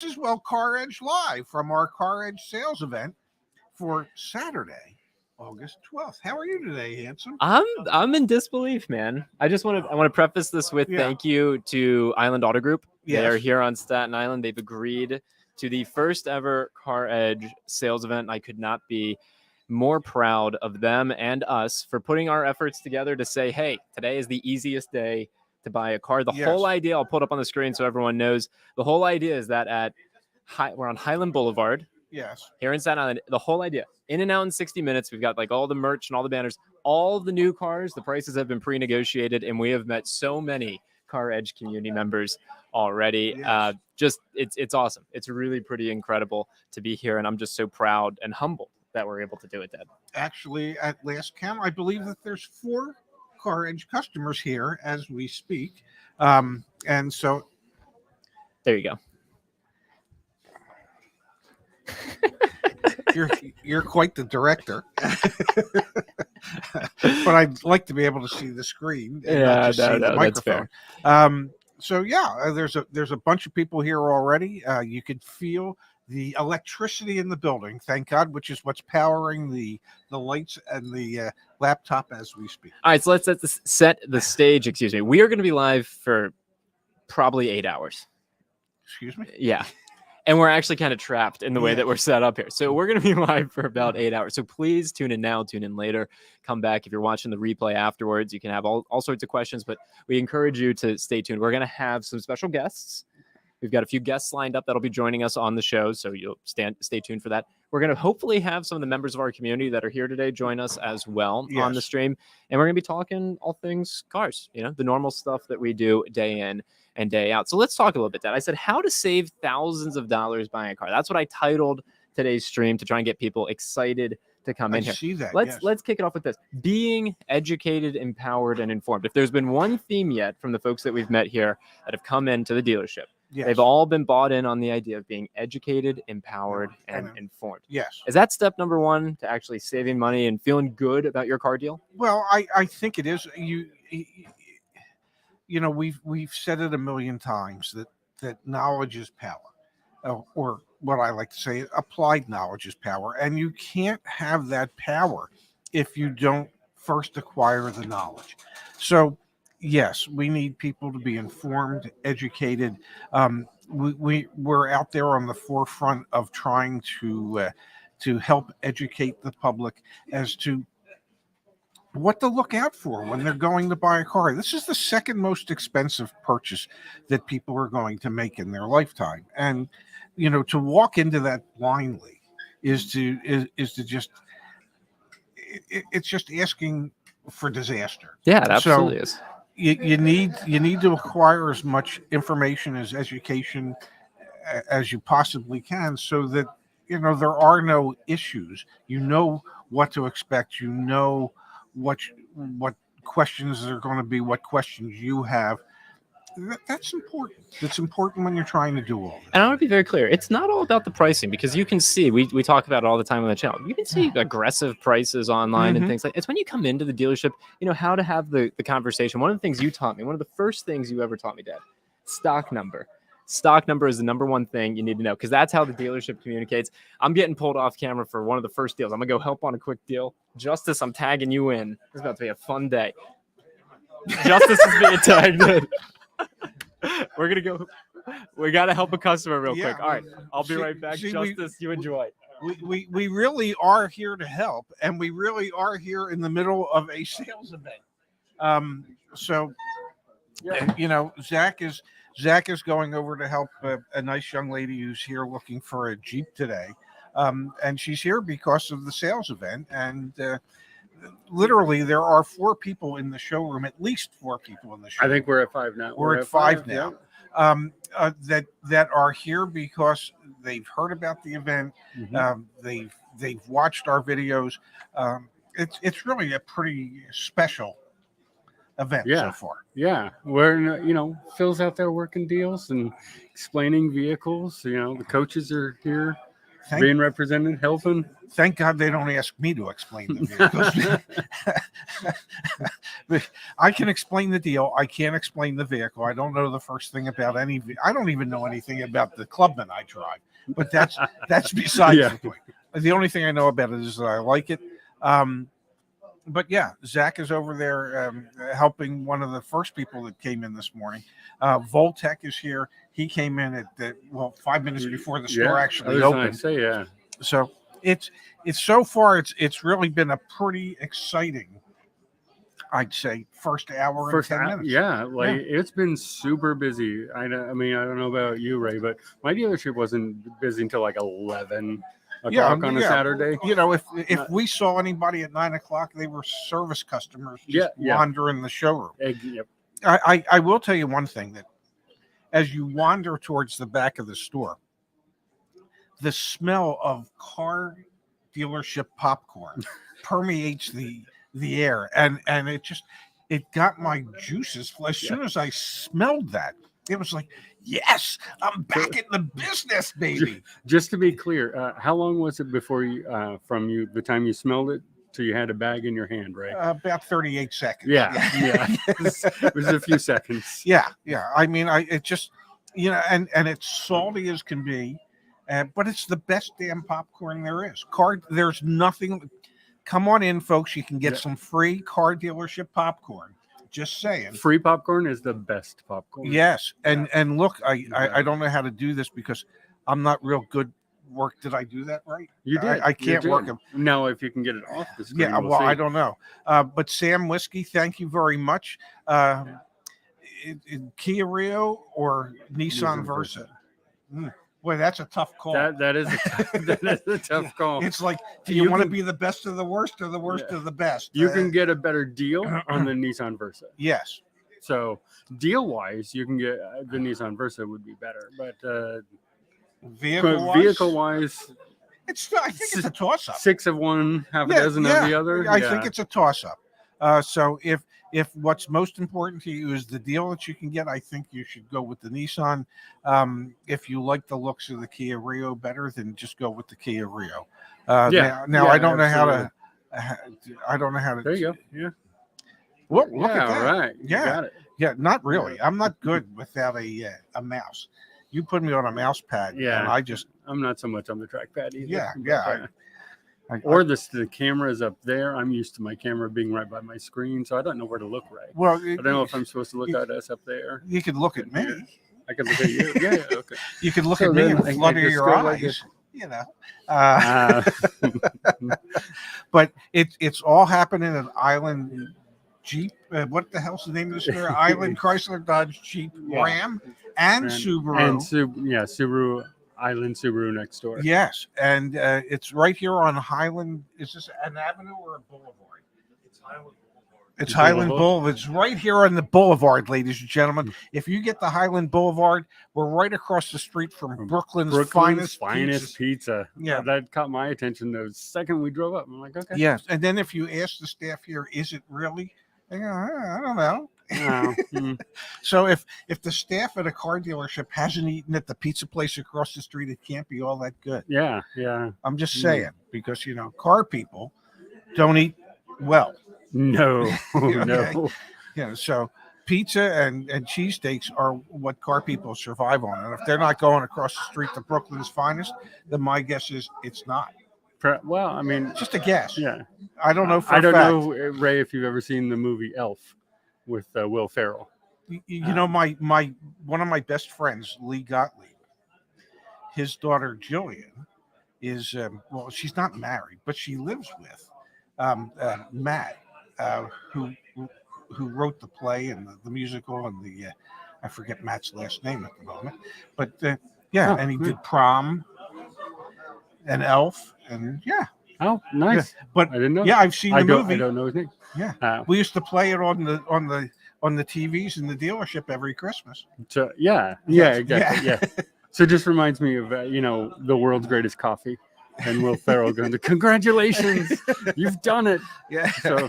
This is CarEdge Live from our CarEdge sales event for Saturday, August 12th. How are you today, handsome? I'm in disbelief, man. I want to preface this with thank you to Island Auto Group. They are here on Staten Island. They've agreed to the first ever CarEdge sales event. I could not be more proud of them and us for putting our efforts together to say, hey, today is the easiest day to buy a car. The whole idea, I'll put up on the screen so everyone knows, the whole idea is that we're on Highland Boulevard. Yes. Here in Staten Island, the whole idea, in and out in 60 minutes. We've got like all the merch and all the banners, all the new cars. The prices have been pre-negotiated, and we have met so many CarEdge community members already. Yes. It's awesome. It's really pretty incredible to be here, and I'm just so proud and humbled that we're able to do it, Dad. Actually, at last count, I believe that there's 4 CarEdge customers here as we speak. And so there you go. You're quite the director. But I'd like to be able to see the screen and not just see the microphone. So there's a bunch of people here already. You could feel the electricity in the building, thank God, which is what's powering the lights and the laptop as we speak. All right, so let's set the stage. Excuse me. We are going to be live for probably 8 hours. Excuse me? Yeah. And we're actually kind of trapped in the way that we're set up here. So we're going to be live for about 8 hours. So please tune in now, tune in later, come back. If you're watching the replay afterwards, you can have all sorts of questions, but we encourage you to stay tuned. We're going to have some special guests. We've got a few guests lined up that'll be joining us on the show, so you'll stay tuned for that. We're going to hopefully have some of the members of our community that are here today join us as well on the stream. And we're going to be talking all things cars, the normal stuff that we do day in and day out. So let's talk a little bit, Dad. I said how to save thousands of dollars buying a car. That's what I titled today's stream to try and get people excited to come in here. See that, let's kick it off with this. Being educated, empowered, and informed. If there's been one theme yet from the folks that we've met here that have come into the dealership, they've all been bought in on the idea of being educated, empowered, and informed. Yes. Is that step number one to actually saving money and feeling good about your car deal? Well, I think it is. We've said it a million times that knowledge is power, or what I like to say, applied knowledge is power. And you can't have that power if you don't first acquire the knowledge. So yes, we need people to be informed, educated. We're out there on the forefront of trying to help educate the public as to what to look out for when they're going to buy a car. This is the second most expensive purchase that people are going to make in their lifetime. And, to walk into that blindly is just asking for disaster. Yeah, it absolutely is. You need to acquire as much information as education as you possibly can, so that there are no issues. You know what to expect. You know what questions are going to be, what questions you have. That's important. It's important when you're trying to do all this. And I want to be very clear. It's not all about the pricing, because you can see, we talk about it all the time on the channel. You can see aggressive prices online and things like that. It's when you come into the dealership, how to have the conversation. One of the things you taught me, one of the first things you ever taught me, Dad, stock number. Stock number is the number one thing you need to know, because that's how the dealership communicates. I'm getting pulled off camera for one of the first deals. I'm going to go help on a quick deal. Justice, I'm tagging you in. It's about to be a fun day. Justice is being tagged in. We're going to go. We got to help a customer real quick. All right. I'll be right back. Justice, you enjoy. We really are here to help, and we really are here in the middle of a sales event. Zach is going over to help a nice young lady who's here looking for a Jeep today. And she's here because of the sales event. And literally, there are 4 people in the showroom, at least 4 people in the showroom. I think we're at 5 now. We're at 5 now. Yeah. That are here because they've heard about the event. They've watched our videos. It's really a pretty special event so far. Yeah, we're Phil's out there working deals and explaining vehicles. The coaches are here being represented, helping. Thank God they don't ask me to explain the vehicles. I can explain the deal. I can't explain the vehicle. I don't know the first thing about any. I don't even know anything about the Clubman I drive. But that's besides Yeah. the point. The only thing I know about it is that I like it. But yeah, Zach is over there helping one of the first people that came in this morning. Voltec is here. He came in at 5 minutes before the store actually opened. Say, yeah. So it's so far it's really been a pretty exciting, I'd say, first hour and 10 minutes. Yeah, it's been super busy. I mean, I don't know about you, Ray, but my dealership wasn't busy until like 11 o'clock on a Saturday. You know, if we saw anybody at 9 o'clock, they were service customers just wandering the showroom. Yep. I will tell you one thing, that as you wander towards the back of the store, the smell of car dealership popcorn permeates the air, and it got my juices. As soon as I smelled that, it was like, yes, I'm back in the business, baby. Just to be clear, how long was it before the time you smelled it till you had a bag in your hand, right? About 38 seconds. Yeah. It was a few seconds. Yeah. I mean, it just, and it's salty as can be, but it's the best damn popcorn there is. There's nothing. Come on in, folks. You can get some free car dealership popcorn. Just saying. Free popcorn is the best popcorn. Yes. And look, I don't know how to do this because I'm not real good. Did I do that right? You did. I can't work them. Now, if you can get it off the screen. Yeah, well, I don't know. But Sam Whiskey, thank you very much. Kia Rio or Nissan Versa? Boy, that's a tough call. That is a tough call. It's like, do you want to be the best of the worst or the worst of the best? You can get a better deal on the Nissan Versa. Yes. So deal-wise, you can get the Nissan Versa would be better, but vehicle-wise, I think it's a toss-up. 6 of one, half a dozen of the other. I think it's a toss-up. So if what's most important to you is the deal that you can get, I think you should go with the Nissan. If you like the looks of the Kia Rio better, then just go with the Kia Rio. Now I don't know how to. I don't know how to. There you go. Yeah. Well, look at that. Right. Yeah. You got it. Yeah. Not really. I'm not good without a mouse. You put me on a mouse pad. Yeah. And I'm not so much on the trackpad either. Yeah. Or the camera's up there. I'm used to my camera being right by my screen, so I don't know where to look right. Well, I don't know if I'm supposed to look at us up there. You could look at me. I can look at you. Yeah, okay. You could look at me and flutter your eyes. But it's all happening at Island Jeep. What the hell's the name of the store? Island Chrysler, Dodge, Jeep, Ram, and Subaru. And Subaru. Island Subaru next door. Yes, and it's right here on Highland. Is this an avenue or a boulevard? It's Highland Boulevard. It's Highland Boulevard. It's right here on the boulevard, ladies and gentlemen. If you get the Highland Boulevard, we're right across the street from Brooklyn's finest pizza. Yeah, that caught my attention the second we drove up. I'm like, okay. Yes, and then if you ask the staff here, is it really? They go, I don't know. So if the staff at a car dealership hasn't eaten at the pizza place across the street, it can't be all that good. Yeah. I'm just saying, because car people don't eat well. No. So pizza and cheesesteaks are what car people survive on, and if they're not going across the street to Brooklyn's finest, then my guess is it's not. Well, I mean, just a guess. Yeah, I don't know. I don't know, Ray, if you've ever seen the movie Elf with Will Ferrell. You know, my one of my best friends, Lee Gottlieb, his daughter Jillian is she's not married, but she lives with Matt, who wrote the play and the musical and the I forget Matt's last name at the moment, but and he did Prom and Elf and Oh, nice! Yeah, but I didn't know. Yeah, I've seen the movie. I don't know his name. Yeah, we used to play it on the TVs in the dealership every Christmas. So exactly. Yeah. So it just reminds me of the world's greatest coffee, and Will Ferrell going to congratulations, you've done it. Yeah. So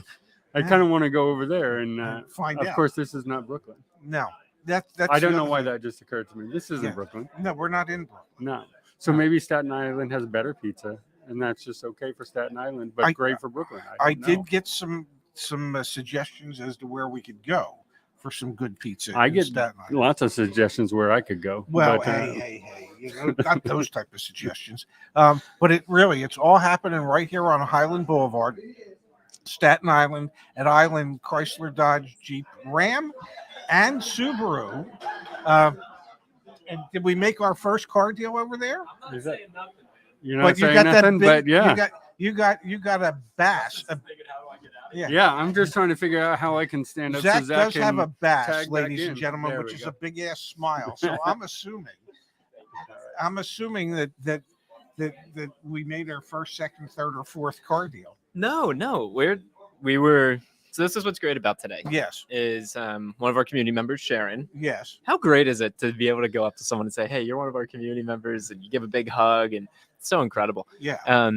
I kind of want to go over there and find out. Of course, this is not Brooklyn. No, that's. I don't know why that just occurred to me. This isn't Brooklyn. No, we're not in Brooklyn. No. So maybe Staten Island has better pizza, and that's just okay for Staten Island, but great for Brooklyn. I don't know. did get some suggestions as to where we could go for some good pizza. I in get Staten Island. lots of suggestions where I could go. Well, but, hey, not those type of suggestions. But it's all happening right here on Highland Boulevard, Staten Island, at Island Chrysler, Dodge, Jeep, Ram, and Subaru. And did we make our first car deal over there? Is that, you're not But you saying got nothing, that big, but yeah. you got a bass. Yeah, I'm just trying to figure out how I can stand up. Zach so Zach does have can a bass, tag back ladies and in. gentlemen, There which we is go. a big ass smile. So I'm assuming that we made our first, second, third, or fourth car deal. No, we were. So this is what's great about today. Yes, Is one of our community members, Sharon. yes, How great is it to be able to go up to someone and say, "Hey, you're one of our community members," and you give a big hug, and it's so incredible. yeah.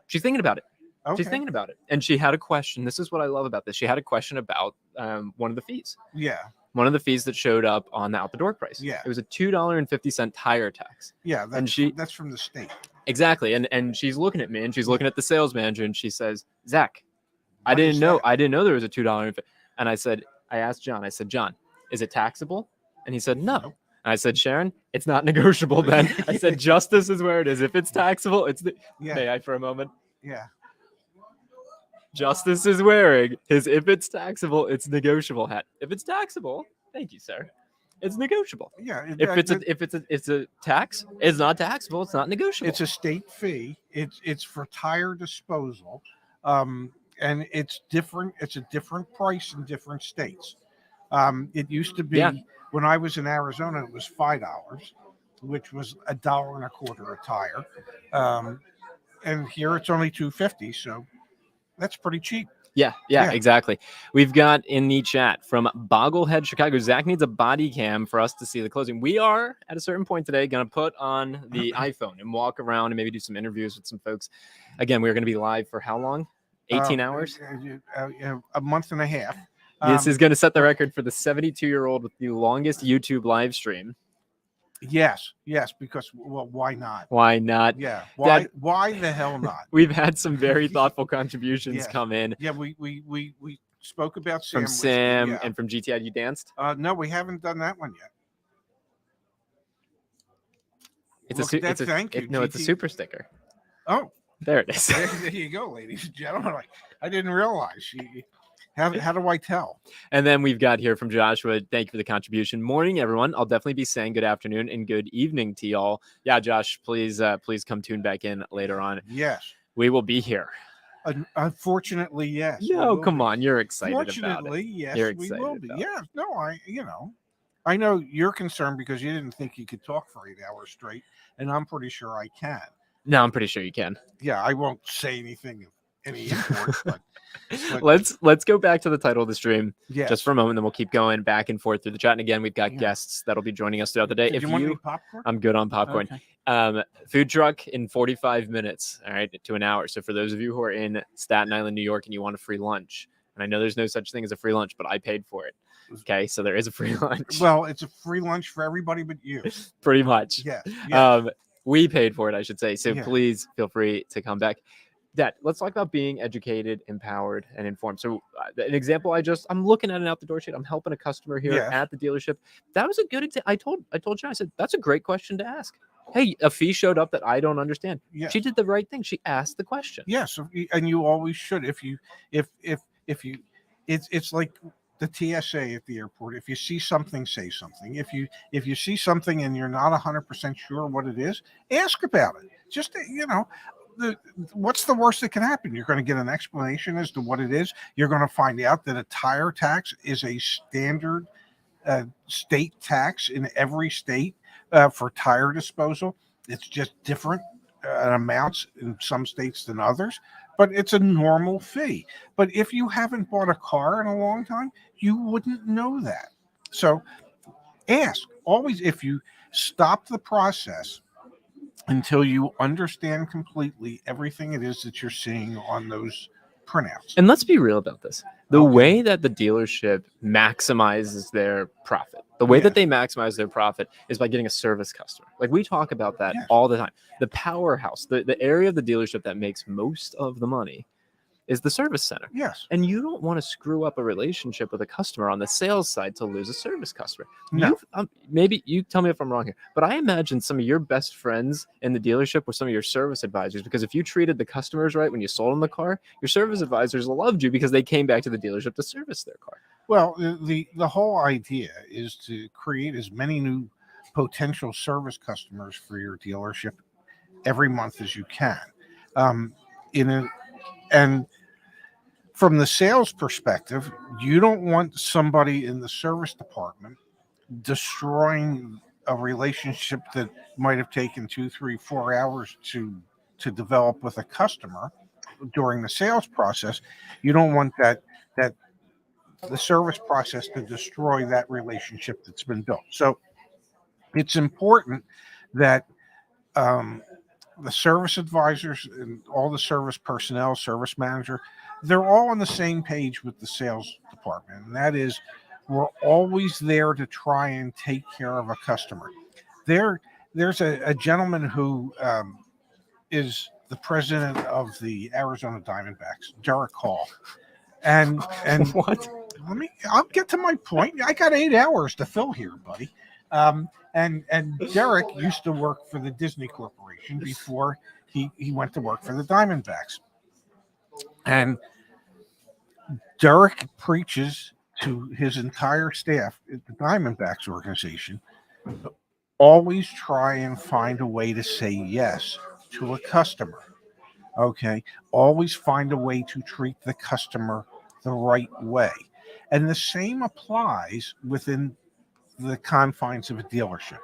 She's thinking about it. Okay. She's thinking about it, and she had a question. This is what I love about this. She had a question about one of the fees. Yeah, One of the fees that showed up on the out the door price. Yeah. It was a $2.50 tire tax. yeah. That's from the state. Exactly. And she's looking at me and she's looking at the sales manager and she says, Zach, I What didn't is know that? there was a $2. And I asked John, John, is it taxable? And he said, no. Nope. And I said, Sharon, it's not negotiable then. I said, justice is where it is. If it's taxable, Yeah, may I for a moment? yeah. Justice is wearing his if it's taxable, it's negotiable hat. If it's taxable, thank you, sir. It's negotiable. Yeah, It's a tax, it's not taxable, it's not negotiable. it's a state fee. It's for tire disposal, and it's different. It's a different price in different states. It used to be when I was in Arizona, it was $5, which was $1.25 a tire, and here it's only $2.50. So that's pretty cheap. Yeah, exactly. We've got in the chat from Bogglehead, Chicago. Zach needs a body cam for us to see the closing. We are at a certain point today going to put on the iPhone and walk around and maybe do some interviews with some folks. Again, we're going to be live for how long? 18 hours? A month and a half. This is going to set the record for the 72-year-old with the longest YouTube live stream. Yes, because why not? Why not? Yeah, Dad- why the hell not? We've had some very thoughtful contributions come in Yeah, we spoke about Sam from Sam yeah. and from GTI. You danced? No, we haven't done that one yet. Thank you. It's a super sticker. Oh, There it is. there you go, ladies and gentlemen. I didn't realize. How do I tell? And then we've got here from Joshua. Thank you for the contribution. Morning, everyone. I'll definitely be saying good afternoon and good evening to y'all. Yeah, Josh, please come tune back in later on. Yes. We will be here. Unfortunately, yes. we Yo, will come be. on. You're excited about Fortunately, it. yes, You're we excited will be. about Yeah, no, I know you're concerned because you didn't think you could talk for 8 hours straight, and I'm pretty sure I can. No, I'm pretty sure you can. Yeah, I won't say anything of any import, but Let's go back to the title of the stream yes. just for a moment, then we'll keep going back and forth through the chat. And again, we've got Yeah. guests that'll be joining us throughout the day. Did you want any popcorn? I'm good on popcorn. Okay. Food truck in 45 minutes, all right, to an hour. So for those of you who are in Staten Island, New York, and you want a free lunch, and I know there's no such thing as a free lunch, but I paid for it. Okay, so there is a free lunch. Well, it's a free lunch for everybody but you. Pretty much. Yeah. We paid for it, I should say. So Yeah. please feel free to come back. Dad, let's talk about being educated, empowered, and informed. So an example, I'm looking at an out the door sheet. I'm helping a customer here Yeah. at the dealership. That was a good example. I told John, I said, that's a great question to ask. Hey, a fee showed up that I don't understand. Yeah. She did the right thing. She asked the question. Yes, and you always should. If you, it's like the TSA at the airport. If you see something, say something. If you see something and you're not 100% sure what it is, ask about it. Just what's the worst that can happen? You're going to get an explanation as to what it is. You're going to find out that a tire tax is a standard state tax in every state for tire disposal. It's just different amounts in some states than others, but it's a normal fee. But if you haven't bought a car in a long time, you wouldn't know that. So ask. Always, if you stop the process until you understand completely everything it is that you're seeing on those printouts. And let's be real about this. The Okay. way that the dealership maximizes their profit, the way Yeah. that they maximize their profit is by getting a service customer. Like we talk about that Yes. all the time. The powerhouse, the area of the dealership that makes most of the money is the service center. Yes. And you don't want to screw up a relationship with a customer on the sales side to lose a service customer. No. Maybe you tell me if I'm wrong here, but I imagine some of your best friends in the dealership were some of your service advisors, because if you treated the customers right when you sold them the car, your service advisors loved you because they came back to the dealership to service their car. Well, the whole idea is to create as many new potential service customers for your dealership every month as you can. And from the sales perspective, you don't want somebody in the service department destroying a relationship that might have taken 2, 3, 4 hours to develop with a customer during the sales process. You don't want that the service process to destroy that relationship that's been built. So it's important that the service advisors and all the service personnel, service manager, they're all on the same page with the sales department. And that is, we're always there to try and take care of a customer. There's a gentleman who is the president of the Arizona Diamondbacks, Derek Hall. And What? I'll get to my point. I got 8 hours to fill here, buddy. And Derek used to work for the Disney Corporation before he went to work for the Diamondbacks. And Derek preaches to his entire staff at the Diamondbacks organization, always try and find a way to say yes to a customer. Okay. Always find a way to treat the customer the right way. And the same applies within the confines of a dealership.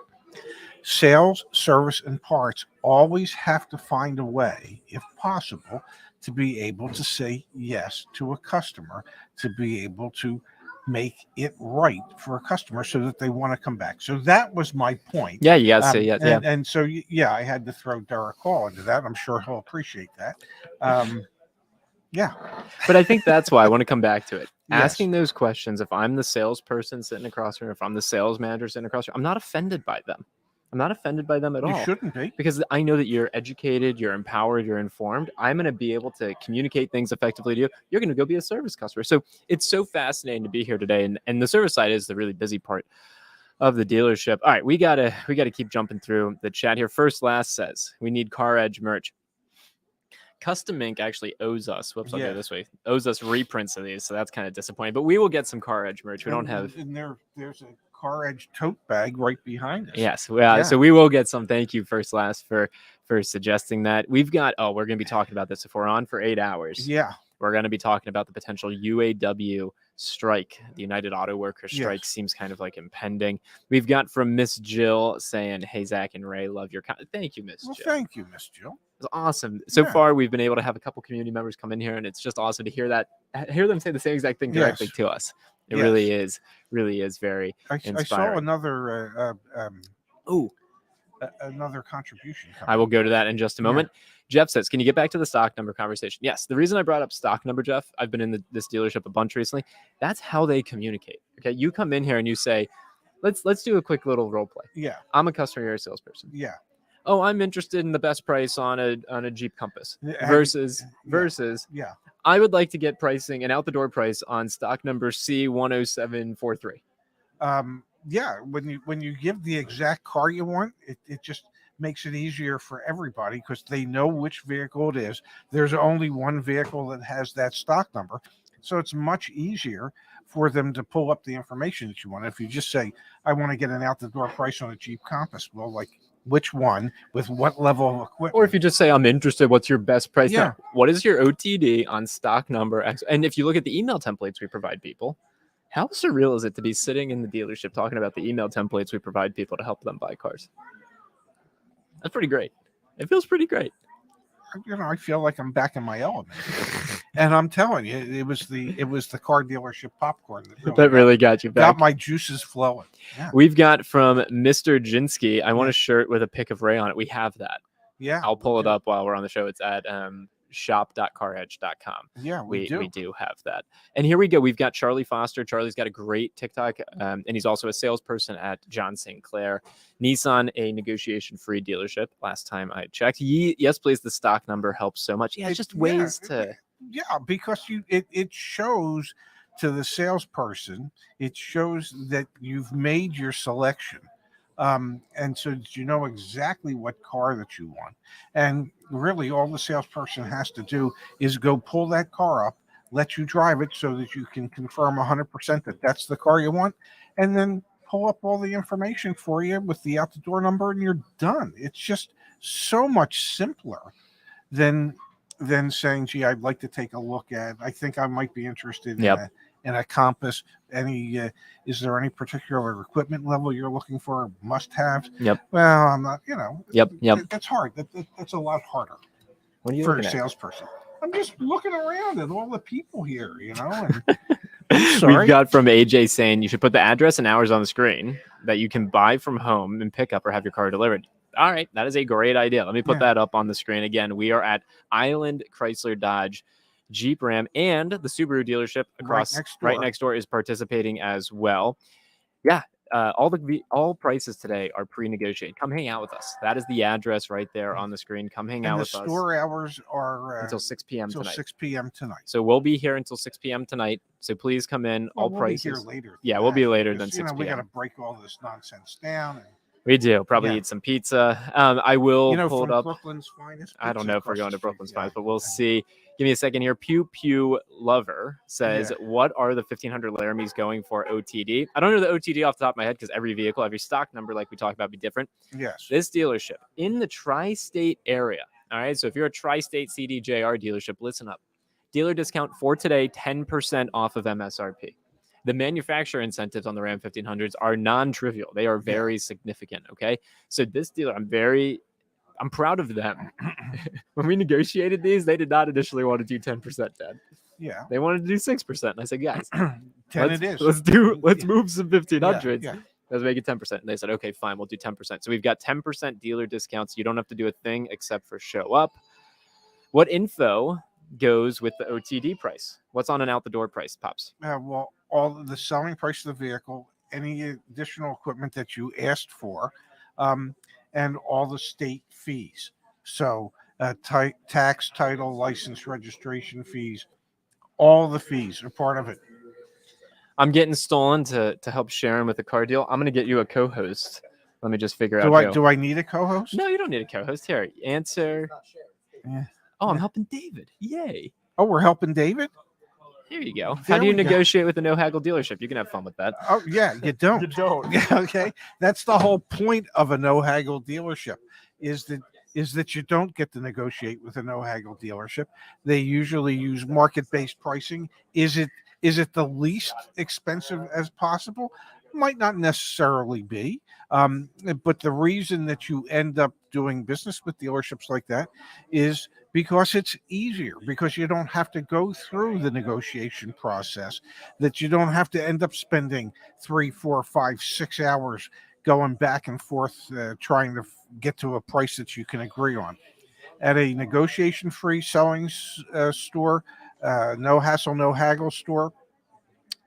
Sales, service, and parts always have to find a way, if possible, to be able to say yes to a customer, to be able to make it right for a customer so that they want to come back. So that was my point. Yeah, you gotta say yes. Yeah. And so, yeah, I had to throw Derek Hall into that. I'm sure he'll appreciate that. Yeah. But I think that's why I want to come back to it. Yes. Asking those questions, if I'm the salesperson sitting across from, if I'm the sales manager sitting across from, I'm not offended by them. I'm not offended by them at all. You shouldn't be. Because I know that you're educated, you're empowered, you're informed. I'm going to be able to communicate things effectively to you. You're going to go be a service customer. So it's so fascinating to be here today. And the service side is the really busy part of the dealership. All right, we gotta keep jumping through the chat here. First Last says we need CarEdge merch. Custom Ink actually owes us. Whoops, I'll go this way. Owes us reprints of these, so that's kind of disappointing. But we will get some CarEdge merch. We don't have. And there's a CarEdge tote bag right behind us. Yes, yeah. So we will get some. Thank you, First Last, for suggesting that. We've got. Oh, we're going to be talking about this if we're on for 8 hours. Yeah. We're going to be talking about the potential UAW strike. The United Auto Workers strike Yes. seems kind of like impending. We've got from Miss Jill saying, "Hey Zach and Ray, love your thank you, Miss Well, Jill. thank you, Miss Jill. It's awesome. So Yeah. far, we've been able to have a couple community members come in here, and it's just awesome to hear them say the same exact thing directly Yes. to us. It Yes. really is very I saw inspiring. another Oh, another contribution. I will go to that in just a Yeah. moment. Jeff says, can you get back to the stock number conversation? Yes. The reason I brought up stock number, Jeff, I've been in this dealership a bunch recently. That's how they communicate. Okay. You come in here and you say, let's do a quick little role play. Yeah. I'm a customer, you're a salesperson. Yeah. Oh, I'm interested in the best price on a Jeep Compass Yeah, versus Yeah. I would like to get pricing, an out the door price on stock number C10743. Yeah. When you give the exact car you want, it just makes it easier for everybody because they know which vehicle it is. There's only one vehicle that has that stock number. So it's much easier for them to pull up the information that you want. If you just say, I want to get an out the door price on a Jeep Compass, well, like which one with what level of equipment? Or if you just say, I'm interested, what's your best price? Yeah. Now, what is your OTD on stock number X? And if you look at the email templates we provide people, how surreal is it to be sitting in the dealership talking about the email templates we provide people to help them buy cars? That's pretty great. It feels pretty great. I feel like I'm back in my element. And I'm telling you, it was the car dealership popcorn That really got you back. got my juices flowing. Yeah. We've got from Mr. Jinsky, I want a shirt with a pic of Ray on it. We have that. Yeah. I'll pull it up while we're on the show. It's at shop.caredge.com. Yeah, we do. We do have that. And here we go. We've got Charlie Foster. Charlie's got a great TikTok, and he's also a salesperson at John St. Clair. Nissan, a negotiation-free dealership. Last time I checked. Yes, please. The stock number helps so much. Yeah, it's just ways to. Yeah, because it shows to the salesperson. It shows that you've made your selection. And so that you know exactly what car that you want. And really all the salesperson has to do is go pull that car up, let you drive it so that you can confirm 100% that that's the car you want, and then pull up all the information for you with the out the door number, and you're done. It's just so much simpler than saying, gee, I'd like to take a look at, I think I might be interested in a Compass. Is there any particular equipment level you're looking for? Must have. Yep. Well, I'm not. Yep. That's hard. That's a lot harder What are you for a looking at? salesperson. I'm just looking around at all the people here. And I'm sorry. We've got from AJ saying you should put the address and hours on the screen that you can buy from home and pick up or have your car delivered. All right, that is a great idea. Let me put that up on the screen again. We are at Island Chrysler Dodge Jeep Ram, and the Subaru dealership across right next door is participating as well. Yeah, all prices today are pre-negotiated. Come hang out with us. That is the address right there on the screen. Come hang out with us. The store hours are until 6 p.m. until tonight. 6 p.m. tonight. So we'll be here until 6 p.m. tonight. So please come in. All prices. We'll be here later. Yeah, we'll be later than 6 p.m. We got to break all this nonsense down. And we do. Probably eat some pizza. I will pull it up. Brooklyn's finest. I don't know if we're going to Brooklyn's finest, but we'll see. Give me a second here. Pew Pew Lover says, what are the 1500 Laramies going for OTD? I don't know the OTD off the top of my head because every vehicle, every stock number, like we talked about, be different. Yes. This dealership in the tri-state area. All right. So if you're a tri-state CDJR dealership, listen up. Dealer discount for today, 10% off of MSRP. The manufacturer incentives on the Ram 1500s are non-trivial. They are very significant. Okay. So this dealer, I'm proud of them. When we negotiated these, they did not initially want to do 10%, Dad. Yeah. They wanted to do 6%. And I said, guys, 10 it is. Let's move some 1500s. Yeah. Let's make it 10%. And they said, okay, fine, we'll do 10%. So we've got 10% dealer discounts. You don't have to do a thing except for show up. What info goes with the OTD price? What's on an out the door price, Pops? Well, all the selling price of the vehicle, any additional equipment that you asked for, and all the state fees. So tax, title, license, registration fees, all the fees are part of it. I'm getting stolen to help Sharon with the car deal. I'm going to get you a co-host. Let me just figure out. Do I need a co-host? No, you don't need a co-host. Here, answer. Yeah. Oh, I'm helping David. Yay. Oh, we're helping David? Here you go. How do you negotiate with a no-haggle dealership? You can have fun with that. Oh, yeah, you don't. You don't. Yeah, okay. That's the whole point of a no-haggle dealership is that you don't get to negotiate with a no-haggle dealership. They usually use market-based pricing. Is it the least expensive as possible? Might not necessarily be. But the reason that you end up doing business with dealerships like that is because it's easier, because you don't have to go through the negotiation process, that you don't have to end up spending 3, 4, 5, 6 hours going back and forth trying to get to a price that you can agree on. At a negotiation-free selling store, no hassle, no haggle store,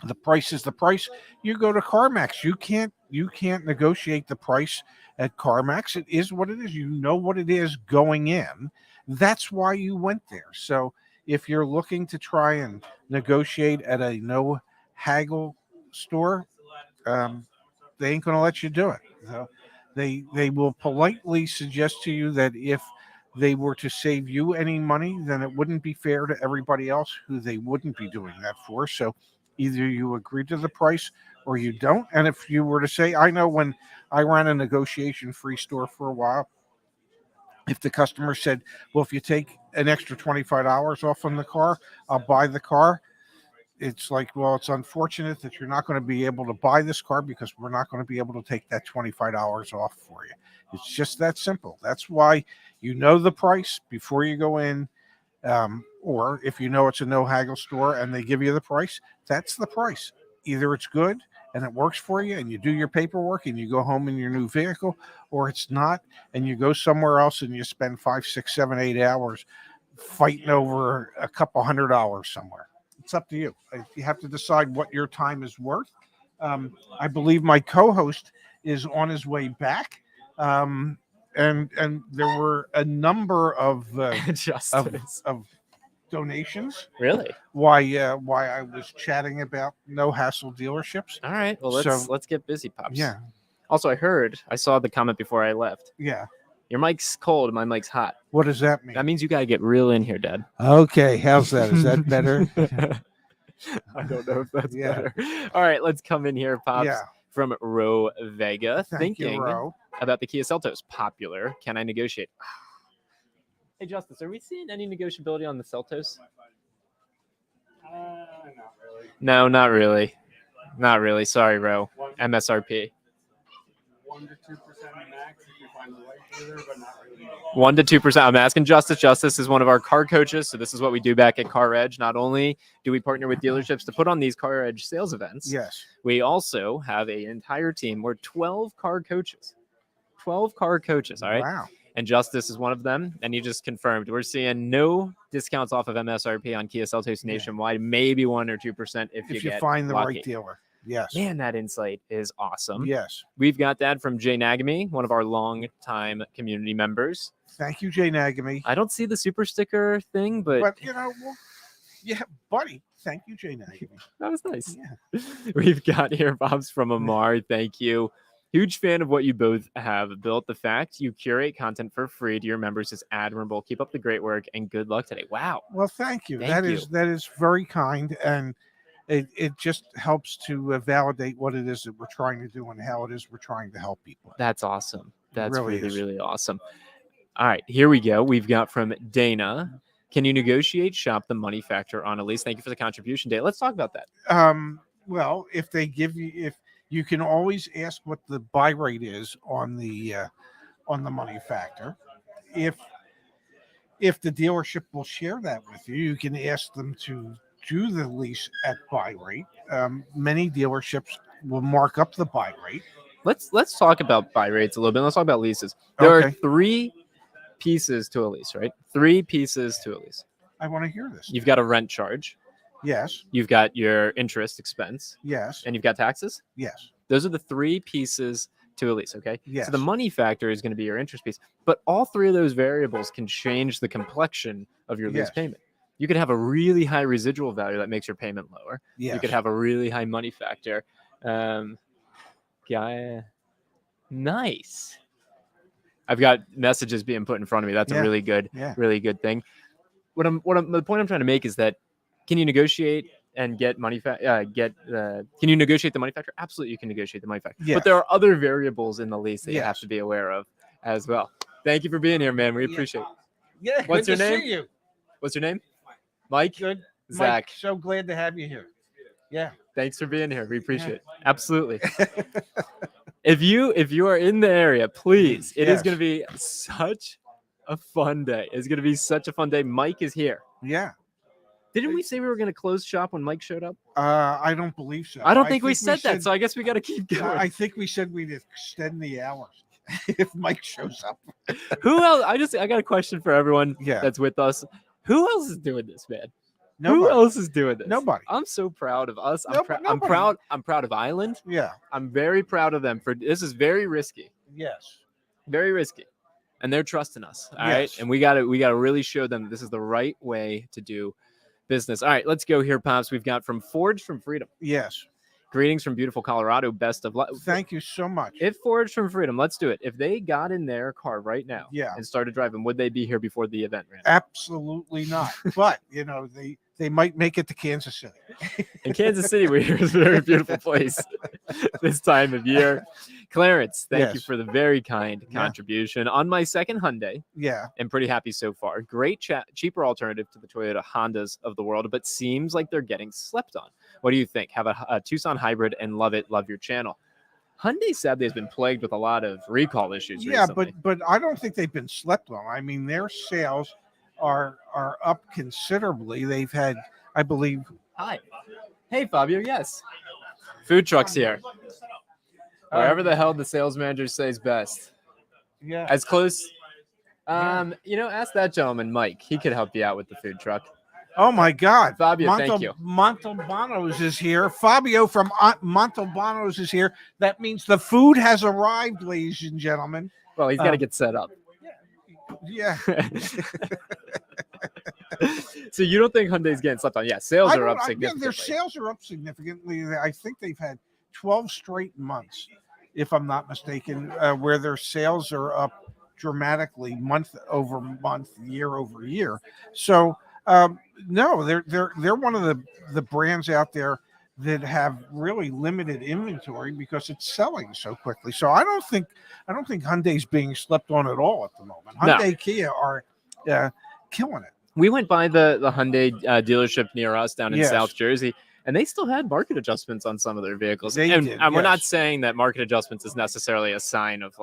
the price is the price. You go to CarMax. You can't negotiate the price at CarMax. It is what it is. You know what it is going in. That's why you went there. So if you're looking to try and negotiate at a no haggle store, they ain't going to let you do it. So they will politely suggest to you that if they were to save you any money, then it wouldn't be fair to everybody else who they wouldn't be doing that for. So either you agree to the price or you don't. And if you were to say, I know when I ran a negotiation-free store for a while, if the customer said, well, if you take an extra $25 off on the car, I'll buy the car. It's like, well, it's unfortunate that you're not going to be able to buy this car because we're not going to be able to take that $25 off for you. It's just that simple. That's why you know the price before you go in. Or if you know it's a no haggle store and they give you the price, that's the price. Either it's good and it works for you and you do your paperwork and you go home in your new vehicle, or it's not and you go somewhere else and you spend 5, 6, 7, 8 hours fighting over a couple $100 somewhere. It's up to you. You have to decide what your time is worth. I believe my co-host is on his way back. And there were a number of Justice. of donations. Really? Why I was chatting about no hassle dealerships. All right. Well, let's get busy, Pops. Yeah, Also, I saw the comment before I left. yeah. Your mic's cold, my mic's hot. What does that mean? That means you gotta get real in here, Dad. Okay, how's that? Is that better? I don't know if that's Yeah. better. All right, let's come in here, Pops. Yeah. From Ro Vega, Thank you, thinking Ro. about the Kia Seltos. Popular. Can I negotiate? Hey, Justice, are we seeing any negotiability on the Seltos? Not really. No, not really. Not really. Sorry, Ro. MSRP. 1 to 2% max if you find the right dealer, but not really. 1 to 2%. I'm asking Justice. Justice is one of our car coaches, so this is what we do back at CarEdge. Not only do we partner with dealerships to put on these CarEdge sales events, Yes. we also have an entire team. We're 12 car coaches. 12 car coaches, all right? Wow. And Justice is one of them, and you just confirmed. We're seeing no discounts off of MSRP on Kia Seltos nationwide, maybe 1 or 2% if you get find the lucky. right dealer. Yes. Man, that insight is awesome. Yes. We've got that from Jay Nagamy, one of our long-time community members. Thank you, Jay Nagamy. I don't see the super sticker thing, but But yeah, buddy. Thank you, Jay Nagamy. that was nice. Yeah. We've got here Bob's from Amar. Thank you. Huge fan of what you both have built. The fact you curate content for free to your members is admirable. Keep up the great work and good luck today. Wow. Well, thank you. Thank you. That is very kind, and it just helps to validate what it is that we're trying to do and how it is we're trying to help people. That's awesome. That's really really, is. really awesome. All right, here we go. We've got from Dana. Can you negotiate shop the money factor on a lease? Thank you for the contribution, Dana. Let's talk about that. Well, if they give you, if you can always ask what the buy rate is on the money factor. If the dealership will share that with you, you can ask them to do the lease at buy rate. Many dealerships will mark up the buy rate. Let's talk about buy rates a little bit. Let's talk about leases. There are Okay. 3 pieces to a lease, right? 3 pieces to a lease. I want to hear this. You've got a rent charge. Yes. You've got your interest expense, Yes. and you've got taxes. Yes. Those are the 3 pieces to a lease, okay? Yes. So the money factor is going to be your interest piece, but all 3 of those variables can change the complexion of your lease Yes. payment. You could have a really high residual value that makes your payment lower. Yes. You could have a really high money factor. Nice. I've got messages being put in front of me. That's Yeah. a really good thing. The point I'm trying to make is that can you negotiate and get money can you negotiate the money factor? Absolutely, you can negotiate the money factor. Yes. But there are other variables in the lease that you have Yes. to be aware of as well. Thank you for being here, man. We Yeah. appreciate it. Yeah. What's good your to name? See you. What's your name? Mike? Good. Zach. Mike, so glad to have you here. Yeah. Thanks for being here. We appreciate it. Absolutely. If you are in the area, please. It is Yes. going to be such a fun day. It's going to be such a fun day. Mike is here. Yeah. Didn't we say we were going to close shop when Mike showed up? I don't believe so. I don't think we said that, so I guess we got to keep going. I think we said we'd extend the hours if Mike shows up. Who else? I got a question for everyone Yeah. that's with us. Who else is doing this, man? Nobody. Who else is doing this? Nobody. I'm so proud of us. I'm Nobody. proud. I'm proud of Island. Yeah. I'm very proud of them for this. Is very risky. Yes. Very risky, and they're trusting us. All right, Yes. and we got to really show them that this is the right way to do business. All right, let's go here, Pops. We've got from Forged from Freedom. Yes. Greetings from beautiful Colorado. Best of luck. Thank you so much. If Forged from Freedom, let's do it. If they got in their car right now Yeah. and started driving, would they be here before the event ran? Absolutely not. But they might make it to Kansas City. In Kansas City, we hear is a very beautiful place this time of year. Clarence, thank you Yes. for the very kind Yeah. contribution. On my second Hyundai, Yeah. I'm pretty happy so far. Great cheaper alternative to the Toyota Hondas of the world, but seems like they're getting slept on. What do you think? Have a Tucson hybrid and love it. Love your channel. Hyundai sadly has been plagued with a lot of recall issues Yeah, recently. but I don't think they've been slept on. I mean, their sales are up considerably. They've had, I believe, Hi. Hey, Fabio. Yes. Food trucks here. Wherever the hell the sales manager says best. yeah. As close Ask that gentleman, Mike. He could help you out with the food truck. Oh my God, Fabio, thank you. Montalbanos is here. Fabio from Montalbanos is here. That means the food has arrived, ladies and gentlemen. Well, he's got to get set up. Yeah. So you don't think Hyundai's getting slept on? Yeah, sales are up significantly. Their sales are up significantly. I think they've had 12 straight months, if I'm not mistaken, where their sales are up dramatically month over month, year over year. So no, they're one of the brands out there that have really limited inventory because it's selling so quickly. So I don't think Hyundai's being slept on at all at the moment. Hyundai, Kia are killing it. We went by the Hyundai dealership near us down in South Jersey, and they still had market adjustments on some of their vehicles. And we're not saying that market adjustments is necessarily a sign of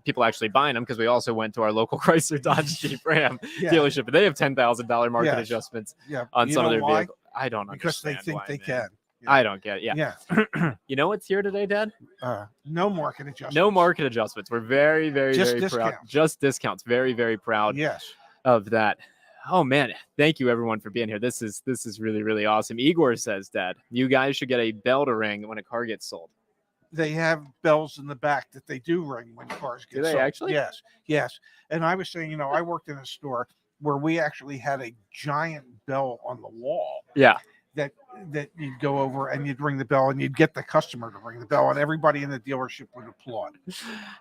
people actually buying them, because we also went to our local Chrysler, Dodge, Jeep, Ram dealership, and they have $10,000 market adjustments on some of their vehicles. I don't understand. Because they think they can. Yeah. I don't get it. Yeah. You know what's here today, Dad? No market adjustments. No market adjustments. We're very, very, very discounts. proud. Just discounts. Very, very proud. Yes. Of that. Oh man, thank you everyone for being here. This is really, really awesome. Igor says, Dad, you guys should get a bell to ring when a car gets sold. They have bells in the back that they do ring when cars get sold. Do they actually? Yes. And I was saying, I worked in a store where we actually had a giant bell on the wall. Yeah. That you'd go over and you'd ring the bell and you'd get the customer to ring the bell and everybody in the dealership would applaud.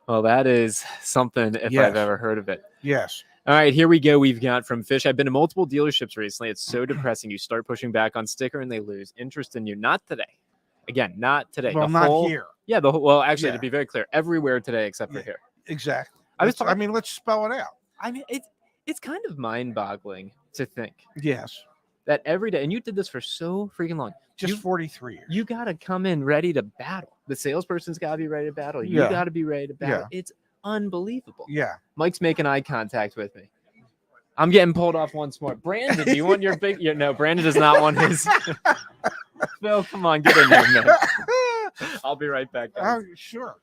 Well, that is something if I've ever heard of it. Yes. All right, here we go. We've got from Fish. I've been to multiple dealerships recently. It's so depressing. You start pushing back on sticker and they lose interest in you. Not today. Again, not today. Well, not here. Yeah, actually, to be very clear, everywhere today except for here. Exactly. Let's spell it out. I mean, it's kind of mind-boggling to think. Yes. That every day, and you did this for so freaking long. Just 43 years. You got to come in ready to battle. The salesperson's got to be ready to battle. You got to be ready to battle. Yeah. It's unbelievable. Yeah. Mike's making eye contact with me. I'm getting pulled off once more. Brandon, do you want your big? No, Brandon does not want his. Phil, come on, get in there, man. I'll be right back, guys. Sure.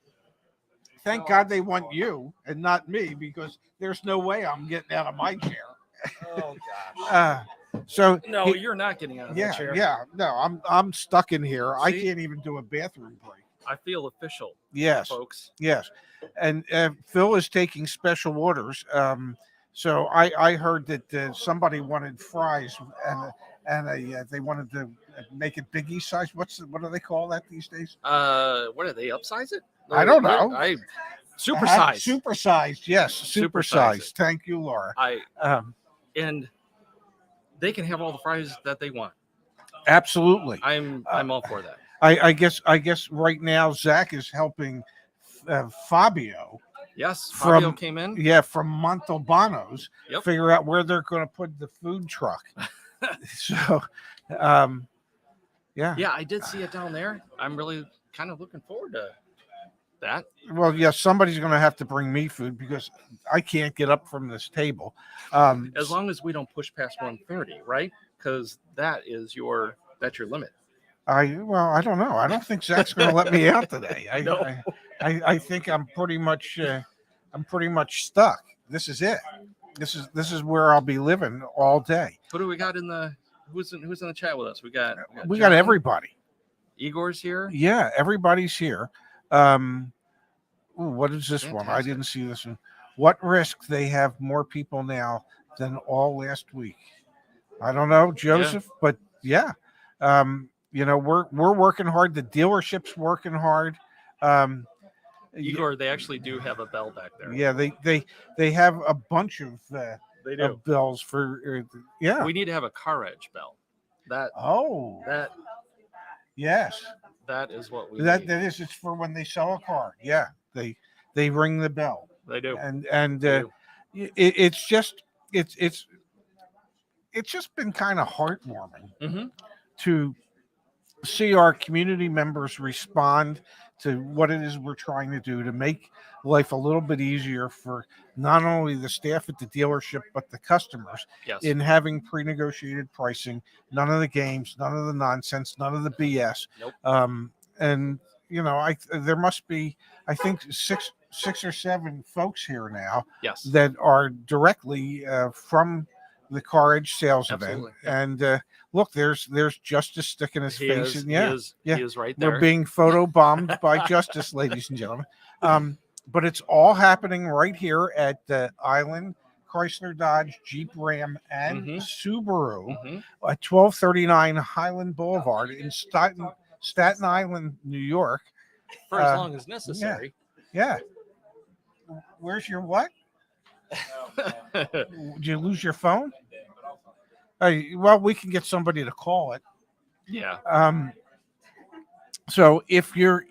Thank God they want you and not me, because there's no way I'm getting out of my chair. Oh gosh. So no, you're not getting out of that chair. Yeah, no, I'm stuck in here. See? I can't even do a bathroom break. I feel official. Yes, folks. Yes, and Phil is taking special orders. So I heard that somebody wanted fries and they wanted to make it Biggie size. What do they call that these days? What do they upsize it? I don't know. Supersized. Supersized. Yes, supersized. Thank you, Laura. And they can have all the fries that they want. Absolutely. I'm all for that. I guess right now Zach is helping Fabio. Yes, Fabio came in. Yeah, from Montalbanos. Yep. Figure out where they're going to put the food truck. So, yeah. Yeah, I did see it down there. I'm really kind of looking forward to that. Well, yeah, somebody's going to have to bring me food because I can't get up from this table. As long as we don't push past 130, right? Because that's your limit. I don't know. I don't think Zach's going to let me out today. I think I'm pretty much stuck. This is it. This is where I'll be living all day. Who do we got who's in the chat with us? We got everybody. Igor's here. Yeah, everybody's here. What is this one? I didn't see this one. What risk they have more people now than all last week? I don't know, Joseph, but yeah. We're working hard. The dealership's working hard. Igor, they actually do have a bell back there. Yeah, they have a bunch of of bells for We need to have a CarEdge bell. Yes. That is what we need. That is, it's for when they sell a car. Yeah, they ring the bell. They do. And it's just been kind of heartwarming to see our community members respond to what it is we're trying to do to make life a little bit easier for not only the staff at the dealership but the customers. Yes. In having pre-negotiated pricing, none of the games, none of the nonsense, none of the BS. Nope. And there must be, I think, 6 or 7 folks here now Yes. that are directly from the CarEdge sales Absolutely, event. yeah. And look, there's Justice sticking his He face is, in. Yeah, he is right there. we're being photo bombed by Justice, ladies and gentlemen. But it's all happening right here at the Island Chrysler, Dodge, Jeep, Ram, and Subaru at 1239 Highland Boulevard in Staten Island, New York. For as long as necessary. Yeah. Where's your what? Did you lose your phone? Well, we can get somebody to call it. Yeah. So if you're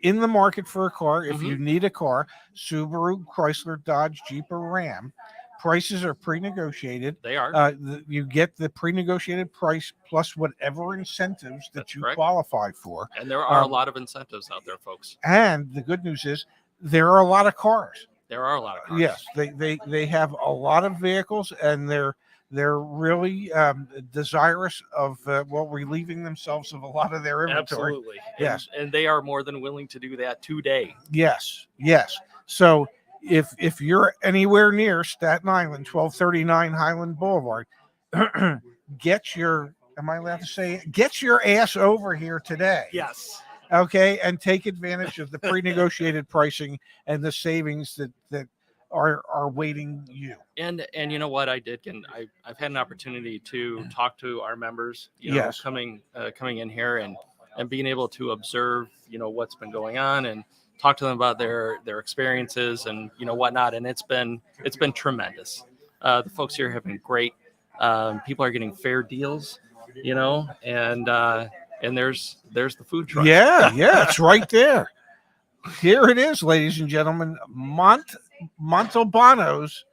in the market for a car, if Mm-hmm. you need a car, Subaru, Chrysler, Dodge, Jeep, or Ram, prices are pre-negotiated. They are. You get the pre-negotiated price plus whatever incentives that That's you correct. qualify for. And there are a lot of incentives out there, folks. And the good news is there are a lot of cars. There are a lot of cars. Yes, they have a lot of vehicles, and they're really desirous of relieving themselves of a lot of their inventory. Absolutely. Yes. And they are more than willing to do that today. Yes. So if you're anywhere near Staten Island, 1239 Highland Boulevard, get your ass over here today. Yes. Okay, and take advantage of the pre-negotiated pricing and the savings that are waiting you. And you know what I did, and I've had an opportunity to talk to our members, Yes. coming in here and being able to observe, what's been going on and talk to them about their experiences and whatnot. And it's been tremendous. The folks here have been great. People are getting fair deals, and there's the food truck. Yeah, it's right there. Here it is, ladies and gentlemen. Montalbano's.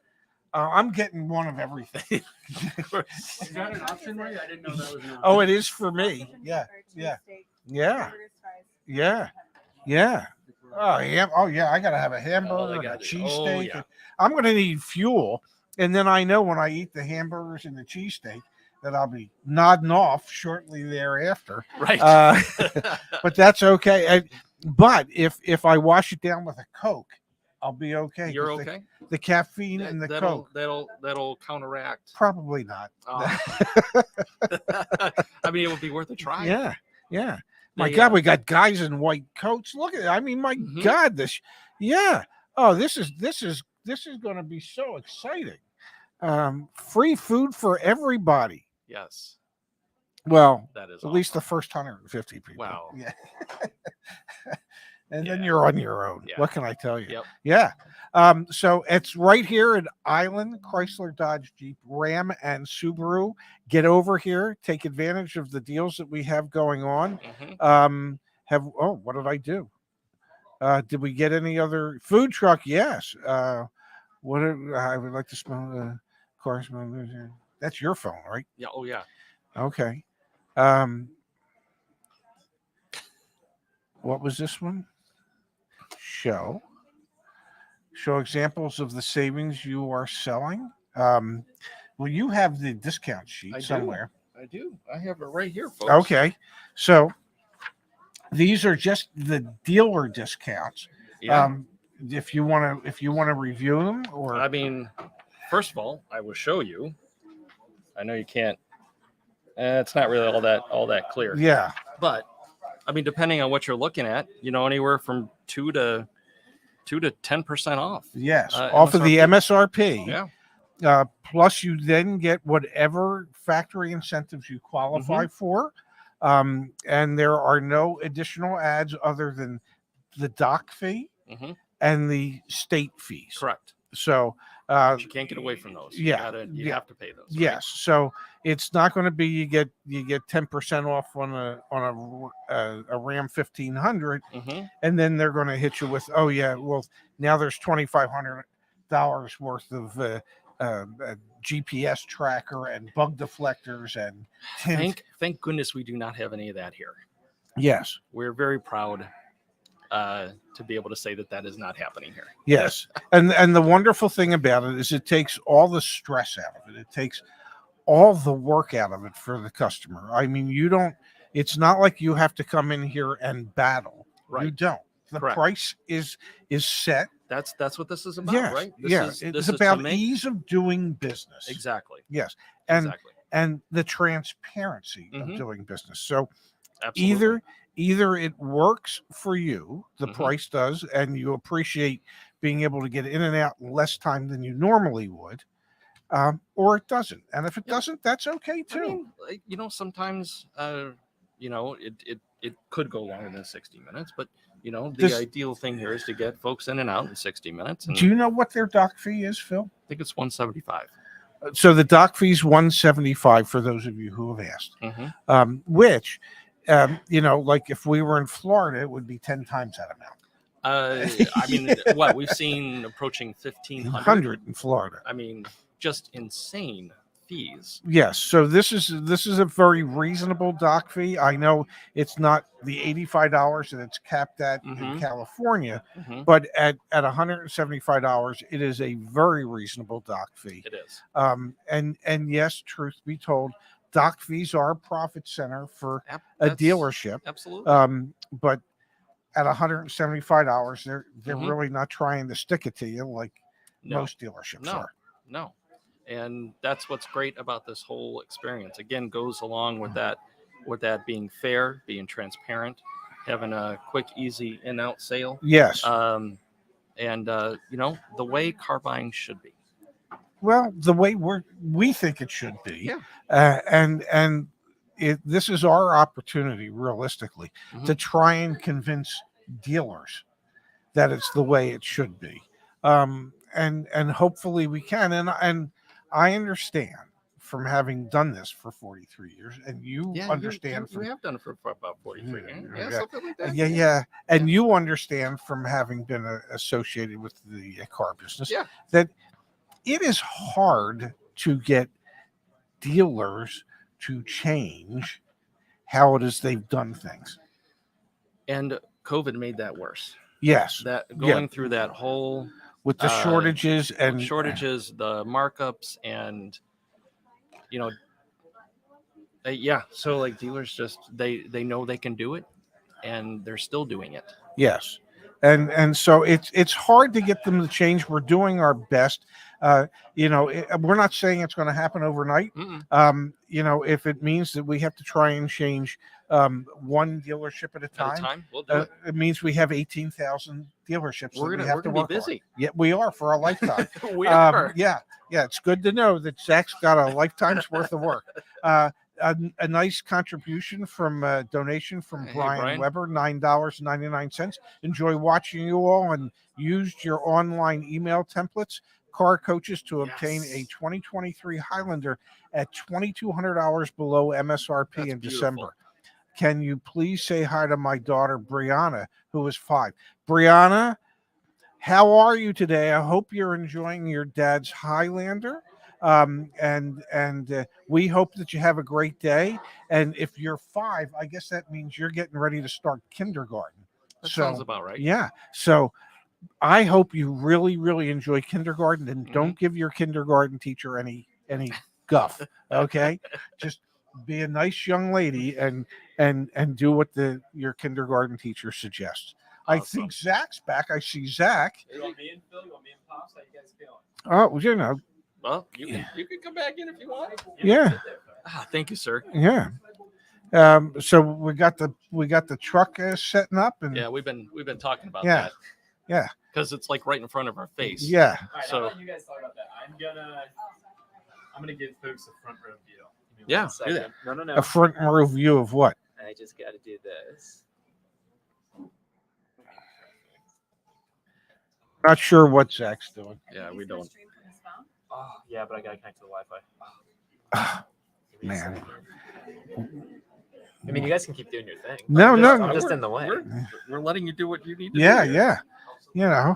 I'm getting one of everything. Is that an option, Ray? I didn't know that was an option. Oh, it is for me. Yeah. Oh yeah. I gotta have a hamburger and a cheesesteak. yeah. I'm gonna need fuel, and then I know when I eat the hamburgers and the cheesesteak that I'll be nodding off shortly thereafter. Right. But that's okay. But if I wash it down with a Coke, I'll be okay. You're okay. The caffeine and the Coke. That'll counteract. Probably not. I mean, it would be worth a try. Yeah. My God, we got guys in white coats. Look at it. I mean, my God, this. Yeah. Oh, this is going to be so exciting. Free food for everybody. Yes. Well, That is at least the first 150 people. Wow. Yeah. And then you're on your own. Yeah. What can I tell you? Yep. Yeah. So it's right here at Island Chrysler, Dodge, Jeep, Ram, and Subaru. Get over here. Take advantage of the deals that we have going on. What did I do? Did we get any other food truck? Yes. I would like to smell the car smell. That's your phone, right? Yeah. Oh yeah. Okay. What was this one? Show examples of the savings you are selling. Well, you have the discount sheet somewhere. I do. I have it right here, folks. Okay. So these are just the dealer discounts. Yeah. If you want to review them, or I mean, first of all, I will show you. I know you can't. It's not really all that clear. yeah. But I mean, depending on what you're looking at, anywhere from 2 to 10% off. Yes, off of the MSRP. Yeah. Plus, you then get whatever factory incentives you qualify for, and there are no additional ads other than the dock fee and the state fees. Correct. So But you can't get away from those. You yeah, you have to pay those. Right? yes. So it's not going to be you get 10% off on a Ram 1500, and then they're going to hit you with, oh yeah, well now there's $2,500 worth of GPS tracker and bug deflectors and tint. Thank goodness we do not have any of that here. Yes. We're very proud to be able to say that is not happening here. Yes. And the wonderful thing about it is it takes all the stress out of it. It takes all the work out of it for the customer. I mean, it's not like you have to come in here and battle. Right. You don't. The Correct. price is set. That's what this is about, Yes, right? it's this is about to make, ease of doing business. exactly. Yes, and Exactly. and the transparency of Mhm. doing business. So Absolutely. either it works for you, the Mhm. price does, and you appreciate being able to get in and out in less time than you normally would, or it doesn't. And if it Yeah. doesn't, that's okay too. I mean, sometimes, it could go longer than 60 minutes, but the This- ideal thing here is to get folks in and out in 60 minutes. And Do you know what their dock fee is, Phil? I think it's 175. So the dock fee is $175 for those of you who have asked. Mhm. Which, like if we were in Florida, it would be 10 times that amount. I mean, what we've seen approaching 1,500. 100 in Florida. I mean, just insane fees. Yes. So this is a very reasonable dock fee. I know it's not the $85 that it's capped at in Mhm. California, Mhm. but at $175, it is a very reasonable dock fee. It is. And yes, truth be told, dock fees are a profit center for a That's- dealership. Absolutely. But at $175, they're Mhm. really not trying to stick it to you like No. most dealerships No. are. No. And that's what's great about this whole experience. Again, goes along with that being fair, being transparent, having a quick, easy in-out sale. Yes. And the way car buying should be. Well, the way we think it should be. Yeah. And this is our opportunity, realistically, Mhm. to try and convince dealers that it's the way it should be. And hopefully we can. And I understand from having done this for 43 years, and you Yeah, understand you have done it for about 43 years. Yeah, Yeah, yeah. something like that. yeah, and you understand from having been associated with the car business Yeah. that it is hard to get dealers to change how it is they've done things. And COVID made that worse. Yes, That going through that whole with the shortages and shortages, the markups, and so like dealers just they know they can do it, and they're still doing it. Yes, and so it's hard to get them to change. We're doing our best. We're not saying it's going to happen overnight. Mm-mm. If it means that we have to try and change one dealership at a time, We'll do it. it means we have 18,000 dealerships. We're that we gonna have we're to gonna work be on. busy. Yeah, we are for a lifetime. We are. Yeah, it's good to know that Zach's got a lifetime's worth of work. A nice contribution from donation from Hey, Brian Brian. Weber, $9.99. Enjoy watching you all and used your online email templates, car coaches, to obtain a Yes. 2023 Highlander at $2,200 below MSRP That's in beautiful. December. Can you please say hi to my daughter, Brianna, who is 5? Brianna, how are you today? I hope you're enjoying your dad's Highlander. And we hope that you have a great day. And if you're 5, I guess that means you're getting ready to start kindergarten. That sounds about right. Yeah. So I hope you really, really enjoy kindergarten, and don't give your kindergarten teacher any guff. Okay. Just be a nice young lady and do what your kindergarten teacher suggests. I Awesome. think Zach's back. I see Zach. You want me and Phil? You want me and Pops? How you guys feeling? Oh, Well, you can come back in if you want. yeah. Thank you, sir. Yeah. So we got the truck setting up, and Yeah, we've been talking about Yeah. that. Yeah. Because it's like right in front of our face. yeah. All right, So- now that you guys talk about that, I'm gonna give folks a front row view. Give me Yeah, one do second. No. A front row view of what? I just got to do this. Not sure what Zach's doing. Yeah, we don't. Oh, yeah, but I gotta connect to the Wi-Fi. Give me a Man. second. I mean, you guys can keep doing your thing. No, I'm no. just, I'm just in the way. We're letting you do what you need to Yeah, do. yeah. You know.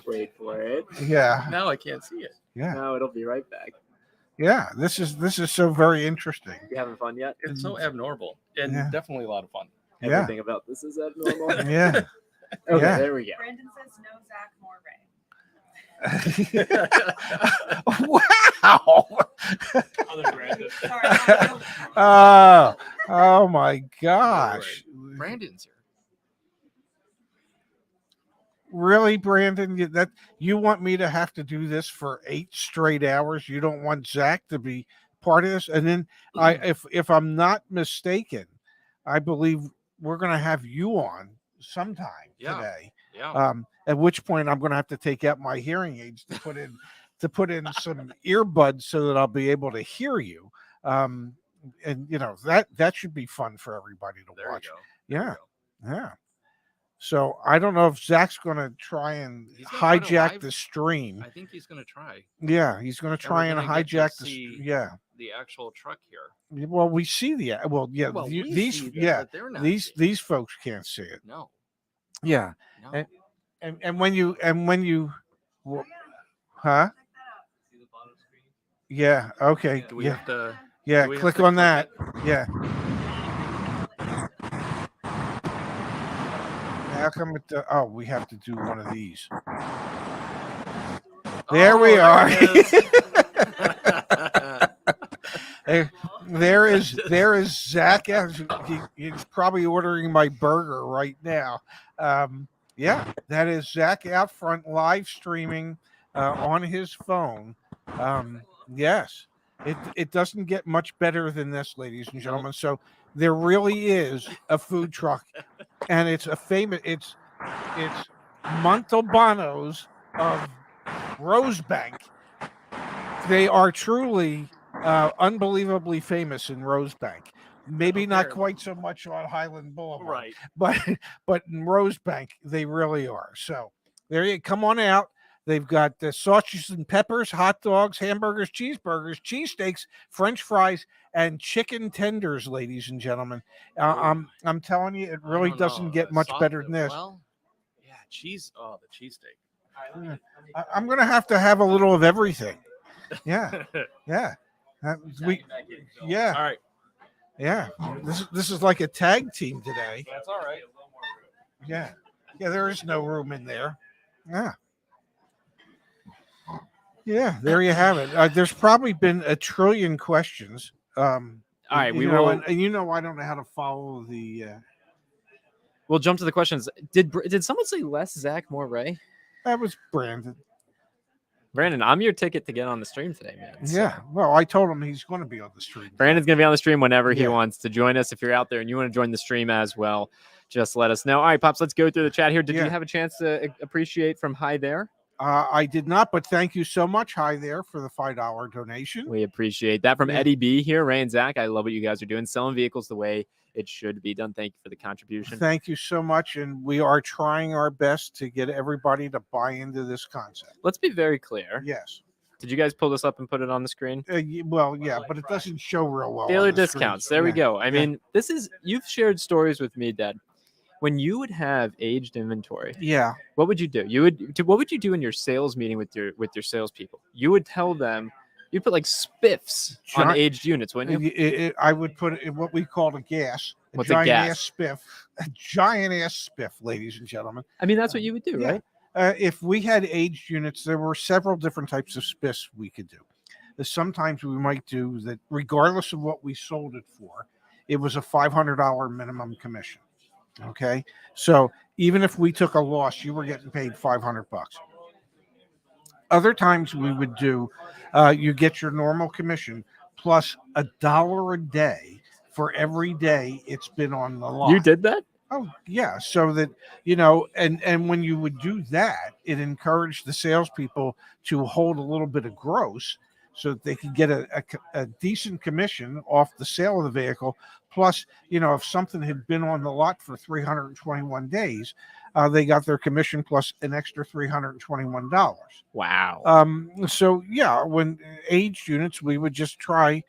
Wait for it. Yeah. Now I can't see it. Yeah. No, it'll be right back. Yeah. This is so very interesting. You having fun yet? It's so abnormal and Yeah. definitely a lot of fun. Yeah. Everything about this is abnormal. Yeah. Okay, Yeah. there we go. Brandon says no Zach, more Ray. Wow. Other Brandon. Sorry. Oh my gosh. Brandon's here. Really, Brandon? You want me to have to do this for 8 straight hours? You don't want Zach to be part of this? And then if I'm not mistaken, I believe we're going to have you on sometime today. Yeah. At which point I'm going to have to take out my hearing aids to put in some earbuds so that I'll be able to hear you. And that should be fun for everybody to There watch. you go. Yeah. So I don't know if Zach's going to try and He's gonna try to hijack live- the stream. I think he's going to try. Yeah, he's going to try and we're gonna get to hijack the. see the actual truck here. Well, we see the. Well, yeah, Well, we these. see that, Yeah, but they're not these seeing these folks can't see it. No. Yeah, No. and when you, huh? Yeah. Okay. Do we Yeah. have to? Yeah. do we have Click to on click that. it? Yeah. How come it? Oh, we have to do one of these. There we are. There is Zach. He's probably ordering my burger right now. Yeah, that is Zach out front live streaming on his phone. Yes, it doesn't get much better than this, ladies and gentlemen. So there really is a food truck, and it's a famous. It's Montalbano's of Rosebank. They are truly unbelievably famous in Rosebank. Maybe not quite so much on Highland Boulevard, Right. but in Rosebank they really are. So there you come on out. They've got the sausages and peppers, hot dogs, hamburgers, cheeseburgers, cheesesteaks, French fries, and chicken tenders, ladies and gentlemen. I'm telling you, it really doesn't get much better than this. Well, yeah, cheese. Oh, the cheesesteak. I'm going to have a little of everything. Yeah, yeah. Yeah. All right. Yeah. This is like a tag team today. That's all right. Yeah. Yeah, there is no room in there. Yeah. Yeah, there you have it. There's probably been a trillion questions. All right, we know, will. and I don't know how to follow the. We'll jump to the questions. Did someone say less Zach, more Ray? That was Brandon. Brandon, I'm your ticket to get on the stream today, man. So Yeah. Well, I told him he's going to be on the stream. Brandon's going to be on the stream whenever he Yeah. wants to join us. If you're out there and you want to join the stream as well, just let us know. All right, Pops, let's go through the chat here. Did Yeah. you have a chance to appreciate from Hi There? I did not, but thank you so much, Hi There, for the $5 donation. We appreciate that. From Yeah. Eddie B here, Ray and Zach, I love what you guys are doing. Selling vehicles the way it should be done. Thank you for the contribution. Thank you so much, and we are trying our best to get everybody to buy into this concept. Let's be very clear. Yes. Did you guys pull this up and put it on the screen? Well, yeah, but it doesn't show real well. Dealer on the screen. discounts. There we Yeah. go. I mean, this is, you've shared stories with me, Dad. When you would have aged inventory, Yeah. what would you do? What would you do in your sales meeting with your salespeople? You would tell them, you put like spiffs on Giant- aged units, wouldn't you? I would put it in what we call a gas. What's a giant gas? ass spiff. A giant ass spiff, ladies and gentlemen. I mean, that's what you would do, Yeah. right? If we had aged units, there were several different types of spiffs we could do. Sometimes we might do that, regardless of what we sold it for, it was a $500 minimum commission. Okay, so even if we took a loss, you were getting paid $500. Other times we would do, you get your normal commission plus $1 a day for every day it's been on the lot. You did that? Oh yeah, so that and when you would do that, it encouraged the salespeople to hold a little bit of gross, so that they could get a decent commission off the sale of the vehicle. Plus, if something had been on the lot for 321 days, they got their commission plus an extra $321. Wow. So yeah, when aged units, we would just try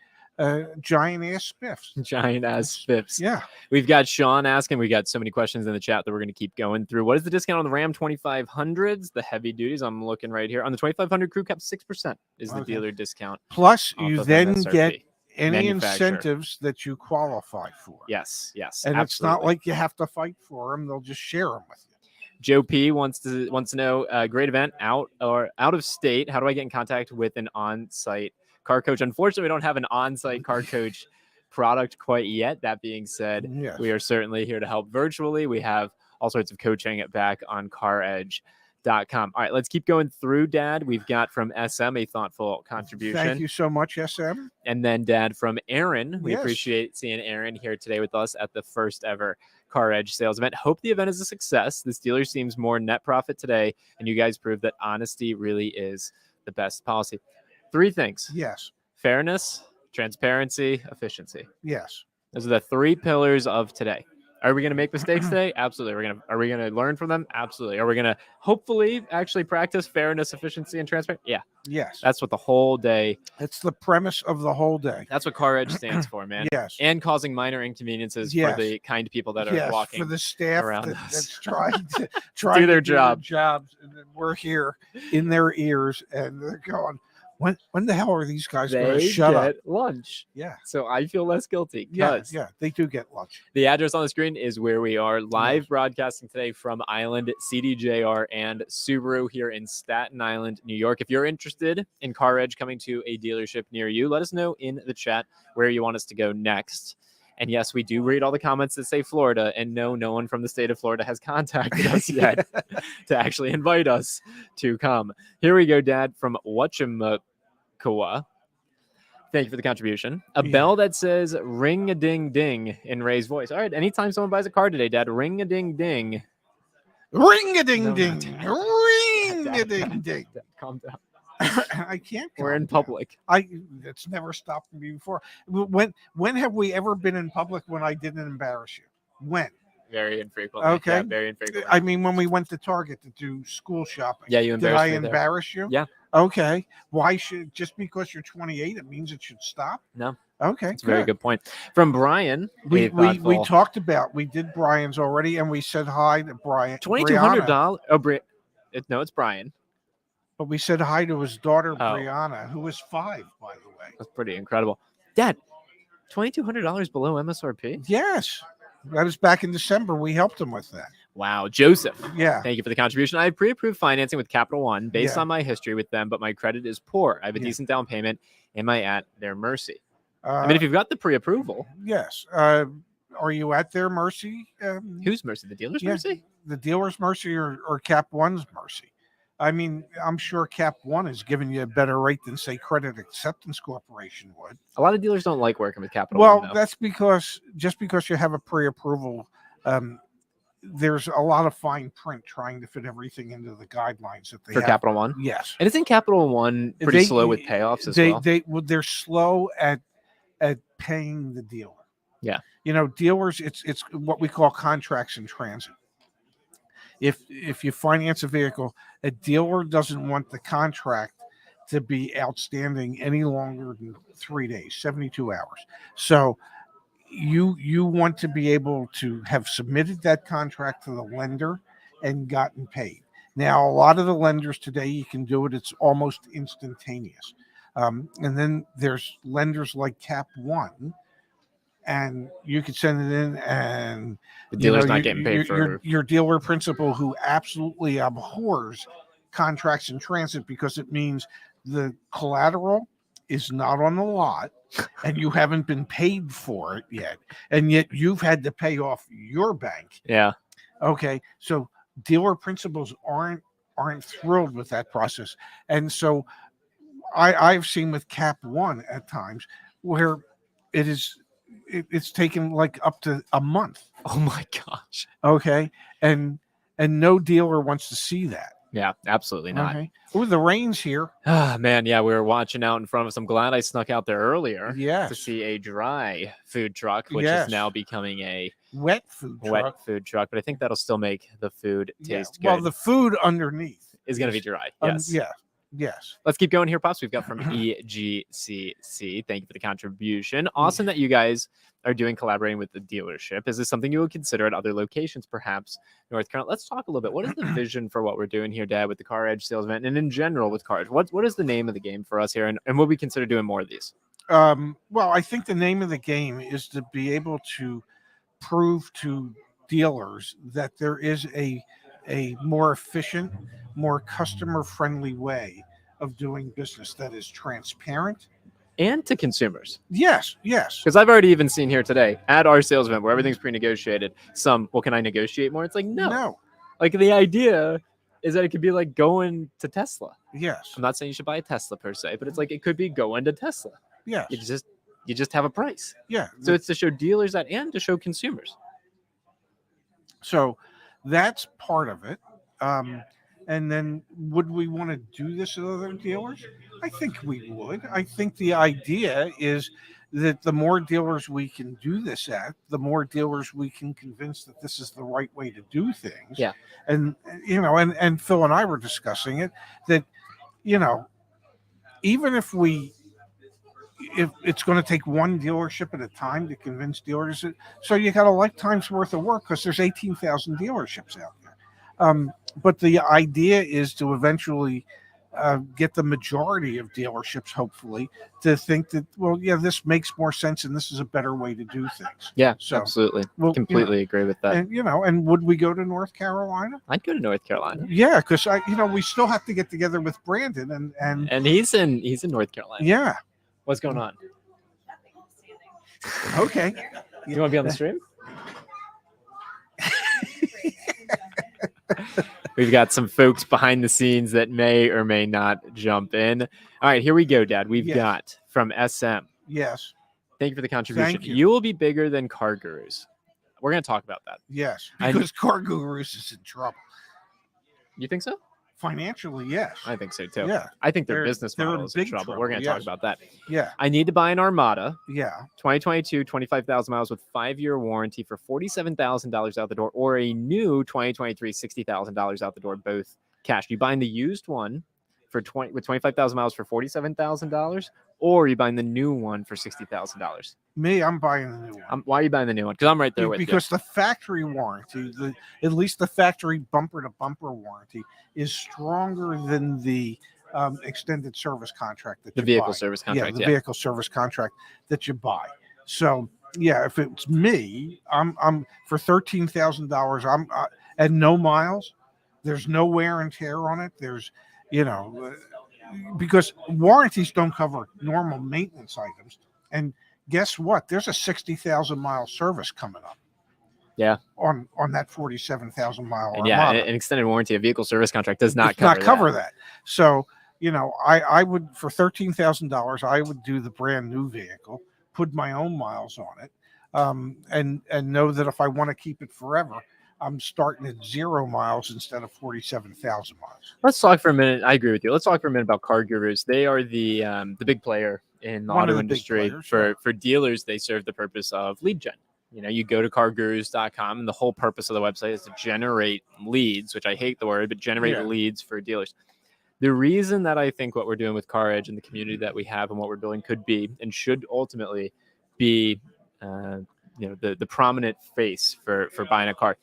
giant ass spiffs. Giant ass spiffs. Yeah. We've got Sean asking. We got so many questions in the chat that we're going to keep going through. What is the discount on the Ram 2500s, the heavy duties? I'm looking right here on the 2500 crew cab. 6% is the Okay. dealer discount. Plus, off you of then MSRP. get any Manufacturer. incentives that you qualify for. Yes, And it's not absolutely. like you have to fight for them; they'll just share them with you. Joe P wants to know great event out of state. How do I get in contact with an on-site car coach? Unfortunately, we don't have an on-site car coach product quite yet. That being said, Yes. we are certainly here to help virtually. We have all sorts of coaching back on CarEdge.com. All right, let's keep going through, Dad. We've got from SM a thoughtful contribution. Thank you so much, SM. And then, Dad, from Aaron. We Yes. appreciate seeing Aaron here today with us at the first ever CarEdge sales event. Hope the event is a success. This dealer seems more net profit today, and you guys prove that honesty really is the best policy. 3 things: Yes. fairness, transparency, efficiency. Yes. Those are the 3 pillars of today. Are we going to make mistakes today? Absolutely. Are we going to learn from them? Absolutely. Are we going to hopefully actually practice fairness, efficiency, and transparency? Yeah. Yes. That's what the whole day. It's the premise of the whole day. That's what CarEdge stands for, man. Yes. And causing minor inconveniences Yes. for the kind people that are Yes, walking. for the staff around that, us. that's trying to Do their do job. jobs, and then we're here in their ears, and they're going, "When the hell are these guys going to They shut up?" get lunch. Yeah. So I feel less guilty. Yeah, 'Cause yeah, they do get lunch. the address on the screen is where we are live broadcasting today from Island, CDJR, and Subaru here in Staten Island, New York. If you're interested in CarEdge coming to a dealership near you, let us know in the chat where you want us to go next. And yes, we do read all the comments that say Florida, and no one from the state of Florida has contacted us yet to actually invite us to come. Here we go, Dad, from Whatchamacallit. Thank you for the contribution. A Yeah. bell that says ring a ding ding in Ray's voice. All right, anytime someone buys a car today, Dad, ring a ding ding. Ring a ding No, ding, not that. ring a ding ding. Dad, calm down. I can't. We're calm in down. public. It's never stopped me before. When have we ever been in public when I didn't embarrass you? When? Very infrequently. Okay. Yeah, very infrequently. I mean, when we went to Target to do school shopping. Yeah, you Did embarrassed I me there. embarrass you? Yeah. Okay. Why should, just because you're 28, it means it should stop? No. Okay. It's a very good point. From Brian, We a thoughtful- talked about, we did Brian's already, and we said hi to Brian. $2,200. Oh, no, it's Brian. But we said hi to his daughter, Oh. Brianna, who was 5, by the way. That's pretty incredible. Dad, $2,200 below MSRP? Yes. That was back in December. We helped him with that. Wow. Joseph, Yeah. thank you for the contribution. I have pre-approved financing with Capital One based Yeah. on my history with them, but my credit is poor. I have a Yeah. decent down payment. Am I at their mercy? Uh, I mean, if you've got the pre-approval, yes. Are you at their mercy? whose mercy? The dealer's Yeah. mercy? The dealer's mercy or Cap One's mercy? I mean, I'm sure Cap One is giving you a better rate than, say, Credit Acceptance Corporation would. A lot of dealers don't like working with Capital Well, One, though. that's because just because you have a pre-approval, there's a lot of fine print trying to fit everything into the guidelines that they For have. Capital One. Yes. And isn't Capital One pretty slow with payoffs as well? They're slow at paying the dealer. Yeah. You know, dealers, it's what we call contracts in transit. If you finance a vehicle, a dealer doesn't want the contract to be outstanding any longer than 3 days, 72 hours. So you want to be able to have submitted that contract to the lender and gotten paid. Now, a lot of the lenders today, you can do it. It's almost instantaneous. And then there's lenders like Cap One, and you could send it in, and The dealer's not you- getting paid for your dealer principal, who absolutely abhors contracts in transit because it means the collateral is not on the lot and you haven't been paid for it yet, and yet you've had to pay off your bank. Yeah. Okay, so dealer principals aren't thrilled with that process, and so I've seen with Cap One at times where it's taken like up to a month. Oh my gosh. Okay, and no dealer wants to see that. Yeah, absolutely not. Okay. Oh, the rain's here. Ah, man, yeah, we were watching out in front of us. I'm glad I snuck out there earlier to Yes, see a dry food truck, which Yes. is now becoming a wet food truck. wet food truck. But I think that'll still make the food Yeah, taste well, good. the food underneath Is going to be dry. Yes. Yeah. Yes. Let's keep going here, Pops. We've got from EGCC. Thank you for the contribution. Awesome that you guys are collaborating with the dealership. Is this something you would consider at other locations, perhaps North Carolina? Let's talk a little bit. What is the vision for what we're doing here, Dad, with the CarEdge sales event and in general with CarEdge? What is the name of the game for us here, and would we consider doing more of these? Well, I think the name of the game is to be able to prove to dealers that there is a more efficient, more customer-friendly way of doing business that is transparent and to consumers. Yes. Because I've already even seen here today at our sales event where everything's pre-negotiated. Well, can I negotiate more? It's like, no. Like the idea is that it could be like going to Tesla. Yes. I'm not saying you should buy a Tesla per se, but it's like it could be going to Tesla. Yes. You just have a price. Yeah. So it's to show dealers that and to show consumers. So that's part of it. And then would we want to do this at other dealers? I think we would. I think the idea is that the more dealers we can do this at, the more dealers we can convince that this is the right way to do things. Yeah. And, and Phil and I were discussing it, that, even if it's going to take one dealership at a time to convince dealers, so you got a lifetime's worth of work because there's 18,000 dealerships out there. But the idea is to eventually get the majority of dealerships, hopefully, to think that, well, yeah, this makes more sense and this is a better way to do things. Yeah, So, absolutely. well, Completely agree with that. And, and would we go to North Carolina? I'd go to North Carolina. Yeah, because we still have to get together with Brandon and he's in North Carolina. yeah. What's going on? Okay. You want to be on the stream? We've got some folks behind the scenes that may or may not jump in. All right, here we go, Dad. We've Yes. got from SM. Yes. Thank you for the contribution. Thank you. You will be bigger than Car Gurus. We're going to talk about that. Yes. I- Because Car Gurus is in trouble. You think so? Financially, yes. I think so too. Yeah. I think their They're- business they're in model is in big trouble. trouble, We're going to talk yes. about that. Yeah. I need to buy an Armada, Yeah. 2022, 25,000 miles with 5-year warranty for $47,000 out the door, or a new 2023, $60,000 out the door, both cash. You buying the used one with 25,000 miles for $47,000, or you buying the new one for $60,000? Me, I'm buying the new one. Why are you buying the new one? Because I'm right there with you. Because the factory warranty, at least the factory bumper to bumper warranty, is stronger than the extended service contract that The you vehicle buy. service contract. The vehicle service contract that you buy. So yeah, if it's me, I'm for $13,000. And no miles. There's no wear and tear on it. There's, because warranties don't cover normal maintenance items. And guess what? There's a 60,000 mile service coming up. Yeah. On that 47,000 mile. And yeah, Armada. an extended warranty, a vehicle service contract does not Does cover that. So, I would, for $13,000, I would do the brand new vehicle, put my own miles on it, and know that if I want to keep it forever, I'm starting at 0 miles instead of 47,000 miles. Let's talk for a minute. I agree with you. Let's talk for a minute about Car Gurus. They are the big player in the One of auto the big industry. players, For dealers, they serve the purpose of lead gen. You go to cargurus.com, and the whole purpose of the website is to generate leads, which I hate the word, but generate leads for dealers. The reason that I think what we're doing with CarEdge and the community that we have and what we're building could be and should ultimately be, the prominent face for buying a car,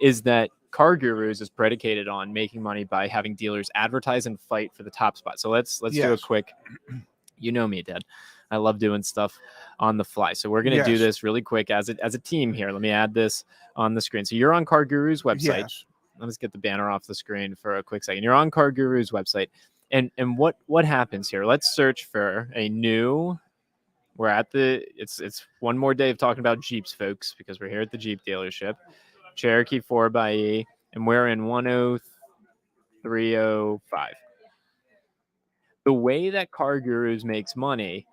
is that Car Gurus is predicated on making money by having dealers advertise and fight for the top spot. So let's do a quick, you know me, Dad. I love doing stuff on the fly. So we're going to do this really quick as a team here. Let me add this on the screen. So you're on Car Guru's website. Yes. Let's get the banner off the screen for a quick second. You're on Car Guru's website. And what happens here? Let's search for a new. We're at it's one more day of talking about Jeeps, folks, because we're here at the Jeep dealership. Cherokee 4xE, and we're in 10305. The way that Car Gurus makes money,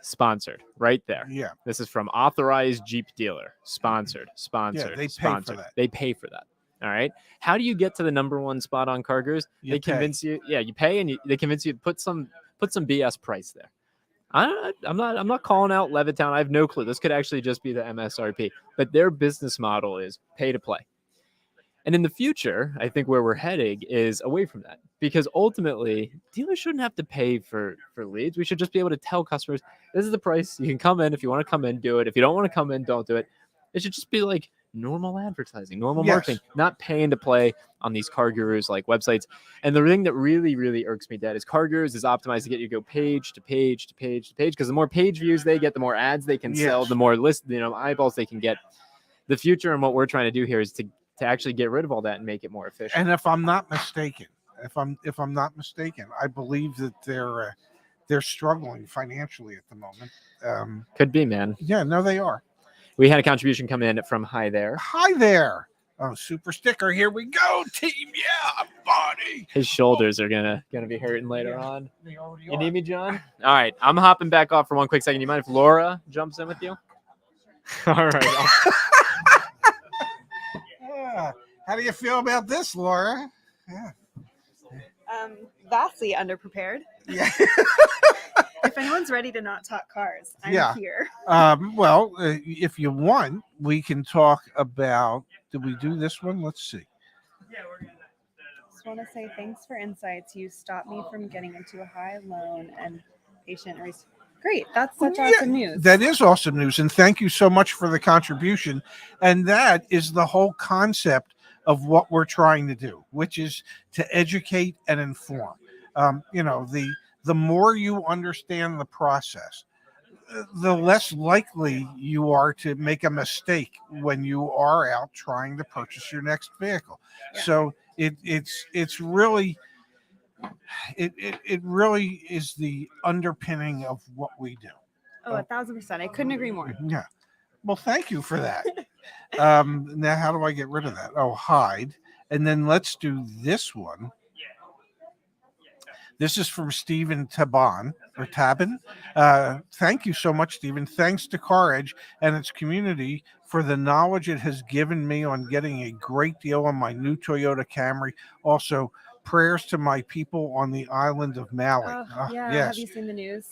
sponsored right there. Yeah. This is from authorized Jeep dealer, sponsored. they pay for sponsored. that. They pay for that. All right. How do you get to the number one spot on Car Gurus? They convince you. Yeah, you pay, and they convince you to put some BS price there. I'm not calling out Levittown. I have no clue. This could actually just be the MSRP, but their business model is pay to play. And in the future, I think where we're heading is away from that, because ultimately dealers shouldn't have to pay for leads. We should just be able to tell customers, this is the price. You can come in. If you want to come in, do it. If you don't want to come in, don't do it. It should just be like normal advertising, normal marketing, not paying to play on these Car Gurus like websites. And the thing that really, really irks me, Dad, is Car Gurus is optimized to get you to go page to page to page to page, because the more page views they get, the more ads they can sell, the more eyeballs they can get. The future and what we're trying to do here is to actually get rid of all that and make it more efficient. And if I'm not mistaken, I believe that they're struggling financially at the moment. Could be, man. Yeah, no, they are. We had a contribution come in from Hi There. Hi there. Oh, super sticker. Here we go, team. Yeah, buddy. His shoulders are gonna be hurting later on. They already You are. need me, John? All right, I'm hopping back off for one quick second. You mind if Laura jumps in with you? All right. Yeah. How do you feel about this, Laura? Yeah. Vastly underprepared. Yeah. If anyone's ready to not talk cars, I'm Yeah. here. Well, if you want, we can talk about. Did we do this one? Let's see. Just want to say thanks for insights. You stopped me from getting into a high loan and patient. Great. That's such Yeah, awesome news. That is awesome news, and thank you so much for the contribution. And that is the whole concept of what we're trying to do, which is to educate and inform. The more you understand the process, the less likely you are to make a mistake when you are out trying to purchase your next vehicle. Yeah. So it's really it really is the underpinning of what we do. Oh, 1,000%. I couldn't agree more. Yeah. Well, thank you for that. Now, how do I get rid of that? Oh, hide. And then let's do this one. This is from Stephen Tabin. Thank you so much, Stephen. Thanks to CarEdge and its community for the knowledge it has given me on getting a great deal on my new Toyota Camry. Also, prayers to my people on the island of Maui. Yeah. Yes. Have you seen the news?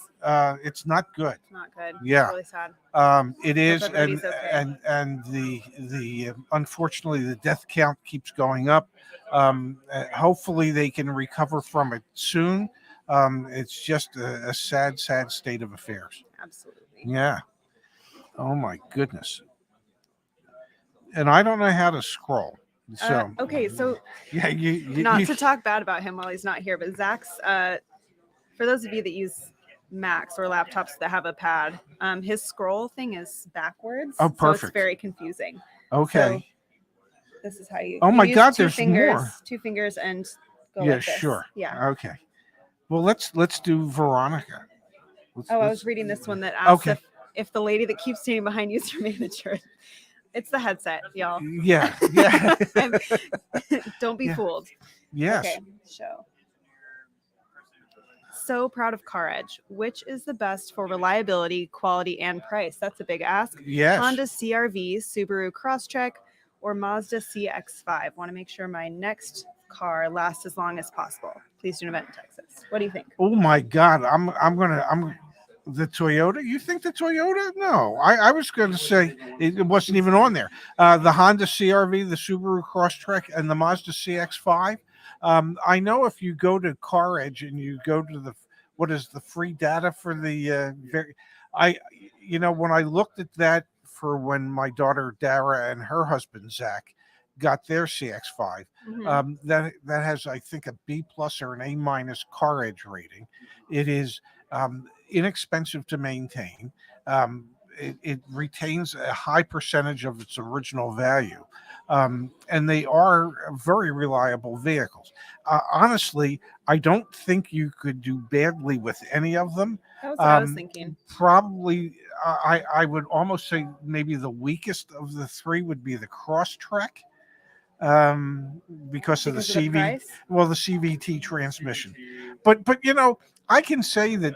It's not good. It's not good. Yeah. It's really sad. It is, Hope everybody's okay. and the unfortunately the death count keeps going up. Hopefully they can recover from it soon. It's just a sad state of affairs. Absolutely. Yeah. Oh my goodness. And I don't know how to scroll. So Okay, so yeah, not to talk bad about him while he's not here, but Zach's, for those of you that use Macs or laptops that have a pad, his scroll thing is backwards. Oh, So perfect. it's very confusing. Okay. So this is how you. Oh you my use God, two there's fingers, more. 2 fingers and go Yeah, like this. sure. Yeah. Okay. Well, let's do Veronica. I was reading this one that asks Okay. if the lady that keeps standing behind you is your manager. It's the headset, y'all. Yeah. Don't be Yeah. fooled. Yes. Okay, show. So proud of CarEdge. Which is the best for reliability, quality, and price? That's a big ask. Yes. Honda CRV, Subaru Crosstrek, or Mazda CX-5. Want to make sure my next car lasts as long as possible. Please do an event in Texas. What do you think? Oh my God. I'm the Toyota. You think the Toyota? No, I was going to say it wasn't even on there. The Honda CRV, the Subaru Crosstrek, and the Mazda CX-5. I know if you go to CarEdge and you go to what is the free data for the when I looked at that for when my daughter Dara and her husband Zach got their CX-5, that has I think a B+ or an A- CarEdge rating. It is inexpensive to maintain. It retains a high percentage of its original value. And they are very reliable vehicles. Honestly, I don't think you could do badly with any of them. That was what I was thinking. Probably, I would almost say maybe the weakest of the three would be the Crosstrek, because of the Because of the price? the CVT transmission. But I can say that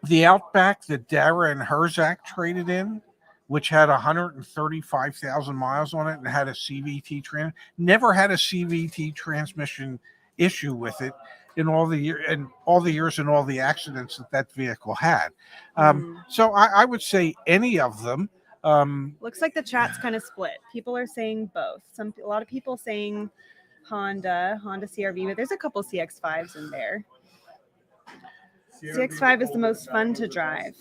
the Outback that Dara and Herzak traded in, which had 135,000 miles on it and had a CVT never had a CVT transmission issue with it in all the years and all the accidents that vehicle had. So I would say any of them. Looks like the chat's kind of split. People are saying both. A lot of people saying Honda CRV, but there's a couple CX-5s in there. CX-5 is the most fun to drive.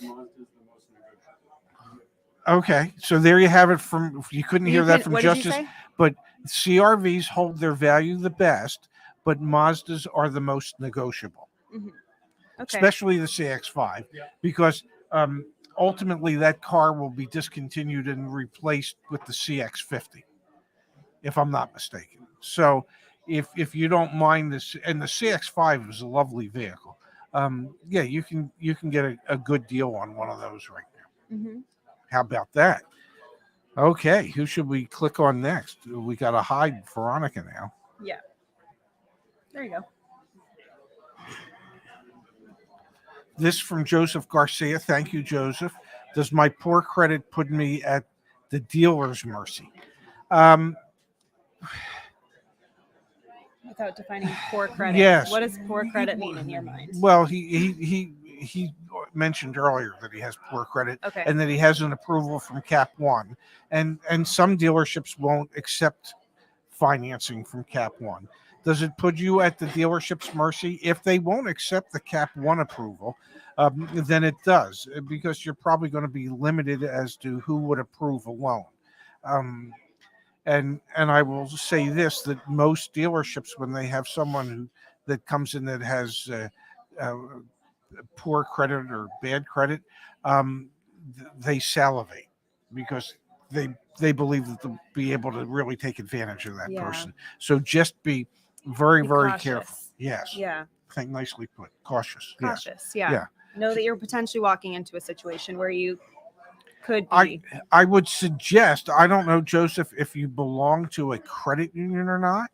Okay, so there you have it. You couldn't hear that from what did you Justice, say? but CRVs hold their value the best, but Mazdas are the most negotiable, Okay. especially the CX-5, because ultimately that car will be discontinued and replaced with the CX-50, if I'm not mistaken. So if you don't mind this, and the CX-5 is a lovely vehicle. yeah, you can get a good deal on one of those right now. Mm-hmm. How about that? Okay, who should we click on next? We got to hide Veronica now. Yeah. There you go. This from Joseph Garcia. Thank you, Joseph. Does my poor credit put me at the dealer's mercy? Without defining poor credit. Yes. What does poor credit mean in your mind? Well, he mentioned earlier that he has poor credit Okay. and that he has an approval from Cap One, and some dealerships won't accept financing from Cap One. Does it put you at the dealership's mercy? If they won't accept the Cap One approval, then it does, because you're probably going to be limited as to who would approve a loan. And I will say this, that most dealerships, when they have someone that comes in that has poor credit or bad credit, they salivate because they believe that they'll be able to really take advantage of that Yeah. person. So just be very, Be very cautious. careful. Yes. Yeah. I think nicely put. Cautious. Yes. Cautious. Yeah. Yeah. Know that you're potentially walking into a situation where you could be. I would suggest, I don't know, Joseph, if you belong to a credit union or not,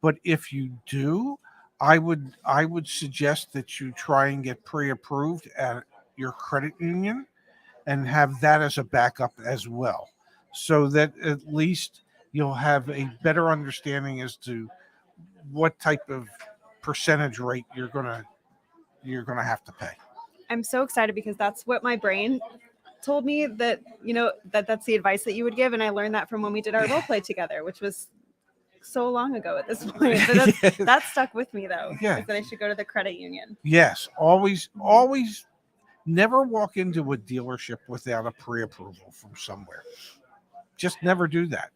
but if you do, I would suggest that you try and get pre-approved at your credit union and have that as a backup as well, so that at least you'll have a better understanding as to what type of percentage rate you're gonna have to pay. I'm so excited because that's what my brain told me, that that's the advice that you would give, and I learned that from when we did our role play together, which was so long ago at this point. But that stuck with me though. Yeah. Is that I should go to the credit union. Yes, always never walk into a dealership without a pre-approval from somewhere. Just never do that.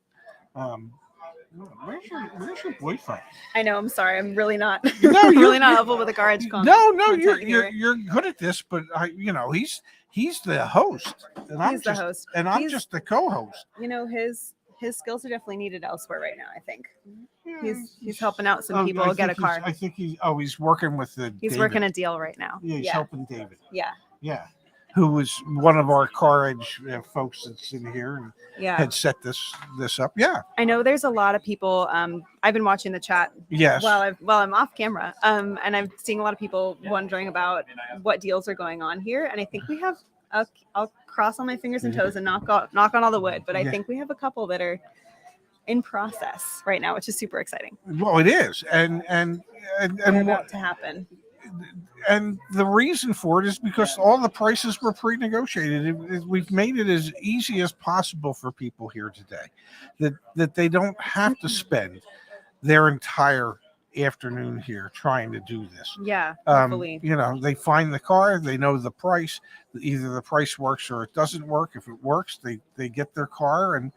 Where's your boyfriend? I know. I'm sorry. I'm really not. No, I'm really you're- not helpful with the CarEdge No, content here. you're good at this, but he's the host, and I'm He's the just host. and I'm He's- just the co-host. His skills are definitely needed elsewhere right now. I think he's helping out some people I get a think car. I think he's working with the. He's David. working a deal right now. Yeah, he's Yeah. helping David. Yeah. Yeah, who was one of our CarEdge folks that's in here and Yeah. had set this up. Yeah. I know there's a lot of people. I've been watching the chat Yes. while I'm off camera. And I'm seeing a lot of people wondering about what deals are going on here. And I think we have. I'll cross all my fingers and toes and knock on all the wood. But I Yeah. think we have a couple that are in process right now, which is super exciting. Well, it is, and They're about to happen. and the reason for it is because all the prices were pre-negotiated. We've made it as easy as possible for people here today, that they don't have to spend their entire afternoon here trying to do this. Yeah. Hopefully. They find the car, they know the price, either the price works or it doesn't work. If it works, they get their car and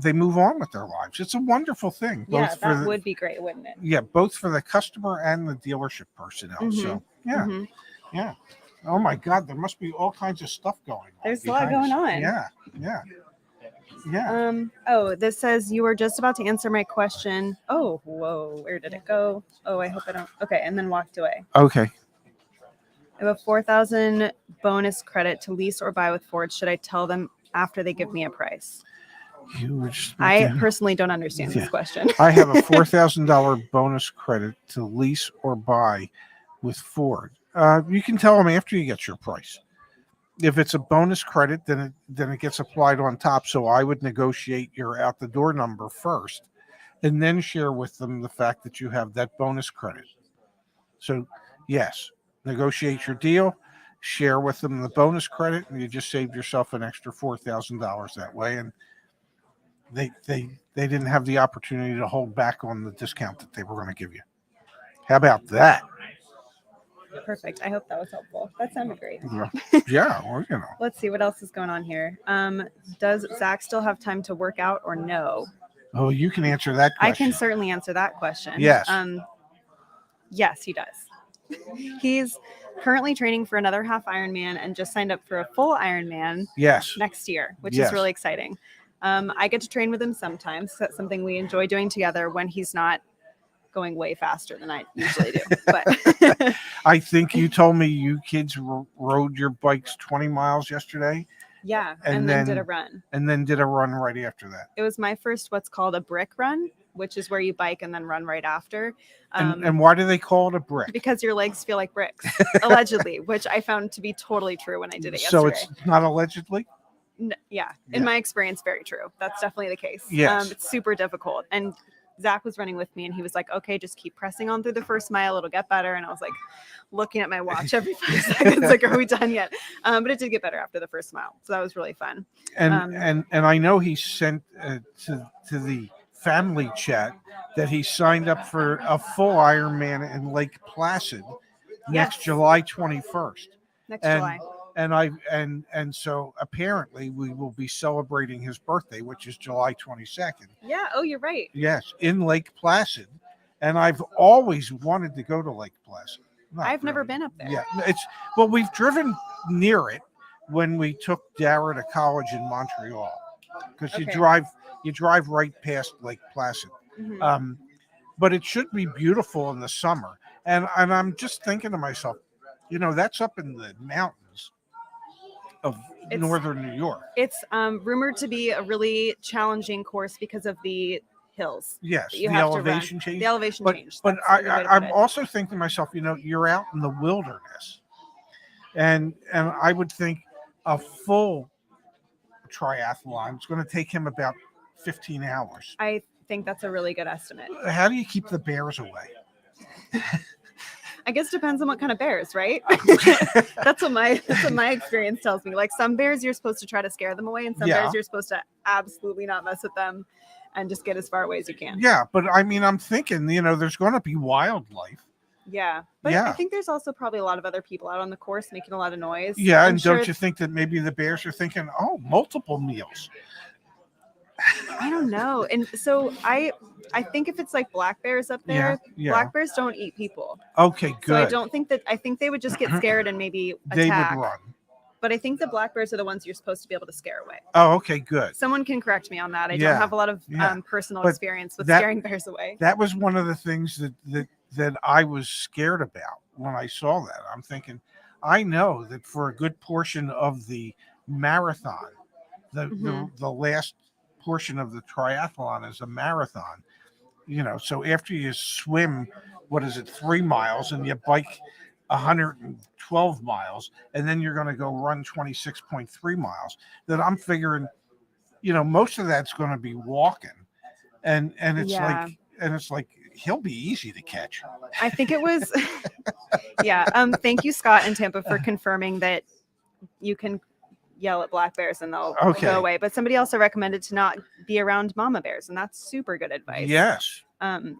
they move on with their lives. It's a wonderful thing. Yeah, that would be great, wouldn't it? Yeah, both for the customer and the dealership personnel. So yeah, Mhm. yeah. Oh my God, there must be all kinds of stuff going on. There's a lot behind going us. on. Yeah. This says you were just about to answer my question. Oh, whoa, where did it go? Oh, I hope I don't. Okay, and then walked away. Okay. I have a 4,000 bonus credit to lease or buy with Ford. Should I tell them after they give me a price? You were just I personally don't understand Yeah. this question. I have a $4,000 bonus credit to lease or buy with Ford. You can tell them after you get your price. If it's a bonus credit, then it gets applied on top. So I would negotiate your out the door number first, and then share with them the fact that you have that bonus credit. So yes, negotiate your deal, share with them the bonus credit, and you just saved yourself an extra $4,000 that way. And they didn't have the opportunity to hold back on the discount that they were going to give you. How about that? Perfect. I hope that was helpful. That sounded great. Yeah, well, Let's see what else is going on here. Does Zach still have time to work out or no? Oh, you can answer that question. I can certainly answer that question. Yes. Yes, he does. He's currently training for another half Ironman and just signed up for a full Ironman Yes. next year, which Yes. is really exciting. I get to train with him sometimes. That's something we enjoy doing together when he's not going way faster than I usually do. But I think you told me you kids rode your bikes 20 miles yesterday Yeah, And and then did a then- run. and then did a run right after that. It was my first what's called a brick run, which is where you bike and then run right after. And why do they call it a brick? Because your legs feel like bricks, allegedly, which I found to be totally true when I did it So yesterday. it's not allegedly? Yeah, Yeah. in my experience, very true. That's definitely the case. Yes. It's super difficult. And Zach was running with me and he was like, okay, just keep pressing on through the first mile. It'll get better. And I was like looking at my watch every 5 seconds, like, are we done yet? But it did get better after the first mile. So that was really fun. And I know he sent to the family chat that he signed up for a full Ironman in Lake Placid next Yes. July 21st. Next And- July. And so apparently we will be celebrating his birthday, which is July 22nd. Yeah. Oh, you're right. Yes, in Lake Placid. And I've always wanted to go to Lake Placid. Not I've never really. been up there. Yeah, we've driven near it when we took Dara to college in Montreal, because Okay. you drive right past Lake Placid. Mhm. But it should be beautiful in the summer. And I'm just thinking to myself, that's up in the mountains of It's- northern New York. It's rumored to be a really challenging course because of the hills. Yes, that you the have to run. elevation change. The elevation But change. but That's a good way to I'm put it. also thinking to myself, you're out in the wilderness, and I would think a full triathlon is going to take him about 15 hours. I think that's a really good estimate. How do you keep the bears away? I guess depends on what kind of bears, right? that's what my experience tells me. Like some bears, you're supposed to try to scare them away, and some Yeah. bears, you're supposed to absolutely not mess with them and just get as far away as you can. Yeah, but I mean, I'm thinking, there's going to be wildlife. Yeah, but I Yeah. think there's also probably a lot of other people out on the course making a lot of noise. Yeah, I'm and sure don't you think that maybe the bears are thinking, multiple meals? I don't know. And so I think if it's like black bears up there, Yeah. black bears don't eat people. Okay, So I good. don't think I think they would just get scared and maybe They attack. would run. But I think the black bears are the ones you're supposed to be able to scare away. Oh, okay, good. Someone can correct me on that. I Yeah, don't have a lot of yeah. personal But experience with that- scaring bears away. That was one of the things that I was scared about when I saw that. I'm thinking, I know that for a good portion of the marathon, the last portion of the triathlon is a marathon. So after you swim, 3 miles, and you bike 112 miles, and then you're going to go run 26.3 miles, that I'm figuring, most of that's going to be walking. And it's Yeah. like he'll be easy to catch. I think it was yeah. Thank you, Scott and Tampa, for confirming that you can yell at black bears and they'll Okay. go away. But somebody also recommended to not be around mama bears, and that's super good advice. Yes.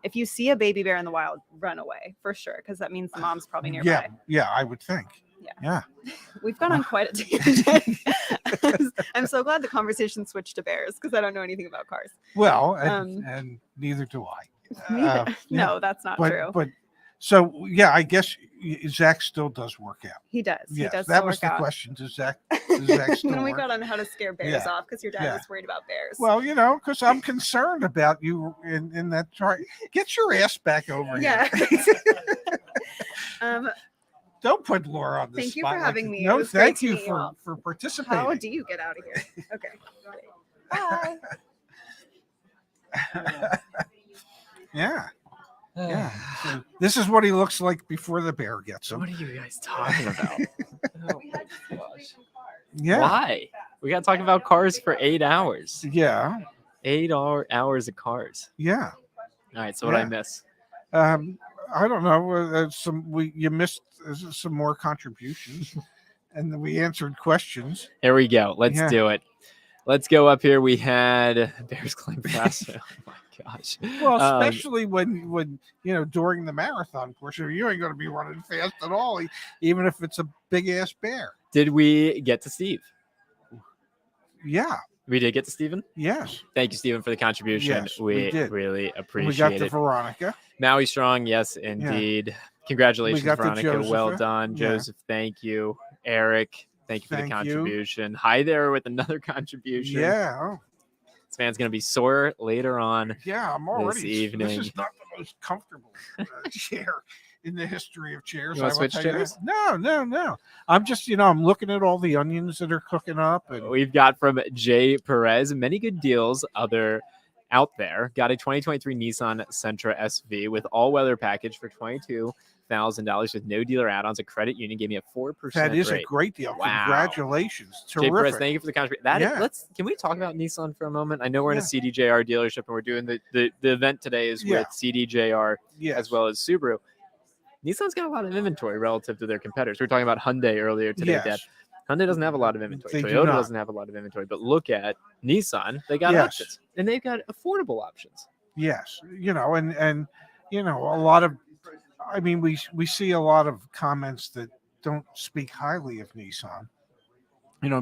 If you see a baby bear in the wild, run away for sure, because that means the mom's probably nearby. Yeah, I would think. Yeah. We've gone on quite a tangent. I'm so glad the conversation switched to bears because I don't know anything about cars. Well, and neither do I. Neither. Yeah. No, that's not true. But so yeah, I guess Zach still does work out. He does. Yes, He does. that still was work the out. question. Does Zach still When we work? got on how to scare bears Yeah. off because your dad Yeah. was worried about bears. Well, because I'm concerned about you in that try. Get your ass back over yeah. here. Don't put Laura on the Thank you spot for like having that. me. It No, was great thank to you meet you all. for participating. How do you get out of here? Okay. Bye. Yeah. Yeah. So this is what he looks like before the bear gets him. What are you guys talking about? Oh my gosh. Yeah. Why? We got to talk about cars for 8 hours. Yeah. 8 hours of cars. Yeah. All right. So what I Yeah. miss? I don't know. You missed some more contributions, and then we answered questions. Here we go. Let's Yeah. do it. Let's go up here. We had Bears claim fast. Oh my gosh. Well, especially when during the marathon portion, you ain't going to be running fast at all, even if it's a big ass bear. Did we get to Steve? Yeah. We did get to Steven. Yes. Thank you, Steven, for the contribution. Yes, we did. Really We appreciate got to it. Veronica. Maui Strong, yes, indeed. Congratulations, We got to Veronica. Well Joseph. done. Yeah. Joseph, thank you. Eric, thank you for the Thank you. contribution. Hi there with another contribution. Yeah. Oh, This man's going to be sore later on. yeah. I'm already. evening. This is not the most comfortable chair in the history of chairs. You wanna I will switch tell you that. chairs? No. I'm just, I'm looking at all the onions that are cooking up, and We've got from Jay Perez, many good deals out there. Got a 2023 Nissan Sentra SV with all-weather package for $22,000 with no dealer add-ons. A credit union gave me a 4% that is rate. a great deal. Wow. Congratulations. Jay Perez, Terrific. thank you for the contribution. Yeah. Can we talk about Nissan for a moment? I know we're in a Yeah. CDJR dealership and we're doing the event today is Yeah. with CDJR Yes. as well as Subaru. Nissan's got a lot of inventory relative to their competitors. We were talking about Hyundai earlier today, Yes. Dad. Hyundai doesn't have a lot of inventory. They do Toyota not. doesn't have a lot of inventory. But look at Nissan. They got Yes. options. And they've got affordable options. Yes, and a lot of, I mean, we see a lot of comments that don't speak highly of Nissan,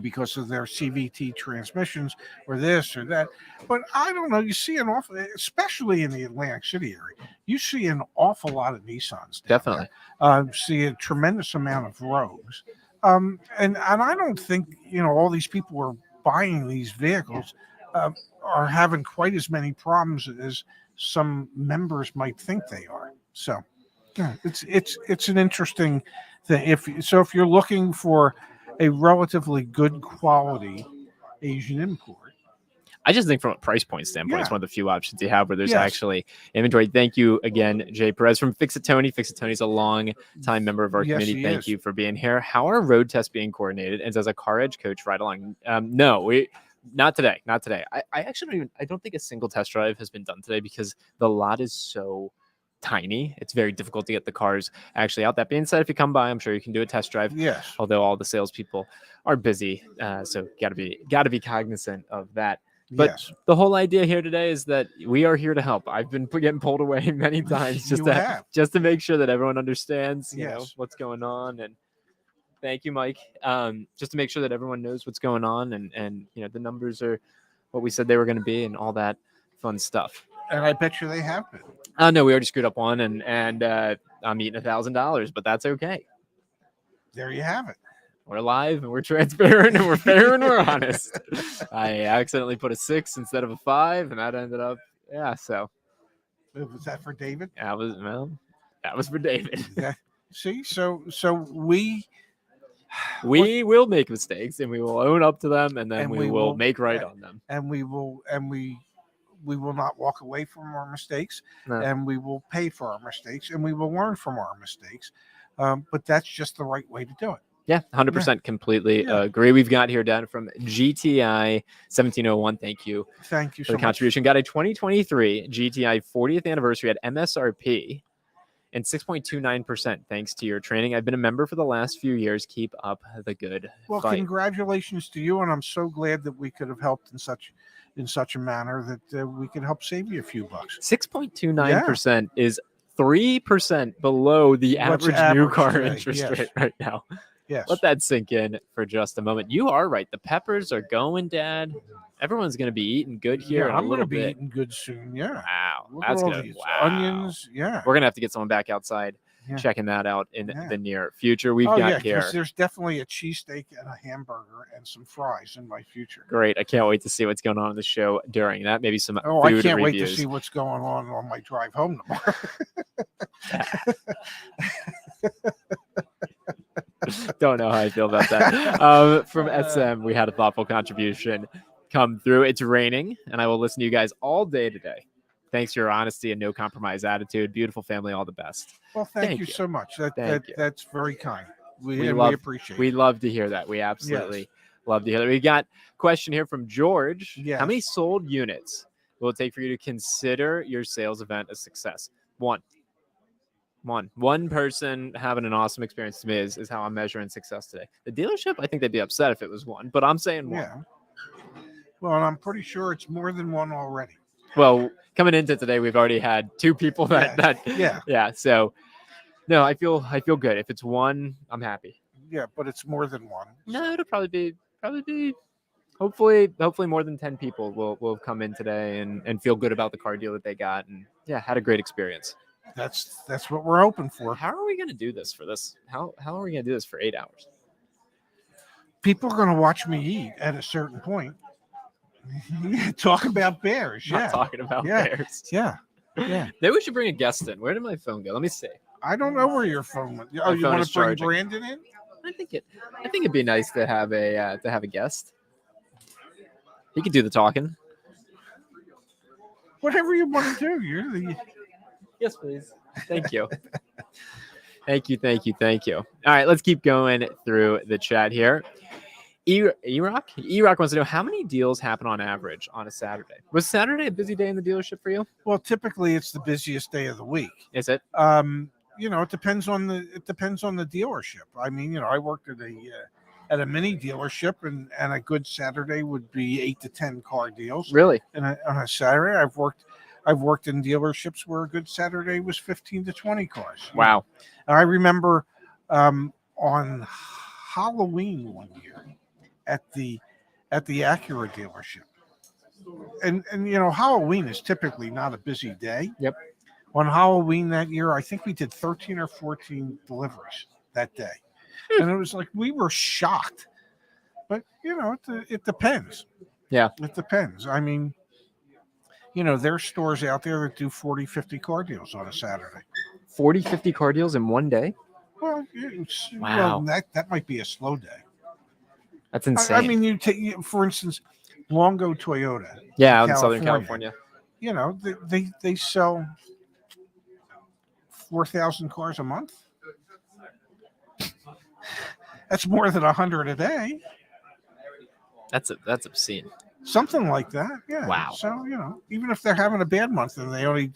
because of their CVT transmissions or this or that. But I don't know. You see an awful, especially in the Atlantic City area, you see an awful lot of Nissans. Definitely. See a tremendous amount of Rogues, and I don't think all these people who are buying these vehicles are having quite as many problems as some members might think they are. So yeah, it's an interesting thing. If you're looking for a relatively good quality Asian import, I just think from a price point standpoint, it's Yeah. one of the few options you have where there's Yes. actually inventory. Thank you again, Jay Perez from Fix It Tony. Fix It Tony's a long time member of our Yes, committee. he Thank is. you for being here. How are road tests being coordinated? And does a CarEdge coach ride along? No, not today. Not today. I actually I don't think a single test drive has been done today because the lot is so tiny. It's very difficult to get the cars actually out. That being said, if you come by, I'm sure you can do a test drive. yes, Although all the salespeople are busy, so got to be cognizant of that. But yes, the whole idea here today is that we are here to help. I've been getting pulled away many times You have. just to make sure that everyone understands, Yes. what's going on. And thank you, Mike. Just to make sure that everyone knows what's going on and the numbers are what we said they were going to be and all that fun stuff. and I bet you they have been. No, we already screwed up one, and I'm eating $1,000, but that's okay. There you have it. We're live and we're transparent and we're fair and we're honest. I accidentally put a 6 instead of a 5, and that ended up, so Was that for David? that was for David. See, so we We will make mistakes and we will own up to them, and then And we we will will- make right yeah. on them. and we will not walk away from our mistakes, No. and we will pay for our mistakes, and we will learn from our mistakes. But that's just the right way to do it. Yeah, 100% completely Yeah. agree. We've got here down from GTI 1701. Thank you Thank you for so the much. contribution. Got a 2023 GTI 40th anniversary at MSRP and 6.29% thanks to your training. I've been a member for the last few years. Keep up the good Well, fight. congratulations to you, and I'm so glad that we could have helped in such a manner that we could help save you a few bucks. 6.29% is 3% below the What's average new average car today? interest Yes. rate right now. Yes. Let that sink in for just a moment. You are right. The peppers are going, Dad. Everyone's going to be eating good here Yeah, in a I'm going little to be bit. eating good soon. Yeah. Wow. Look at That's all going to these wow. onions. Yeah. We're going to have to get someone back outside Yeah. checking that out in Yeah. the near future. We've Oh, got yeah, here. because there's definitely a cheesesteak and a hamburger and some fries in my future. Great. I can't wait to see what's going on in the show during that. Maybe some Oh, I food can't wait reviews. to see what's going on my drive home tomorrow. Don't know how I feel about that. From SM, we had a thoughtful contribution come through. It's raining, and I will listen to you guys all day today. Thanks for your honesty and no compromise attitude. Beautiful family, all the best. Well, thank Thank you you. so much. Thank you. That's very kind. We We love- appreciate We it. love to hear that. We absolutely love to hear that. We got a question here from George. Yes. How many sold units will it take for you to consider your sales event a success? One person having an awesome experience to me is how I'm measuring success today. The dealership, I think they'd be upset if it was one, but I'm saying one. Yeah. Well, and I'm pretty sure it's more than one already. Well, coming into today, we've already had 2 people Yeah. yeah. So no, I feel good. If it's one, I'm happy. Yeah, but it's more than one. No, it'll probably be hopefully more than 10 people will come in today and feel good about the car deal that they got, and had a great experience. That's what we're hoping for. How are we going to do this for this? How are we going to do this for 8 hours? People are going to watch me eat at a certain point. Talk about bears. Not Yeah. talking about Yeah. bears. Yeah. Yeah. Maybe we should bring a guest in. Where did my phone go? Let me see. I don't know where your phone went. Oh, My you phone want is to bring charging. Brandon in? I think it'd be nice to have a guest. He could do the talking. Whatever you want to do. You're the Yes, please. Thank you. Thank you. All right, let's keep going through the chat here. E-Rock wants to know how many deals happen on average on a Saturday. Was Saturday a busy day in the dealership for you? well. Typically, it's the busiest day of the week. Is it? It depends on the dealership. I mean, I worked at a mini dealership, and a good Saturday would be 8 to 10 car deals. Really? And on a Saturday, I've worked in dealerships where a good Saturday was 15 to 20 cars. Wow. And I remember on Halloween one year at the Acura dealership, and Halloween is typically not a busy day. Yep. On Halloween that year, I think we did 13 or 14 deliveries that day, and it was like we were shocked. But it depends. Yeah. It depends. I mean, there's stores out there that do 40, 50 car deals on a Saturday. 40, 50 car deals in one day? Well, Wow. that might be a slow day. That's insane. I mean, you take, for instance, Longo Toyota. yeah, out in Southern California. They sell 4,000 cars a month. That's more than 100 a day. That's obscene. Something like that. Yeah. Wow. So, even if they're having a bad month, then they only,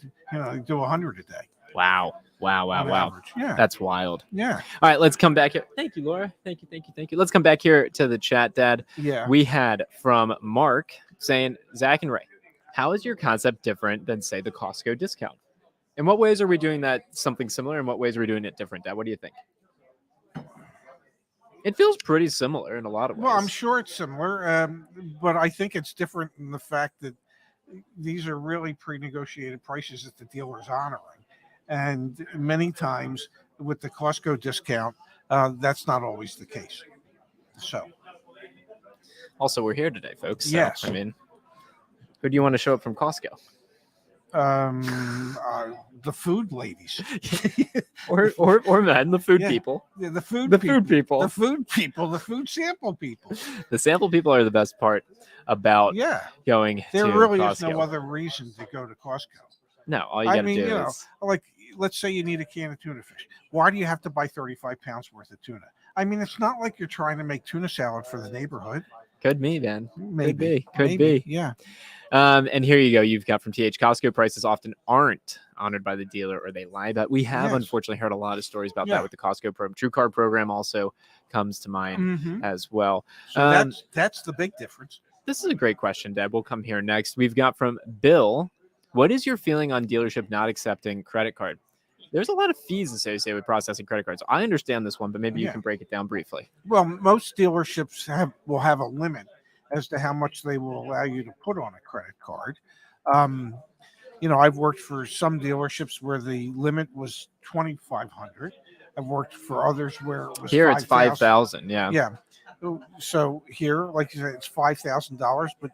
do 100 a day. Wow. on average. Yeah. That's wild. Yeah. All right, let's come back here. Thank you, Laura. Thank you. Let's come back here to the chat, Dad. Yeah. We had from Mark saying, Zach and Ray, how is your concept different than, say, the Costco discount? In what ways are we doing that something similar? In what ways are we doing it different, Dad? What do you think? It feels pretty similar in a lot of ways. Well, I'm sure it's similar, but I think it's different in the fact that these are really pre-negotiated prices that the dealer's honoring. And many times with the Costco discount, that's not always the case. So, Also, we're here today, folks. So, Yes. I mean, who do you want to show up from Costco? the food ladies, or men, the food Yeah. people. Yeah, the food The people, food people. the food people, the food sample people. The sample people are the best part about Yeah, going there to really Costco. is no other reason to go to Costco. No, all you I got to mean, do is like, let's say you need a can of tuna fish. Why do you have to buy 35 pounds worth of tuna? I mean, it's not like you're trying to make tuna salad for the neighborhood. could be, man. Maybe. Could be. Yeah. And here you go. You've got from TH Costco prices often aren't honored by the dealer or they lie. But we have Yes. unfortunately heard a lot of stories about Yeah. that with the Costco program. True Card program also comes to mind Mhm. as well. So that's the big difference. This is a great question, Deb. We'll come here next. We've got from Bill. What is your feeling on dealership not accepting credit card? There's a lot of fees associated with processing credit cards. I understand this one, but maybe you Yeah. can break it down briefly. Well, most dealerships will have a limit as to how much they will allow you to put on a credit card. I've worked for some dealerships where the limit was $2,500. I've worked for others where it was Here it's 5,000. 5,000. Yeah. Yeah. So here, like you said, it's $5,000. But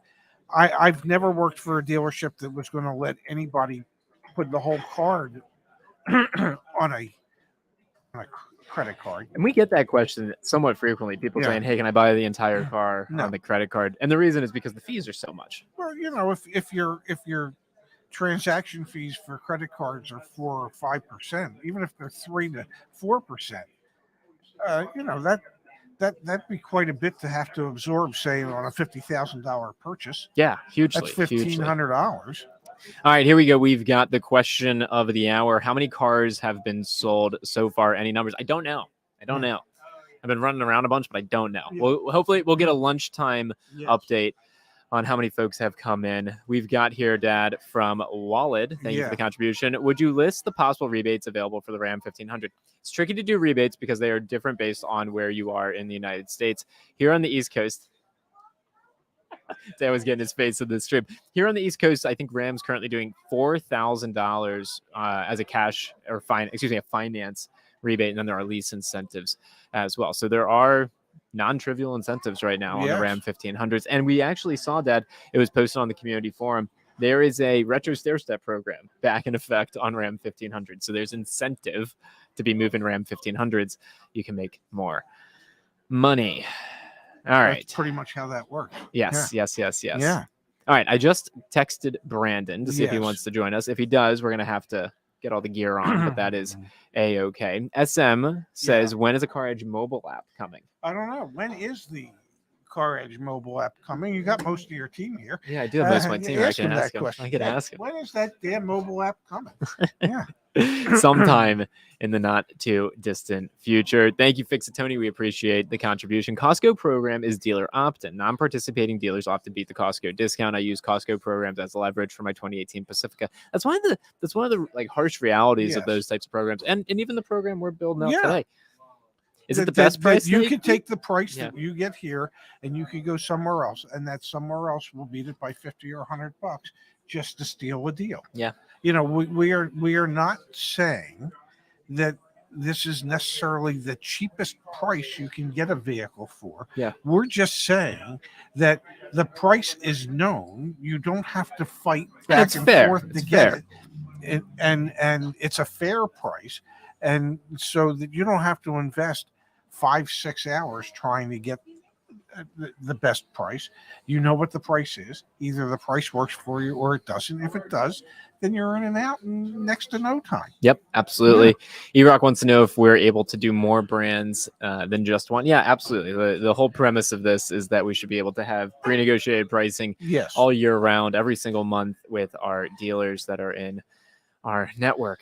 I've never worked for a dealership that was going to let anybody put the whole card on a credit card. And we get that question somewhat frequently. People Yeah. saying, "Hey, can I buy the entire car No. on the credit card?" And the reason is because the fees are so much. Well, if your transaction fees for credit cards are 4 or 5%, even if they're 3 to 4%, that'd be quite a bit to have to absorb, say, on a $50,000 purchase. Yeah, hugely. That's hugely. $1,500. All right, here we go. We've got the question of the hour. How many cars have been sold so far? Any numbers? I don't know. I've been running around a bunch, but I don't know. Yeah. Well, hopefully we'll get a lunchtime Yes. update on how many folks have come in. We've got here, Dad, from Walid. Thank you Yeah. for the contribution. Would you list the possible rebates available for the Ram 1500? It's tricky to do rebates because they are different based on where you are in the United States. Here on the East Coast, Dan was getting his face in the stream. Here on the East Coast, I think Ram's currently doing $4,000 as a cash or a finance rebate, and then there are lease incentives as well. So there are non-trivial incentives right now on the Yes. Ram 1500s. And we actually saw that it was posted on the community forum. there is a retro stair step program back in effect on Ram 1500. So there's incentive to be moving Ram 1500s. You can make more money. All right. That's pretty much how that works. Yes. Yeah. All right. I just texted Brandon to see if he Yes. wants to join us. If he does, we're going to have to get all the gear on, but that is A-okay. SM says, when is a CarEdge mobile app coming? I don't know. When is the CarEdge mobile app coming? You got most of your team here. Yeah, I do have most of my team. I can ask him. I can Yeah, ask him. When is that damn mobile app coming? Yeah. Sometime in the not too distant future. Thank you, Fix-It-Tony. We appreciate the contribution. Costco program is dealer opt-in. Non-participating dealers often beat the Costco discount. I use Costco programs as leverage for my 2018 Pacifica. That's one of the like harsh realities of Yes. those types of programs, and even the program we're building out Yeah. today. Is it the That- best that price? you Nate? could take the price Yeah. that you get here and you could go somewhere else, and that somewhere else will beat it by 50 or $100 just to steal a deal. Yeah. You know, we are not saying that this is necessarily the cheapest price you can get a vehicle for. Yeah. We're just saying that the price is known. You don't have to fight back it's and fair. forth to It's get fair. it. And it's a fair price. And so that you don't have to invest 5-6 hours trying to get the best price. You know what the price is. Either the price works for you or it doesn't. If it does, then you're in and out in next to no time. Yep, absolutely. E-Rock wants to know if we're able to do more brands than just one. Yeah, absolutely. The whole premise of this is that we should be able to have pre-negotiated pricing Yes. all year round, every single month with our dealers that are in our network.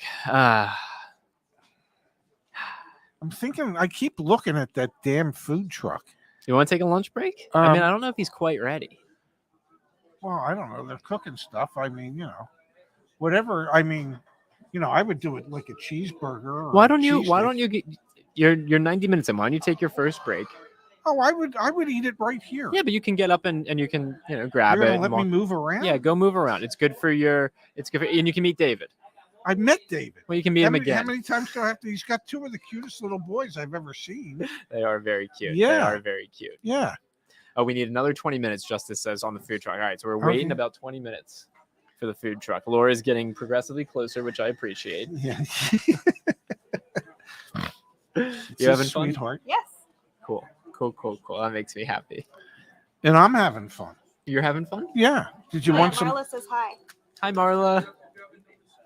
I'm thinking, I keep looking at that damn food truck. You want to take a lunch break? I mean, I don't know if he's quite ready. Well, I don't know. They're cooking stuff. I mean, whatever. I mean, I would do it like a cheeseburger. Or Why a don't you cheesesteak. get you're 90 minutes in? Why don't you take your first break? Oh, I would eat it right here. Yeah, but you can get up and you can grab You're it. gonna and let me walk- move around? Yeah, go move around. It's good for and you can meet David. I met David. Well, you can meet How him many, how again. many times do I have to? He's got two of the cutest little boys I've ever seen. They are very cute. They Yeah. are very cute. Yeah. Oh, we need another 20 minutes, Justice says, on the food truck. All right, so we're waiting Okay. about 20 minutes for the food truck. Laura's getting progressively closer, which I appreciate. Yeah. You having fun? Sweetheart. Yes. Cool. That makes me happy. And I'm having fun. You're having fun? Yeah. Did you want some? Marla says hi. Hi, Marla.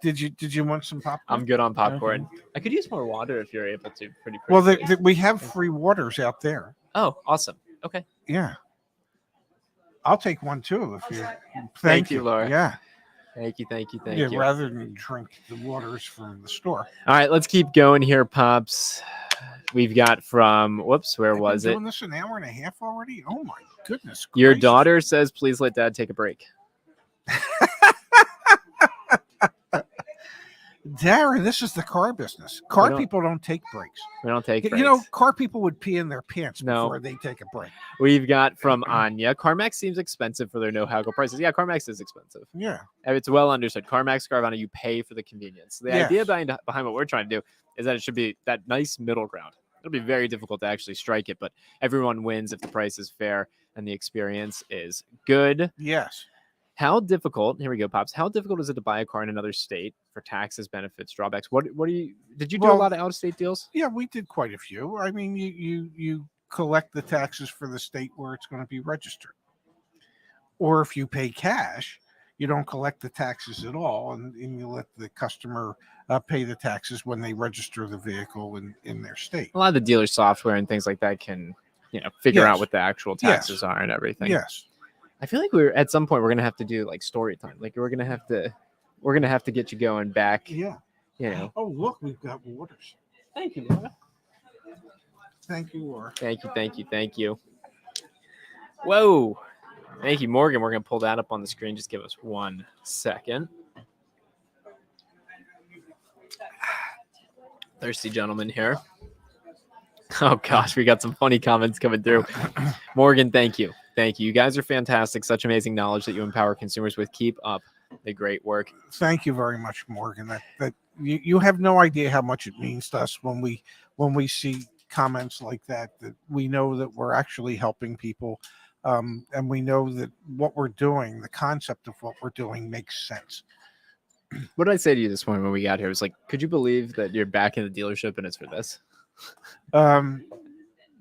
Did you want some popcorn? I'm good on popcorn. I could use more water if you're able to. Pretty quickly. Well, we have free waters out there. Oh, awesome. Okay. Yeah. I'll take one too if you. Thank you, Laura. Yeah. Thank you. Yeah. Rather than drink the waters from the store. All right, let's keep going here, Pops. We've got from, where I've was been it? doing this an hour and a half already. Oh my goodness. Your gracious. daughter says, please let Dad take a break. Darren, this is the car business. Car don't- people don't take breaks. We don't take breaks. You know, car people would pee in their pants No. before they take a break. We've got from Anya. CarMax seems expensive for their no-haggle prices. Yeah, CarMax is expensive. Yeah. And it's well understood. CarMax, Carvana, you pay for the convenience. The idea Yes. behind what we're trying to do is that it should be that nice middle ground. It'll be very difficult to actually strike it, but everyone wins if the price is fair and the experience is good. Yes. How difficult, here we go, Pops. How difficult is it to buy a car in another state for taxes, benefits, drawbacks? Did you do a Well, lot of out-of-state deals? Yeah, we did quite a few. I mean, you collect the taxes for the state where it's going to be registered. Or if you pay cash, you don't collect the taxes at all, and you let the customer pay the taxes when they register the vehicle in their state. A lot of the dealer software and things like that can, figure out Yes. what the actual Yes. taxes are and everything. Yes. I feel like at some point we're gonna have to do like story time. Like we're gonna have to get you going back. Yeah. Oh, look, we've got waters. Thank you, Laura. Thank you, Laura. Thank you. Whoa. Thank you, Morgan. We're gonna pull that up on the screen. Just give us 1 second. Thirsty gentleman here. Oh gosh, we got some funny comments coming through. Morgan, thank you. You guys are fantastic. Such amazing knowledge that you empower consumers with. Keep up the great work. Thank you very much, Morgan. That you have no idea how much it means to us when we see comments like that we know that we're actually helping people and we know that what we're doing, the concept of what we're doing, makes sense. What did I say to you this morning when we got here? It was like, could you believe that you're back in the dealership and it's for this?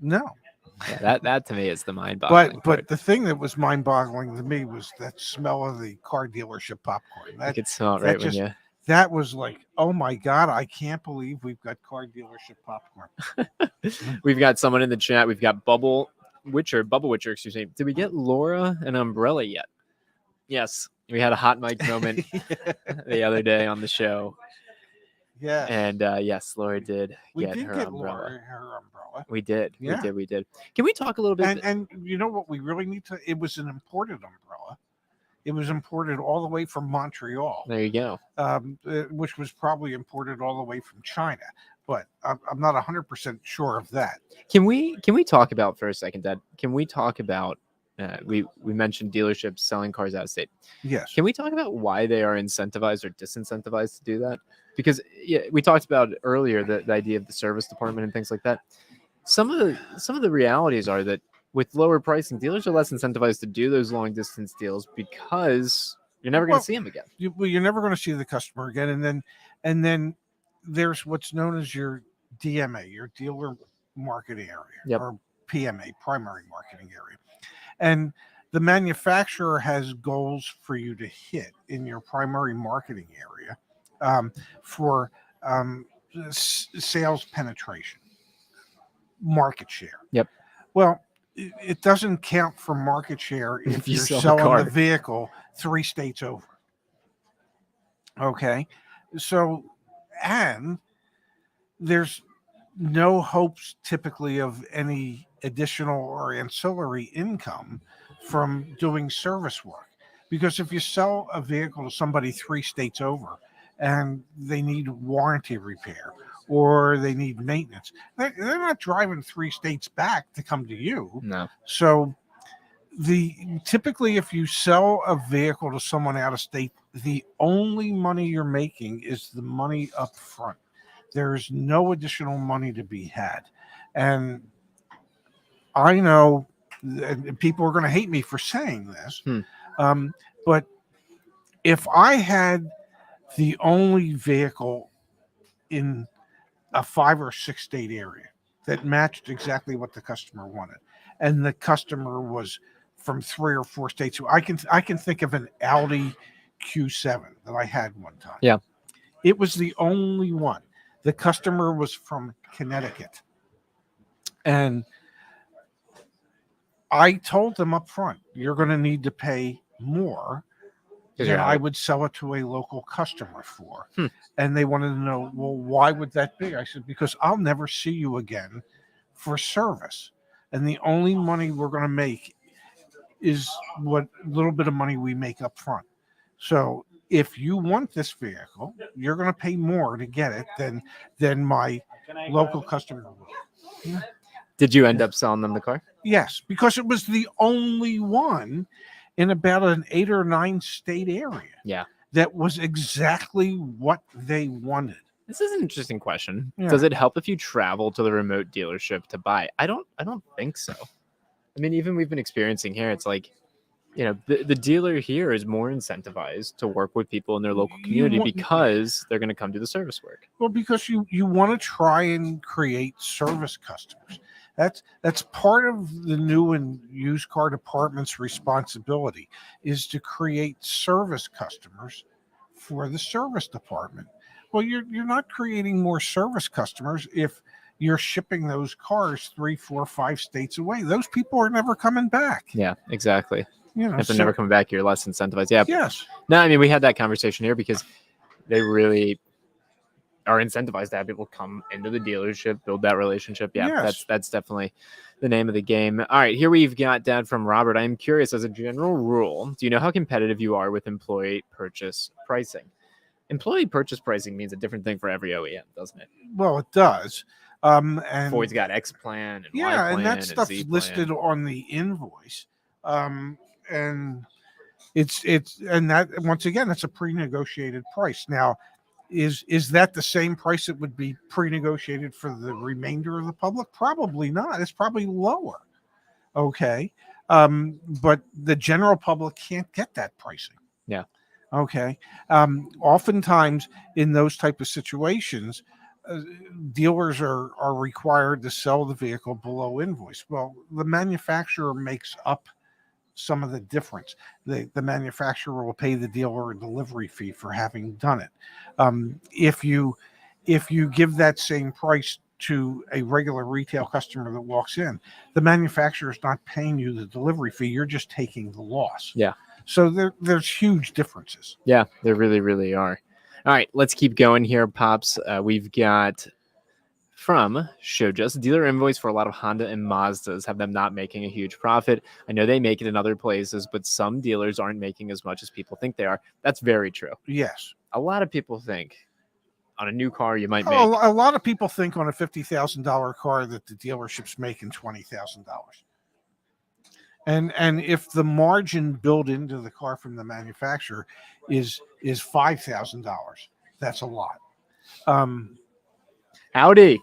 No, Yeah, that to me is the mind-boggling. but the thing that was mind-boggling to me was that smell of the car dealership popcorn. you That could smell it that right when just- you. that was like, oh my God, I can't believe we've got car dealership popcorn. We've got someone in the chat. We've got Bubble Witcher, excuse me. Did we get Laura an umbrella yet? Yes, we had a hot mic moment the other day on the show, Yeah, and yes, Laura did we get did her get umbrella. Laura her umbrella. We did. Yeah. We did. Can we talk a little bit? And you know what we really need to? It was an imported umbrella. It was imported all the way from Montreal, There you go. which was probably imported all the way from China. But I'm not 100% sure of that. Can we talk about for a second, Dad? Can we talk about we mentioned dealerships selling cars out of state. Yes. Can we talk about why they are incentivized or disincentivized to do that? Because we talked about earlier the idea of the service department and things like that. Some of the realities are that with lower pricing, dealers are less incentivized to do those long distance deals because you're never going Well, to see them again. You're never going to see the customer again, and then there's what's known as your DMA, your dealer market area, Yep. or PMA, primary marketing area, and the manufacturer has goals for you to hit in your primary marketing area for sales penetration, market share. Yep. Well, it doesn't count for market share if you you're sell a selling car. the vehicle 3 states over. Okay. So, and there's no hopes typically of any additional or ancillary income from doing service work. Because if you sell a vehicle to somebody 3 states over and they need warranty repair or they need maintenance, they're not driving 3 states back to come to you. No. So typically if you sell a vehicle to someone out of state, the only money you're making is the money up front. There's no additional money to be had. And I know that people are going to hate me for saying this, but if I had the only vehicle in a 5 or 6 state area that matched exactly what the customer wanted, and the customer was from 3 or 4 states, I can think of an Audi Q7 that I had one time. Yeah. It was the only one. The customer was from Connecticut. And I told them up front, you're going to need to pay more than I would sell it to a local customer for. And they wanted to know, well, why would that be? I said, because I'll never see you again for service. And the only money we're going to make is what little bit of money we make up front. So if you want this vehicle, you're going to pay more to get it than my local customer will. Did you end up selling them the car? Yes, because it was the only one in about an 8 or 9 state area. Yeah. That was exactly what they wanted. This is an interesting question. Yeah. Does it help if you travel to the remote dealership to buy? I don't think so. I mean, even we've been experiencing here, it's like, the dealer here is more incentivized to work with people in their local community because they're going to come do the service work. Well, because you want to try and create service customers. That's part of the new and used car department's responsibility, is to create service customers for the service department. Well, you're not creating more service customers if you're shipping those cars 3, 4, 5 states away. Those people are never coming back. Yeah, exactly. If they're So- never coming back, you're less incentivized. Yeah. Yes. No, I mean, we had that conversation here because they really are incentivized to have people come into the dealership, build that relationship. Yeah, Yes. that's definitely the name of the game. All right, here we've got Dad from Robert. I'm curious, as a general rule, do you know how competitive you are with employee purchase pricing? Employee purchase pricing means a different thing for every OEM, doesn't it? Well, it does. And Ford's got X plan and Y yeah, plan and that and stuff's Z plan. listed on the invoice. And it's and that, once again, it's a pre-negotiated price. Now, is that the same price that would be pre-negotiated for the remainder of the public? Probably not. It's probably lower. Okay. but the general public can't get that pricing. Yeah. Okay. Oftentimes in those type of situations, dealers are required to sell the vehicle below invoice. Well, the manufacturer makes up some of the difference. The manufacturer will pay the dealer a delivery fee for having done it. If you give that same price to a regular retail customer that walks in, the manufacturer is not paying you the delivery fee. You're just taking the loss. Yeah. So there's huge differences. Yeah, there really, really are. All right, let's keep going here, Pops. We've got from Show Just dealer invoice for a lot of Honda and Mazdas have them not making a huge profit. I know they make it in other places, but some dealers aren't making as much as people think they are. That's very true. Yes. A lot of people think on a new car you might make. A lot of people think on a $50,000 car that the dealership's making $20,000. And if the margin built into the car from the manufacturer is $5,000, that's a lot. Howdy.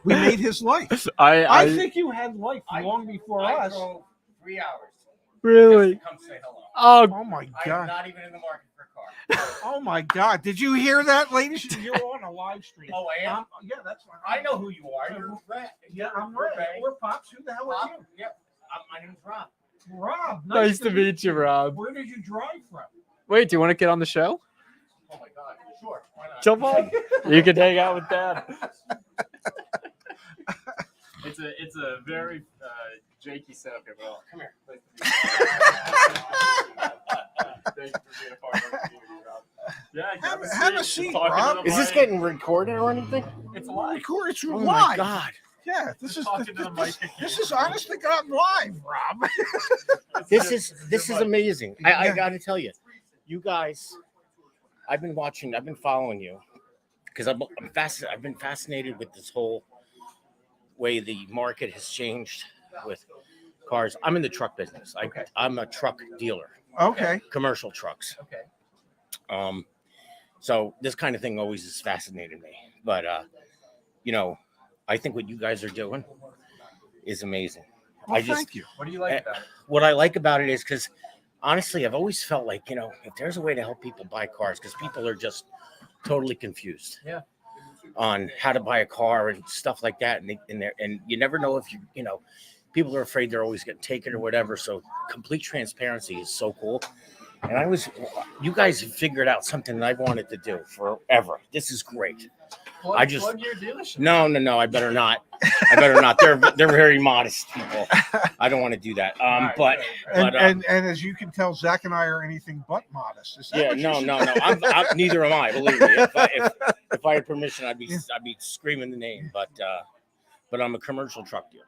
We made his life. I think you had life long before us. Drove 3 hours. Really? Just to come say hello. Oh my I'm God. not even in the market for a car. Oh my God. Did you hear that, ladies? You're on a live stream. Oh, I am? Yeah, that's fine. I know who you are. You're Ray. Yeah, I'm Ray. We're Pops. Who the hell are you? Yep. My name's Rob. Rob. Nice to meet you, Rob. Where did you drive from? Wait, do you want to get on the show? Oh my God. Sure. Why not? Jump on. You can hang out with Dad. It's a very janky setup here, but Come here. Thank you for being a part of our community, Rob. Yeah, Have a seat, Talking to Rob. the Is this mic. getting recorded or anything? It's live. Record it Oh live. my God. Yeah, this is Talking to the mic this again. is honest to God live, Rob. This is amazing. I Yeah. got to tell you, you guys, I've been following you because I've been fascinated with this whole way the market has changed with cars. I'm in the truck business. I'm a truck dealer, Okay. commercial trucks. Okay. So this kind of thing always has fascinated me. But I think what you guys are doing is amazing. Well, thank you. What do you like about it? What I like about it is because honestly, I've always felt like, if there's a way to help people buy cars, because people are just totally confused Yeah. on how to buy a car and stuff like that. And you never know if people are afraid they're always getting taken or whatever. So complete transparency is so cool. And you guys have figured out something that I've wanted to do forever. This is great. Plug your dealership. No, I better not. They're very modest people. I don't want to do that. But And as you can tell, Zach and I are anything but modest. Is that yeah, what you no. said? I'm neither am I. Believe me. If I had permission, I'd be screaming the name. But I'm a commercial truck dealer.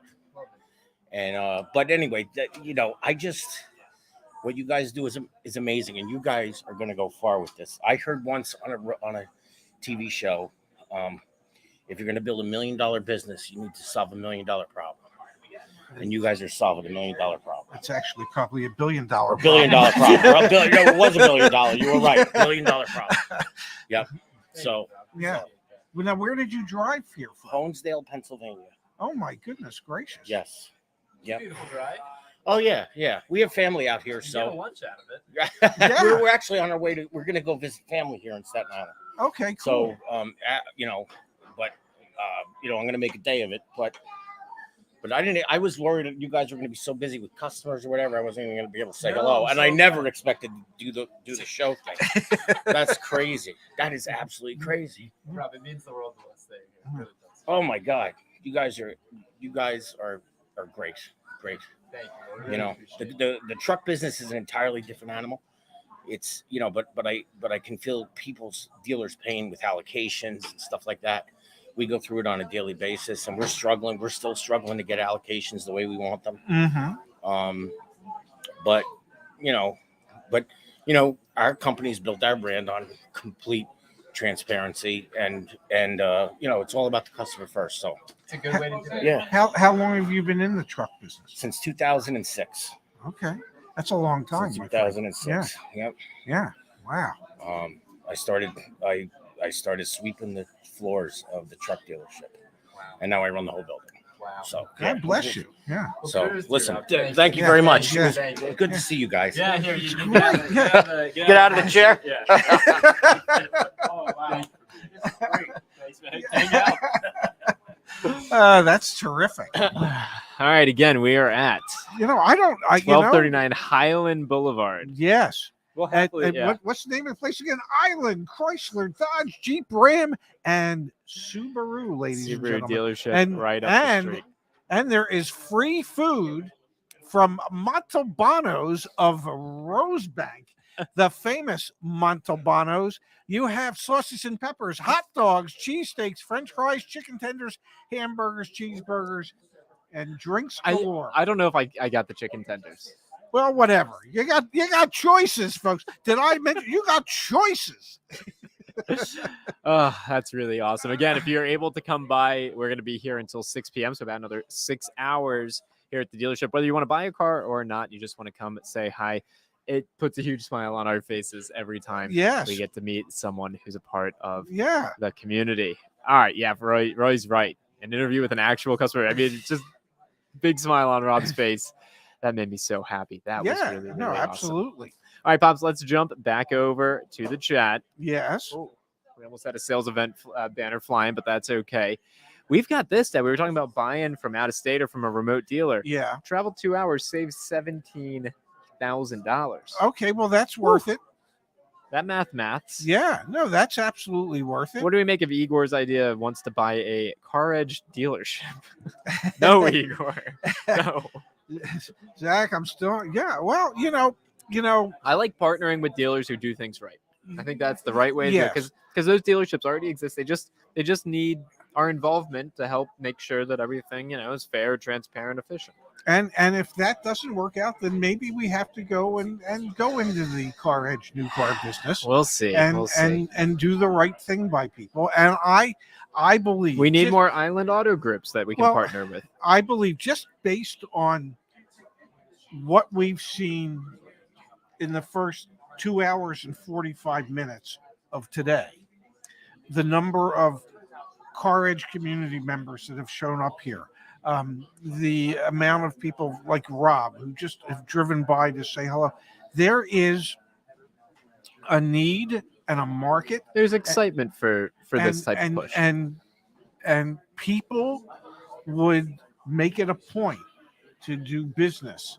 And but anyway, what you guys do is amazing, and you guys are going to go far with this. I heard once on a TV show, if you're going to build $1 million business, you need to solve $1 million problem. And you guys are solving $1 million problem. It's actually probably $1 billion. Or $1 billion problem. It was $1 billion. You were right. $1 billion problem. Yep. So Yeah. Well, now, where did you drive here from? Honesdale, Pennsylvania. Oh my goodness gracious! Yes. Yep. Beautiful drive. Oh yeah. We have family out here, You get a so lunch out of it. Yeah. we're actually on our way we're going to go visit family here in Staten Island. Okay, cool. So, I'm going to make a day of it, but I was worried that you guys were going to be so busy with customers or whatever. I wasn't even going to be able to say No, hello. I'm And so I never glad. expected to do the show thing. That's crazy. That is absolutely crazy. Rob, it means the world to us. It really does. Oh my God. You guys are great. Great. Thank you. I You really know, appreciate it. the truck business is an entirely different animal. It's, but I can feel people's dealers' pain with allocations and stuff like that. We go through it on a daily basis, and we're still struggling to get allocations the way we want them. Mm-hmm. But our company's built our brand on complete transparency, and it's all about the customer first. So It's a good way to do it. yeah, How long have you been in the truck business? since 2006. Okay, that's a long time. Since my friend. 2006. Yep. Yeah. Wow. I started sweeping the floors of the truck dealership. and now I run the whole building. Wow. So God bless you. Yeah. So kudos to listen, you. thank you Yeah, very much. yeah. It was good to see you guys. Yeah, here you Great, get out of the- yeah. get out of the- Get out of the chair. Yeah. Oh wow. This is great. Thanks, man. Hang out. That's terrific. All right, again, we are at You know, I 1239 Highland Boulevard. Yes. We'll And, happily, and yeah. what's the name of the place again? Island Chrysler, Dodge, Jeep, Ram, and Subaru, ladies and Subaru gentlemen. dealership And- right up and- the street. And there is free food from Montalbano's of Rosebank, the famous Montalbano's. You have sausages and peppers, hot dogs, cheesesteaks, French fries, chicken tenders, hamburgers, cheeseburgers, and drinks galore. I don't know if I got the chicken tenders. Well, whatever. You got choices, folks. Did I mention you got choices? Oh, that's really awesome. Again, if you're able to come by, we're going to be here until 6 p.m. So about another 6 hours here at the dealership. Whether you want to buy a car or not, you just want to come say hi. It puts a huge smile on our faces every time Yes. we get to meet someone who's a part of Yeah. the community. All right. Yeah, Roy's right. An interview with an actual customer. I mean, it's just big smile on Rob's face. That made me so happy. That was Yeah. really, really No, awesome. absolutely. All right, Pops, let's jump back over to the chat. Yes. Oh, we almost had a sales event banner flying, but that's okay. We've got this that we were talking about buying from out of state or from a remote dealer. Yeah. Travel 2 hours, save $17,000. Okay. Well, that's worth it. That maths. Yeah. No, that's absolutely worth it. What do we make of Igor's idea of wants to buy a CarEdge dealership? No, Igor. No. Zach, I'm still. Yeah. Well, you know. I like partnering with dealers who do things right. I think that's the right way to do it Yes. because those dealerships already exist. They just need our involvement to help make sure that everything is fair, transparent, efficient. And if that doesn't work out, then maybe we have to go and go into the CarEdge new car business We'll see. and We'll see. and do the right thing by people. And I believe We need just- more island auto groups that we can Well, partner with. I believe just based on what we've seen in the first 2 hours and 45 minutes of today, the number of CarEdge community members that have shown up here, the amount of people like Rob who just have driven by to say hello, there is a need and a market There's excitement for this type and, of push. and people would make it a point to do business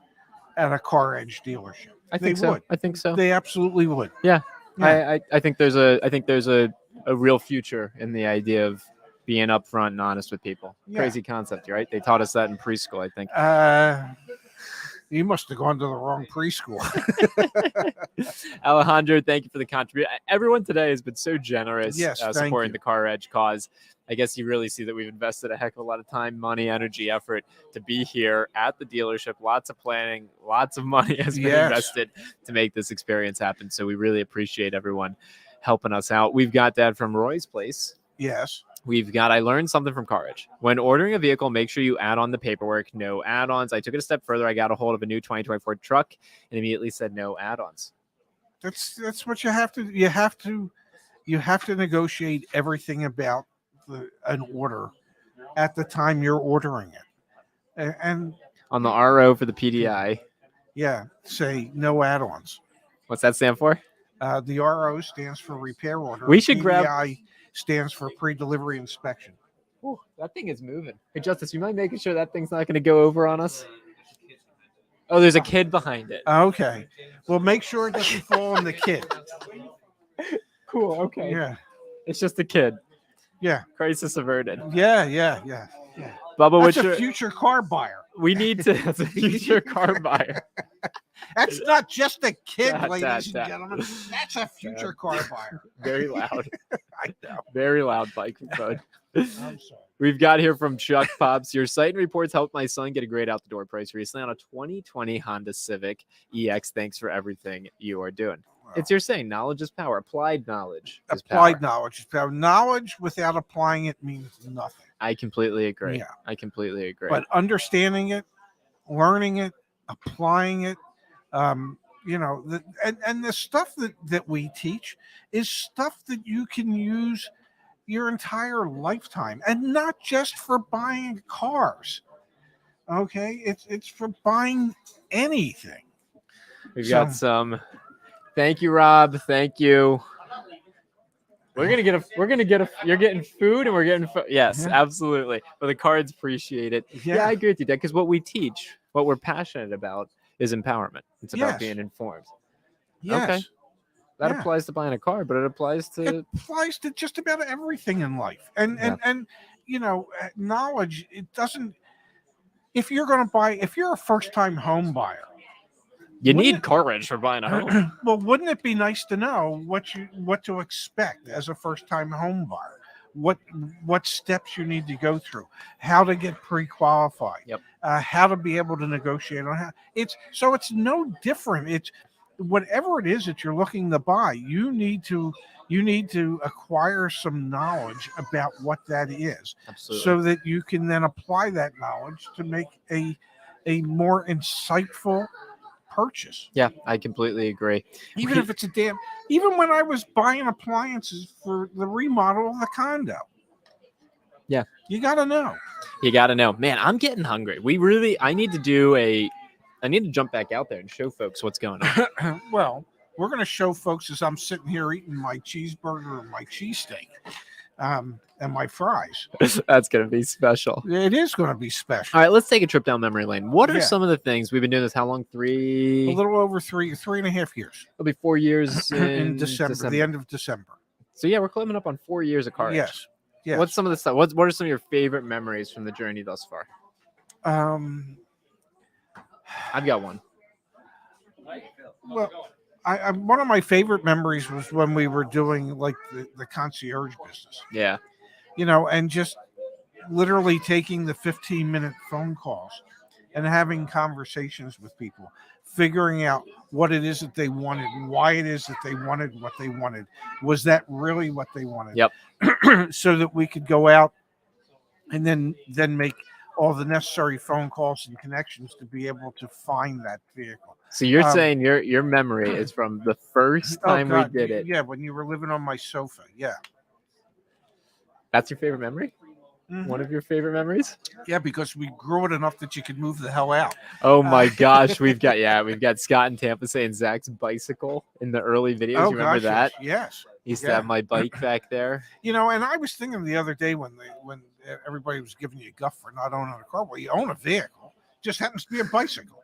at a CarEdge dealership. I think they so. would. I think so. They absolutely would. Yeah. Yeah. I think there's a real future in the idea of being upfront and honest with people. Yeah. Crazy concept, right? They taught us that in preschool, I think. You must have gone to the wrong preschool. Alejandro, thank you for the contribution. Everyone today has been so generous Yes, thank supporting you. the CarEdge cause. I guess you really see that we've invested a heck of a lot of time, money, energy, effort to be here at the dealership. Lots of planning, lots of money has been Yes. invested to make this experience happen. So we really appreciate everyone helping us out. We've got that from Roy's Place. Yes. We've got, I learned something from CarEdge. When ordering a vehicle, make sure you add on the paperwork, no add-ons. I took it a step further. I got a hold of a new 2024 truck and immediately said no add-ons. That's what you have to. You have to negotiate everything about an order at the time you're ordering it, and On the RO for the PDI, yeah, say no add-ons. what's that stand for? The RO stands for repair order. We should grab- PDI stands for pre-delivery inspection. Ooh, that thing is moving. Hey, Justice, you mind making sure that thing's not going to go over on us? Oh, there's a kid behind it. Okay, well, make sure it doesn't fall on the kid. Cool. Okay. Yeah, It's just a kid. yeah, Crisis averted. yeah. Bubba, That's what's a future car buyer. we need to, that's a future car buyer. That's not just a kid, Dot, ladies dot, and dot. gentlemen. That's a future car buyer. Very loud. I know. Very loud bike phone. I'm sorry. We've got here from Chuck Pops. Your site and reports helped my son get a great out the door price recently on a 2020 Honda Civic EX. Thanks for everything you are doing. It's your saying, knowledge is power. Applied knowledge is Applied power. knowledge. Knowledge without applying it means nothing. I completely agree. Yeah. I completely agree. But understanding it, learning it, applying it, and the stuff that we teach is stuff that you can use, your entire lifetime, and not just for buying cars. Okay, it's for buying anything. We've So- got some. Thank you, Rob. Thank you. We're gonna get a. You're getting food, and we're getting. Yes, Yeah. absolutely. But the cards appreciate it. Yeah, I agree with you, Dad. Because what we teach, what we're passionate about, is empowerment. It's about Yes. being informed. Yes. Okay. That Yeah. applies to buying a car, but it applies to. It applies to just about everything in life, and knowledge. It doesn't. If you're a first-time home buyer, You wouldn't need it- CarEdge for buying a home. well, wouldn't it be nice to know what to expect as a first-time home buyer? What steps you need to go through, how to get pre-qualified, Yep. How to be able to negotiate on how it's no different. It's whatever it is that you're looking to buy, you need to acquire some knowledge about what that is, Absolutely. so that you can then apply that knowledge to make a more insightful purchase. Yeah, I completely agree. Even if it's even when I was buying appliances for the remodel of the condo. Yeah. You got to know. You got to know, man. I'm getting hungry. I need to jump back out there and show folks what's going on. Well, we're going to show folks as I'm sitting here eating my cheeseburger and my cheesesteak, and my fries. That's gonna be special. It is going to be special. All right, let's take a trip down memory lane. What are Yeah. some of the things we've been doing this? How long? A 3. little over 3.5 years. It'll be 4 years In December, the end of December. So yeah, we're climbing up on 4 years of CarEdge. Yes. Yes. What's some of the stuff? What are some of your favorite memories from the journey thus far? I've got one. Well, I one of my favorite memories was when we were doing like the concierge business, Yeah. and just literally taking the 15-minute phone calls and having conversations with people, figuring out what it is that they wanted, why it is that they wanted what they wanted. Was that really what they wanted? Yep. So that we could go out and then make all the necessary phone calls and connections to be able to find that vehicle. So you're saying your memory is from the first time we God, did it. Yeah, when you were living on my sofa. Yeah. That's your favorite memory? Mhm. One of your favorite memories? Yeah, because we grew it enough that you could move the hell out. Oh my gosh, we've got Scott in Tampa saying Zach's bicycle in the early videos. You remember that? Yes. Used to yeah. have my bike back there. And I was thinking the other day when everybody was giving you guff for not owning a car. Well, you own a vehicle, just happens to be a bicycle.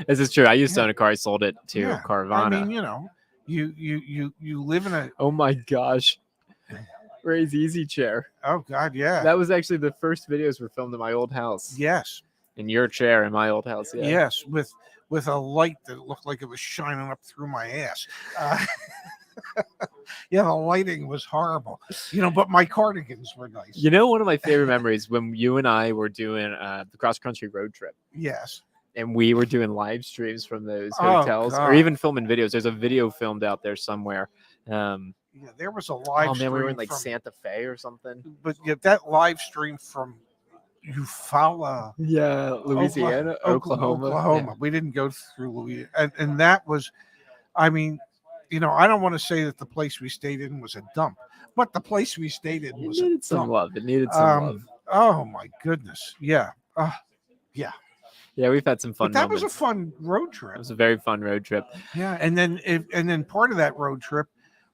This is true. I used to own a car. I sold it to Yeah, Carvana. I mean, you live in a. Oh my gosh. Ray's easy chair. Oh God, yeah. That was actually the first videos were filmed in my old house. Yes. In your chair in my old house. Yeah. Yes, with a light that looked like it was shining up through my ass. Yeah, the lighting was horrible. But my cardigans were nice. One of my favorite memories when you and I were doing the cross country road trip. Yes. And we were doing live streams from those Oh, hotels, or God. even filming videos. There's a video filmed out there somewhere. Yeah, there was a live Oh stream. man, we were in like from, Santa Fe or something. But yeah, that live stream from Eufaula, Yeah, Louisiana, Oklahoma. Oklahoma. We didn't go through Louisiana, and that was, I mean, I don't want to say that the place we stayed in was a dump, but the place we stayed in It was a needed some dump. love. It needed some love. Oh my goodness, yeah. Yeah, we've had some fun But that moments. was a fun road It trip. was a very fun road trip. Yeah, and then part of that road trip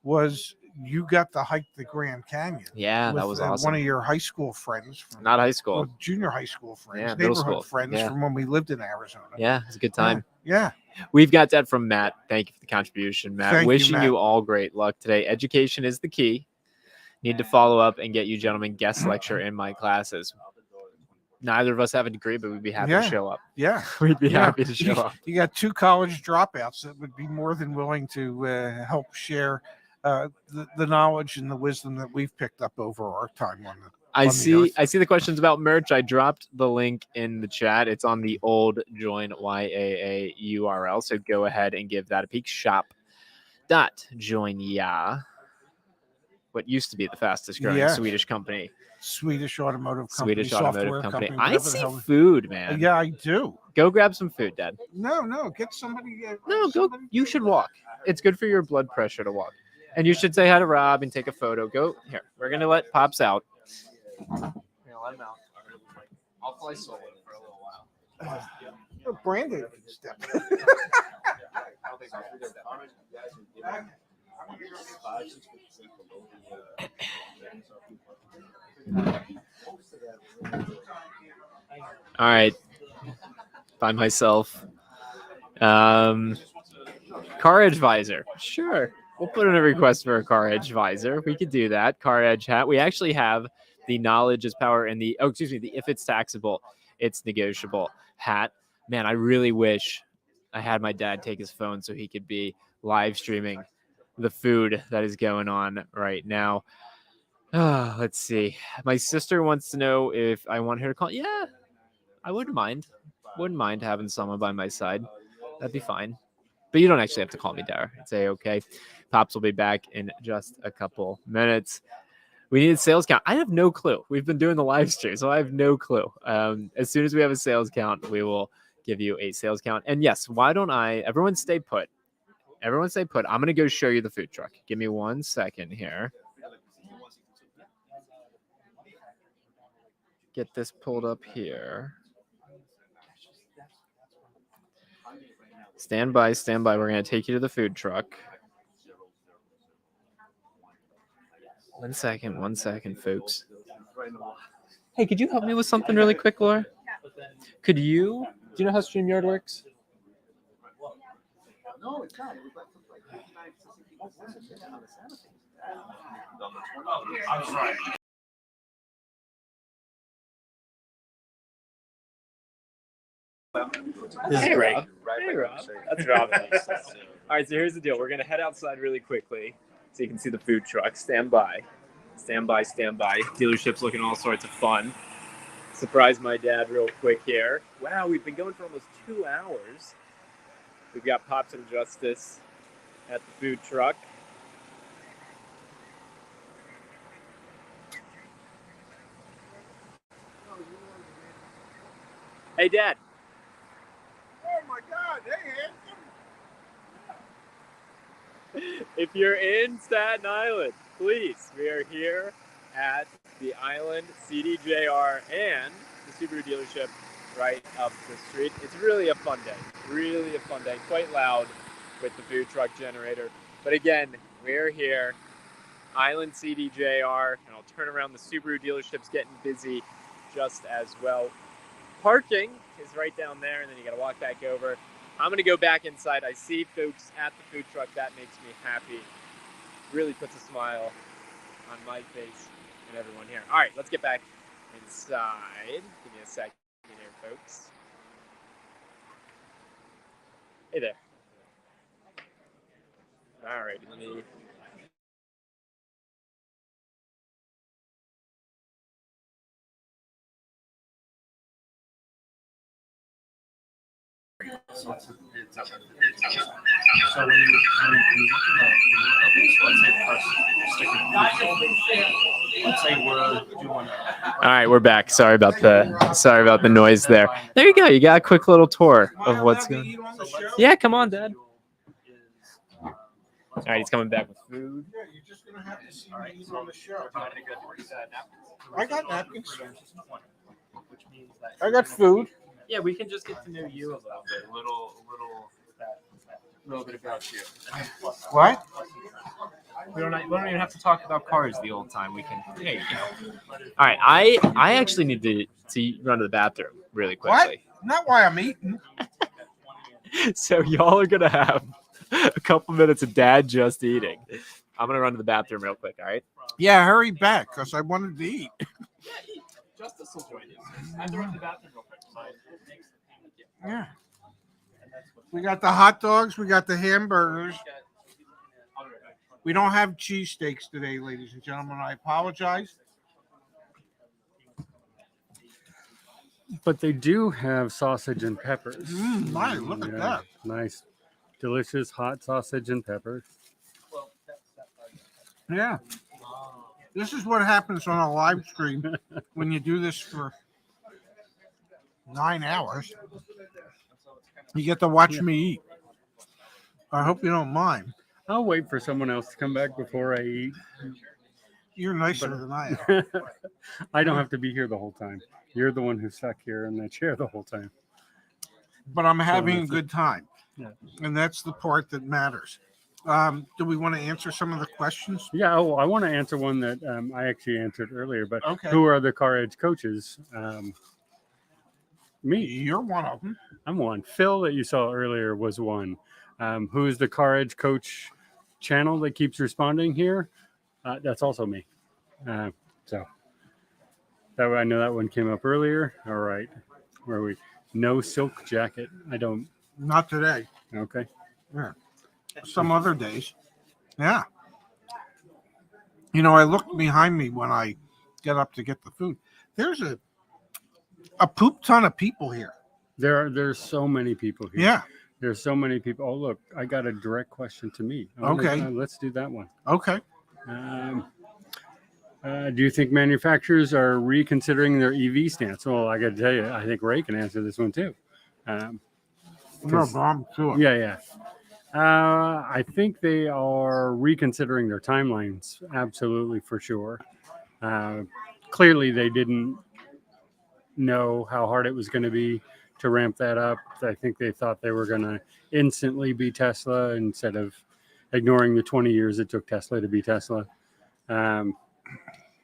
was you got to hike the Grand Canyon. Yeah, that with, was awesome. One of your high school friends, from, Not high school. junior high school friends, Yeah, middle neighborhood school. friends Yeah. from when we lived in Arizona. Yeah, it was a good time. Yeah. We've got that from Matt. Thank you for the contribution, Matt. Thank you, Wishing Matt. you all great luck today. Education is the key. Need to follow up and get you gentlemen guest lecture in my classes. Neither of us have a degree, but we'd be happy Yeah. to show up. Yeah. We'd be Yeah. happy to show up. You got 2 college dropouts that would be more than willing to help share the knowledge and the wisdom that we've picked up over our time on the. I on the see. earth. I see the questions about merch. I dropped the link in the chat. It's on the old Join YAA URL. So go ahead and give that a peek. Shop.joinya. What used to be the fastest growing Yeah. Swedish company. Swedish automotive company. Swedish automotive software company. I whatever the see hell- food, man. Yeah, I do. Go grab some food, Dad. No, get somebody. No, go. somebody You to- should walk. It's good for your blood pressure to walk. And you should say hi to Rob and take a photo. Go here. We're gonna let Pops out. We're gonna let him out. I'll fly solo for a little while. Brandon. Step. All right. By myself. CarEdge visor. Sure. We'll put in a request for a CarEdge visor. We could do that. CarEdge hat. We actually have the knowledge is power and the the if it's taxable, it's negotiable hat. Man, I really wish I had my dad take his phone so he could be live streaming the food that is going on right now. Let's see. My sister wants to know if I want her to call. Yeah, I wouldn't mind. Wouldn't mind having someone by my side. That'd be fine. But you don't actually have to call me, Dara. It's A-okay. Pops will be back in just a couple minutes. We need a sales count. I have no clue. We've been doing the live stream, so I have no clue. As soon as we have a sales count, we will give you a sales count. And yes, why don't everyone stay put. Everyone stay put. I'm going to go show you the food truck. Give me 1 second here. Get this pulled up here. Stand by, stand by. We're going to take you to the food truck. 1 second, folks. Hey, could you help me with something really quick, Laura? Do you know how StreamYard works? No, it's not. It was like I'm sorry. This is great. Rob. Hey, Rob. That's Rob. All right, so here's the deal. We're going to head outside really quickly so you can see the food truck. Stand by. Stand by, stand by. Dealership's looking all sorts of fun. Surprise my dad real quick here. Wow, we've been going for almost 2 hours. We've got Pops and Justice at the food truck. Hey, Dad. Oh my God! Hey, handsome. If you're in Staten Island, please, we are here at the Island CDJR and the Subaru dealership right up the street. It's really a fun day. Really a fun day. Quite loud with the food truck generator. But again, we're here, Island CDJR, and I'll turn around. The Subaru dealership's getting busy just as well. Parking is right down there, and then you got to walk back over. I'm going to go back inside. I see folks at the food truck. That makes me happy. Really puts a smile on my face and everyone here. All right, let's get back inside. Give me a second here, folks. Hey there. All right, let me... So when you look at let's say let's say we're doing All right, we're back. Sorry about the noise there. There you go. You got a quick little tour of what's going on. Yeah, come on, Dad. All right, he's coming back with food. Yeah, you're just gonna have to see me eat on the show. I got napkins. I got food. Yeah, we can just get to know you a little bit. A little bit about you. What? We don't even have to talk about cars the old time. We can. There you go. All right, I actually need to run to the bathroom really quickly. What? Not why I'm eating. So y'all are gonna have a couple minutes of Dad just eating. I'm gonna run to the bathroom real quick. All right. Yeah, hurry back because I wanted to eat. Justice will join you. I have to run to the bathroom real quick. Yeah. We got the hot dogs. We got the hamburgers. We don't have cheesesteaks today, ladies and gentlemen. I apologize. But they do have sausage and peppers. My, look at that. Nice, delicious hot sausage and peppers. Yeah. This is what happens on a live stream when you do this for 9 hours. You get to watch me eat. I hope you don't mind. I'll wait for someone else to come back before I eat. You're nicer than I am. I don't have to be here the whole time. You're the one who's stuck here in that chair the whole time. But I'm having a that's good time. Yeah. And that's the part that matters. Do we want to answer some of the questions? Yeah, I want to answer one that I actually answered earlier, but Okay. who are the CarEdge coaches? Me. You're one of them. I'm one. Phil that you saw earlier was one. Who is the CarEdge coach channel that keeps responding here? That's also me. So I know that one came up earlier. All right. Where are we? No silk jacket. I don't. Not today. Okay. Yeah. Some other days. Yeah. You know, I look behind me when I get up to get the food. There's a poop ton of people here. There's so many people here. Yeah. There's so many people. Oh, look, I got a direct question to me. Okay. Let's do that one. Okay. Do you think manufacturers are reconsidering their EV stance? Well, I got to tell you, I think Ray can answer this one too. No problem to it. Yeah. I think they are reconsidering their timelines. Absolutely, for sure. Clearly, they didn't know how hard it was going to be to ramp that up. I think they thought they were going to instantly be Tesla instead of ignoring the 20 years it took Tesla to be Tesla.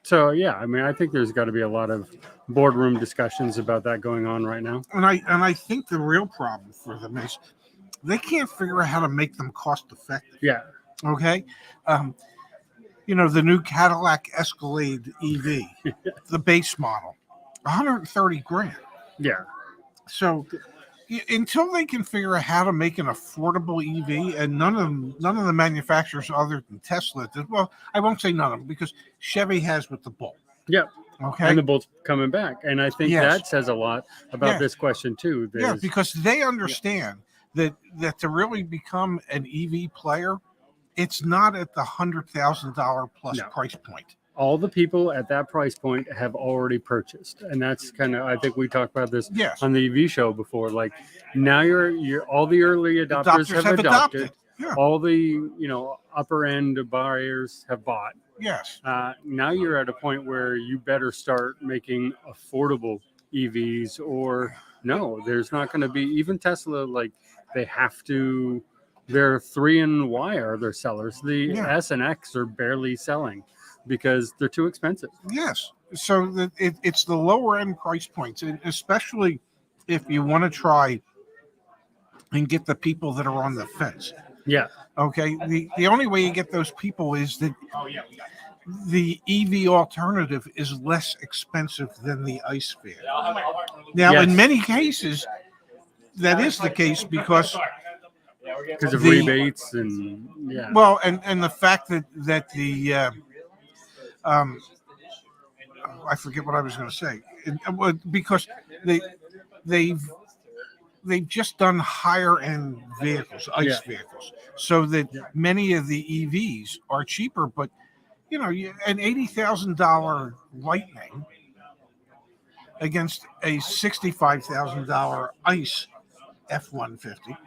So yeah, I mean, I think there's got to be a lot of boardroom discussions about that going on right now. And I think the real problem for them is they can't figure out how to make them cost effective. Yeah. Okay. You know, the new Cadillac Escalade EV, the base model, 130 grand. Yeah. So until they can figure out how to make an affordable EV, and none of the manufacturers other than Tesla did, well, I won't say none of them because Chevy has with the Bolt. Yep. Okay. And the Bolt's coming back. And I think Yes. that says a lot about Yes. this question too. Yeah, because they understand that to really become an EV player, it's not at the $100,000 plus No. price point. All the people at that price point have already purchased. And that's kind of, I think we talked about this Yes. on the EV show before. Like now you're all the early adopters have adopted. Yeah. All the, upper end buyers have bought. Yes. Now you're at a point where you better start making affordable EVs, or no, there's not going to be, even Tesla, like they have to, their 3 and Y are their sellers. The Yeah. S and X are barely selling because they're too expensive. Yes. So it's the lower end price points, and especially if you want to try and get the people that are on the fence. Yeah. Okay. The only way you get those people is that the EV alternative is less expensive than the ICE vehicle. Now, Yes. in many cases, that is the case because Of The- rebates and yeah. well, and the fact that the I forget what I was going to say. Because they've just done higher end vehicles, ICE vehicles, so that many of the EVs are cheaper. But an $80,000 Lightning against a $65,000 ICE F-150.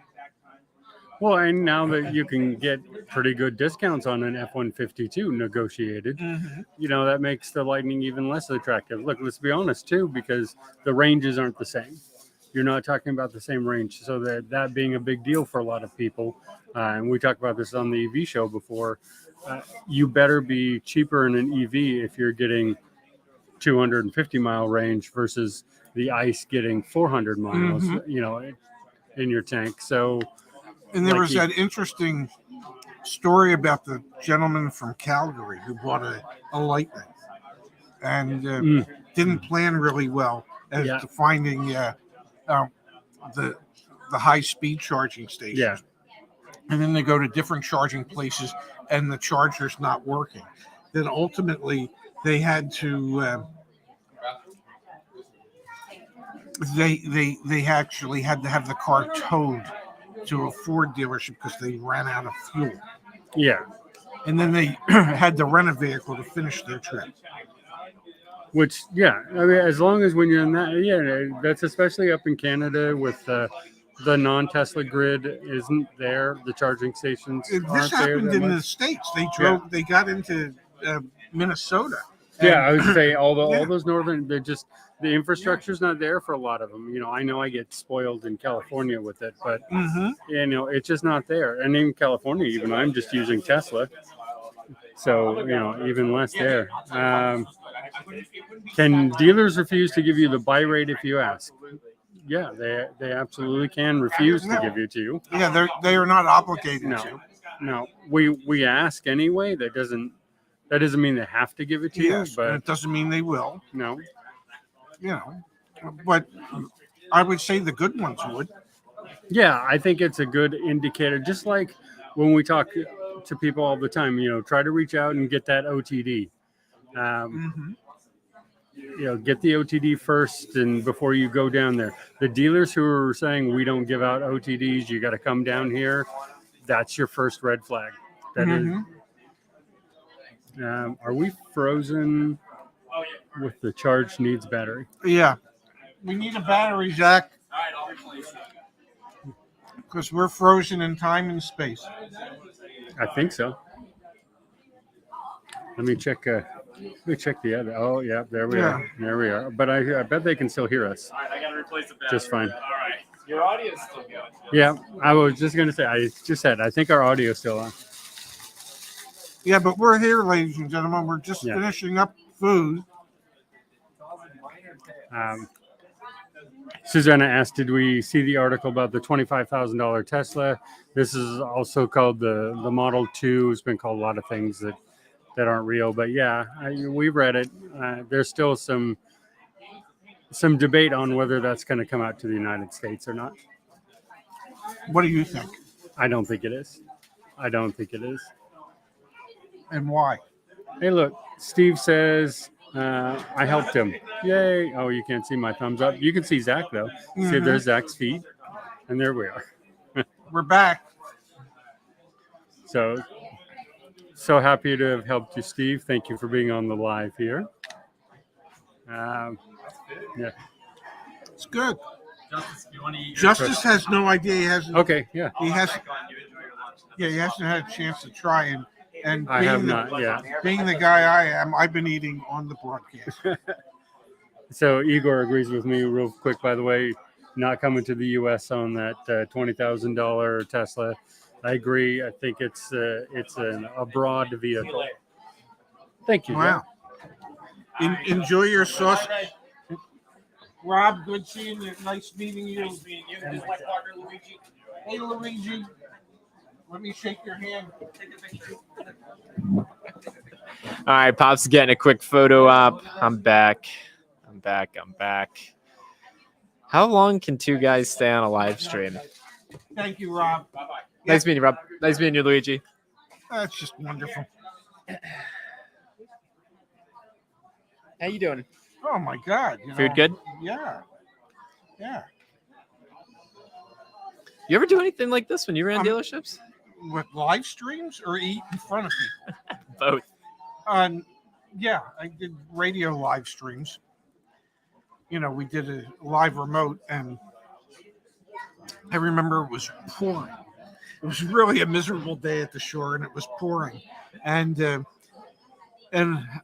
Well, and now that you can get pretty good discounts on an F-150 too, negotiated, that makes the Lightning even less attractive. Look, let's be honest too, because the ranges aren't the same. You're not talking about the same range. So that being a big deal for a lot of people, and we talked about this on the EV show before, you better be cheaper in an EV if you're getting 250 mile range versus the ICE getting 400 miles, in your tank. So, And there was that interesting story about the gentleman from Calgary who bought a Lightning and didn't plan really well as to finding the high speed charging stations. Yeah. And then they go to different charging places and the charger's not working. Then ultimately they had to they actually had to have the car towed to a Ford dealership because they ran out of fuel. Yeah. And then they had to rent a vehicle to finish their trip. Which, I mean, as long as when you're in that, that's especially up in Canada with the non-Tesla grid isn't there. The charging stations This aren't there. happened that in the much. States. They drove. They got into Minnesota. Yeah, I And- would say all Yeah. those northern, they're just the infrastructure's not there for a lot of them. I know I get spoiled in California with it, but Mhm. it's just not there. And in California, even I'm just using Tesla, so even less there. Can dealers refuse to give you the buy rate if you ask? Yeah, they absolutely can refuse to give it to you. Yeah, they are not obligated No. to. No, we ask anyway. That doesn't mean they have to give it to Yes, you, but but it doesn't mean they will. no. But I would say the good ones would. Yeah, I think it's a good indicator. Just like when we talk to people all the time, try to reach out and get that OTD. Mhm. Get the OTD first, and before you go down there. The dealers who are saying we don't give out OTDs, you got to come down here. That's your first red flag. That is. Mhm. Are we frozen with the charge needs battery? Yeah, we need a battery, Zach, because we're frozen in time and space. I think so. Let me check. Let me check the other. Oh, yeah, there we Yeah. are. There we are. But I bet they can still hear us All right, I gotta replace the battery. just fine. All right, your audio is still going. Yeah, I was just gonna say. I just said I think our audio is still on. Yeah, but we're here, ladies and gentlemen. We're just Yeah. finishing up food. Susanna asked, "Did we see the article about the $25,000 Tesla?" This is also called the Model 2. It's been called a lot of things that aren't real, but yeah, we've read it. There's still some debate on whether that's going to come out to the United States or not. What do you think, I don't think it is. I don't think it is. and why? Hey, look, Steve says I helped him. Yay! Oh, you can't see my thumbs up. You can see Zach though. See, Mhm. there's Zach's feet, and there we are. We're back. So happy to have helped you, Steve. Thank you for being on the live here. Yeah. It's good. Justice, you want to eat? Justice has no idea. He hasn't. Okay. Yeah. He has. You enjoy your lunch. Yeah, he hasn't had a chance to try, and I have not. Yeah. being the guy I am, I've been eating on the broadcast. So Igor agrees with me real quick, by the way, not coming to the U.S. on that $20,000 Tesla. I agree. I think it's an abroad vehicle. Thank you. Wow. Enjoy your sauce. Rob, good seeing you. Nice meeting you. Nice meeting you. This is my partner, Luigi. Hey, Luigi. Let me shake your hand. Take a picture. All right, Pop's getting a quick photo op. I'm back. How long can two guys stay on a live stream? Thank you, Rob. Bye-bye. Nice meeting you, Rob. Nice meeting you, Luigi. That's just wonderful. How you doing? Oh my God. Food good? Yeah. Yeah. You ever do anything like this when you ran Um, dealerships? With live streams or eat in front of me? Both. Yeah, I did radio live streams. We did a live remote, and I remember it was pouring. It was really a miserable day at the shore, and it was pouring. And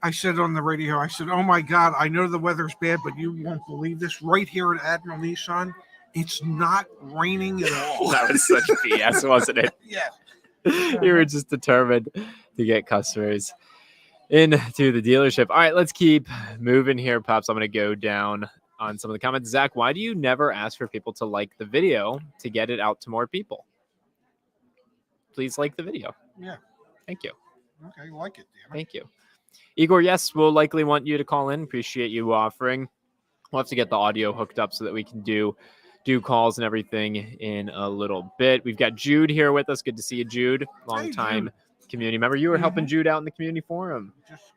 I said on the radio, I said, "Oh my God, I know the weather's bad, but you won't believe this. Right here at Admiral Nissan, it's not raining at all." That was such BS, wasn't it? Yeah. You were just determined to get customers into the dealership. All right, let's keep moving here, Pops. I'm going to go down on some of the comments. Zach, why do you never ask for people to like the video to get it out to more people? Please like the video. Yeah. Thank you. Okay, like it, damn it. Thank you. Igor, yes, we'll likely want you to call in. Appreciate you offering. We'll have to get the audio hooked up so that we can do calls and everything in a little bit. We've got Jude here with us. Good to see you, Jude. Long time community member. You were helping Jude out in the community forum. Just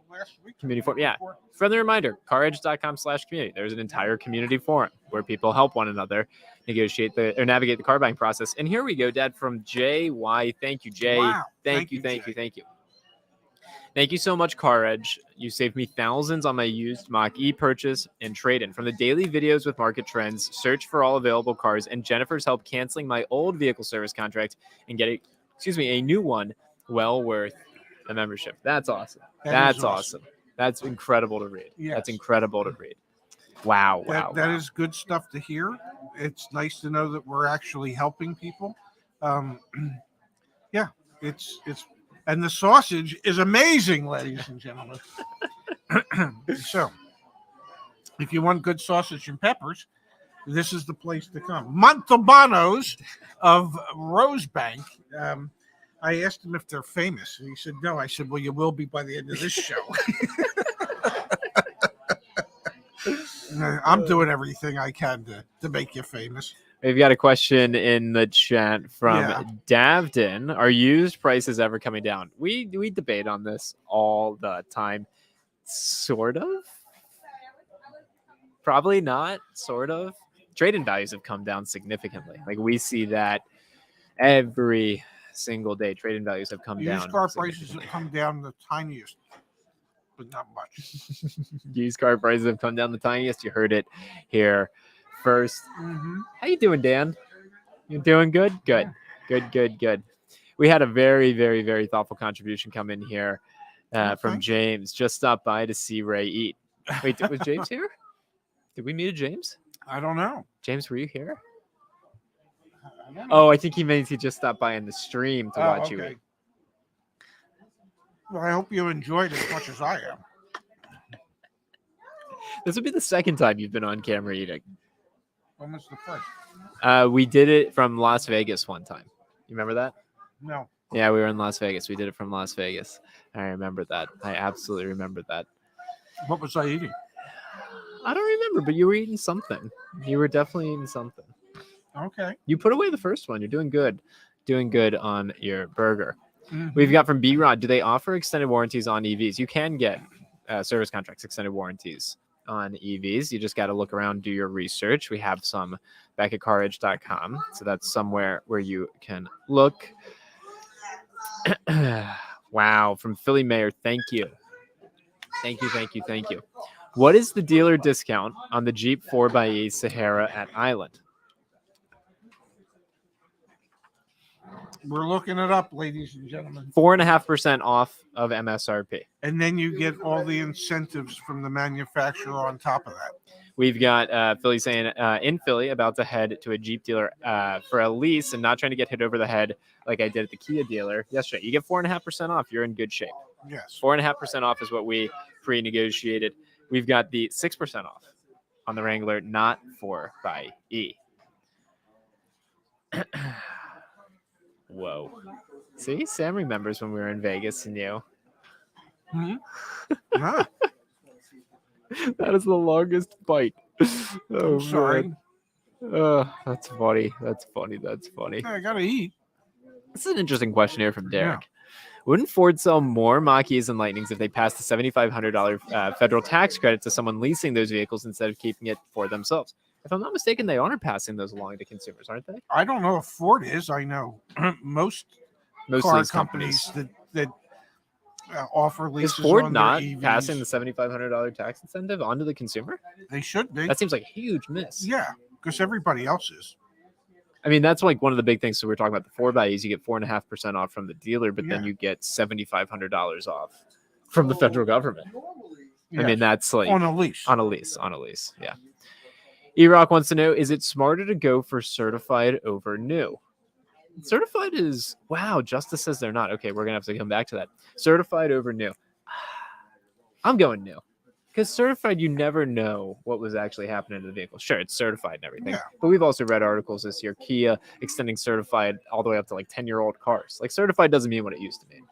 last week. Community forum, yeah. Friendly reminder, CarEdge.com/community. There's an entire community forum where people help one another navigate the car buying process. And here we go, Dad, from JY. Thank you, Jay. Wow. Thank you. Thank you so much, CarEdge. You saved me thousands on my used Mach-E purchase and trade-in. From the daily videos with market trends, search for all available cars, and Jennifer's help canceling my old vehicle service contract and getting, a new one, well worth the membership. That's awesome. That is That's awesome. That's incredible to read. Yes. That's incredible to read. Wow. That is good stuff to hear. It's nice to know that we're actually helping people. Yeah, it's and the sausage is amazing, ladies and gentlemen. So, if you want good sausage and peppers, this is the place to come. Montalbanos of Rosebank. I asked him if they're famous, and he said no. I said, well, you will be by the end of this show. I'm doing everything I can to make you famous. We've got a question in the chat from Davden. Are used prices ever coming down? We debate on this all the time. Sort of. Probably not. Sort of. Trade-in values have come down significantly. Like we see that every single day. Trade-in values have come down. Used car prices have come down the tiniest, but not much. Used car prices have come down the tiniest. You heard it here first. Mm-hmm. How you doing, Dan? You doing good? Good. We had a very, very, very thoughtful contribution come in here from James. Just stopped by to see Ray eat. Wait, was James here? Did we meet a James? I don't know. James, were you here? Oh, I think he means he just stopped by in the stream to watch you eat. Well, I hope you enjoyed it as much as I am. This would be the second time you've been on camera eating. When was the first? We did it from Las Vegas one time. You remember that? No. Yeah, we were in Las Vegas. We did it from Las Vegas. I remember that. I absolutely remember that. What was I eating? I don't remember, but you were eating something. You were definitely eating something. Okay. You put away the first one. You're doing good. Doing good on your burger. Mm-hmm. We've got from B-Rod. Do they offer extended warranties on EVs? You can get service contracts, extended warranties on EVs. You just got to look around, do your research. We have some back at CarEdge.com. So that's somewhere where you can look. Wow. From Philly Mayor. Thank you. Thank you. What is the dealer discount on the Jeep 4xe Sahara at Island? We're looking it up, ladies and gentlemen. 4.5% off of MSRP. And then you get all the incentives from the manufacturer on top of that. We've got Philly saying in Philly about to head to a Jeep dealer for a lease and not trying to get hit over the head like I did at the Kia dealer yesterday. You get 4.5% off. You're in good shape. Yes. 4.5% off is what we pre-negotiated. We've got the 6% off on the Wrangler, not 4xe. Whoa. See, Sam remembers when we were in Vegas and you. Mm-hmm. Huh. That is the longest bite. Oh, I'm sorry. man. Oh, that's funny. I gotta eat. This is an interesting question here from Derek. Yeah. Wouldn't Ford sell more Mach-E's and Lightnings if they passed the $7,500 federal tax credit to someone leasing those vehicles instead of keeping it for themselves? If I'm not mistaken, they are passing those along to consumers, aren't they? I don't know if Ford is. I know most car companies that offer leases. Is Ford on not their EVs. Passing the $7,500 tax incentive onto the consumer? They should be. That seems like a huge miss. Yeah, because everybody else is. I mean, that's like one of the big things. So we're talking about the 4x's. You get 4.5% off from the dealer, but then you get $7,500 off from the federal government. Yes. I mean, that's like on a lease. On a lease. Yeah. E-Rock wants to know, is it smarter to go for certified over new? Certified is, wow, Justice says they're not. Okay, we're going to have to come back to that. Certified over new. I'm going new. Because certified, you never know what was actually happening to the vehicle. Sure, it's certified and everything. Yeah. But we've also read articles this year, Kia extending certified all the way up to like 10-year-old cars. Like certified doesn't mean what it used to mean.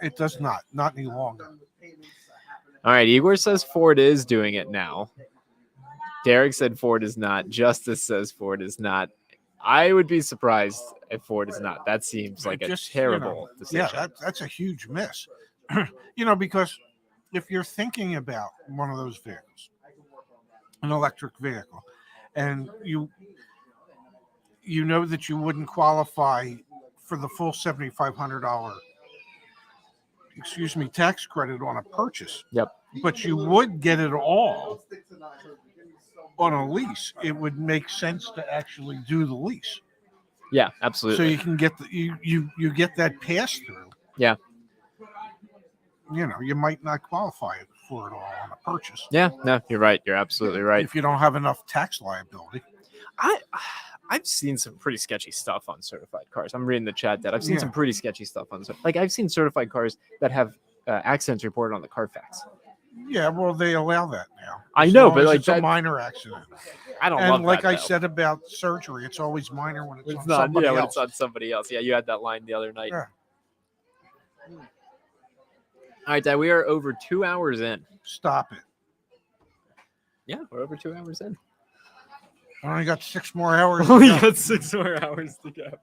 It does not any longer. All right, Igor says Ford is doing it now. Derek said Ford is not. Justice says Ford is not. I would be surprised if Ford is not. That seems like a terrible decision. Yeah, that's a huge miss. Because if you're thinking about one of those vehicles, an electric vehicle, and you know that you wouldn't qualify for the full $7,500 tax credit on a purchase. Yep. But you would get it all on a lease. It would make sense to actually do the lease, Yeah, so absolutely. you can get you get that pass through. Yeah. You might not qualify for it all on a purchase Yeah, no, you're right. You're absolutely right. if you don't have enough tax liability. I've seen some pretty sketchy stuff on certified cars. I'm reading the chat that I've seen Yeah. some pretty sketchy stuff on I've seen certified cars that have accidents reported on the Carfax. Yeah, well, they allow that now. I As know, long but as like it's a that, minor accident. I don't And love like that. I though. said about surgery, it's always minor when it's It's on not. somebody Yeah, when else. it's on somebody else. Yeah, you had that line the other night. Yeah. All right, Dad. We are over 2 hours in. Stop it. Yeah, we're over 2 hours in. I only got 6 more hours. to We go. got 6 more hours to go.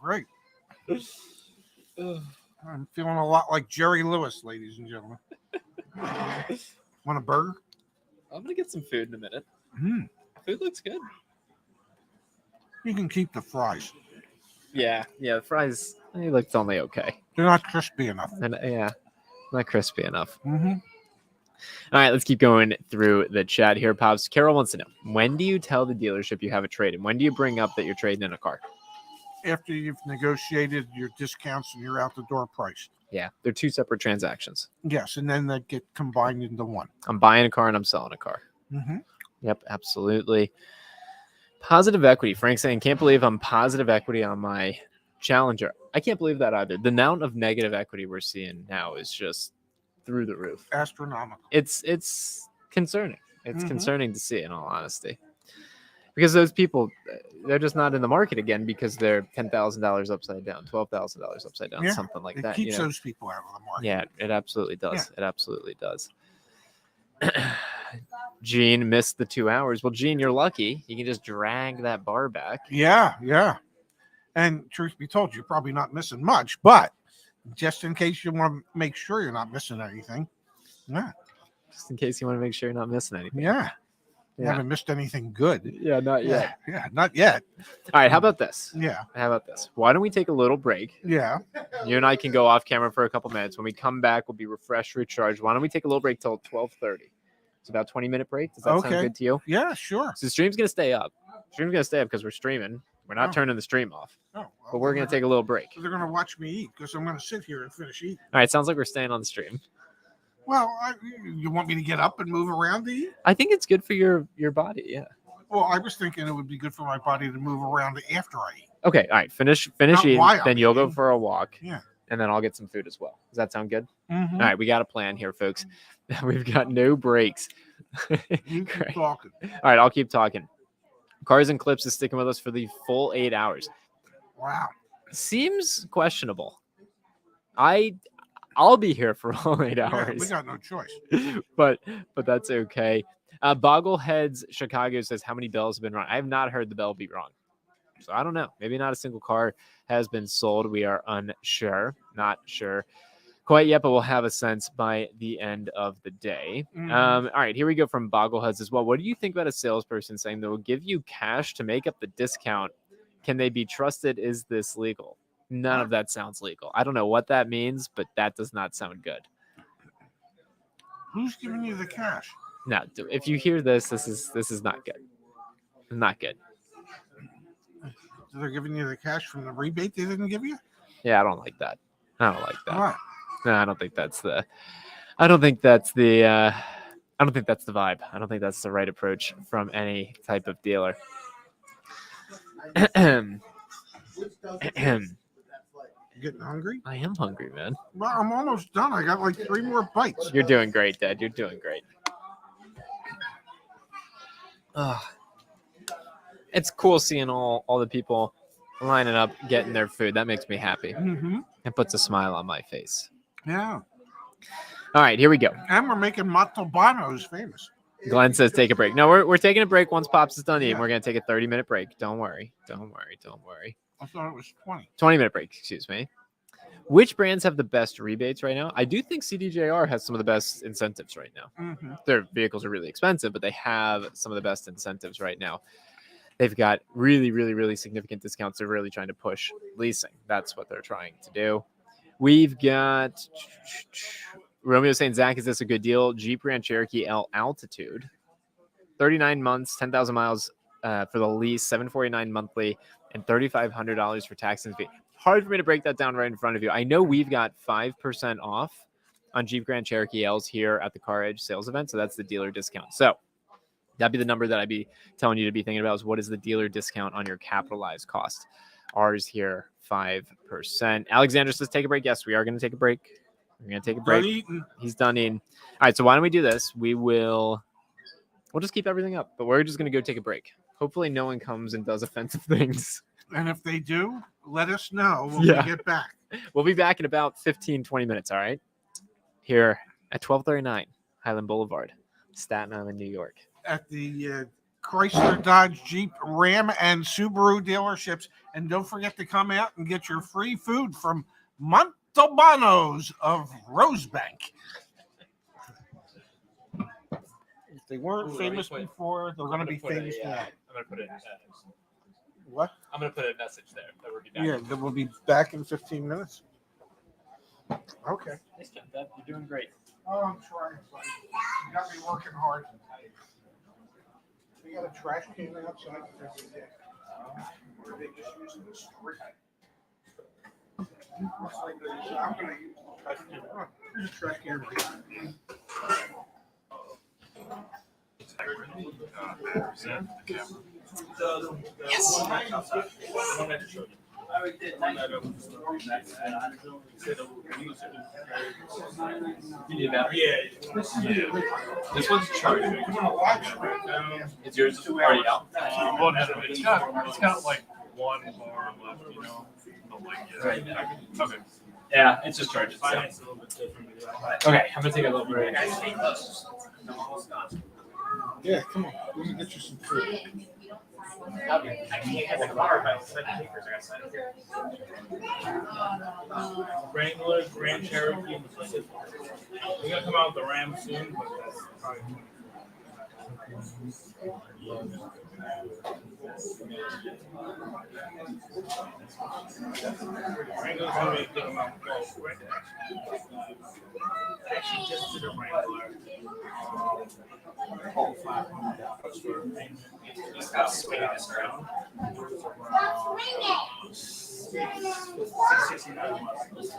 Great. I'm feeling a lot like Jerry Lewis, ladies and gentlemen. Want a burger? I'm gonna get some food in a minute. Mm. Food looks good. You can keep the fries. Yeah, the fries. They looked only okay. They're not crispy enough. And yeah, not crispy enough. Mm-hmm. All right, let's keep going through the chat here, Pops. Carol wants to know, when do you tell the dealership you have a trade? And when do you bring up that you're trading in a car? After you've negotiated your discounts and your out the door price. Yeah, they're 2 separate transactions. Yes, and then they get combined into one. I'm buying a car and I'm selling a car. Mm-hmm. Yep, absolutely. Positive equity. Frank saying, can't believe I'm positive equity on my Challenger. I can't believe that either. The amount of negative equity we're seeing now is just through the roof. Astronomical. It's concerning. It's Mhm. concerning to see, in all honesty, because those people, they're just not in the market again because they're $10,000 upside down, $12,000 upside down, Yeah, something like It that. keeps those people out of the market. Yeah, it absolutely does. It absolutely does. Gene missed the 2 hours. Well, Gene, you're lucky. You can just drag that bar back. Yeah. And truth be told, you're probably not missing much, but just in case you want to make sure you're not missing anything. Yeah. Just in case you want to make sure you're not missing anything. Yeah. You Yeah. haven't missed anything good. Yeah, not yet. Yeah, not yet. All right, how about this? Yeah. How about this? Why don't we take a little break? Yeah. You and I can go off camera for a couple minutes. When we come back, we'll be refreshed, recharged. Why don't we take a little break till 12:30? It's about 20-minute break. Does that sound Okay. good to you? Yeah, sure. So the stream's gonna stay up. Stream's gonna stay up because we're streaming. We're not Oh. turning the stream off, Oh, but we're gonna take a little break. They're going to watch me eat because I'm going to sit here and finish eating. All right, sounds like we're staying on the stream. Well, you want me to get up and move around to eat? I think it's good for your body. Yeah. Well, I was thinking it would be good for my body to move around after I eat. Okay. All right. Finish Not eating. while Then you'll go eating. for a walk. Yeah. And then I'll get some food as well. Does that sound good? Mm-hmm. All right. We got a plan here, folks. We've got no breaks. You keep Great. talking. All right. I'll keep talking. Cars and Clips is sticking with us for the full 8 hours. Wow. Seems questionable. I'll be here for all 8 Yeah, hours. we got no choice. but that's okay. Boggleheads Chicago says, how many bells have been rung? I have not heard the bell be rung. So I don't know. Maybe not a single car has been sold. We are unsure. Not sure quite yet, but we'll have a sense by the end of the day. Mhm. All right, here we go from Boggleheads as well. What do you think about a salesperson saying they will give you cash to make up the discount? Can they be trusted? Is this legal? None of that sounds legal. I don't know what that means, but that does not sound good. Who's giving you the cash? No, if you hear this, this is not good. Not good. So they're giving you the cash from the rebate they didn't give you? Yeah, I don't like that. I don't like that. Why? No, I don't think that's the I don't think that's the vibe. I don't think that's the right approach from any type of dealer. You getting hungry? I am hungry, man. Well, I'm almost done. I got like 3 more bites. You're doing great, Dad. You're doing great. It's cool seeing all the people lining up, getting their food. That makes me happy. Mm-hmm. It puts a smile on my face. Yeah. All right, here we go. And we're making Montalbanos famous. Glenn says take a break. No, we're taking a break once Pops is done eating. Yeah. We're going to take a 30-minute break. Don't worry. Don't worry. I thought it was 20. 20-minute break, excuse me. Which brands have the best rebates right now? I do think CDJR has some of the best incentives right now. Mm-hmm. Their vehicles are really expensive, but they have some of the best incentives right now. They've got really, really, really significant discounts. They're really trying to push leasing. That's what they're trying to do. We've got Romeo saying, Zach, is this a good deal? Jeep Grand Cherokee L Altitude, 39 months, 10,000 miles for the lease, $749 monthly, and $3,500 for tax and fee. Hard for me to break that down right in front of you. I know we've got 5% off on Jeep Grand Cherokee Ls here at the CarEdge sales event, so that's the dealer discount. So that'd be the number that I'd be telling you to be thinking about, is what is the dealer discount on your capitalized cost? Ours here, 5%. Alexander says take a break. Yes, we are going to take a break. We're going to take a break. Done eating. He's done eating. All right, so why don't we do this? We'll just keep everything up, but we're just going to go take a break. Hopefully no one comes and does offensive things. And if they do, let us know when Yeah. we get back. We'll be back in about 15, 20 minutes, all right? Here at 1239 Highland Boulevard, Staten Island, New York. At the Chrysler, Dodge, Jeep, Ram, and Subaru dealerships. And don't forget to come out and get your free food from Montalbano's of Rosebank. If they weren't famous before, they're going to be famous now. I'm going to put it. What? I'm going to put a message there that we'll be back. Yeah, that we'll be back in 15 minutes. Okay. Nice job, Dad. You're doing great. Oh, I'm trying. You got me working hard. We got a trash can outside. Or are they just using the street? I'm going to use the trash can. Oh, there's a trash can. This one's charged. Is yours already out? Well, no, it's got like one bar left, you know. But like, yeah. Okay. Yeah, it's just charged itself. Okay, I'm gonna take a little break. Yeah, come on. Let me get you some food. Wrangler, Grand Cherokee, Pacific. We're gonna come out with the Ram soon, but that's probably. Wrangler's gonna be a good amount of both. Actually, just to the Wrangler. Just got to swing this around. 669 months.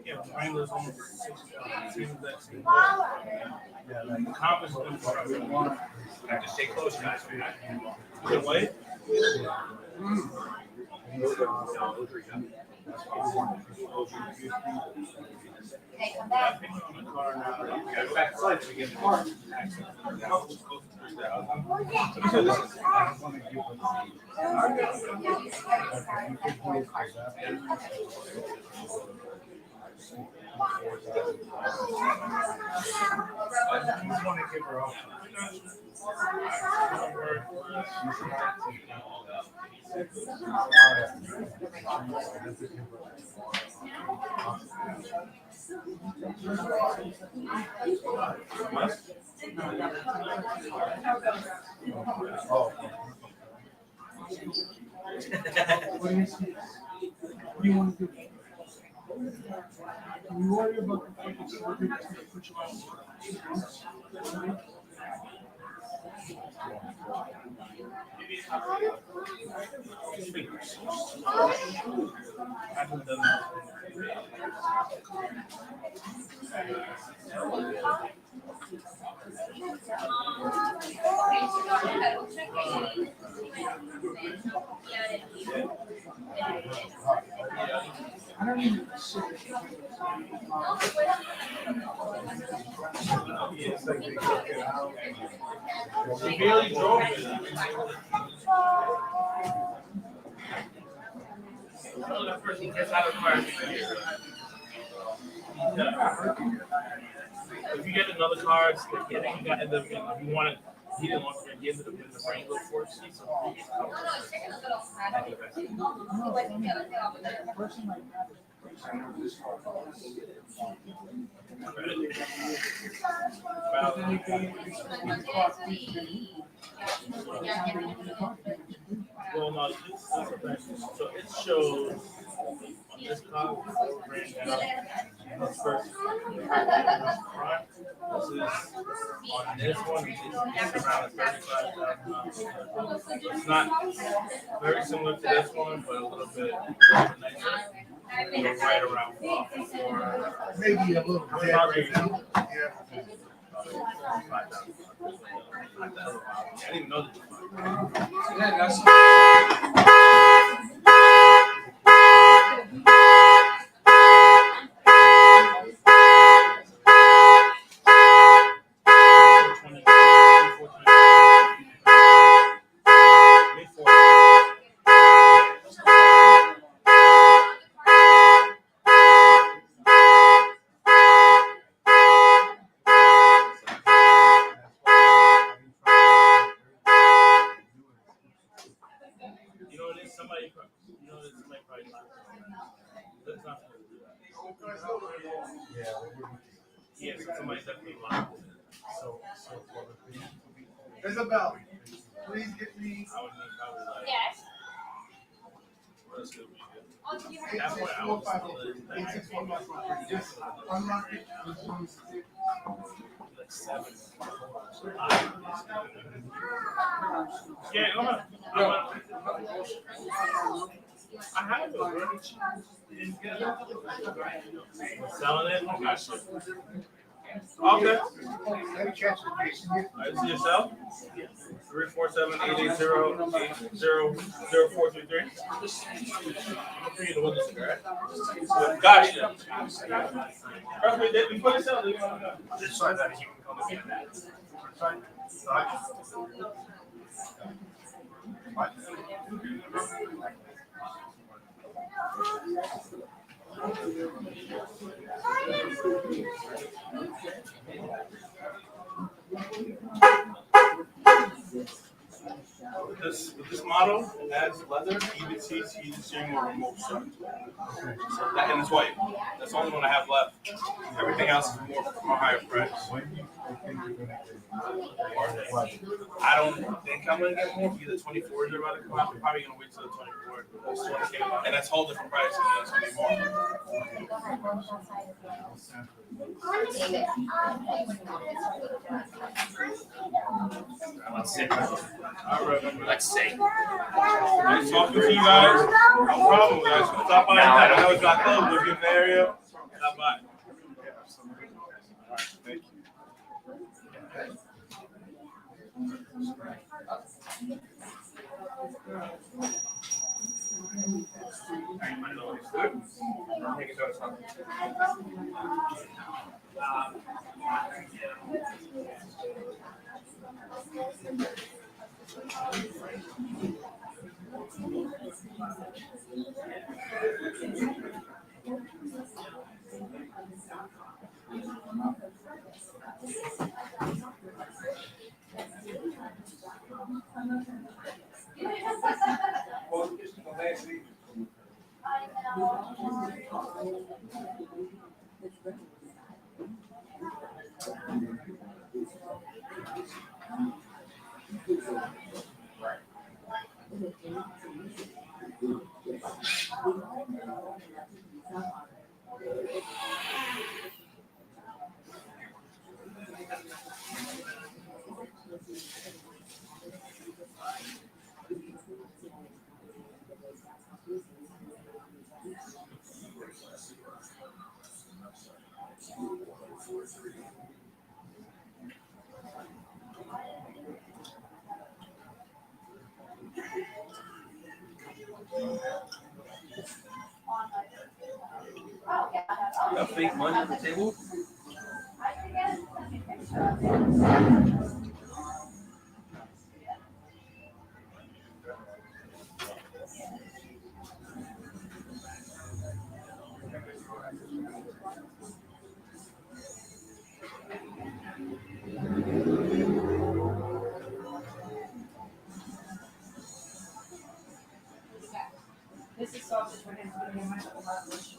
Yeah, Wrangler's almost 669. The Compass is going to struggle. I just stay close, guys. Good way. If you get another car, you got if you want it, he didn't want to get into the Wrangler 4C. So well, no, So it shows on this top, ran down. This first front. This is on this one. It's around 35,000. It's not very similar to this one, but a little bit nicer. Right around Maybe a little bit. yeah. I didn't even know that. Yeah, that's Yeah, somebody's definitely locked. Isabel, please get me. I would need probably like. Yes. What else could we do? Oh, do you have 8645. Just unlock it. Like 7. Yeah, go ahead. I have it already. Selling it? Okay. Okay. Let me catch the case. Is it yourself? 347-880-80433. Gotcha. We put it out. This side that you can come in. Side. With this model, it adds leather, heated seats, heated steering wheel, remote start. So that, and it's white. That's the only one I have left. Everything else is more higher price. I don't think I'm gonna get more. Either 24s are about to come out. I'm probably gonna wait till the 24. And that's a whole different price. And that's gonna be more. Let's see. All right. Let's see. Nice talking to you guys. No problem, guys. Stop by. I know it's not close. We'll get in the area. Stop by. Thank you. Got fake money on the table? This is sausage for him. Put it in my little lunch.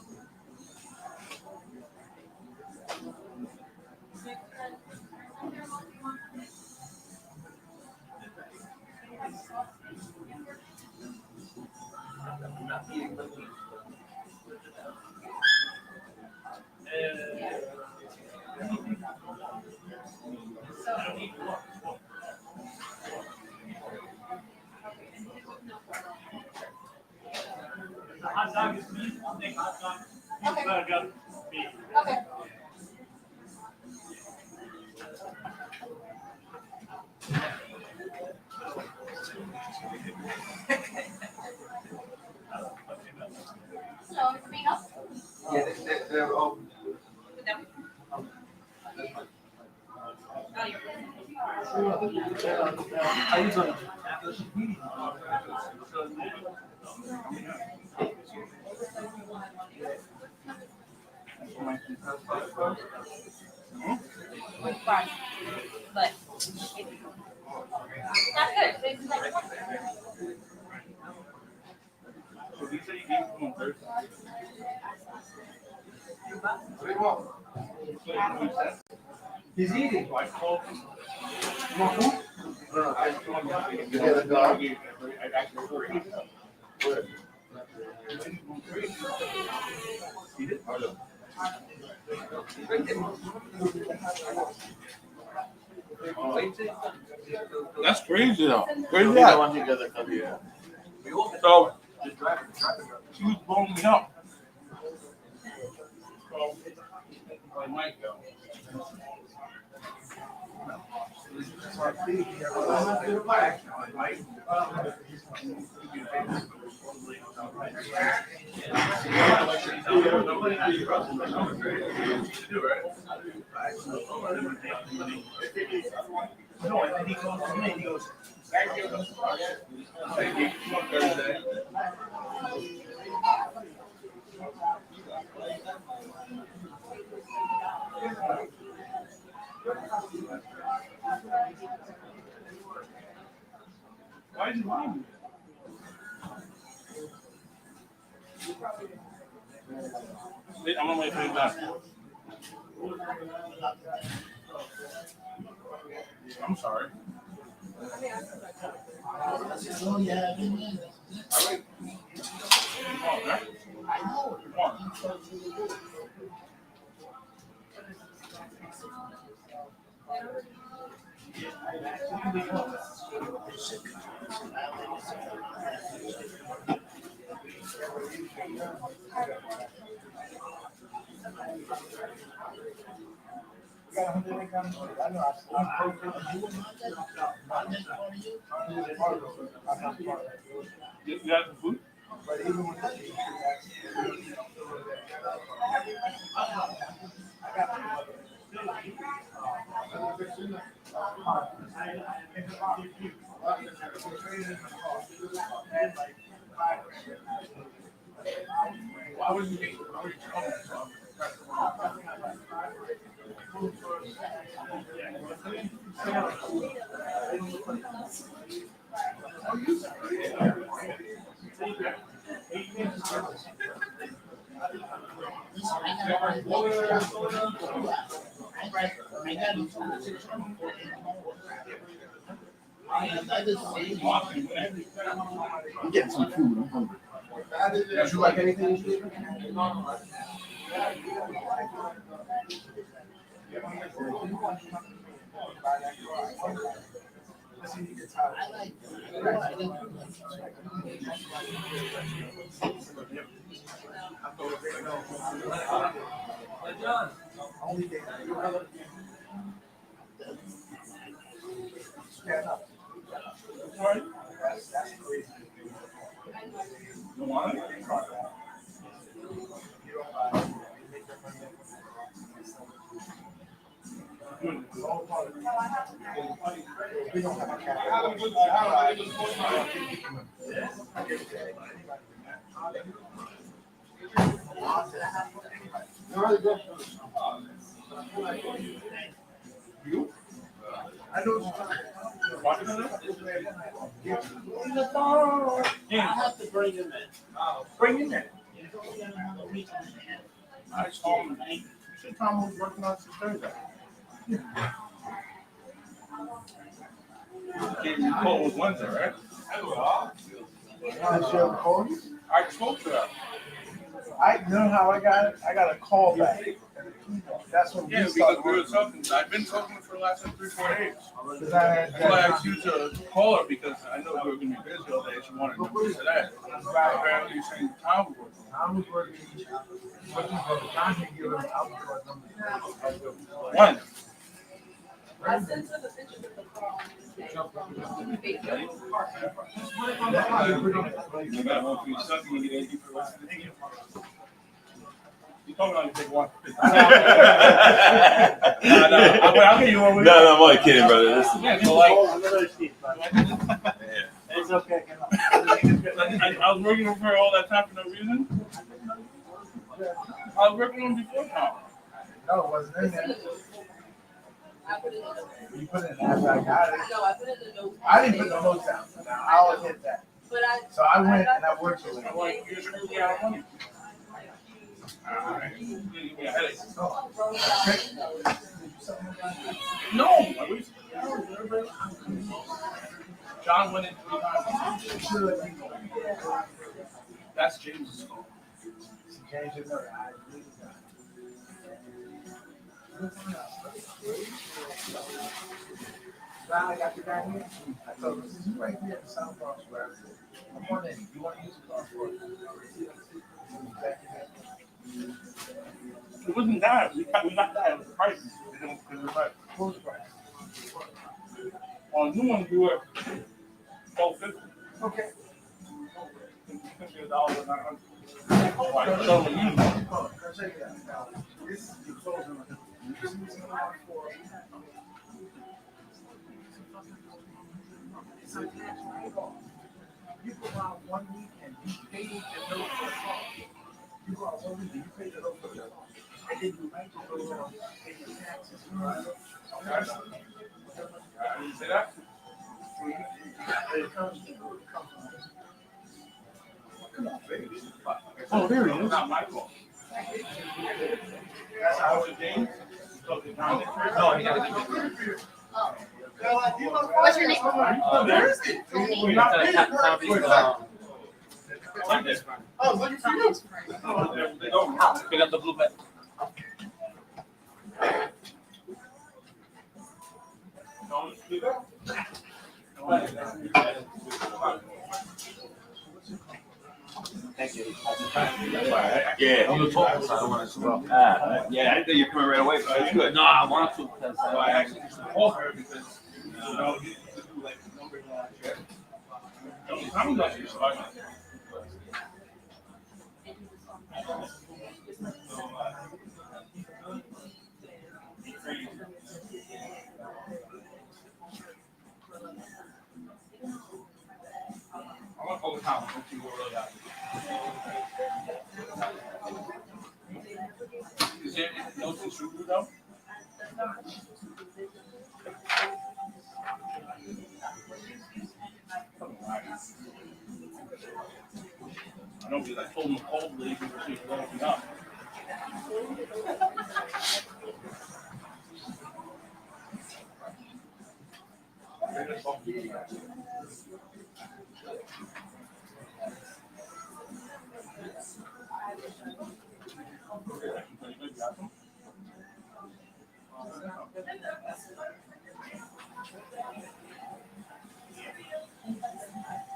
Okay. So, everything else? They're all With them? Oh, you're fine. But that's good. It's like- He's eating. That's crazy though. Where's that? So she was blowing me up. So I might go. No, and then he goes to me, he goes, thank you. Thank you. Thursday. Why is he lying? I'm gonna wait for you back. I'm sorry. You got some food? Why would you be? I'm getting some food. I'm hungry. Would you like anything? You want it? You? I know. I have to bring him in. Bring him in. I told him, he said Tom was working on since Thursday. You called was Wednesday, right? I spoke to her. I know how I got it. I got a call back. That's what Yeah, we because started. we were talking. I've been talking for the last 3-4 days. Because That's why I asked you to call her because I know you were going to be busy all day. She wanted to do today. Apparently, you're saying Tom was working. I was working for the time to give us out. When? I sent her the pictures of the car. You got one for yourself. You want to get anything for the rest of the day? You told me only take one. I'll get you one. No, I'm only kidding, brother. This is Yeah, so like, It's okay. I was working with her all that time for no reason. I was working on before Tom. No, it wasn't in there. I put it in the You put it in after I got it. No, I put it in the notes. I didn't put the notes down. Now I'll admit that. But I. So I went and I worked with I'm her. like, you're going to be out of money. Alright. You give me a headache. No, I wish. John went in 3 times. That's James's fault. Change your note. Now I got you down here. I told him, this is right here in South Bronx where I'm on in. You want to use the car for it? It wasn't that. We got that. It was the price. Because it was like, what was the price? On a new one, we were $12.50. Okay. $50.09. Right, so you know, check it out. Now, this is the closing of the you go out 1 week and you pay the note for the car. You go out 1 week and you pay the note for the car. And then you might just go on pay your taxes. Right? Okay. I didn't say that. It comes to come on, baby. Oh, there he It's is. not my fault. That's how How's it, James? No, he got What's your name? Oh, there is it. We're not paying for it. Like this. Oh, looking for you. They don't. Pick up the blue bed. Don't speak up. Thank you. Yeah, on the top. Yeah, I didn't think you were coming right away, but it's good. No, I want to because I actually used to call her because you know you used to do like number one check. I'm not sure. I want to call the town. Don't see what really happened. Is there no distributor though? I know because I told him to call the lady before she was opening up.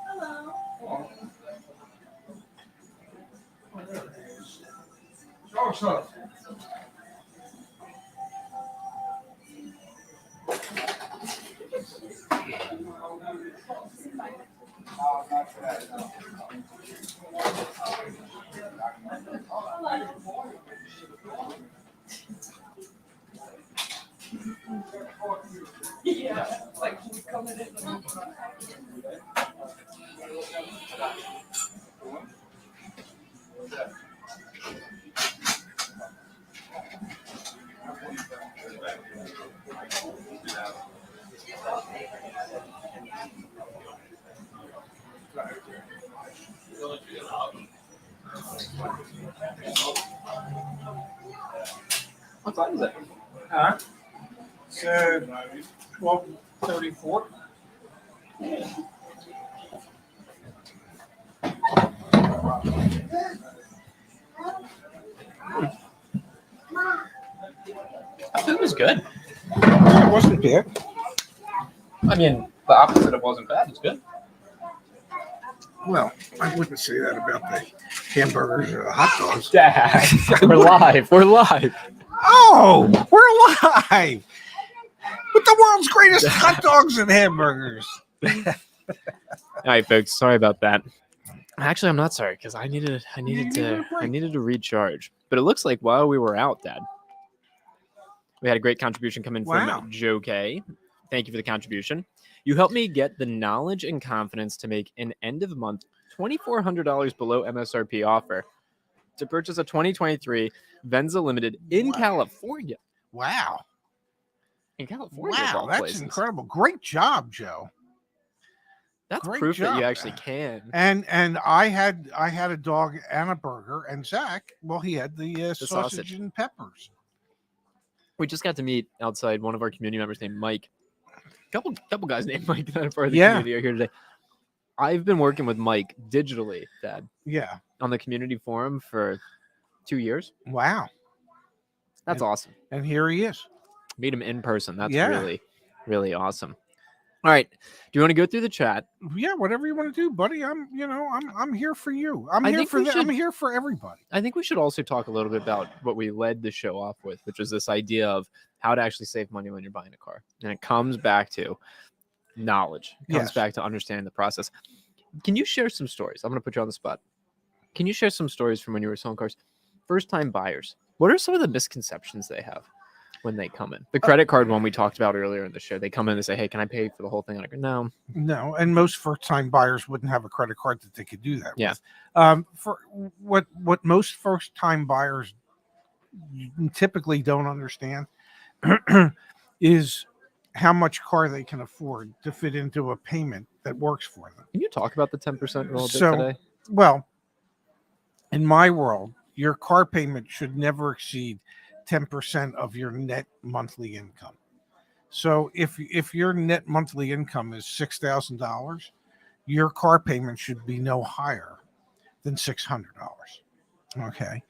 Hello. Yeah, like we coming in. What time is it? Huh? So, 12:34. It was good. It wasn't bad. I mean, the opposite of wasn't bad. It's good. Well, I wouldn't say that about the hamburgers or the hot dogs. Dad, we're live. We're live. Oh, we're live with the world's greatest hot dogs and hamburgers. All right, folks. Sorry about that. Actually, I'm not sorry because I needed to recharge. But it looks like while we were out, Dad, we had a great contribution come in Wow. from Joe K. Thank you for the contribution. You helped me get the knowledge and confidence to make an end of month $2,400 below MSRP offer to purchase a 2023 Venza Limited in California. Wow. In California, of Wow, all that's places. incredible. Great job, Joe. That's Great proof that job, you actually man. can. And I had a dog and a burger, and Zach, well, he had the sausage sausage. and peppers. We just got to meet outside one of our community members named Mike. Couple guys named Mike that are part of the Yeah. community are here today. I've been working with Mike digitally, Dad, Yeah. on the community forum for 2 years. Wow. That's awesome. And here he is. Meet him in person. That's Yeah. really, really awesome. All right. Do you want to go through the chat? Yeah, whatever you want to do, buddy. I'm here for you. I'm I here think for we I'm should- here for everybody. I think we should also talk a little bit about what we led the show off with, which was this idea of how to actually save money when you're buying a car. And it comes back to knowledge. It comes Yes. back to understanding the process. Can you share some stories? I'm going to put you on the spot. Can you share some stories from when you were selling cars? First time buyers. What are some of the misconceptions they have when they come in? The credit card one we talked about earlier in the show. They come in and say, hey, can I pay for the whole thing? And I go, no. No, and most first-time buyers wouldn't have a credit card that they could do that Yeah. with. For what most first-time buyers typically don't understand is how much car they can afford to fit into a payment that works for them. Can you talk about the 10% rule a bit So- today? Well, in my world, your car payment should never exceed 10% of your net monthly income. So if your net monthly income is $6,000, your car payment should be no higher than $600. Okay.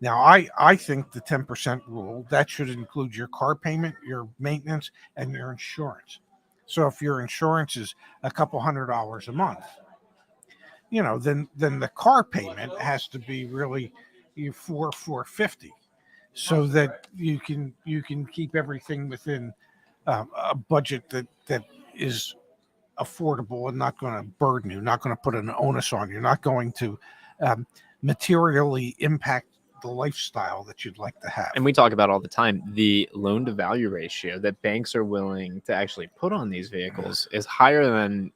Now I think the 10% rule that should include your car payment, your maintenance, and your insurance. So if your insurance is a couple $100 a month, then the car payment has to be really $450, so that you can keep everything within a budget that is affordable and not going to burden you, not going to put an onus on you, not going to materially impact the lifestyle that you'd like to have. And we talk about all the time, the loan to value ratio that banks are willing to actually put on these vehicles is higher than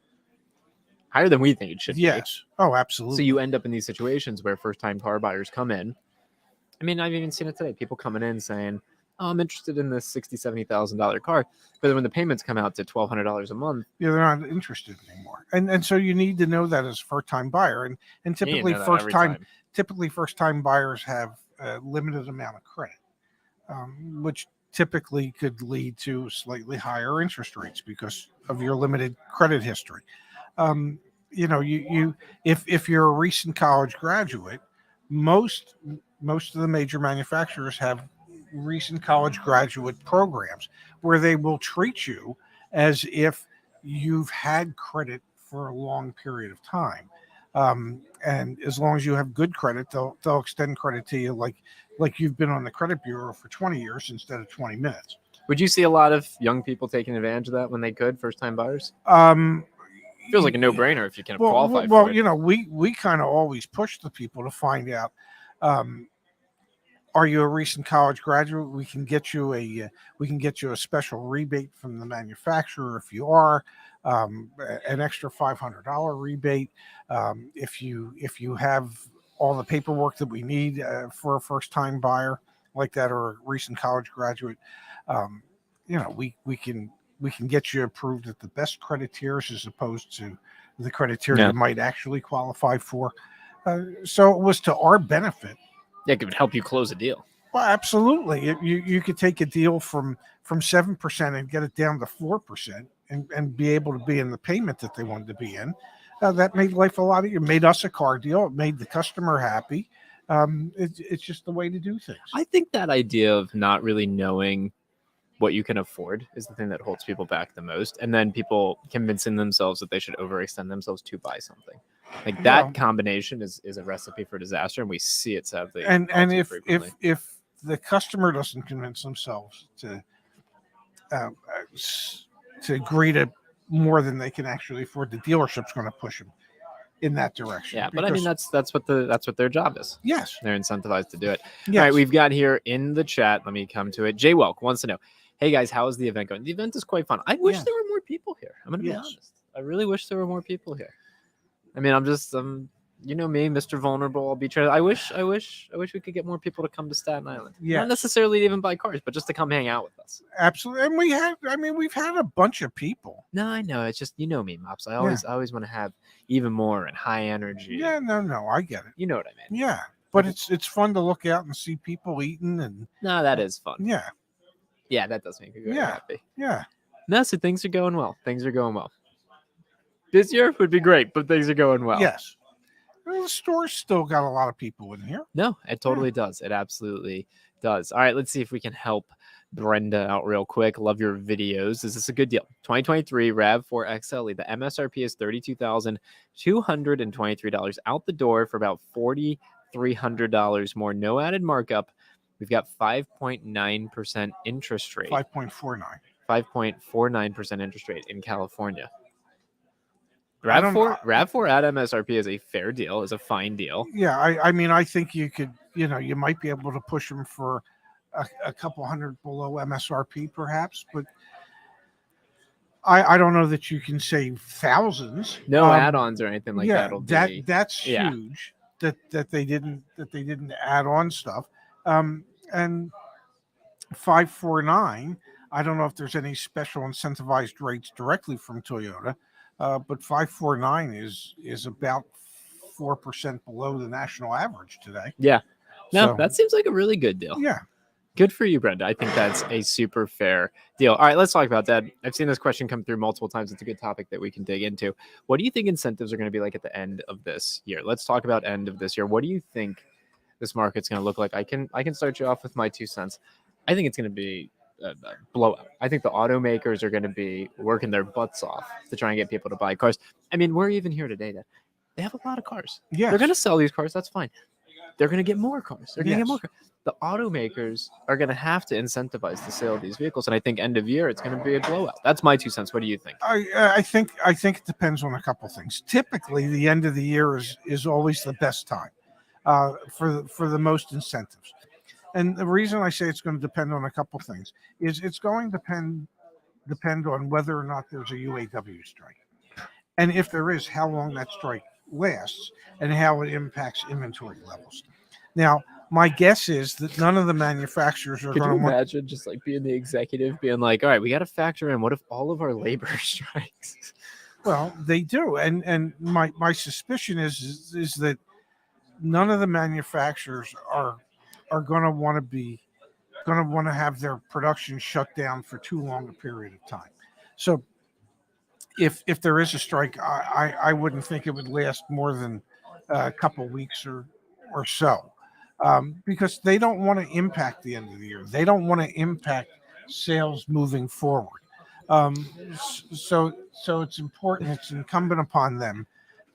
we think it should be. Yes. Oh, absolutely. So you end up in these situations where first time car buyers come in. I mean, I've even seen it today. People coming in saying, oh, I'm interested in this $60,000, $70,000 car. But then when the payments come out to $1,200 a month, they're not interested anymore. And so you need to know that as a first time buyer. And you typically know that every first time buyers have a limited amount of credit, which typically could lead to slightly higher interest rates because of your limited credit history. If you're a recent college graduate, most of the major manufacturers have recent college graduate programs where they will treat you as if you've had credit for a long period of time. And as long as you have good credit, they'll extend credit to you like you've been on the credit bureau for 20 years instead of 20 minutes. would you see a lot of young people taking advantage of that when they could, first time buyers? Feels like a no brainer if you can qualify for it. We kind of always push the people to find out, are you a recent college graduate? We can get you a special rebate from the manufacturer if you are, an extra $500 rebate. If you have all the paperwork that we need for a first time buyer like that or a recent college graduate, we can get you approved at the best credit tiers as opposed to the credit tier you might actually qualify for. So it was to our benefit. Yeah, it could help you close a deal. Well, absolutely. You could take a deal from 7% and get it down to 4% and be able to be in the payment that they wanted to be in. That made life a lot easier. It made us a car deal. It made the customer happy. It's just the way to do things. I think that idea of not really knowing what you can afford is the thing that holds people back the most, and then people convincing themselves that they should overextend themselves to buy something. Like that Well- combination is a recipe for disaster, and we see it sadly. And all too if frequently. if the customer doesn't convince themselves to agree to more than they can actually afford, the dealership's going to push them in that direction. Yeah, but I mean because- that's what their job is. yes, They're incentivized to do it. yes. All right, we've got here in the chat. Let me come to it. Jay Welk wants to know, hey guys, how is the event going? The event is quite fun. I wish Yes. there were more people here. I'm gonna be Yes. honest. I really wish there were more people here. I mean, I'm just you know me, Mr. Vulnerable. I'll be I wish we could get more people to come to Staten Island. Yes. Not necessarily to even buy cars, but just to come hang out with us. Absolutely. And we've had a bunch of people. No, I know. It's just, you know me, Mops. I always want to have even more and high energy. Yeah, no, I get it. You know what I mean? Yeah. But it's fun to look out and see people eating and No, that is fun. yeah, Yeah, that does make me very Yeah. happy. yeah. No, so things are going well. Things are going well. This year would be great, but things are going well. Yes. Well, the store's still got a lot of people in here. No, it totally does. It absolutely does. All right, let's see if we can help Brenda out real quick. Love your videos. Is this a good deal? 2023 RAV4 XLE. The MSRP is $32,223 out the door for about $4,300 more. No added markup. We've got 5.9% interest rate. 5.49. 5.49% interest rate in California. I don't- RAV4 at MSRP is a fair deal, is a fine deal. Yeah, I mean, I think you could, you might be able to push them for a couple hundred below MSRP, perhaps, but I don't know that you can save thousands. No add-ons or anything like yeah, that. that's yeah. huge that they didn't add on stuff. And 549. I don't know if there's any special incentivized rates directly from Toyota, but 549 is about 4% below the national average today. Yeah. No, So, that seems like a really good deal. yeah. Good for you, Brenda. I think that's a super fair deal. All right, let's talk about that. I've seen this question come through multiple times. It's a good topic that we can dig into. What do you think incentives are going to be like at the end of this year? Let's talk about end of this year. What do you think this market's going to look like? I can start you off with my 2 cents. I think it's going to be a blowout. I think the automakers are going to be working their butts off to try and get people to buy cars. I mean, we're even here today that they have a lot of cars. Yes. They're going to sell these cars. That's fine. They're going to get more cars. They're going to Yes. get more cars. The automakers are going to have to incentivize the sale of these vehicles. And I think end of year, it's going to be a blowout. That's my 2 cents. What do you think? I think it depends on a couple things. Typically, the end of the year is always the best time for the most incentives. And the reason I say it's going to depend on a couple things is it's going to depend on whether or not there's a UAW strike, and if there is, how long that strike lasts and how it impacts inventory levels. Now, my guess is that none of the manufacturers are Could going you to want. imagine just like being the executive being like, all right, we got to factor in what if all of our labor strikes? Well, they do, and my suspicion is that none of the manufacturers are going to want to have their production shut down for too long a period of time. So, if there is a strike, I wouldn't think it would last more than a couple weeks or so, because they don't want to impact the end of the year. They don't want to impact sales moving forward. So it's important. It's incumbent upon them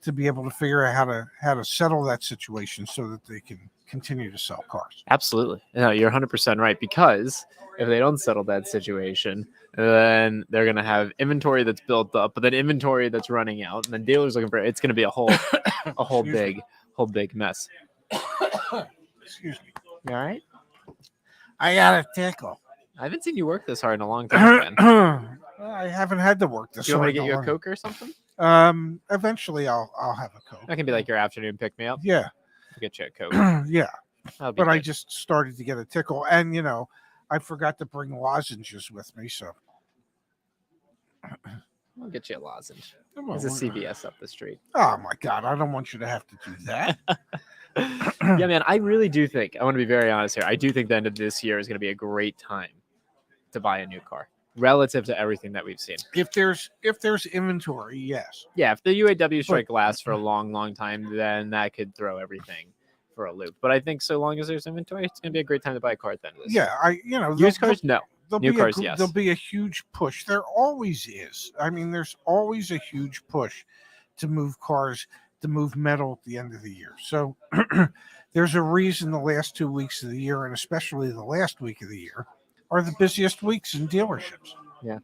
to be able to figure out how to settle that situation so that they can continue to sell cars. Absolutely. No, you're 100% right. Because if they don't settle that situation, then they're going to have inventory that's built up, but then inventory that's running out, and then dealers looking for it. It's going to be a whole big mess. Excuse me. You all right? I got a tickle. I haven't seen you work this hard in a long time, man. I haven't had to work this. Do you want me to hard get in you a long- Coke or something? Eventually I'll have a Coke. That can be like your afternoon pick me up. Yeah. I'll get you a Coke. Yeah. That'll be But I good. just started to get a tickle, and I forgot to bring lozenges with me, so I'll get you a lozenge. Come on, There's a why not? CVS up the street. Oh my God, I don't want you to have to do that. Yeah, man, I really do think, I want to be very honest here. I do think the end of this year is going to be a great time to buy a new car relative to everything that we've seen. If there's inventory, yes. Yeah, if the UAW strike lasts for a long, long time, then that could throw everything for a loop. But I think so long as there's inventory, it's going to be a great time to buy a car at the end of this. Yeah, Used cars, no. New cars, yes. There'll be a huge push. There always is. I mean, there's always a huge push to move cars, to move metal at the end of the year. So there's a reason the last 2 weeks of the year, and especially the last week of the year, are the busiest weeks in dealerships. Yeah.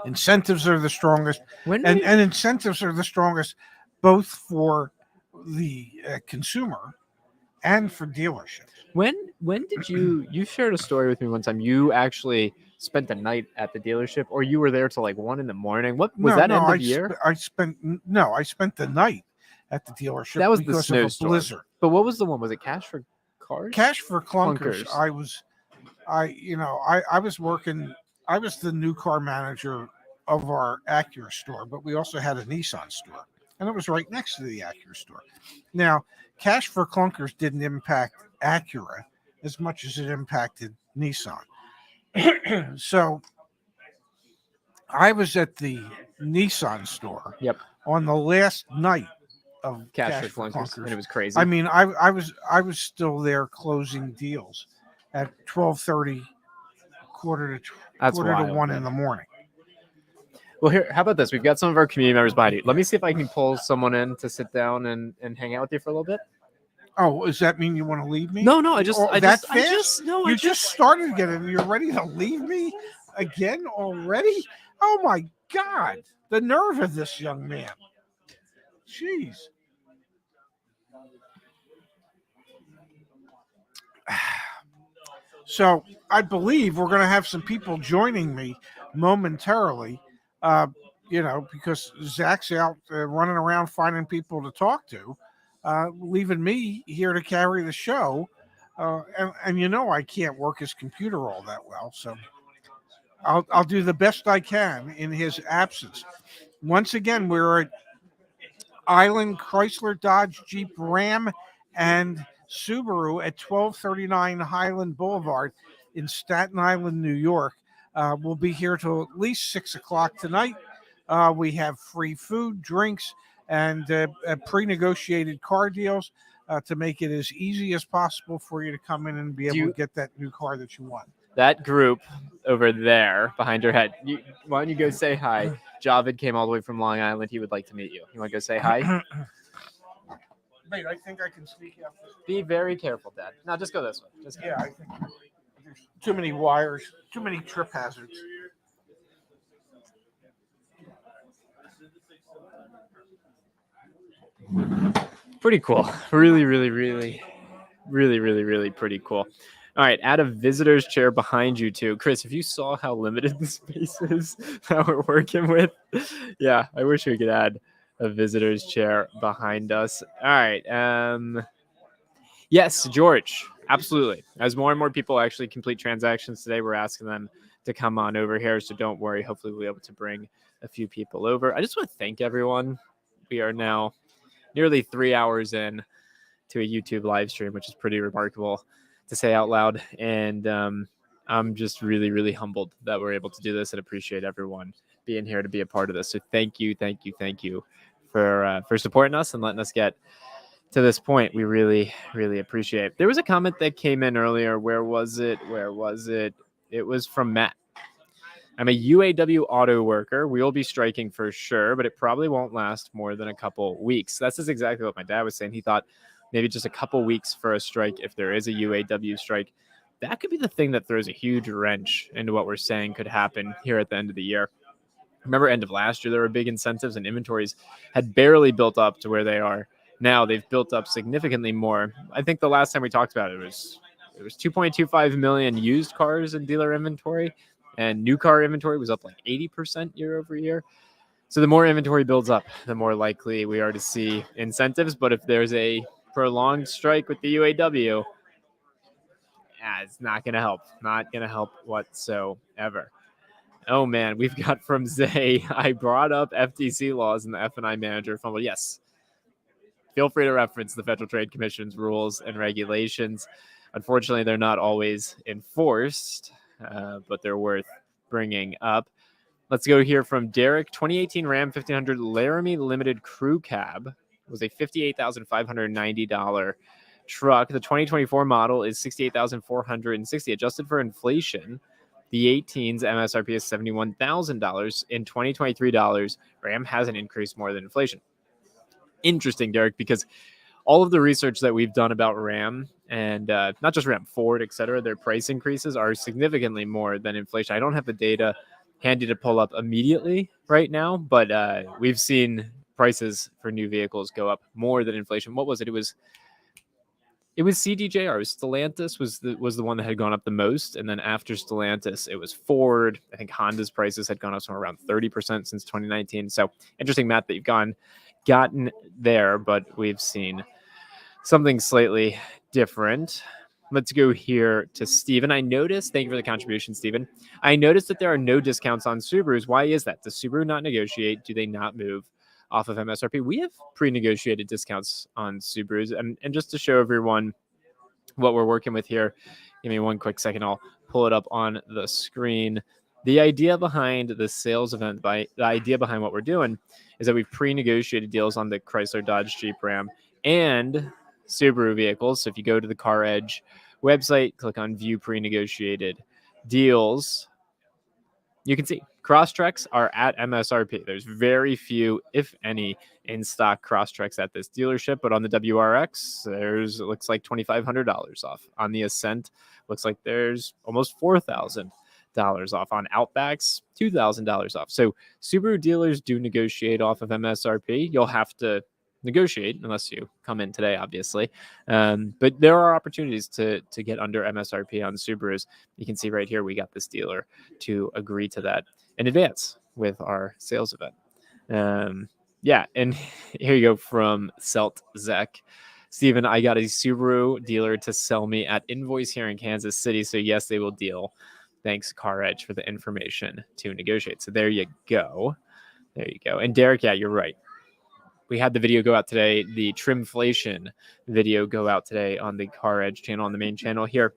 Incentives are the strongest, and incentives are the strongest both for the consumer and for dealerships. When did you shared a story with me one time? You actually spent the night at the dealership, or you were there till like 1 a.m. What was that end of year? I spent the night at the delership. That was the because of a snowstorm. blizzard. But what was the one? Was it Cash for Cars? Cash for Clunkers. Clunkers. I was working. I was the new car manager of our Acura store, but we also had a Nissan store, and it was right next to the Acura store. Now, Cash for Clunkers didn't impact Acura as much as it impacted Nissan. So I was at the Nissan store on the last night of Cash for Clunkers, and it was crazy. I mean, I was still there closing deals at 12:30, quarter to 1 in the morning. Well, here, how about this? We've got some of our community members behind you. Let me see if I can pull someone in to sit down and hang out with you for a little bit. Oh, does that mean you want to leave me? No, I just started again and you're ready to leave me again already? Oh my God, the nerve of this young man. Jeez. So I believe we're going to have some people joining me momentarily, because Zach's out running around finding people to talk to, leaving me here to carry the show. And I can't work his computer all that well. So I'll do the best I can in his absence. Once again, we're at Island Chrysler, Dodge, Jeep, Ram, and Subaru at 1239 Highland Boulevard in Staten Island, New York. We'll be here till at least 6 o'clock tonight. We have free food, drinks, and pre-negotiated car deals to make it as easy as possible for you to come in and be able to get that new car that you want. That group over there behind your head, why don't you go say hi? Javid came all the way from Long Island. He would like to meet you. You want to go say hi? Wait, I think I can speak after. Be very careful, Dad. No, just go this way. I think there's too many wires, too many trip hazards. Pretty cool. Really, really, really, really, really, really pretty cool. All right, add a visitor's chair behind you too. Chris, if you saw how limited the space is that we're working with, yeah, I wish we could add a visitor's chair behind us. All right. Yes, George, absolutely. As more and more people actually complete transactions today, we're asking them to come on over here. So don't worry. Hopefully we'll be able to bring a few people over. I just want to thank everyone. We are now nearly 3 hours in to a YouTube live stream, which is pretty remarkable to say out loud. And I'm just really, really humbled that we're able to do this and appreciate everyone being here to be a part of this. So thank you for supporting us and letting us get to this point. We really, really appreciate it. There was a comment that came in earlier. Where was it? It was from Matt. I'm a UAW auto worker. We will be striking for sure, but it probably won't last more than a couple weeks. That's just exactly what my dad was saying. He thought maybe just a couple weeks for a strike. If there is a UAW strike, that could be the thing that throws a huge wrench into what we're saying could happen here at the end of the year. Remember, end of last year, there were big incentives and inventories had barely built up to where they are now. They've built up significantly more. I think the last time we talked about it was 2.25 million used cars in dealer inventory, and new car inventory was up like 80% year over year. So the more inventory builds up, the more likely we are to see incentives. But if there's a prolonged strike with the UAW, it's not going to help. Not going to help whatsoever. Oh, man, we've got from Zay, I brought up FTC laws in the F&I manager fumble. Yes. Feel free to reference the Federal Trade Commission's rules and regulations. Unfortunately, they're not always enforced, but they're worth bringing up. Let's go here from Derek. 2018 Ram 1500 Laramie Limited Crew Cab was a $58,590 truck. The 2024 model is $68,460 adjusted for inflation. The 18's MSRP is $71,000. In 2023 dollars, Ram hasn't increased more than inflation. Interesting, Derek, because all of the research that we've done about Ram and not just Ram, Ford, et cetera, their price increases are significantly more than inflation. I don't have the data handy to pull up immediately right now, but we've seen prices for new vehicles go up more than inflation. What was it? It was CDJR. It was Stellantis was the one that had gone up the most, and then after Stellantis, it was Ford. I think Honda's prices had gone up somewhere around 30% since 2019. So interesting, Matt, that you've gotten there, but we've seen something slightly different. Let's go here to Steven. Thank you for the contribution, Steven. I noticed that there are no discounts on Subarus. Why is that? Does Subaru not negotiate? Do they not move off of MSRP? We have pre-negotiated discounts on Subarus. And just to show everyone what we're working with here, give me one quick second. I'll pull it up on the screen. The idea behind the sales event, the idea behind what we're doing is that we've pre-negotiated deals on the Chrysler, Dodge, Jeep, Ram, and Subaru vehicles. So if you go to the CarEdge website, click on View Pre-Negotiated Deals, you can see Crosstreks are at MSRP. There's very few, if any, in-stock Crosstreks at this dealership, but on the WRX, it looks like $2,500 off. On the Ascent, looks like there's almost $4,000 off. On Outbacks, $2,000 off. So Subaru dealers do negotiate off of MSRP. You'll have to negotiate unless you come in today, obviously. But there are opportunities to get under MSRP on Subarus. You can see right here, we got this dealer to agree to that in advance with our sales event. Yeah, and here you go from Selt Zek. Steven, I got a Subaru dealer to sell me at Invoice here in Kansas City. So yes, they will deal. Thanks, CarEdge, for the information to negotiate. So there you go. There you go. And Derek, yeah, you're right. We had the video go out today, the Trimflation video go out today on the CarEdge channel, on the main channel here.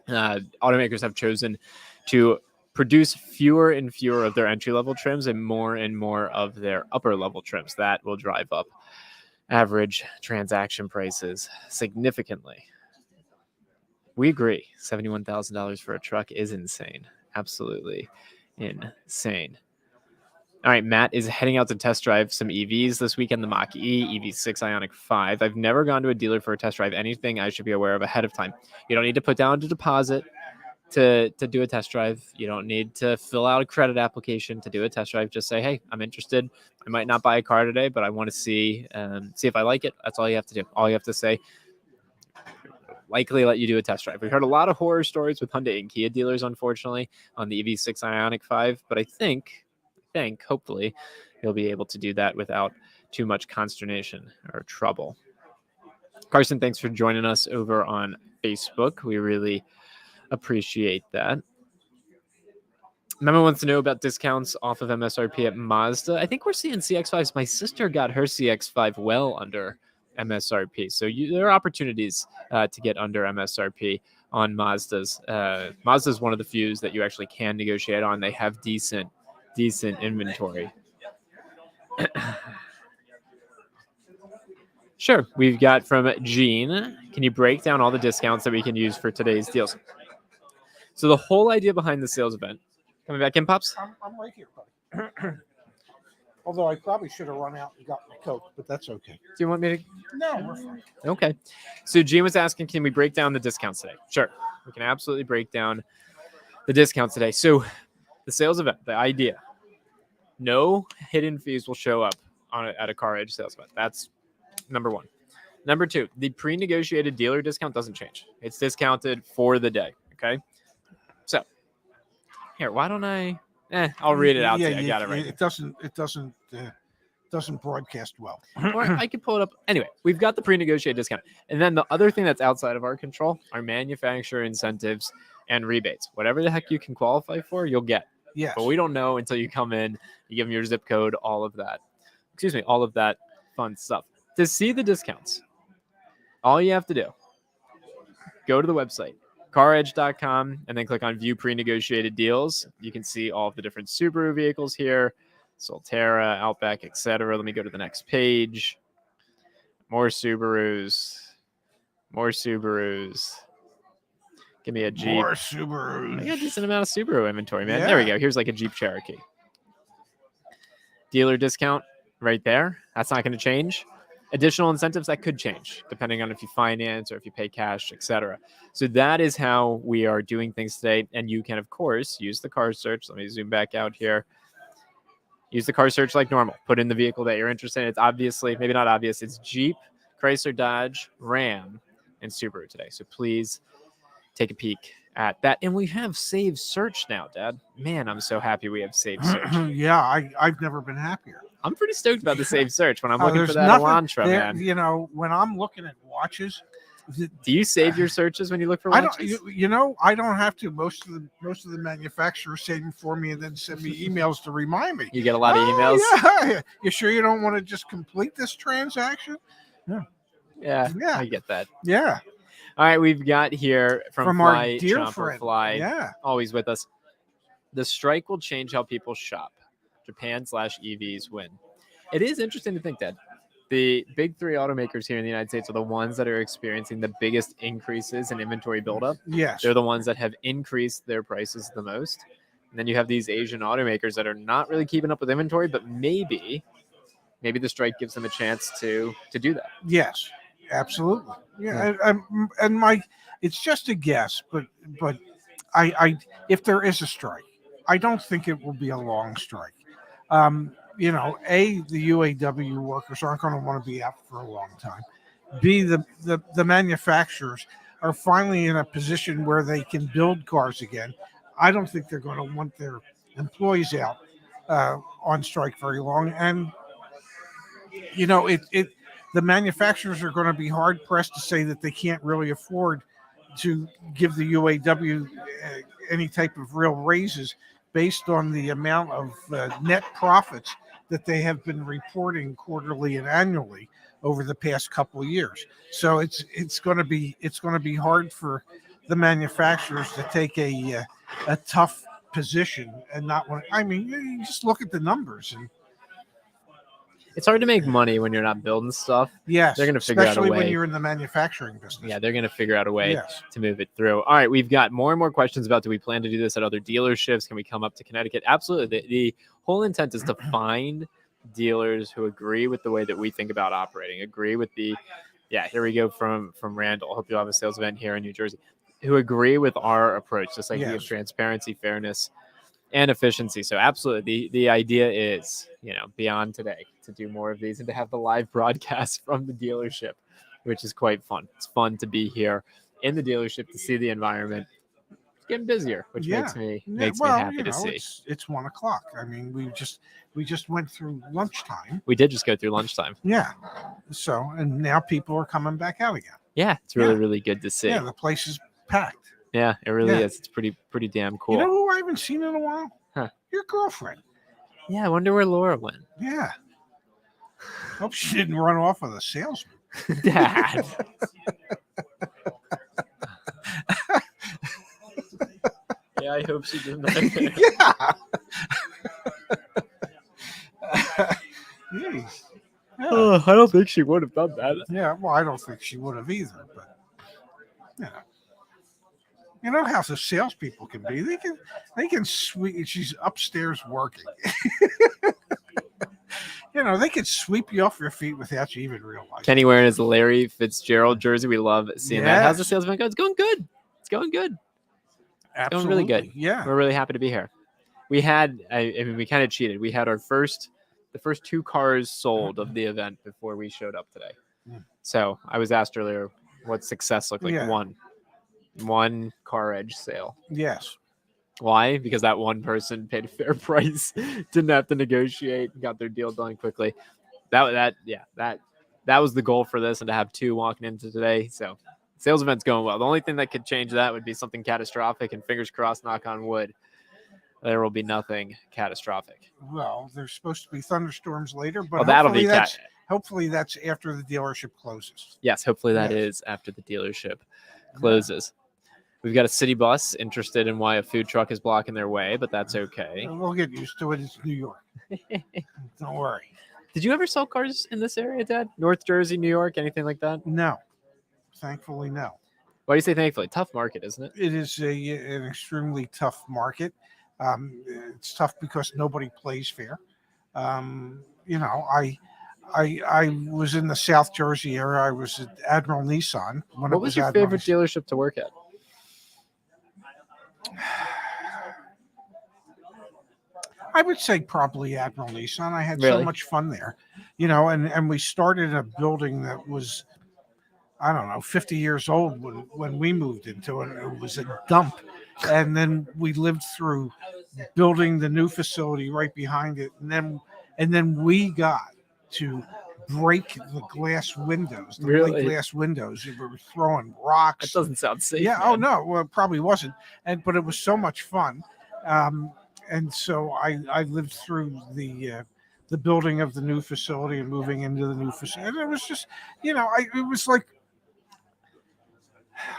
Automakers have chosen to produce fewer and fewer of their entry-level trims and more of their upper-level trims. That will drive up average transaction prices significantly. We agree. $71,000 for a truck is insane. Absolutely insane. All right, Matt is heading out to test drive some EVs this weekend, the Mach-E, EV6 Ioniq 5. I've never gone to a dealer for a test drive. Anything I should be aware of ahead of time? You don't need to put down a deposit to do a test drive. You don't need to fill out a credit application to do a test drive. Just say, hey, I'm interested. I might not buy a car today, but I want to see if I like it. That's all you have to do. All you have to say, likely let you do a test drive. We've heard a lot of horror stories with Hyundai and Kia dealers, unfortunately, on the EV6 Ioniq 5, but I think, hopefully, you'll be able to do that without too much consternation or trouble. Carson, thanks for joining us over on Facebook. We really appreciate that. Memo wants to know about discounts off of MSRP at Mazda. I think we're seeing CX-5s. My sister got her CX-5 well under MSRP. So there are opportunities to get under MSRP on Mazdas. Mazda's one of the few that you actually can negotiate on. They have decent inventory. Sure. We've got from Gene. Can you break down all the discounts that we can use for today's deals? So the whole idea behind the sales event, coming back in, Pops? I'm right here, buddy. Although I probably should have run out and got my Coke, but that's okay. Do you want me to? No, we're fine. Okay. So Gene was asking, can we break down the discounts today? Sure. We can absolutely break down the discounts today. So the sales event, the idea, no hidden fees will show up at a CarEdge sales event. That's number one. Number two, the pre-negotiated dealer discount doesn't change. It's discounted for the day. Okay. So here, why don't I'll read it out to you. I got it right. It doesn't broadcast well. Or I could pull it up. Anyway, we've got the pre-negotiated discount. And then the other thing that's outside of our control are manufacturer incentives and rebates. Whatever the heck you can qualify for, you'll get. Yes. But we don't know until you come in, you give them your zip code, all of that fun stuff. To see the discounts, all you have to do, go to the website, caredge.com, and then click on View Pre-Negotiated Deals. You can see all of the different Subaru vehicles here, Solterra, Outback, etc. Let me go to the next page. More Subarus. More Subarus. Give me a Jeep. More I Subarus. got a decent amount of Subaru inventory, man. There we Yeah. go. Here's like a Jeep Cherokee. Dealer discount right there. That's not going to change. Additional incentives that could change depending on if you finance or if you pay cash, etc. So that is how we are doing things today. And you can, of course, use the car search. Let me zoom back out here. Use the car search like normal. Put in the vehicle that you're interested in. It's obviously, maybe not obvious, it's Jeep, Chrysler, Dodge, Ram, and Subaru today. So please take a peek at that. And we have Save Search now, Dad. Man, I'm so happy we have Save Search. Yeah, I've never been happier. I'm pretty stoked about the Save Search when I'm Oh, looking for there's that nothing Elantra, there, man. You know, when I'm looking at watches, Do you save your searches when you look for I watches? don't. You know, I don't have to. Most of the manufacturers save them for me and then send me emails to remind me. You get a lot of Oh, emails. Yeah. You sure you don't want to just complete this transaction? Yeah, Yeah. I get that. Yeah. All right, we've got here from our Fly dear Chomper friend. Fly, Yeah. always with us. The strike will change how people shop. Japan/EVs win. It is interesting to think that the big three automakers here in the United States are the ones that are experiencing the biggest increases in inventory buildup. Yes. They're the ones that have increased their prices the most. And then you have these Asian automakers that are not really keeping up with inventory, but maybe the strike gives them a chance to do that. Yes. Absolutely. Yeah. And my, it's just a guess, but I if there is a strike, I don't think it will be a long strike. You know, A, the UAW workers aren't going to want to be out for a long time. B, the manufacturers are finally in a position where they can build cars again. I don't think they're going to want their employees out on strike very long. And, you know, the manufacturers are going to be hard pressed to say that they can't really afford to give the UAW any type of real raises based on the amount of net profits that they have been reporting quarterly and annually over the past couple of years. So it's going to be hard for the manufacturers to take a tough position and not want. I mean, you just look at the numbers and. It's hard to make money when you're not building stuff. Yes, they're going to figure out a especially way. when you're in the manufacturing business. Yeah, they're going to figure out a way Yes. to move it through. All right, we've got more and more questions about do we plan to do this at other dealerships? Can we come up to Connecticut? Absolutely. The whole intent is to find dealers who agree with the way that we think about operating, agree with the, here we go from Randall. Hope you'll have a sales event here in New Jersey, who agree with our approach, this idea of transparency, fairness, and efficiency. So absolutely, the idea is, beyond today, to do more of these and to have the live broadcast from the dealership, which is quite fun. It's fun to be here in the dealership to see the environment. It's getting busier, which makes me happy to see. It's 1 o'clock. I mean, we just went through lunchtime. We did just go through lunchtime. Yeah. So, and now people are coming back out again. Yeah, it's really good to see. Yeah, the place is packed. Yeah, it really is. It's pretty damn cool. You know who I haven't seen in a while? Huh. Your girlfriend. Yeah, I wonder where Laura went. Yeah. Hope she didn't run off with a salesman. Dad. Yeah, I hope she did not. Yeah. Jeez. Yeah. Oh, I don't think she would have done that. Yeah, well, I don't think she would have either, but you know how the salespeople can be. They can sweep. She's upstairs working. They can sweep you off your feet without you even realizing. Kenny wearing his Larry Fitzgerald jersey. We love seeing that. How's the sales event going? It's going good. It's going good. It's going really good. Yeah, we're really happy to be here. We had, we kind of cheated. We had the first 2 cars sold of the event before we showed up today. So I was asked earlier, what success looked like? Yeah. One CarEdge sale. Yes. Why? Because that one person paid a fair price, didn't have to negotiate, got their deal done quickly. That was the goal for this, and to have 2 walking into today. So sales event's going well. The only thing that could change that would be something catastrophic, and fingers crossed, knock on wood, there will be nothing catastrophic. Well, there's supposed to be thunderstorms later, but that'll be hopefully that's after the dealership closes. Yes, hopefully that is after the dealership closes. We've got a city bus interested in why a food truck is blocking their way, but that's okay. We'll get used to it. It's New York. Don't worry. Did you ever sell cars in this area, Dad? North Jersey, New York, anything like that? No. Thankfully, no. Why do you say thankfully? Tough market, isn't it? It is an extremely tough market. It's tough because nobody plays fair. You know, I was in the South Jersey area. I was at Admiral Nissan when it What was your Admiral favorite dealership to work at? I would say probably Admiral Nissan. I had Really? so much fun there, you know, and we started in a building that was, I don't know, 50 years old when we moved into it. It was a dump. And then we lived through building the new facility right behind it. And then we got to break the glass windows, the Really? plate glass windows. We were throwing rocks. That doesn't sound safe. Yeah. Oh man. no. Well, it probably wasn't. But it was so much fun. And so I lived through the building of the new facility and moving into the new facility. And it was just, you know, it was like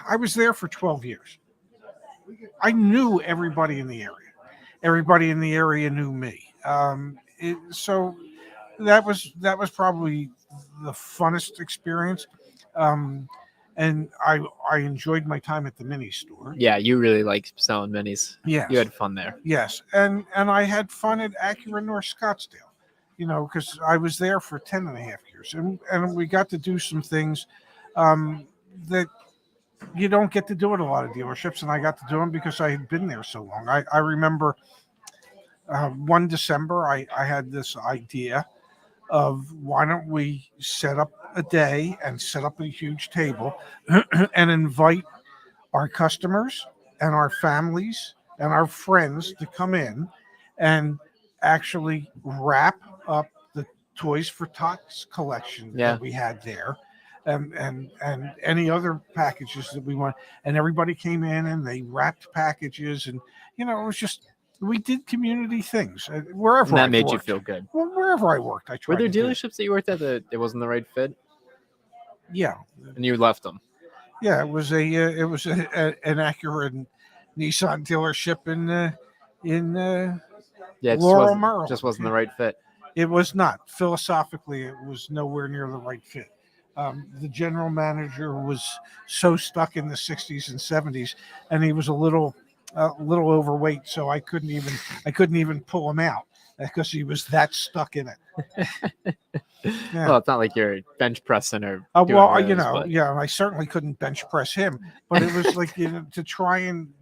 I was there for 12 years. I knew everybody in the area. Everybody in the area knew me. So that was probably the funnest experience. And I enjoyed my time at the mini store. Yeah, you really like selling minis. Yes. You had fun there. Yes. And I had fun at Acura North Scottsdale, you know, because I was there for 10 and a half years. And we got to do some things that you don't get to do at a lot of dealerships. And I got to do them because I had been there so long. I remember one December, I had this idea of why don't we set up a day and set up a huge table and invite our customers and our families and our friends to come in and actually wrap up the Toys for Tots collection that we had there. And any other packages that we want, and everybody came in and they wrapped packages, and you know, it was just, we did community things wherever. And that I made worked. you feel good. Well, wherever I worked, I tried. Were there to do it. dealerships that you worked at that it wasn't the right fit, Yeah, and you left them? yeah. It was an Acura and Nissan dealership in Yeah, it Laurel, Maryland. just wasn't the right fit. It was not. Philosophically, it was nowhere near the right fit. The general manager was so stuck in the 60s and 70s, and he was a little overweight, so I couldn't even pull him out because he was that stuck in it. Yeah. Well, it's not like you're bench pressing or doing Well, rows, you know, but yeah, I certainly couldn't bench press him, but it was like, you know, to try and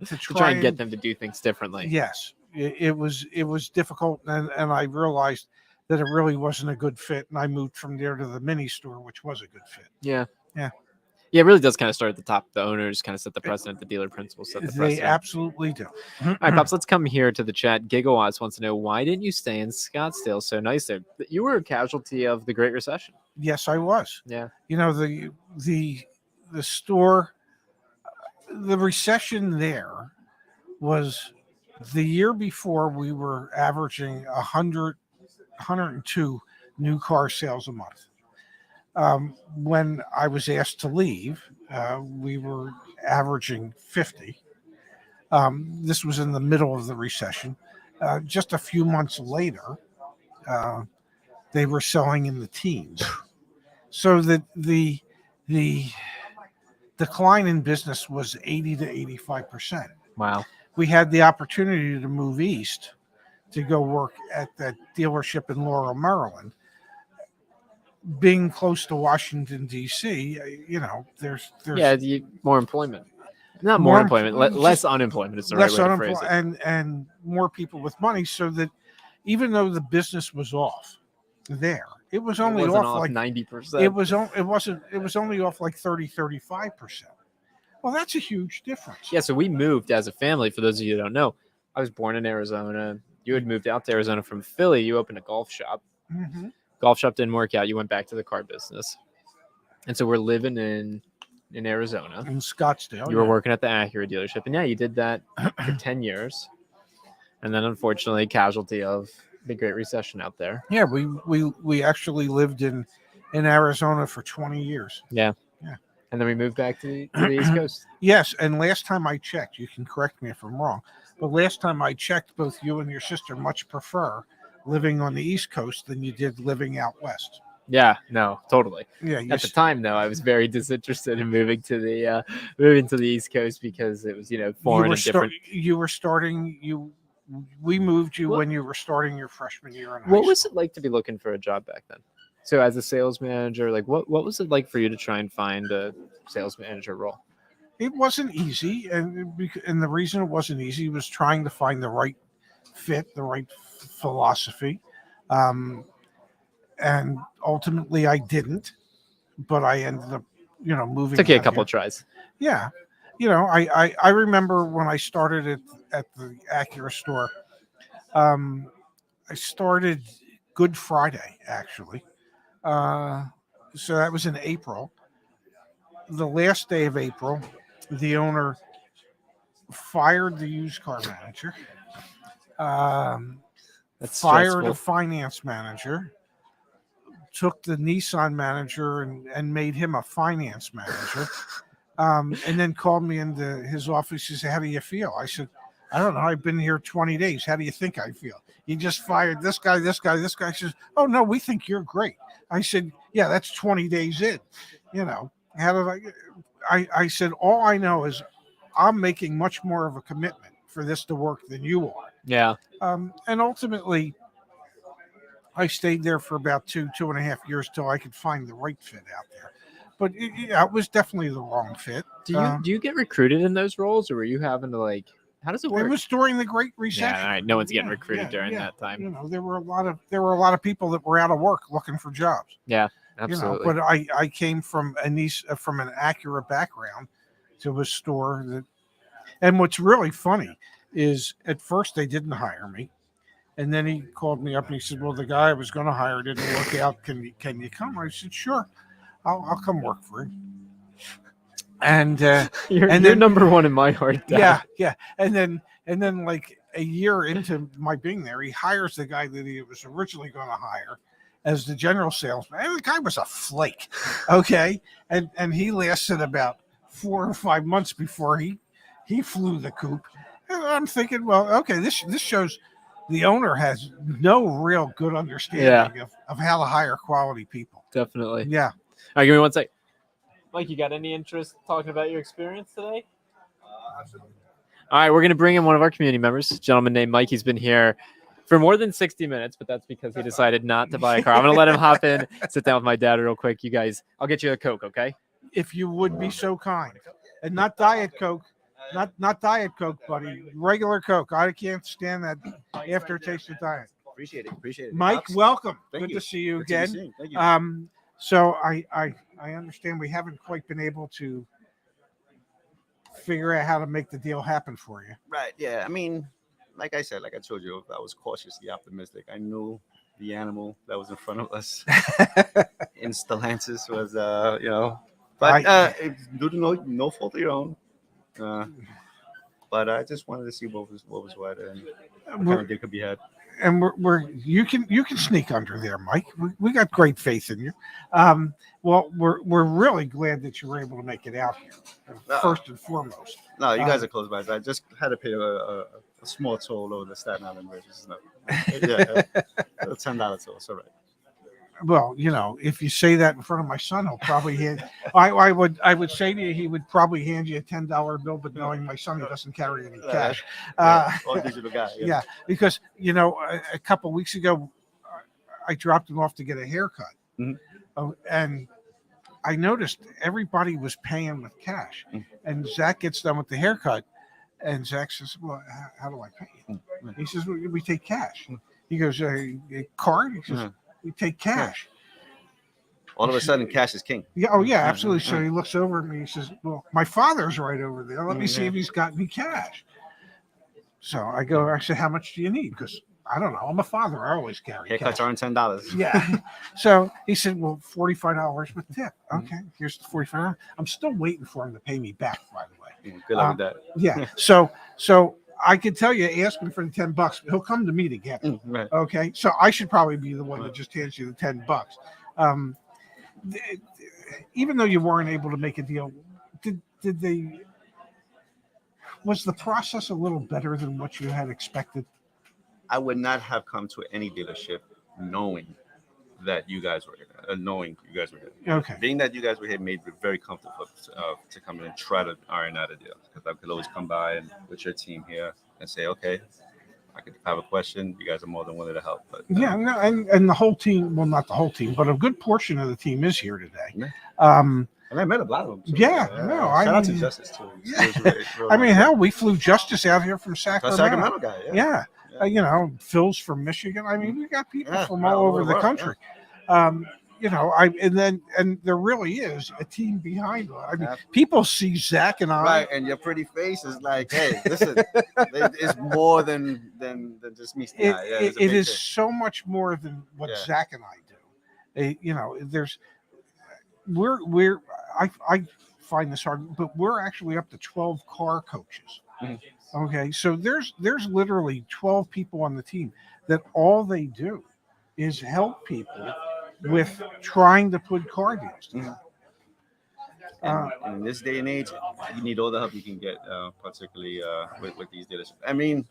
get them to do things differently. Yes, it was difficult, and I realized that it really wasn't a good fit, and I moved from there to the mini store, which was a good fit. Yeah. Yeah. Yeah, it really does kind of start at the top. The owners kind of set the precedent. The dealer principals set the They precedent. absolutely do. All right, Pops, let's come here to the chat. Gigawatts wants to know, why didn't you stay in Scottsdale so nice there? You were a casualty of the Great Recession. Yes, I was. Yeah. You know, the store, the recession there was the year before we were averaging 102 new car sales a month. When I was asked to leave, we were averaging 50. This was in the middle of the recession. Just a few months later, they were selling in the teens. So that the decline in business was 80 to 85%. Wow. We had the opportunity to move east to go work at that dealership in Laurel, Maryland. Being close to Washington, D.C., you know, there's more employment. Not more employment, less unemployment is the right way to phrase it. And more people with money, so that even though the business was off there, it was only off like 90%. It was only off like 30-35%. Well, that's a huge difference. Yeah, so we moved as a family. For those of you who don't know, I was born in Arizona. You had moved out to Arizona from Philly. You opened a golf shop. Mm-hmm. Golf shop didn't work out. You went back to the car business. And so we're living in Arizona. In Scottsdale. You were working at the Acura dealership. And yeah, you did that for 10 years. And then unfortunately, casualty of the Great Recession out there. Yeah, we actually lived in Arizona for 20 years. Yeah. Yeah. And then we moved back to the East Coast. Yes, and last time I checked, you can correct me if I'm wrong, but last time I checked, both you and your sister much prefer living on the East Coast than you did living out west. Yeah, no, totally. Yeah, At the time, though, I was very disinterested in moving to the East Coast because it was, foreign and different. We moved you What- when you were starting your freshman year in high What was school. it like to be looking for a job back then? So, as a sales manager, like what was it like for you to try and find a sales manager role? It wasn't easy, and the reason it wasn't easy was trying to find the right fit, the right philosophy, and ultimately I didn't. But I ended up, moving. Took you a out couple here. of tries. Yeah, I remember when I started at the Acura store. I started Good Friday actually, so that was in April. The last day of April, the owner fired the used car manager, That's fired stressful. a finance manager, took the Nissan manager and made him a finance manager, and then called me into his office. He said, "How do you feel?" I said, "I don't know. I've been here 20 days. How do you think I feel? You just fired this guy, this guy, this guy." He says, "Oh, no, we think you're great." I said, "Yeah, that's 20 days in. How did I said, all I know is I'm making much more of a commitment for this to work than you are." Yeah. And ultimately, I stayed there for about 2.5 years till I could find the right fit out there. But it was definitely the wrong fit. Do you get recruited in those roles, or were you having to how does it work? It was during the Great Recession. Yeah, all right. No one's getting Yeah, recruited during yeah. that time. There were a lot of people that were out of work looking for jobs. Yeah, absolutely. But I came from an Acura background to a store that, and what's really funny is at first they didn't hire me, and then he called me up and he said, "Well, the guy I was going to hire didn't work out. Can you come?" I said, "Sure, I'll come work for you." And you're then number one in my heart. Dad. yeah, and then like a year into my being there, he hires the guy that he was originally going to hire as the general salesman. And the guy was a flake, okay, and he lasted about 4 or 5 months before he flew the coop. And I'm thinking, well, okay, this shows the owner has no real good understanding of how to hire quality people. Definitely. Yeah. All right, give me one sec. Mike, you got any interest talking about your experience today? Absolutely. All right, we're going to bring in one of our community members, a gentleman named Mike. He's been here for more than 60 minutes, but that's because he decided not to buy a car. I'm going to let him hop in, sit down with my dad real quick. You guys, I'll get you a Coke, okay? If you would be so kind. And not Diet Coke. Not Diet Coke, buddy. Regular Coke. I can't stand that aftertaste of Diet. Appreciate it. Mike, welcome. Thank Good you. to see you Good to be again. seen. Thank you. So I understand we haven't quite been able to figure out how to make the deal happen for you. Right. Yeah. I mean, like I told you, I was cautiously optimistic. I knew the animal that was in front of us in Stellantis was, but due to no fault of your own. But I just wanted to see what was what and what kind of deal could be had. And you can sneak under there, Mike. We got great faith in you. Well, we're really glad that you were able to make it out here. First and foremost. No, you guys are close by. I just had to pay a small toll over the Staten Island Bridge. Yeah, $10 toll. It's all right. Well, if you say that in front of my son, he'll probably hand. I would say to you, he would probably hand you a $10 bill, but knowing my son, he doesn't carry any cash. All digital guy. Yeah, because a couple of weeks ago, I dropped him off to get a haircut, and I noticed everybody was paying with cash. And Zach gets done with the haircut, and Zach says, "Well, how do I pay you?" He says, "Well, we take cash." He goes, "A card?" He says, "We take cash." All of a sudden, cash is king. Yeah. Oh, yeah, absolutely. So he looks over at me. He says, "Well, my father's right over there. Let me see if he's got any cash." So I said, "How much do you need?" Because I don't know. I'm a father. I always carry Haircuts cash. aren't $10. Yeah. So he said, "Well, $45 with tip." Okay, here's the $45. I'm still waiting for him to pay me back, by the way. Good luck with that. Yeah. So I could tell you, ask him for the $10. He'll come to me to get it. Right. Okay. So I should probably be the one that just hands you the $10. Even though you weren't able to make a deal, was the process a little better than what you had expected? I would not have come to any dealership knowing that you guys were here, knowing you guys were here. Okay. Being that you guys were here made it very comfortable to come in and try to iron out a deal. Because I could always come by and with your team here and say, okay, I could have a question. You guys are more than willing to help. But Yeah, no, and the whole team, well, not the whole team, but a good portion of the team is here today. Yeah. Um, and I met a lot of them. Too. Yeah, no, shout out to mean, Justice too. Yeah. It was really I mean, nice. hell, we flew Justice out here from The Sacramento. Sacramento guy. Yeah. Yeah. You know, Phil's from Michigan. I mean, we got people from all all over over the the world, country. You know, and there really is a team behind it. I mean, people see Zach and I. Right, and your pretty face is like, hey, listen, it's more than just me. It, It's a it big is thing. so much more than what Yeah. Zach and I do. You know, I find this hard, but we're actually up to 12 car coaches. Mhm. Okay, so there's literally 12 people on the team that all they do is help people with trying to put car deals together. And in this day and age, you need all the help you can get, particularly with these dealerships. I mean,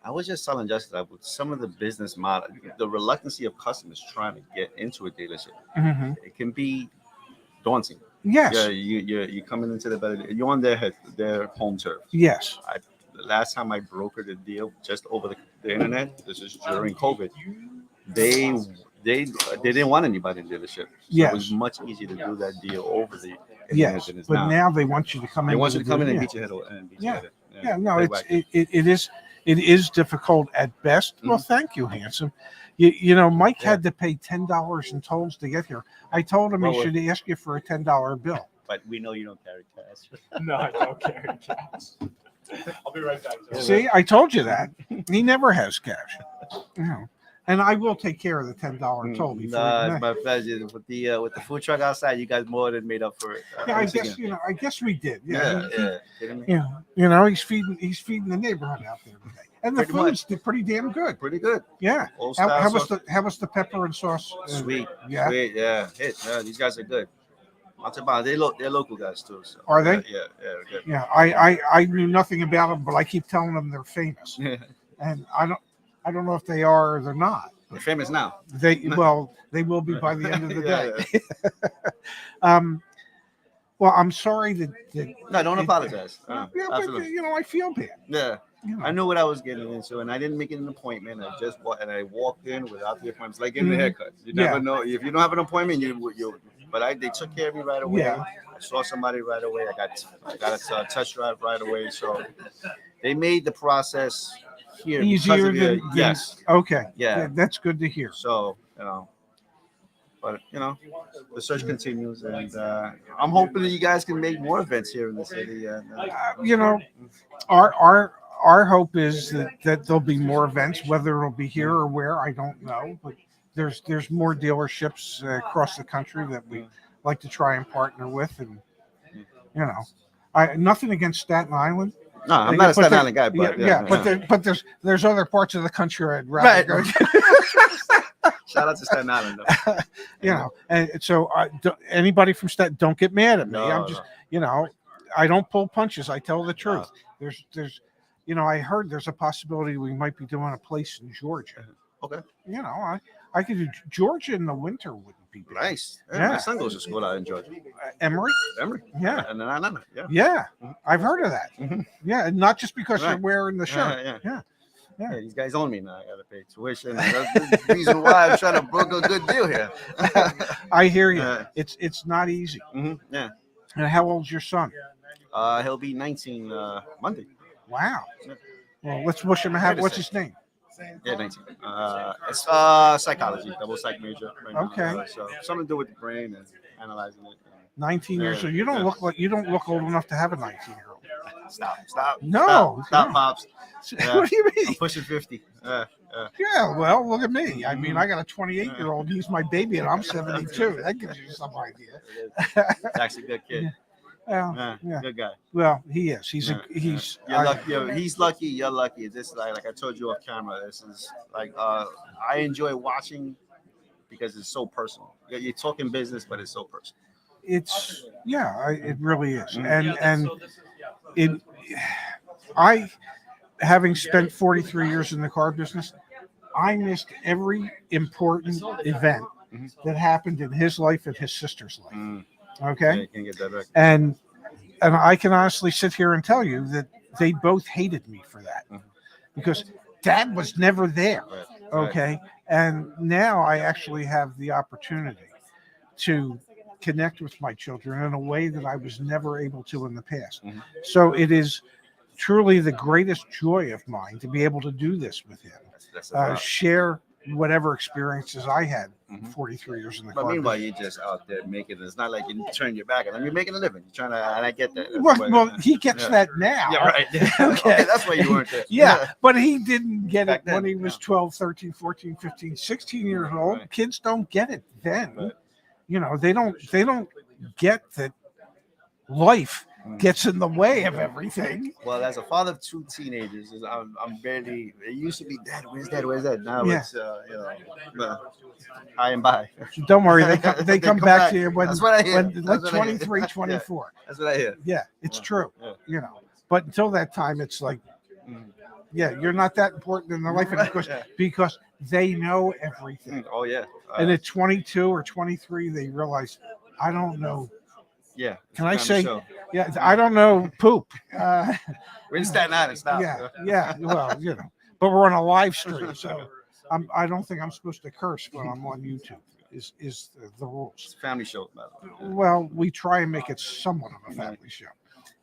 I was just telling Justin with some of the business model, the reluctancy of customers trying to get into a dealership. Mhm. It can be daunting. Yes. Yeah, you coming into you're on their home turf. Yes. The last time I brokered a deal just over the internet, this is during COVID, they didn't want anybody in the dealership. So Yes. it was much easier to do that deal over the internet Yes, than it's but now they want you to come in. they want you to come in and yeah. beat your head and beat Yeah. your head. Yeah, no, Play it's wacky. it is difficult at best. Well, thank you, handsome. You know, Mike had to pay $10 in tolls to get here. I told him he Well, should ask you for a $10 bill. But we know you don't carry cash. No, I don't carry cash. I'll be right back. Joe. See, I told you that. He never has cash. You know, and I will take care of the $10 toll before. No, it's my pleasure. With the food truck outside, you guys more than made up for it. Yeah, I Once guess again. I guess we did. Yeah, Yeah. Kidding me? Yeah, you know, he's feeding the neighborhood out there today, and the Pretty food's pretty damn good. Pretty good. Yeah. Old How style was sauce. how was the pepper and sauce? Sweet. Yeah. Sweet. Yeah. Hit. Yeah, these guys are good. I'll tell you about it. They're local guys too. So. Are they? Yeah. They're good. Yeah, I knew nothing about them, but I keep telling them they're famous, and I don't know if they are or they're not. They're famous now. They they will be by the end of the day. Well, I'm sorry that No, don't apologize. Yeah, Absolutely. but you know, I feel bad. Yeah. You know. I knew what I was getting into, and I didn't make an appointment. I walked in without the appointment. It's like getting a haircut. You never know if you don't have an appointment. But they took care of me right away. Yeah. I saw somebody right away. I got a test drive right away. So they made the process here Easier because of than yes. Okay. Yeah. That's good to hear. So but the search continues, and I'm hoping that you guys can make more events here in the city. You know, our hope is that there'll be more events, whether it'll be here or where, I don't know. But there's more dealerships across the country that we like to try and partner with, and nothing against Staten Island. No, I'm not a But Staten Island guy, but but there's other parts of the country I'd rather go to. Shout out to Staten Island, though. And so anybody from Staten, don't get mad at me. No, I'm just, I don't pull punches. I tell the truth. No. There's, I heard there's a possibility we might be doing a place in Georgia. Okay. I could do Georgia in the winter wouldn't be bad. Nice. Yeah. My son goes to school out in Georgia. Emory? Emory. Yeah. And then Atlanta. Yeah. Yeah. I've heard of that. Mhm. Yeah. And not just because you're Right. wearing the shirt. Yeah. Yeah. These guys own me now. I gotta pay tuition. That's the reason why I'm trying to broker a good deal here. I hear you. Yeah. It's not easy. Yeah. And how old's your son? He'll be 19 Monday. Wow. Well, let's wish him a happy. What's his name? Yeah, 19. It's psychology, double psych major. Right now. Okay. So something to do with the brain and analyzing it. 19 years old. You don't look old enough to have a 19-year-old. Stop. No. Stop, pops. What do you mean? I'm pushing 50. Yeah, well, look at me. I mean, I got a 28-year-old. He's my baby, and I'm 72. That gives you some idea. It's actually a good kid. Yeah. Good guy. Well, he is. He's You're lucky. He's lucky. You're lucky. This is like I told you off camera. This is like I enjoy watching because it's so personal. You're talking business, but it's so personal. It really is. And I, having spent 43 years in the car business, I missed every important event that happened in his life and his sister's life. Yeah, Okay. you can get that back. And I can honestly sit here and tell you that they both hated me for that because dad was never there. Right. Okay. And now I actually have the opportunity to connect with my children in a way that I was never able to in the past. So it is truly the greatest joy of mine to be able to do this with him, That's share whatever experiences I had 43 years in the But car. meanwhile, you're just out there making it. It's not like you turn your back on them. You're making a living. You're trying to, and I get that. Well, he gets that now. Yeah, right. Okay, that's why you weren't there. Yeah, but he didn't get Back it when then, he was 12, 13, 14, 15, 16 years old. Right. Kids don't get it then. Right. You know, they don't get that life gets in the way of everything. Well, as a father of 2 teenagers, I'm barely. It used to be, Dad, where's Dad? Where's Dad? Now Yeah. it's high and by. Don't worry, they come back to you when That's what I hear. when like That's what I hear. 23, 24. That's what I hear. Yeah, it's true. Yeah. You know, but until that time, it's like, yeah, you're not that important in their life because they know everything. Oh yeah. And at 22 or 23, they realize, I don't know. Yeah. Can I Time to say, show. yeah, I don't know poop. We're in Staten Island. Stop. Yeah. Well, you know, but we're on a live stream, so I don't think I'm supposed to curse when I'm on YouTube. Is the rules? It's a family show, by the way. Well, we try and make it somewhat of a family show.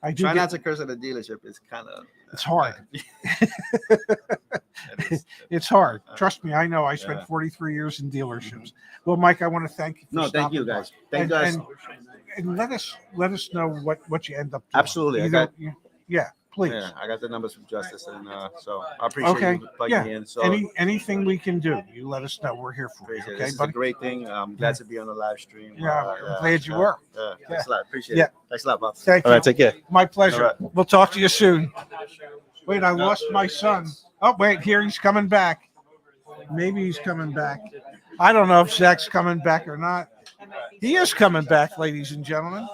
I do. Try not to curse at a dealership. It's kind of. It's hard. It is. It's hard. Trust me, I know. I spent Yeah. 43 years in dealerships. Well, Mike, I want to thank you. For No, thank you stopping by. guys. Thank you guys. And let us know what you end up doing. Absolutely. Yeah, please. Yeah, I got the numbers from Justice, and so I appreciate Okay. you plugging Yeah. in. So Anything we can do, you let us know. We're here for you. appreciate it. Okay, This is a buddy. great thing. I'm glad to be on the live stream. Yeah, I'm glad you were. Yeah, thanks a lot. Appreciate Yeah. it. Thanks a lot, Bob. Thank All you. right, take care. My pleasure. All right. We'll talk to you soon. Wait, I lost my son. Oh, wait, here he's coming back. Maybe he's coming back. I don't know if Zach's coming back or not. He is coming back, ladies and gentlemen.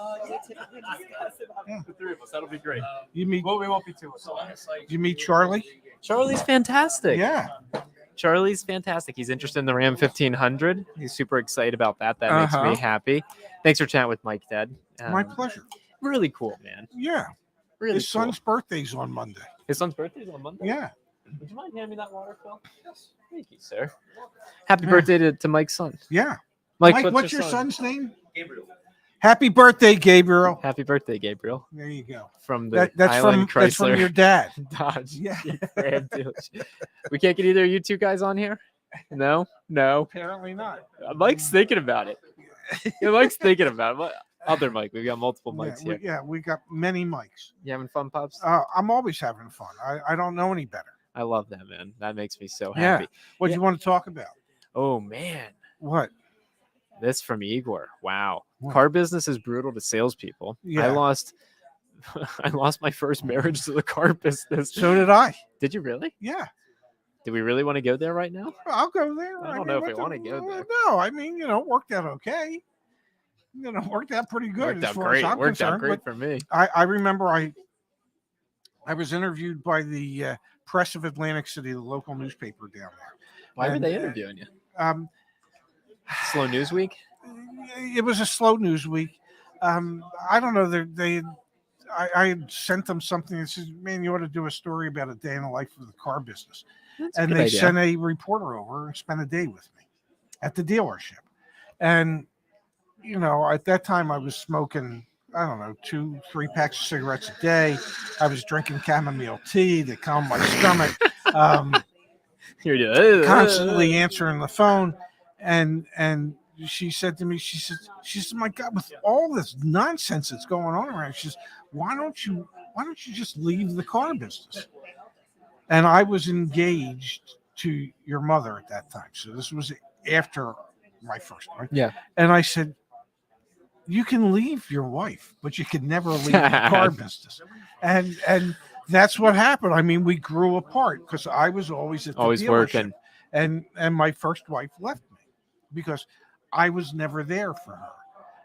The 3 of us. That'll be great. You meet Well, we won't be 2. you meet Charlie? Charlie's fantastic. Yeah. Charlie's fantastic. He's interested in the Ram 1500. He's super excited about that. That makes Uh-huh. me happy. Thanks for chatting with Mike, Dad. My pleasure. Really cool, man. Yeah. Really His cool. son's birthday's on Monday. His son's birthday's on Monday. Yeah. Would you mind handing me that water, Phil? Yes. Thank you, sir. Happy birthday to Mike's son. Yeah. Mike, What's your son's name? Gabriel. Happy birthday, Gabriel. Happy birthday, Gabriel. There you go. From the That's Island from Chrysler your dad. Dodge. Yeah. Ram dealership. We can't get either of you two guys on here? No? Apparently not. Mike's thinking about it. Yeah, Mike's thinking about it. What other Mike? We've got multiple mics here. We got many mics. You having fun, Pops? I'm always having fun. I don't know any better. I love that, man. That makes me so Yeah. happy. What do you want to talk about? Oh, man. What? This from Igor. Wow. What? Car business is brutal to salespeople. Yeah. I lost my first marriage to the car business. So did I. Did you really? Yeah. Do we really want to go there right now? I'll go there. I don't know if what we the- wanna go there. No, I mean, worked out okay. Worked out pretty good. Worked as out far as great. I'm Worked out concerned, great but for me. I remember I was interviewed by the Press of Atlantic City, the local newspaper down there. Why were And, they interviewing you? Slow news week? It was a slow news week. I don't know. I had sent them something that says, "Man, you ought to do a story about a day in the life of the car business." That's a And good they idea. sent a reporter over and spent a day with me at the dealership. And at that time I was smoking, I don't know, 2-3 packs of cigarettes a day. I was drinking chamomile tea to calm my stomach. You're Constantly answering the phone, and she said to me, she said, "My God, with all this nonsense that's going on around," she says, why don't you just leave the car business?" And I was engaged to your mother at that time, so this was after my first one. Yeah. And I said, "You can leave your wife, but you can never leave the car business." And that's what happened. I mean, we grew apart because I was always at the Always dealership, working. and my first wife left me because I was never there for her.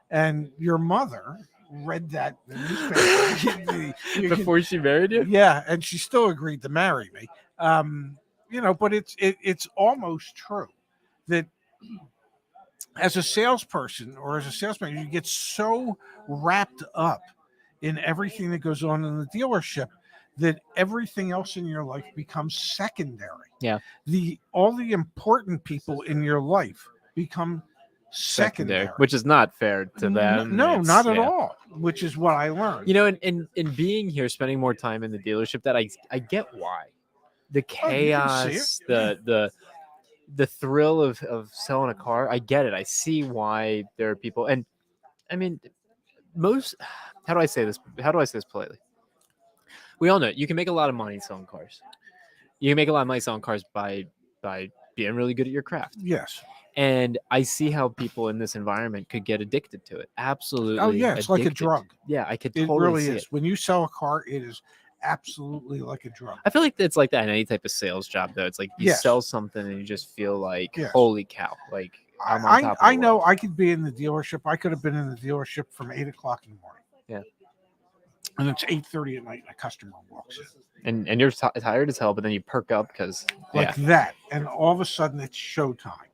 And your mother read that newspaper Before she married you? Yeah, and she still agreed to marry me. But it's almost true that as a salesperson or as a salesman, you get so wrapped up in everything that goes on in the dealership that everything else in your life becomes secondary. Yeah. All the important people in your life become secondary, which is not fair to them. No, It's- not at yeah. all. Which is what I learned. You know, in being here, spending more time in the dealership, that I get why. The Oh, you can see chaos, it. the thrill of selling a car, I get it. I see why there are people, and I mean, most. How do I say this? How do I say this politely? We all know you can make a lot of money selling cars. You can make a lot of money selling cars by being really good at your craft. Yes. And I see how people in this environment could get addicted to it. Absolutely. Oh yeah, it's like a addicted. drug. Yeah, I could It totally really see is. it. When you sell a car, it is absolutely like a drug. I feel like it's like that in any type of sales job, though. It's like you Yes. sell something and you just feel like, Yes. holy cow! Like I'm on top of the I know world. I could be in the dealership. I could have been in the dealership from 8 o'clock in the morning. Yeah. And it's 8:30 at night and a customer walks in. And you're tired as hell, but then you perk up because Like that. And all of a sudden it's showtime.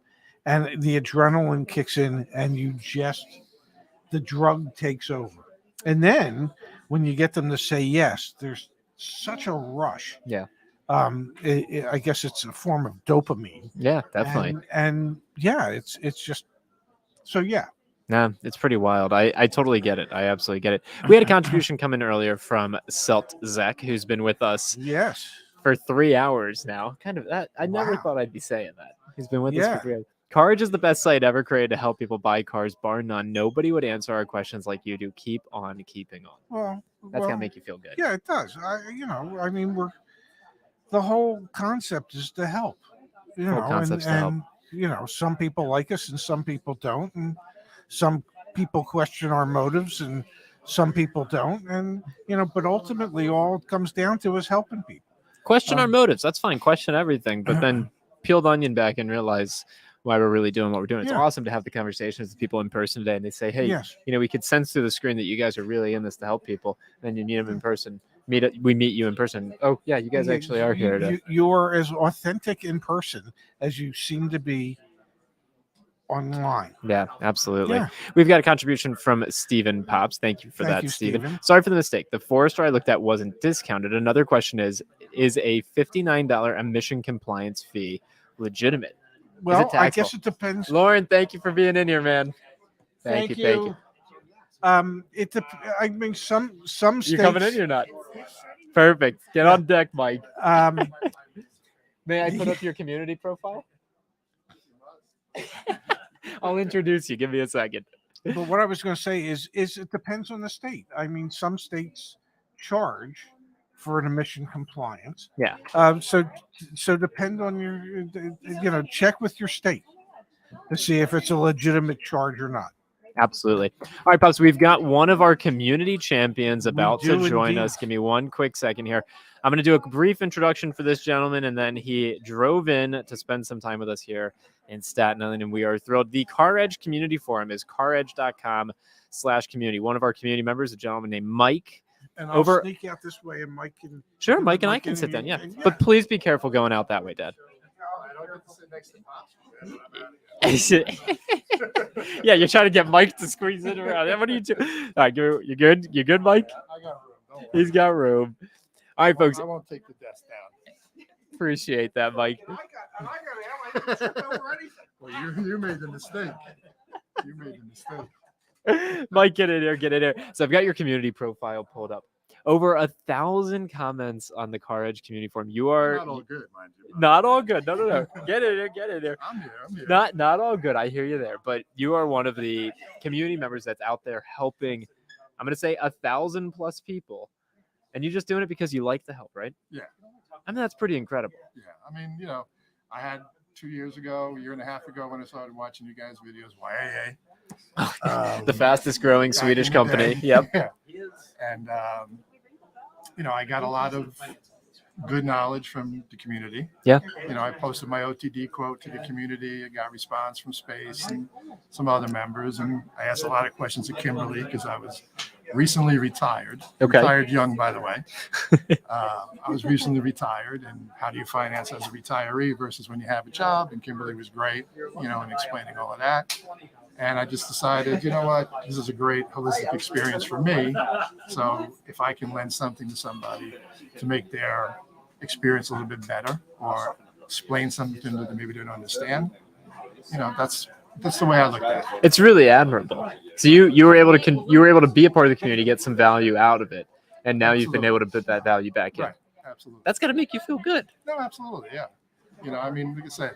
And the adrenaline kicks in and the drug takes over. And then when you get them to say yes, there's such a rush. Yeah. I guess it's a form of dopamine. Yeah, definitely. And yeah, it's just so yeah. Nah, it's pretty wild. I totally get it. I absolutely get it. We had a contribution come in earlier from Selt Zek, who's been with us Yes. for 3 hours now. Kind of that. I never Wow. thought I'd be saying that. He's been with us Yeah. for 3 hours. CarEdge is the best site ever created to help people buy cars, bar none. Nobody would answer our questions like you do. Keep on keeping on. Well, That's gotta make you feel good. Yeah, it does. I mean, the whole concept is to help. You Whole know, concept's to help. and you know, some people like us and some people don't, and some people question our motives and some people don't, and you know, but ultimately, all it comes down to is helping people. Question our motives. That's fine. Question everything, but then peel the onion back and realize why we're really doing what we're doing. It's Yeah. awesome to have the conversations with people in person today, and they say, "Hey, Yes. you know, we could sense through the screen that you guys are really in this to help people." And then you meet them in person. We meet you in person. Oh yeah, you guys actually are here to. You're as authentic in person as you seem to be online. Yeah, absolutely. Yeah. We've got a contribution from Stephen Pops. Thank you for Thank that, you, Stephen. Stephen. Sorry for the mistake. The Forester I looked at wasn't discounted. Another question is a $59 emission compliance fee legitimate? Well, I taxable? guess it depends. Lauren, thank you for being in here, man. Thank you. I mean, some states. You coming in? You're not. Perfect. Get on deck, Mike. May I put up your community profile? I'll introduce you. Give me a second. But what I was going to say is it depends on the state. I mean, some states charge for an emission compliance. Yeah. So depend on your, check with your state to see if it's a legitimate charge or not. Absolutely. All right, Pops, we've got one of our community champions about to do join indeed. us. Give me one quick second here. I'm going to do a brief introduction for this gentleman, and then he drove in to spend some time with us here in Staten Island, and we are thrilled. The CarEdge community forum is caredge.com/community. One of our community members, a gentleman named Mike. And I'll sneak out this way, and Mike can. Sure, Mike and I can sit down, yeah. But please be careful going out that way, Dad. Yeah, you're trying to get Mike to squeeze in around. What are you doing? All right, you good? You good, Mike? I got room. He's got room. All right, folks. I won't take the desk down. Appreciate that, Mike. Well, you made the mistake. You made the mistake. Mike, get in here. So I've got your community profile pulled up. Over 1,000 comments on the CarEdge community forum. You are Not all good, mind you. not all good. No. Get in there. I'm here. Not all good. I hear you there, but you are one of the community members that's out there helping. I'm going to say 1,000 plus people, and you're just doing it because you like the help, right? Yeah. I mean, that's pretty incredible. Yeah. I mean, I had 2 years ago, a year and a half ago when I started watching you guys' videos, YAA. The fastest growing back Swedish in the company. day. Yep. Yeah. And, I got a lot of good knowledge from the community. Yeah. I posted my OTD quote to the community. I got response from Space and some other members. And I asked a lot of questions to Kimberly because I was recently retired. Okay. Retired young, by the way. I was recently retired, and how do you finance as a retiree versus when you have a job? And Kimberly was great, in explaining all of that. And I just decided, you know what, this is a great holistic experience for me. So if I can lend something to somebody to make their experience a little bit better, or explain something to them that maybe they don't understand, that's the way I look at it. It's really admirable. So you were able to be a part of the community, get some value out of it, and now you've been Absolutely. able to put that value back in. Right, absolutely. That's got to make you feel good. No, absolutely, yeah. Like I said,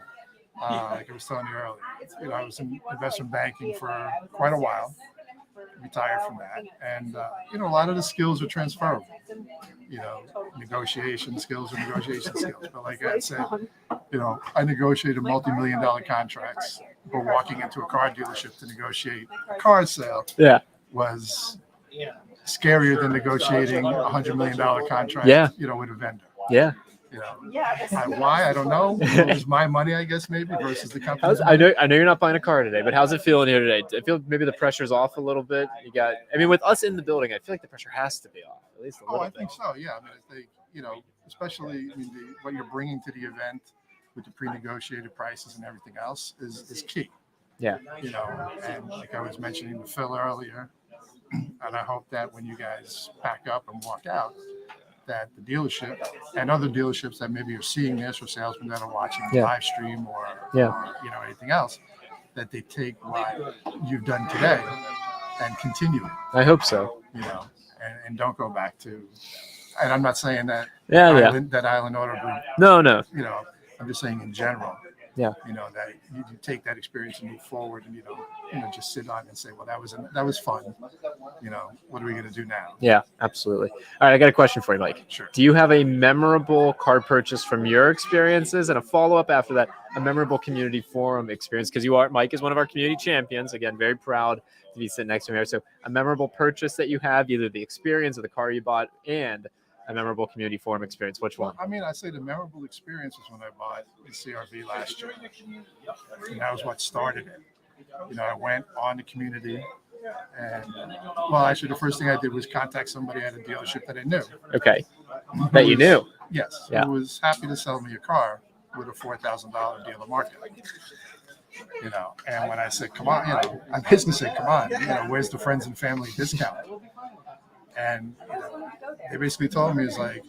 like I was telling you earlier, I was in investment banking for quite a while, retired from that, and a lot of the skills are transferable. Negotiation skills are negotiation skills. But like I said, I negotiated multi-million-dollar contracts, but walking into a car dealership to negotiate a car sale was scarier than negotiating $100 million contract, with a vendor. Yeah. Why? I don't know. It was my money, I guess, maybe, versus the company's I money. know you're not buying a car today, but how's it feeling here today? I feel maybe the pressure's off a little bit. With us in the building, I feel like the pressure has to be off, at least a little bit. I think so. Yeah. I think, especially what you're bringing to the event with the pre-negotiated prices and everything else is key. Yeah. And like I was mentioning to Phil earlier, and I hope that when you guys pack up and walk out, that the dealership and other dealerships that maybe are seeing this, or salesmen that are watching the live stream or anything else, that they take what you've done today and continue it. I hope so. And don't go back to. And I'm not saying that that Island Auto Group. No. I'm just saying in general. Yeah. That you take that experience and move forward, and just sit on and say, well, that was fun. What are we going to do now? Yeah, absolutely. All right, I got a question for you, Mike. Sure. Do you have a memorable car purchase from your experiences, and a follow-up after that, a memorable community forum experience? Because Mike is one of our community champions. Again, very proud to be sitting next to him here. So a memorable purchase that you have, either the experience of the car you bought and a memorable community forum experience. Which one? I say the memorable experience was when I bought the CRV last year. And that was what started it. I went on the community, and actually the first thing I did was contact somebody at a dealership that I knew. Okay. That you knew. Yes. Yeah. Who was happy to sell me a car with a $4,000 dealer market. And when I said, come on, I basically said, come on, where's the friends and family discount? And they basically told me, it's like,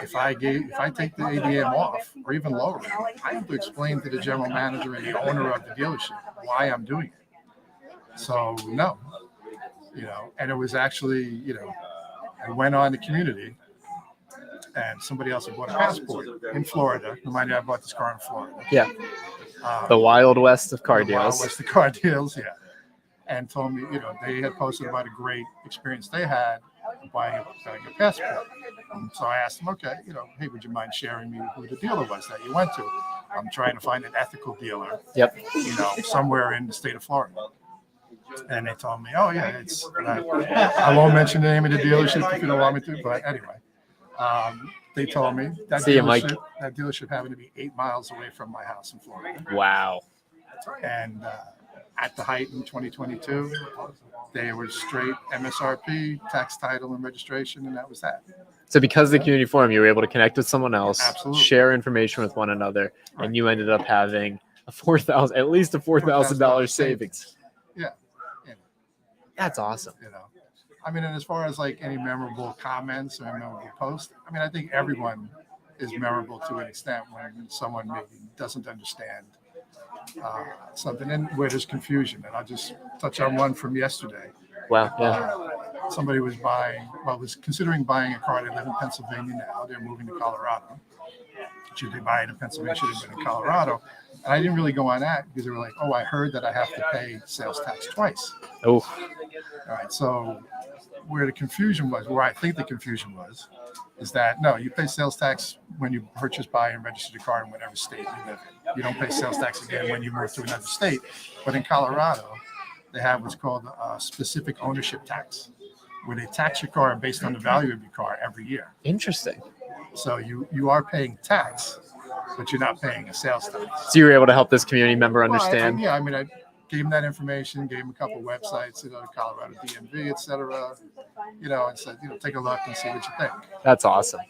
if I take the ADM off or even lower it, I have to explain to the general manager and the owner of the dealership why I'm doing it. So no, and it was actually, I went on the community, and somebody else had bought a passport in Florida. Remind me, I bought this car in Florida. Yeah. The Wild West of car deals. Wild West of car deals, yeah. And told me, they had posted about a great experience they had buying a passport. So I asked them, okay, hey, would you mind sharing me who the dealer was that you went to? I'm trying to find an ethical dealer. Yep. Somewhere in the state of Florida. And they told me, oh yeah, I won't mention the name of the dealership if you don't want me to, but anyway. They told me that dealership happened to be 8 miles away from my house in Florida. Wow. And at the height in 2022, they were straight MSRP, tax, title, and registration, and that was that. So because of the community forum, you were able to connect with someone else, Absolutely. Share information with one another, Right. and you ended up having at least a $4,000 savings. Yeah. That's awesome. And as far as like any memorable comments or memorable posts, I think everyone is memorable to an extent when someone maybe doesn't understand something and where there's confusion. And I'll just touch on one from yesterday. Wow. Yeah. Somebody was considering buying a car. They live in Pennsylvania now. They're moving to Colorado. Should they buy it in Pennsylvania? Should they buy it in Colorado? And I didn't really go on that because they were like, oh, I heard that I have to pay sales tax twice. Oh. All right. So where the confusion was, where I think the confusion was, is that no, you pay sales tax when you purchase, buy, and register the car in whatever state you live in. You don't pay sales tax again when you move to another state. But in Colorado, they have what's called a specific ownership tax, where they tax your car based on the value of your car every year. Interesting. So you are paying tax, but you're not paying a sales tax. So you were able to help this community member understand. Well, gave him that information, gave him a couple websites, Colorado DMV, etc. And said, take a look and see what you think. That's awesome.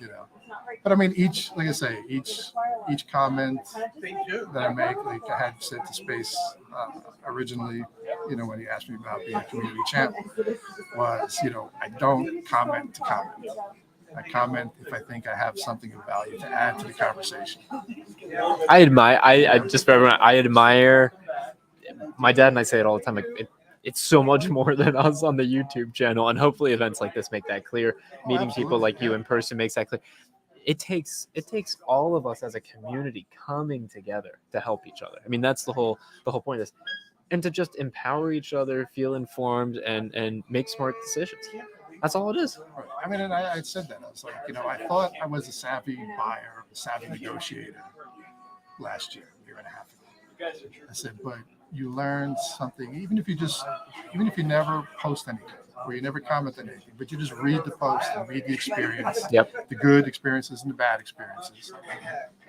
But I mean, like I say, each comment that I make, like I had said to Space originally, when he asked me about being a community champ, was, I don't comment to comment. I comment if I think I have something of value to add to the conversation. I admire, just for everyone, I admire my dad, and I say it all the time, like it's so much more than us on the YouTube channel, and hopefully events like this make that clear. Meeting people like you in person makes that clear. It takes all of us as a community coming together to help each other. I mean, that's the whole point of this, and to just empower each other, feel informed, and make smart decisions. That's all it is. I mean, and I said that. I was like, I thought I was a savvy buyer, a savvy negotiator last year and a half ago. I said, but you learn something, even if you never post anything, or you never comment on anything, but you just read the post and read the experience, the good experiences and the bad experiences.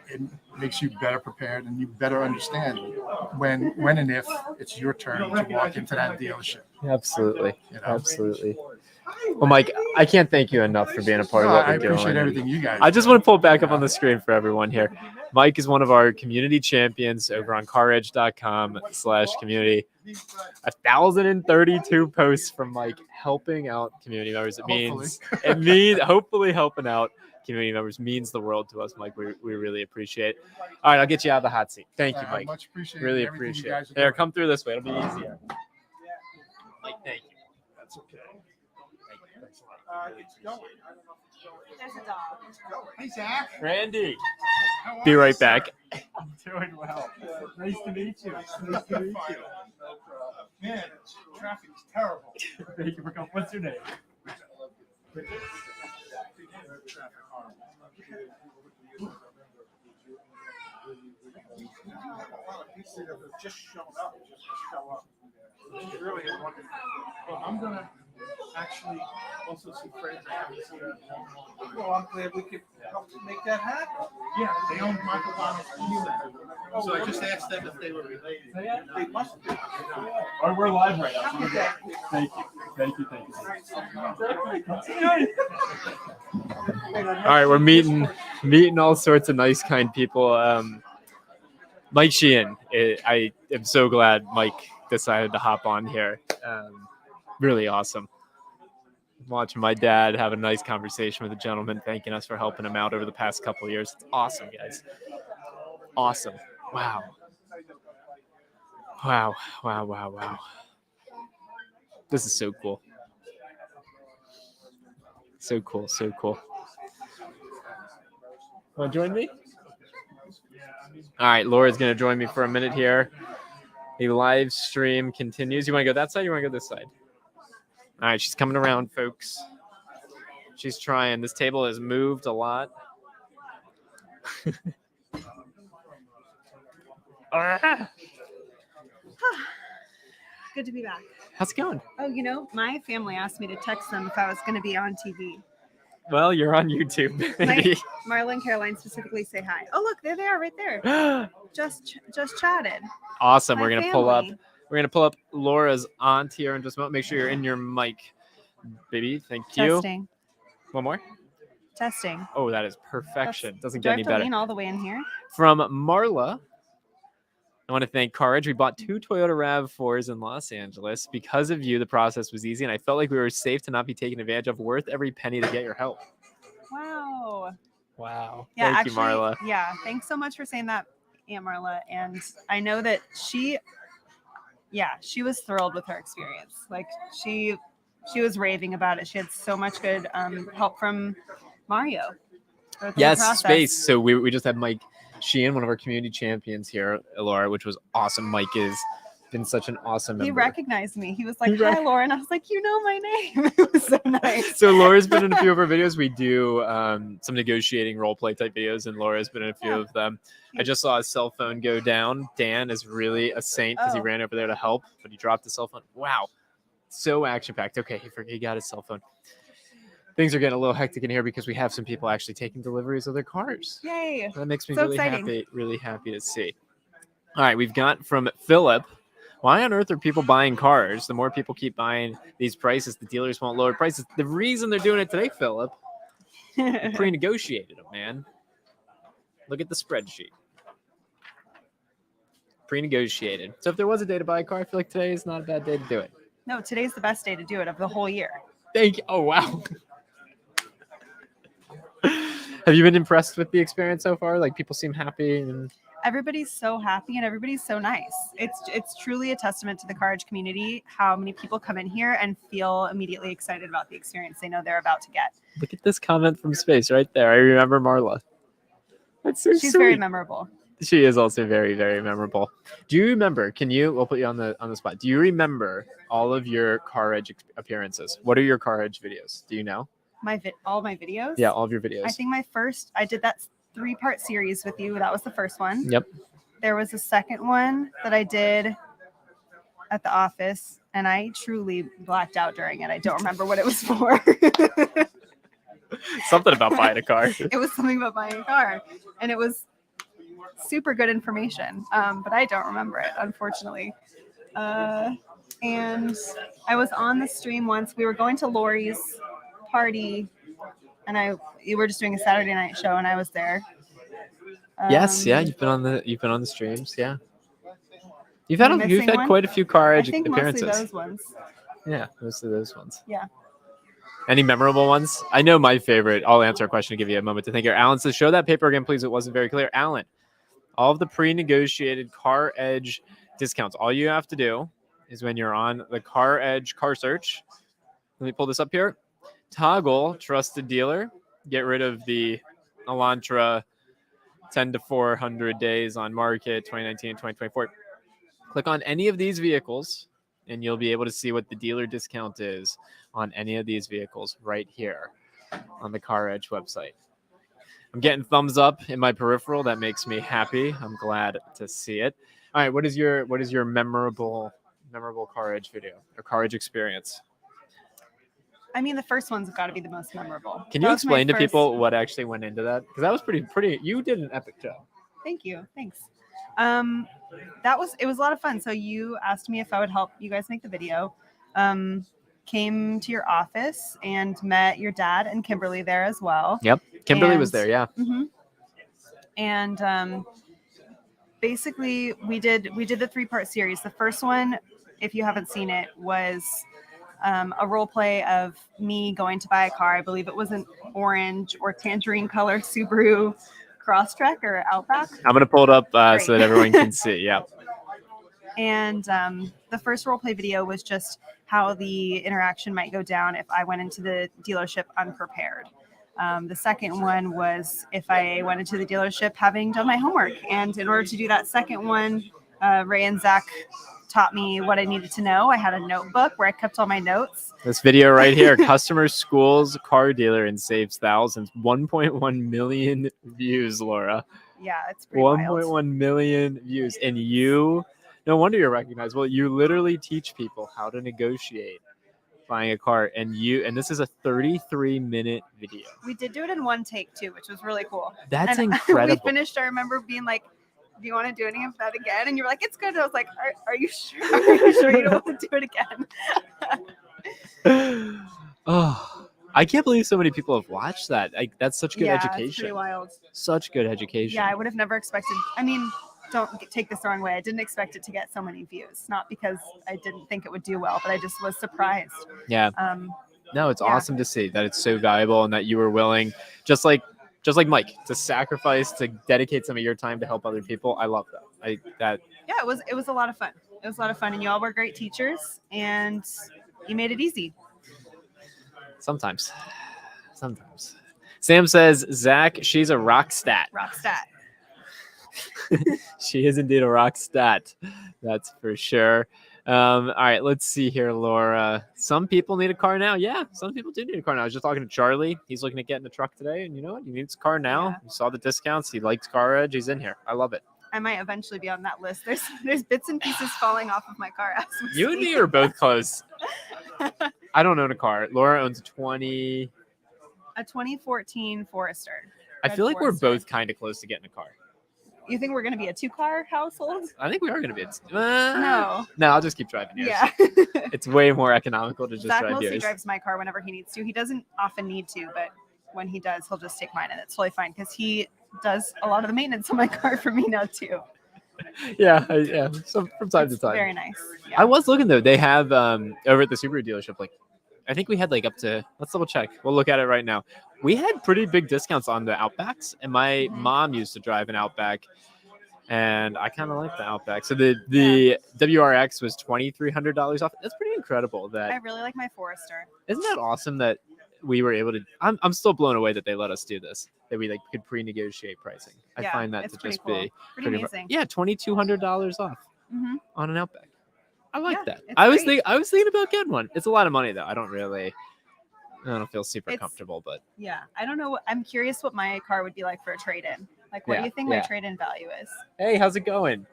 It makes you better prepared, and you better understand when and if it's your turn to walk into that dealership. Absolutely. Absolutely. Well, Mike, I can't thank you enough for being a part of what we're doing. I appreciate everything you guys do. I just want to pull it back up on the screen for everyone here. Mike is one of our community champions over on CarEdge.com/community. 1,032 posts from Mike helping out community members. It means hopefully helping out community members means the world to us, Mike. We really appreciate it. All right, I'll get you out of the hot seat. Thank you, Mike. Much appreciated. Really appreciate it. There, come through this way. It'll be easier. Mike, thank you. That's okay. There's a dog. Hey, Zach. Randy. Be right back. I'm doing well. Nice to meet you. Nice to meet you. Man, traffic is terrible. Thank you for coming. What's your name? Just show up. Really wonderful. Well, I'm gonna actually also see friends. Well, I'm glad we could help to make that happen. Yeah, they own Michael Bonner's Leasing. So I just asked them if they were related. They must be. Or we're live right now. So thank you. Thank you. All right, we're meeting all sorts of nice, kind people. Mike Sheehan, I am so glad Mike decided to hop on here. Really awesome. Watching my dad have a nice conversation with a gentleman thanking us for helping him out over the past couple of years. It's awesome, guys. Awesome. Wow. This is so cool. So cool. Want to join me? All right, Laura's going to join me for a minute here. The live stream continues. You want to go that side or you want to go this side? All right, she's coming around, folks. She's trying. This table has moved a lot. Good to be back. How's it going? Oh, my family asked me to text them if I was going to be on TV. Well, you're on YouTube. Marla and Caroline specifically say hi. Oh, look, there they are right there. just chatted. Awesome. My We're going to pull up Laura's aunt here in just a moment. Make sure you're in your mic, baby. Thank you. Testing. One more. Testing. Oh, that is perfection. Doesn't Do get I any have to better. lean all the way in here? From Marla, I want to thank CarEdge. We bought 2 Toyota RAV4s in Los Angeles. Because of you, the process was easy, and I felt like we were safe to not be taken advantage of. Worth every penny to get your help. Wow. Yeah, thank you, Marla. Yeah, thanks so much for saying that, Aunt Marla. And I know that she was thrilled with her experience. Like she was raving about it. She had so much good help from Mario. Yes, space. So we just had Mike Sheehan, one of our community champions here, Laura, which was awesome. Mike has been such an awesome member. He recognized me. He was like, "Hi, Laura," and I was like, "You know my name." It was so nice. So Laura's been in a few of our videos. We do some negotiating role play type videos, and Laura's been in a few of them. I just saw his cell phone go down. Dan is really a saint because he ran over there to help, but he dropped his cell phone. Wow. So action-packed. Okay, he got his cell phone. Things are getting a little hectic in here because we have some people actually taking deliveries of their cars. Yay. That makes me So really exciting. happy to see. All right, we've got from Philip, Why on earth are people buying cars? The more people keep buying these prices, the dealers won't lower prices. The reason they're doing it today, Philip, they pre-negotiated them, man. Look at the spreadsheet. Pre-negotiated. So if there was a day to buy a car, I feel like today is not a bad day to do it. No, today's the best day to do it of the whole year. Thank you. Oh, wow. Have you been impressed with the experience so far? Like, people seem happy and Everybody's so happy and everybody's so nice. It's truly a testament to the CarEdge community how many people come in here and feel immediately excited about the experience they know they're about to get. look at this comment from space right there. I remember Marla. That's so She's sweet. very memorable. She is also very, very memorable. Do you remember? We'll put you on the spot. Do you remember all of your CarEdge appearances? What are your CarEdge videos? Do you know? All my videos? Yeah, all of your videos. I think I did that 3-part series with you. That was the first one. Yep. There was a second one that I did at the office, and I truly blacked out during it. I don't remember what it was for. Something about buying a car. It was something about buying a car, and it was super good information, but I don't remember it, unfortunately. And I was on the stream once. We were going to Lori's party, and we were just doing a Saturday night show, and I was there. Yes, yeah, you've been on the streams, yeah. You've had missing one? quite a few CarEdge I think appearances. mostly those ones. Yeah, most of those ones. Yeah. Any memorable ones? I know my favorite. I'll answer a question to give you a moment to think here. Alan says, show that paper again, please. It wasn't very clear. Alan, all of the pre-negotiated CarEdge discounts, all you have to do is when you're on the CarEdge car search, let me pull this up here, toggle trusted dealer, get rid of the Elantra 10 to 400 days on market 2019 and 2024. Click on any of these vehicles, and you'll be able to see what the dealer discount is on any of these vehicles right here on the CarEdge website. I'm getting thumbs up in my peripheral. That makes me happy. I'm glad to see it. All right, what is your memorable CarEdge video or CarEdge experience? I mean, the first one's got to be the most memorable. Can you explain to people what actually went into that? Because that was pretty. You did an epic job. Thank you. Thanks. It was a lot of fun. So you asked me if I would help you guys make the video. Came to your office and met your dad and Kimberly there as well. Yep, Kimberly was there. Yeah. Mm-hmm. And basically, we did the 3-part series. The first one, if you haven't seen it, was a role play of me going to buy a car. I believe it was an orange or tangerine color Subaru Crosstrek or Outback. I'm gonna pull it up so that everyone can see. Yeah. And the first role play video was just how the interaction might go down if I went into the dealership unprepared. The second one was if I went into the dealership having done my homework. And in order to do that second one, Ray and Zach taught me what I needed to know. I had a notebook where I kept all my notes. This video right here, customer schools car dealer and saves thousands. 1.1 million views, Laura. Yeah, it's pretty wild. 1.1 million views. And you, no wonder you're recognizable. You literally teach people how to negotiate buying a car. And this is a 33-minute video. We did do it in one take too, which was really cool. That's and incredible. We finished, I remember being like, do you want to do any of that again? And you were like, it's good. And I was like, are you sure? Are you sure you don't want to do it again? Oh, I can't believe so many people have watched that. That's such good education. It's pretty wild. Such good education. Yeah, I would have never expected. I mean, don't take this the wrong way. I didn't expect it to get so many views. Not because I didn't think it would do well, but I just was surprised. Yeah. No, it's awesome to see that it's so valuable and that you were willing, just like Mike, to sacrifice, to dedicate some of your time to help other people. I love that. Yeah, it was a lot of fun. It was a lot of fun, and you all were great teachers, and you made it easy. Sometimes. Sam says, Zach, she's a rock stat. Rock stat. She is indeed a rock stat. That's for sure. All right, let's see here, Laura. Some people need a car now. Yeah, some people do need a car now. I was just talking to Charlie. He's looking at getting a truck today, and you know what? He needs a car now. Yeah. You saw the discounts. He likes CarEdge. He's in here. I love it. I might eventually be on that list. There's bits and pieces falling off of my car. As we You and speak. me are both close. I don't own a car. Laura owns a 2014 Forester. I feel Red like we're Forester. both kind of close to getting a car. You think we're going to be a 2-car household? I think we are going to be. No. No, I'll just keep driving yours. Yeah. It's way more economical to just Zach drive mostly yours. drives my car whenever he needs to. He doesn't often need to, but when he does, he'll just take mine, and it's totally fine because he does a lot of the maintenance on my car for me now too. Yeah. So from time to time. Very nice. Yeah. I was looking though. They have over at the Subaru dealership, like I think we had like up to, let's double check. We'll look at it right now. We had pretty big discounts on the Outbacks, and my mom used to drive an Outback, and I kind of like the Outback. So the WRX was $2,300 off. That's pretty incredible. I really like my Forester. Isn't that awesome that we were able to? I'm still blown away that they let us do this. That we like could pre-negotiate pricing. I Yeah, find that it's to pretty just cool. be Pretty amazing. Yeah, $2,200 off Mm-hmm. on an Outback. I like Yeah, that. it's I was great. thinking about getting one. It's a lot of money though. I don't feel super It's- comfortable, but Yeah, I don't know. I'm curious what my car would be like for a trade-in. Like, what do Yeah, you think my yeah. trade-in value is? hey, how's it going?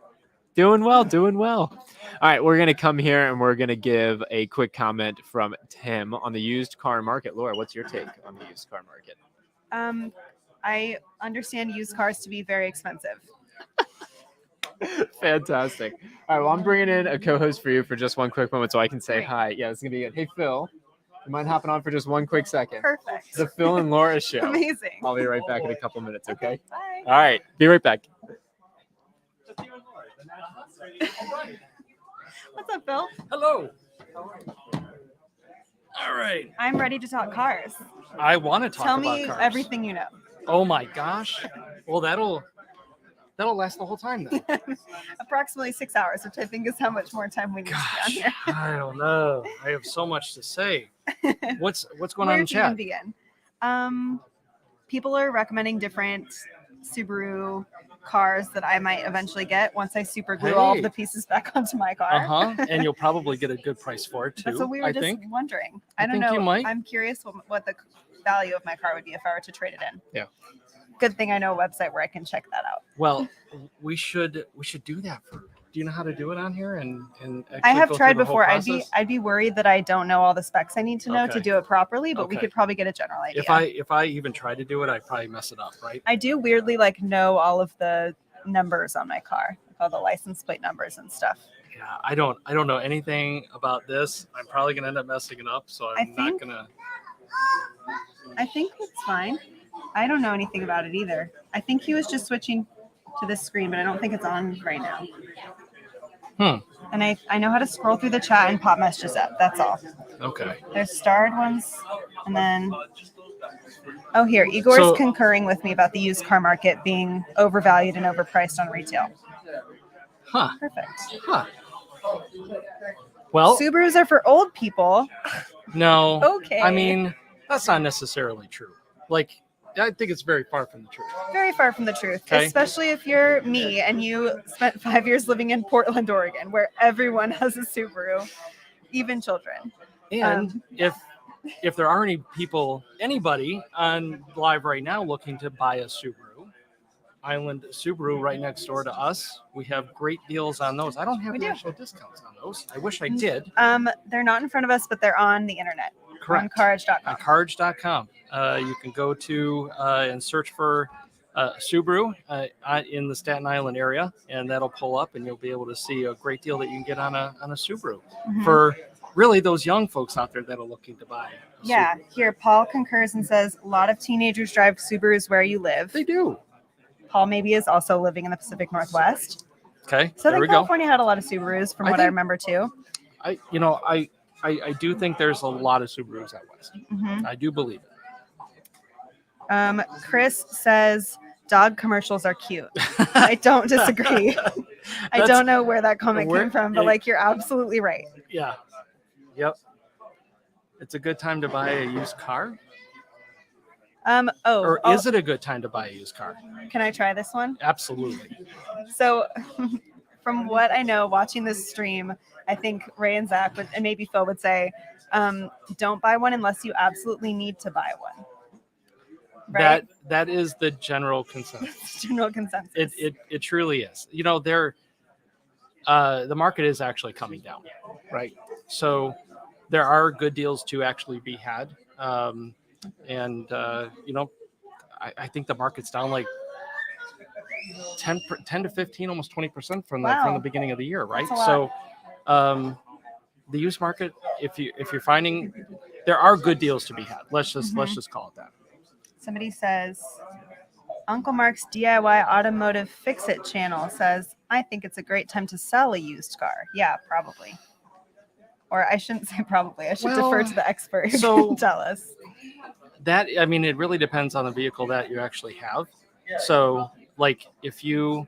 Doing well. All right, we're gonna come here and we're gonna give a quick comment from Tim on the used car market. Laura, what's your take on the used car market? I understand used cars to be very expensive. Fantastic. All right, well, I'm bringing in a co-host for you for just one quick moment so I can say Great. hi. Yeah, it's gonna be good. Hey, Phil, you mind hopping on for just one quick second? Perfect. The Phil and Laura show. Amazing. I'll be right back in a couple minutes, okay? Bye. All right, be right back. What's up, Bill? Hello. All right. I'm ready to talk cars. I want to talk Tell about me cars. everything you know. Oh my gosh. Well, that'll last the whole time then. Approximately 6 hours, which I think is how much more time we need to Gosh, be on here. I don't know. I have so much to say. What's going on Where in to even chat? begin? People are recommending different Subaru cars that I might eventually get once I super glue all of Hey. the pieces back onto my car. And you'll probably get a good price for it too. That's what we were I just think. wondering. I I don't think know. you might. I'm curious what the value of my car would be if I were to trade it in. Yeah. Good thing I know a website where I can check that out. Well, we should do that. Do you know how to do it on here? And I actually have go through tried the whole before. process? I'd be worried that I don't know all the specs I need to know to Okay. do it properly, but we Okay. could probably get a general idea. If I even try to do it, I'd probably mess it up, right? I do weirdly like know all of the numbers on my car, all the license plate numbers and stuff. Yeah, I don't know anything about this. I'm probably gonna end up messing it up, so I'm not think- gonna. I think that's fine. I don't know anything about it either. I think he was just switching to this screen, but I don't think it's on right now. And I know how to scroll through the chat and pop messages up. That's all. Okay. There's starred ones, and then oh, here Igor's So- concurring with me about the used car market being overvalued and overpriced on retail. Huh. Perfect. Huh. Well, Subarus are for old people. no. Okay. I mean, that's not necessarily true. Like, I think it's very far from the truth. Very far from the truth, Okay. especially if you're me and you spent 5 years living in Portland, Oregon, where everyone has a Subaru, even children. And if there are anybody on live right now looking to buy a Subaru, Island Subaru right next door to us, we have great deals on those. I don't have We the do. actual discounts on those. I wish I did. They're not in front of us, but they're on the internet. Correct. On CarEdge.com. On CarEdge.com. You can go to and search for Subaru in the Staten Island area, and that'll pull up, and you'll be able to see a great deal that you can get on a Subaru Mhm. for really those young folks out there that are looking to buy. a Yeah, Subaru. here Paul concurs and says a lot of teenagers drive Subarus where you live. They do. Paul maybe is also living in the Pacific Northwest. Okay, there Southern we go. California had a lot of Subarus from I what I think- remember too. I do think there's a lot of Subarus out west. Mhm. I do believe it. Chris says dog commercials are cute. I don't disagree. I That's- don't know where that comment where- came from, but like you're absolutely right. Yeah. Yep. It's a good time to buy a used car, or is it a good time to buy a used car? Can I try this one? Absolutely. So, from what I know, watching this stream, I think Ray and Zach would, and maybe Phil would say, don't buy one unless you absolutely need to buy one. Right? That is the general consensus. General consensus. It truly is. The market is actually coming down, right? So there are good deals to actually be had, I think the market's down like 10 to 15, almost 20% from the Wow. beginning of the year, right? That's a So the used market, if you're finding, there are good deals to be had. Let's just call it that. Somebody says, Uncle Mark's DIY Automotive Fix It channel says, I think it's a great time to sell a used car. Yeah, probably. Or I shouldn't say probably. I should defer to the expert who so- can tell us. That, I mean, it really depends on the vehicle that you actually have. So like if you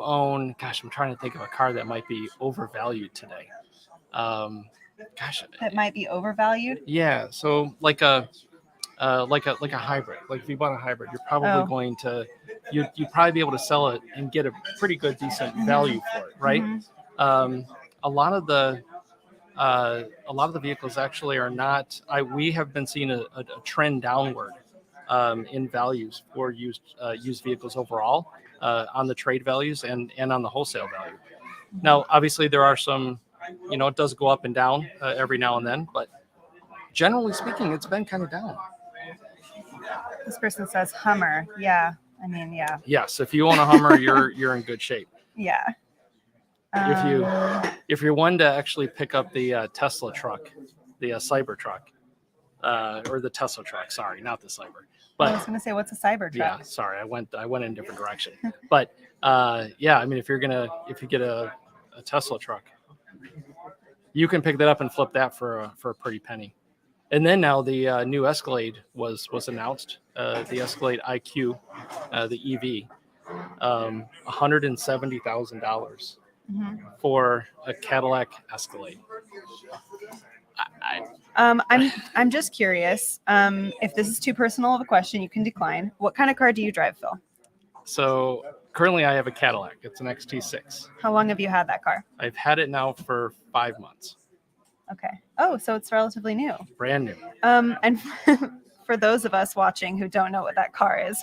own, gosh, I'm trying to think of a car that might be overvalued today. That might be overvalued. Yeah. So like a hybrid. Like if you bought a hybrid, you're probably going to you'd probably be able to sell it and get a pretty good, decent value for it, right? A lot of the vehicles actually are not. We have been seeing a trend downward in values for used vehicles overall on the trade values and on the wholesale value. Now, obviously, there are some. It does go up and down every now and then, but generally speaking, it's been kind of down. This person says Hummer. Yeah. I mean, yeah. Yes, if you own a Hummer, you're in good shape. Yeah. If you're one to actually pick up the Tesla truck, the Cybertruck, or the Tesla truck, sorry, not the Cyber. But I was going to say, what's a Cybertruck? Yeah, sorry, I went in a different direction. But yeah, I mean, if you get a Tesla truck, you can pick that up and flip that for a pretty penny. And then now the new Escalade was announced, the Escalade IQ, the EV, $170,000 for a Cadillac Escalade. I'm just curious. If this is too personal of a question, you can decline. What kind of car do you drive, Phil? So currently I have a Cadillac. It's an XT6. How long have you had that car? I've had it now for 5 months. Okay. Oh, so it's relatively new. Brand new. And for those of us watching who don't know what that car is,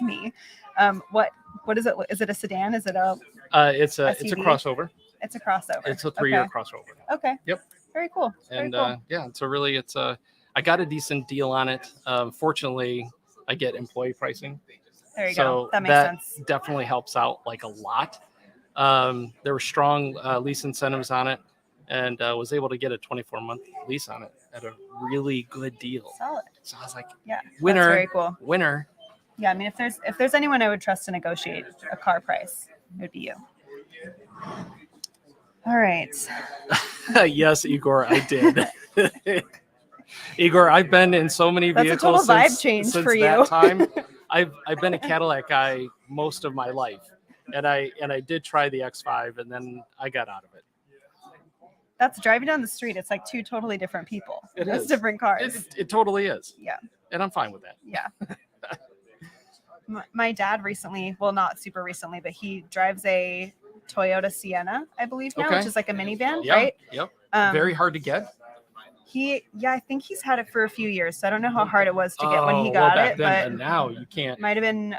what is it? Is it a sedan? Is it a? It's a crossover. It's a crossover. It's a 3-year crossover. Okay. Yep. Very cool. And yeah, I got a decent deal on it. Fortunately, I get employee pricing. There you go. That makes sense. Definitely helps out like a lot. There were strong lease incentives on it, and was able to get a 24-month lease on it at a really good deal. Solid. So I was like, yeah, winner. That's very cool. Winner. Yeah, I mean, if there's anyone I would trust to negotiate a car price, it would be you. All right. Yes, Igor, I did. Igor, I've been in so many vehicles. That's a total vibe change since for you. That time. I've been a Cadillac guy most of my life, and I did try the X5, and then I got out of it. That's driving down the street. It's like two totally different people. It's different cars. It totally is. Yeah. And I'm fine with that. Yeah. My dad recently, well, not super recently, but he drives a Toyota Sienna, I believe now, which is like a minivan, right? Yep. Very hard to get. I think he's had it for a few years, so I don't know how hard it was to get when he got it, then, but now you can't. Might have been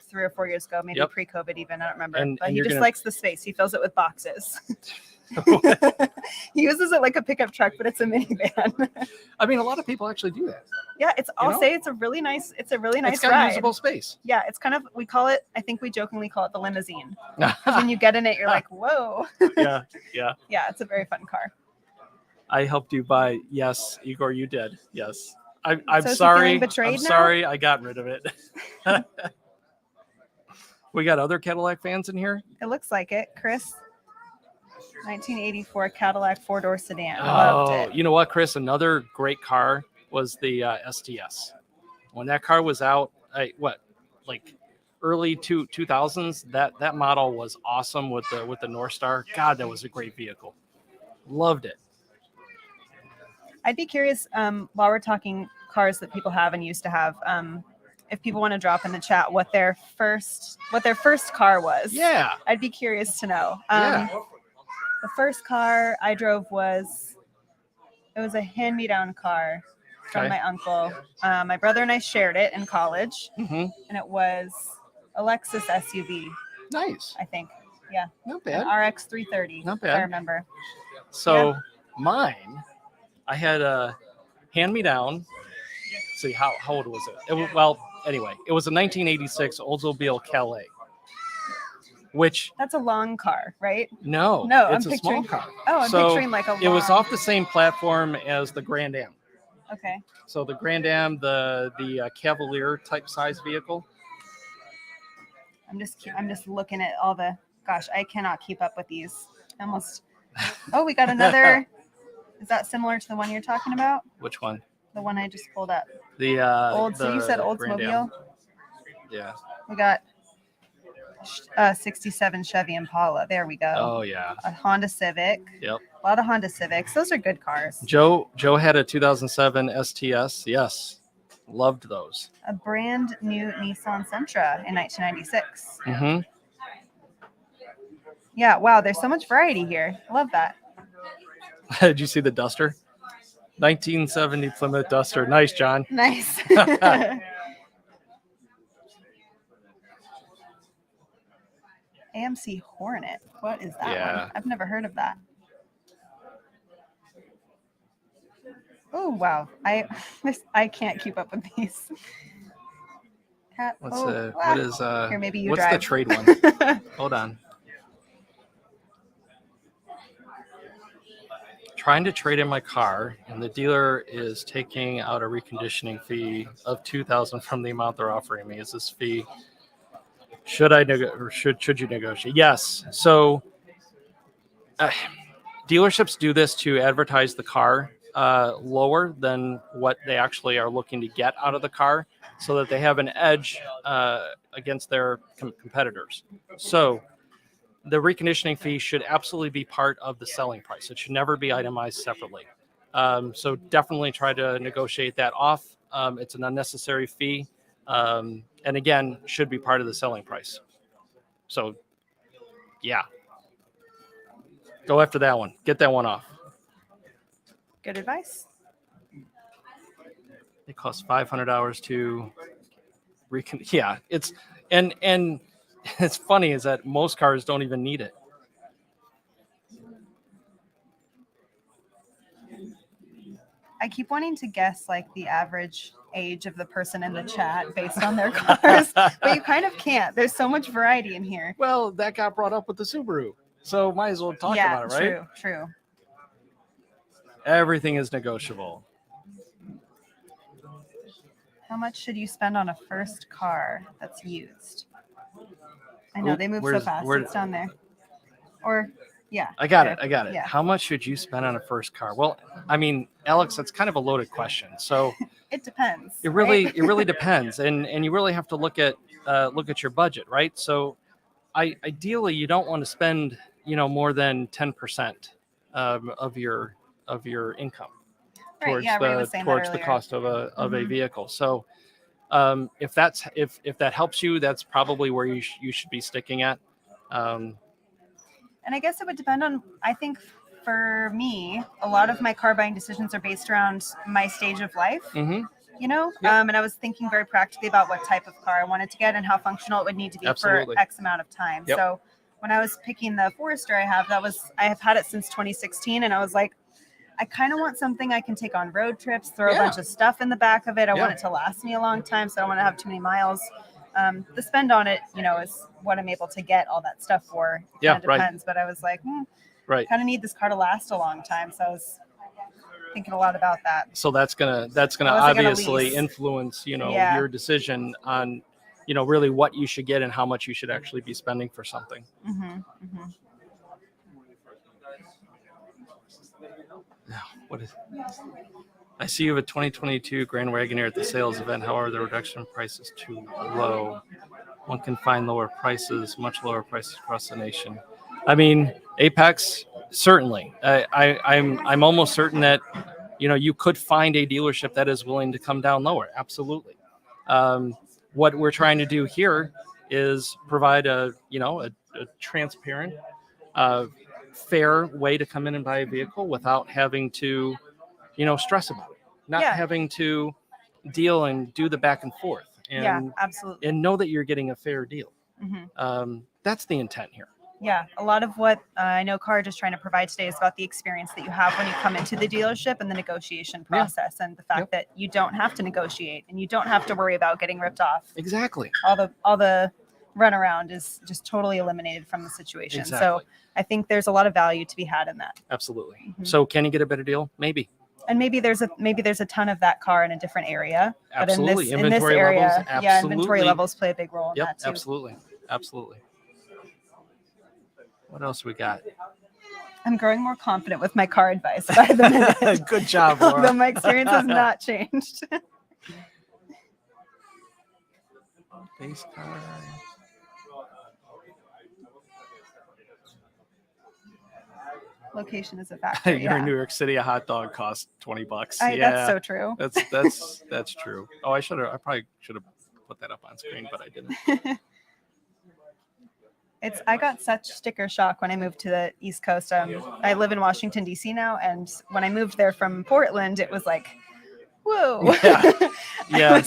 3 or 4 years ago, maybe pre-COVID even. I don't remember. But he just gonna... likes the space. He fills it with boxes. He uses it like a pickup truck, but it's a minivan. I mean, a lot of people actually do that. Yeah, I'll say it's a really nice It's got ride. usable space. Yeah, it's kind of, I think we jokingly call it the limousine. Because when you get in it, you're like, whoa. Yeah. Yeah, it's a very fun car. I helped you buy. Yes, Igor, you did. Yes. I'm so sorry. Betrayed I'm now? sorry. I got rid of it. We got other Cadillac fans in here. It looks like it. Chris, 1984 Cadillac 4-door sedan. Loved it. You know what, Chris? Another great car was the STS. When that car was out, early 2000s, that model was awesome with the North Star. God, that was a great vehicle. Loved it. I'd be curious, while we're talking cars that people have and used to have, if people want to drop in the chat what their first car was. Yeah. I'd be curious to know. Yeah. The first car I drove was a hand-me-down car from my uncle. My brother and I shared it in college, and it was a Lexus SUV. Nice. I think. Yeah. Not bad. An RX 330. Not bad. If I remember. So mine, I had a hand-me-down. Let's see, how old was it? Anyway, it was a 1986 Oldsmobile Calais. which That's a long car, right? no, No, it's I'm a small picturing- car. Oh, I'm So picturing like a long. It was off the same platform as the Grand Am. Okay. So the Grand Am, the Cavalier type size vehicle. I'm just looking at all the. Gosh, I cannot keep up with these. Almost. Oh, we got another. Is that similar to the one you're talking about? Which one? The one I just pulled up. The Old. So you said Grand Am. Oldsmobile. Yeah. We got 67 Chevy Impala. There we go. Oh yeah. A Honda Civic. Yep. A lot of Honda Civics. Those are good cars. Joe had a 2007 STS. Yes, loved those. A brand new Nissan Sentra in 1996. Mm-hmm. Yeah. Wow. There's so much variety here. I love that. Did you see the Duster? 1970 Plymouth Duster. Nice, John. Nice. AMC Hornet. What is that Yeah. one? I've never heard of that. Oh wow. I can't keep up with these. What's Here, maybe you what's drive. the trade one? Hold on. Trying to trade in my car, and the dealer is taking out a reconditioning fee of $2,000 from the amount they're offering me. Is this fee? Should I should you negotiate? Yes. So dealerships do this to advertise the car lower than what they actually are looking to get out of the car, so that they have an edge against their competitors. So the reconditioning fee should absolutely be part of the selling price. It should never be itemized separately. So definitely try to negotiate that off. It's an unnecessary fee. And again, should be part of the selling price. So yeah, go after that one. Get that one off. Good advice. It costs $500 to yeah, it's and it's funny is that most cars don't even need it. I keep wanting to guess like the average age of the person in the chat based on their cars, but you kind of can't. There's so much variety in here. Well, that got brought up with the Subaru, so might as well talk about it, right? True. Everything is negotiable. How much should you spend on a first car that's used? I know Oop, they move so where's- fast. where- It's down there. Or yeah. I got there. it. I got it. Yeah. How much should you spend on a first car? Well, I mean, Alex, that's kind of a loaded question. So It depends. it really right? it really depends, and you really have to look at your budget, right? So ideally you don't want to spend more than 10% of your income Right, towards yeah, Ray was saying that the earlier. cost of a Mhm. vehicle. So if that helps you, that's probably where you should be sticking at. And I guess it would depend on, I think for me, a lot of my car buying decisions are based around my stage of life, Mhm. Yep. And I was thinking very practically about what type of car I wanted to get and how functional it would need to be Absolutely. for X amount of time. Yep. So when I was picking the Forester I have had it since 2016, and I was like, I kind of want something I can take on road trips, throw a Yeah. bunch of stuff in the back of it. I Yeah. want it to last me a long time, so I don't want to have too many miles. The spend on it, is what I'm able to get all that stuff for. It Yeah, kinda right. depends, but I was like, Right. kind of need this car to last a long time. So I was thinking a lot about that. So that's gonna What was I gonna obviously lease? influence Yeah. your decision on really what you should get and how much you should actually be spending for something. Now, what is? I see you have a 2022 Grand Wagoneer at the sales event. However, the reduction price is too low. One can find lower prices, much lower prices across the nation. I mean, Apex, certainly. I'm almost certain that you could find a dealership that is willing to come down lower. Absolutely. What we're trying to do here is provide a transparent, fair way to come in and buy a vehicle without having to, stress about it, not Yeah. having to deal and do the back and forth, and Yeah, absolutely. and know that you're getting a fair deal. Mhm. That's the intent here. Yeah, a lot of what I know CarEdge is trying to provide today is about the experience that you have when you come into the dealership and the negotiation process, and the fact that you don't have to negotiate and you don't have to worry about getting ripped off. Exactly. All the runaround is just totally eliminated from the situation. So Exactly. I think there's a lot of value to be had in that. Absolutely. Mhm. So can you get a better deal? Maybe. And maybe there's a ton of that car in a different area. Absolutely. But in this Inventory area, levels, yeah, inventory absolutely. levels play a big role in Yep. that too. Absolutely. Absolutely. What else we got? I'm growing more confident with my car advice by the minute. Good job, Although Laura. my experience has not changed. Base car. Location is a factor. You're yeah. in New York City, a hot dog costs $20. That's so true. That's true. Oh, I probably should have put that up on screen, but I didn't. I got such sticker shock when I moved to the East Coast. I live in Washington, D.C. now. And when I moved there from Portland, it was like, whoa. Yeah.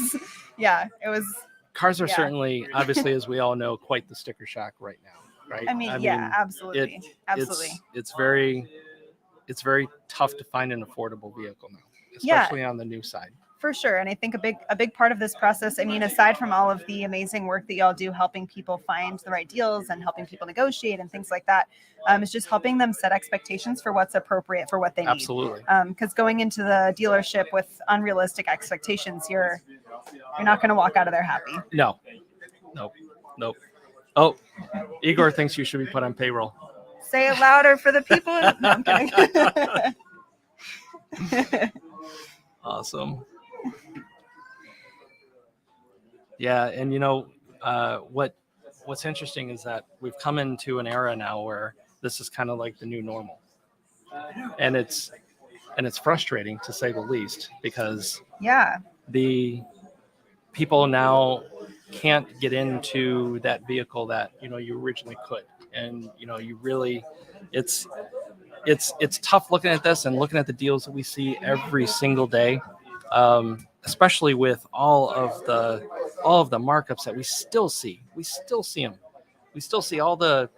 It was. Cars are Yeah. certainly, obviously, as we all know, quite the sticker shock right now, right? I mean, absolutely. Absolutely. It's very tough to find an affordable vehicle now, Yeah. especially on the new side. For sure. And I think a big part of this process, I mean, aside from all of the amazing work that y'all do helping people find the right deals and helping people negotiate and things like that, is just helping them set expectations for what's appropriate for what they need. Absolutely. Because going into the dealership with unrealistic expectations, you're not going to walk out of there happy. No. Nope. Oh, Igor thinks you should be put on payroll. Say it louder for the people. No, I'm kidding. Awesome. Yeah, and what's interesting is that we've come into an era now where this is kind of like the new normal, and it's frustrating to say the least because the people now can't get into that vehicle that you originally could, and you really it's tough looking at this and looking at the deals that we see every single day. Especially with all of the markups that we still see them. We still see all the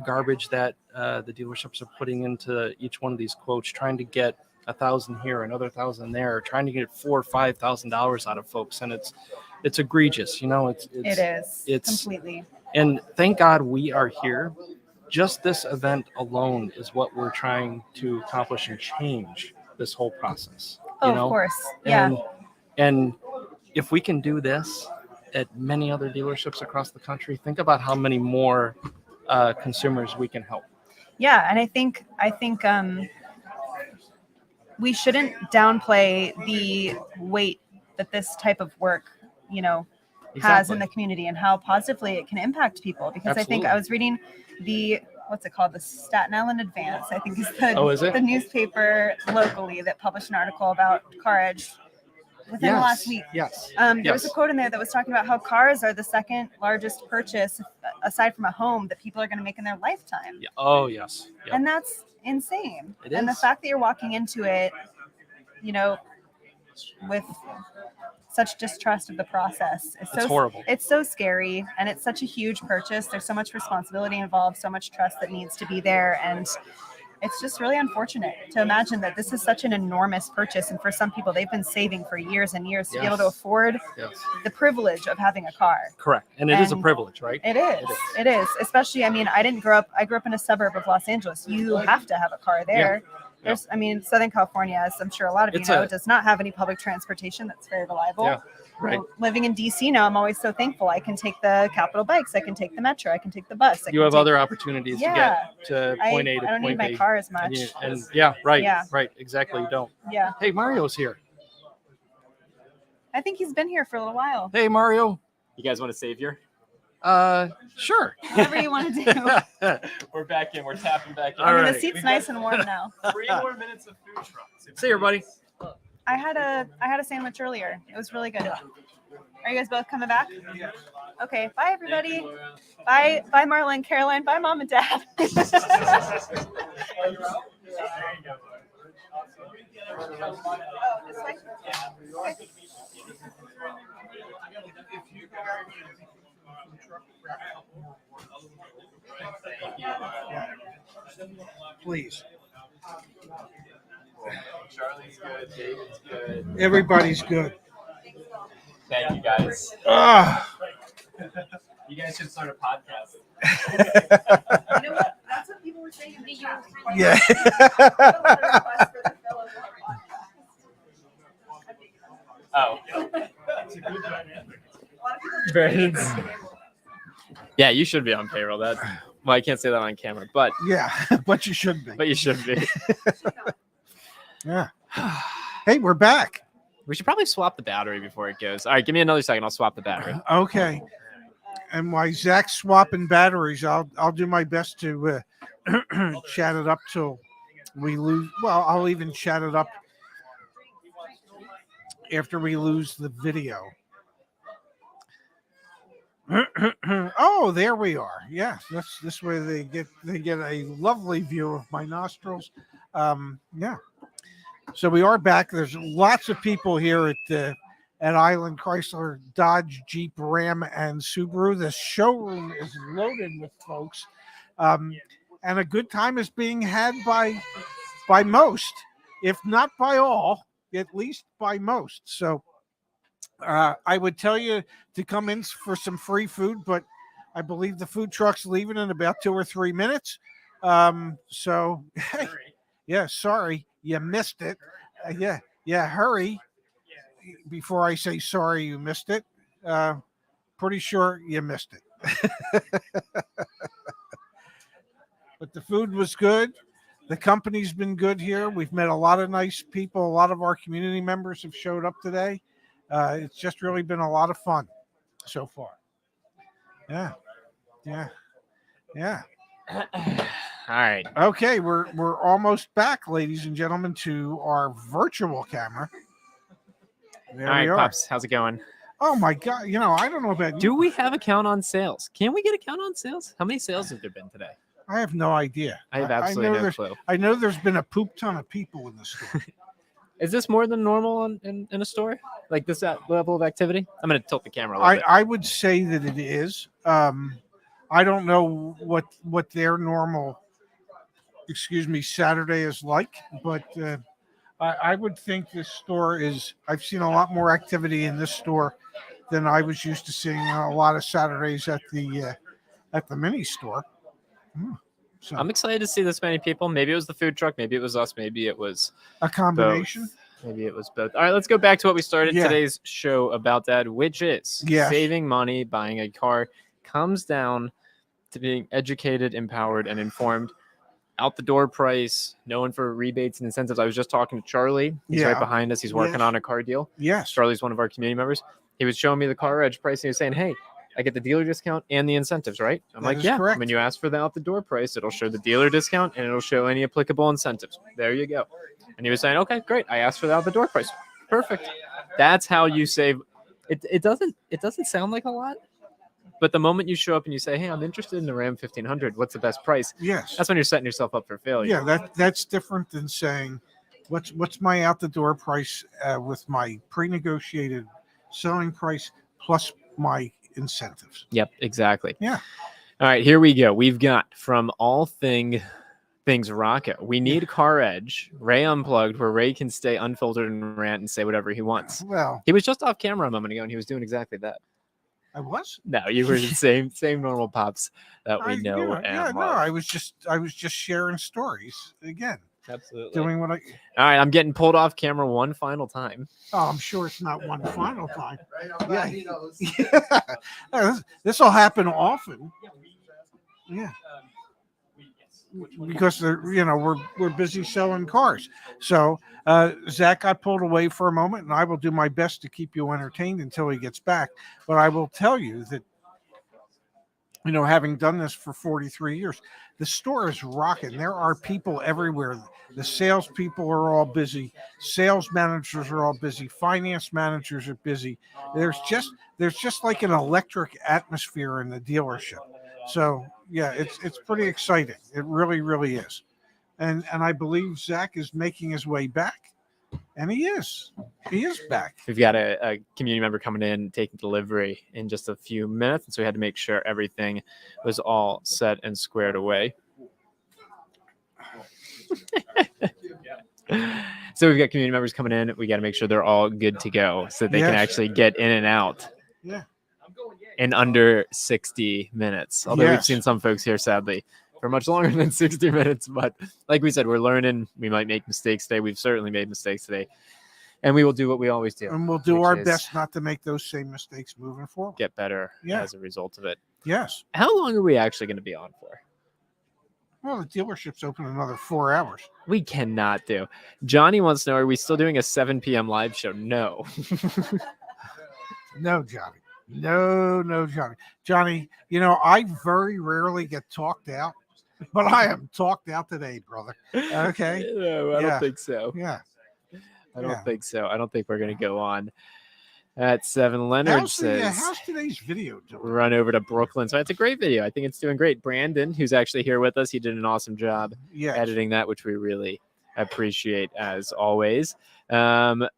garbage that the dealerships are putting into each one of these quotes, trying to get 1,000 here, another 1,000 there, trying to get $4,000 or $5,000 out of folks, and it's egregious. It's completely. And thank God we are here. Just this event alone is what we're trying to accomplish and change this whole process. Of course. Yeah. And if we can do this at many other dealerships across the country, think about how many more consumers we can help. Yeah, and I think we shouldn't downplay the weight that this type of work, has in the community and how positively it can impact people. Because Absolutely. I think I was reading what's it called? The Staten Island Advance, I think is the newspaper locally that published an article about CarEdge within the last week. Yes. There was a quote in there that was talking about how cars are the second largest purchase, aside from a home, that people are going to make in their lifetime. Yeah. Oh, yes. Yep. And that's insane. It and the is. fact that you're walking into it, with such distrust of the process is It's horrible. It's so scary, and it's such a huge purchase. There's so much responsibility involved, so much trust that needs to be there, and it's just really unfortunate to imagine that this is such an enormous purchase, and for some people, they've been saving for years and years to be able to afford the privilege of having a car. Correct, and it is a privilege, right? It is. Especially, I mean, I grew up in a suburb of Los Angeles. You have to have a car there. There's, Southern California, as I'm sure a lot of you know, does not have any public transportation that's very reliable. Yeah, right. Living in DC now, I'm always so thankful. I can take the Capitol bikes. I can take the metro. I can take the bus. You have other opportunities to get to point A to point B. I don't need my car as much. Right. Exactly. You don't. Yeah. Hey, Mario's here. I think he's been here for a little while. Hey, Mario. You guys want a savior? Sure. Whatever you want to do. We're back in. We're tapping back in. The seat's nice and warm now. 3 more minutes of food trucks. See you, buddy. I had a sandwich earlier. It was really good. Are you guys both coming back? Okay. Bye, everybody. Bye, Marla and Caroline. Bye, Mom and Dad. Please. Charlie's good. David's good. Everybody's good. Thank you, guys. You guys should start a podcast. You know what? That's what people were saying in the chat. Yeah. Oh. Yeah, you should be on payroll. Well, I can't say that on camera, but Yeah, but you should be. you should be. Yeah. Hey, we're back. We should probably swap the battery before it goes. All right, give me another second. I'll swap the battery. Okay. And while Zach's swapping batteries, I'll do my best to chat it up till we lose. Well, I'll even chat it up after we lose the video. Oh, there we are. Yeah, that's this way they get a lovely view of my nostrils. Yeah. So we are back. There's lots of people here at Island Chrysler, Dodge, Jeep, Ram, and Subaru. The showroom is loaded with folks, and a good time is being had by most, if not by all, at least by most. So I would tell you to come in for some free food, but I believe the food truck's leaving in about 2 or 3 minutes. So hey, yeah, sorry you missed it. Yeah, hurry before I say sorry you missed it. Pretty sure you missed it. But the food was good. The company's been good here. We've met a lot of nice people. A lot of our community members have showed up today. It's just really been a lot of fun so far. Yeah. All right. Okay, we're almost back, ladies and gentlemen, to our virtual camera. There All right, we are. Pops, how's it going? Oh my God! I don't know about you. Do we have a count on sales? Can we get a count on sales? How many sales have there been today? I have no idea. I have absolutely no clue. I know there's been a poop ton of people in the store. Is this more than normal in a store? Like this level of activity? I'm going to tilt the camera a little bit. I would say that it is. I don't know what their normal, Saturday is like, but I would think this store is. I've seen a lot more activity in this store than I was used to seeing a lot of Saturdays at the mini store. So I'm excited to see this many people. Maybe it was the food truck. Maybe it was us. Maybe it was a combination. Both. Maybe it was both. All right, let's go back to what we started Yeah. today's show about, Dad, which is Yes. saving money, buying a car comes down to being educated, empowered, and informed. Out the door price, known for rebates and incentives. I was just talking to Charlie. He's Yeah. right behind us. He's working Yes. on a car deal. Yes. Charlie's one of our community members. He was showing me the CarEdge price, and he was saying, hey, I get the dealer discount and the incentives, right? I'm That like, is yeah. correct. When you ask for the out the door price, it'll show the dealer discount and it'll show any applicable incentives. There you go. And he was saying, okay, great. I asked for the out the door price. Perfect. That's how you save. It doesn't sound like a lot, but the moment you show up and you say, hey, I'm interested in the Ram 1500, what's the best price? Yes. That's when you're setting yourself up for failure. Yeah, that's different than saying, what's my out the door price with my pre-negotiated selling price plus my incentives. Yep, exactly. Yeah. All right, here we go. We've got from all things Rocket. We need CarEdge. Ray Unplugged, where Ray can stay unfiltered and rant and say whatever he wants. Well, He was just off camera a moment ago, and he was doing exactly that. I was. No, you were the same normal Pops that we know and love. I was just sharing stories again. Absolutely. Doing what I. All right, I'm getting pulled off camera one final time. Oh, I'm sure it's not one final time. Yeah. This will happen often. Yeah. Because we're busy selling cars. So Zach got pulled away for a moment, and I will do my best to keep you entertained until he gets back. But I will tell you that, having done this for 43 years, the store is rocking. There are people everywhere. The salespeople are all busy. Sales managers are all busy. Finance managers are busy. There's just like an electric atmosphere in the dealership. So yeah, it's pretty exciting. It really, really is. And I believe Zach is making his way back. And he is back. We've got a community member coming in, taking delivery in just a few minutes. And so we had to make sure everything was all set and squared away. So we've got community members coming in. We got to make sure they're all good to go so they can actually get in and out. Yeah. in under 60 minutes. Although we've Yes. seen some folks here, sadly, for much longer than 60 minutes. But like we said, we're learning. We might make mistakes today. We've certainly made mistakes today. And we will do what we always do. And we'll do which our is best not to make those same mistakes moving forward. get better Yeah. as a result of it. Yes. How long are we actually going to be on for? Well, the dealership's open another 4 hours. We cannot do. Johnny wants to know, are we still doing a 7 p.m. live show? No. No, Johnny. No, Johnny. Johnny, you know, I very rarely get talked out, but I am talked out today, brother. Okay. No, I Yeah. don't think so. Yeah. I don't Yeah. think so. I don't think we're going to go on at 7. Leonard How's says, today's video doing? run over to Brooklyn. So it's a great video. I think it's doing great. Brandon, who's actually here with us, he did an awesome job Yes. editing that, which we really appreciate as always. Don't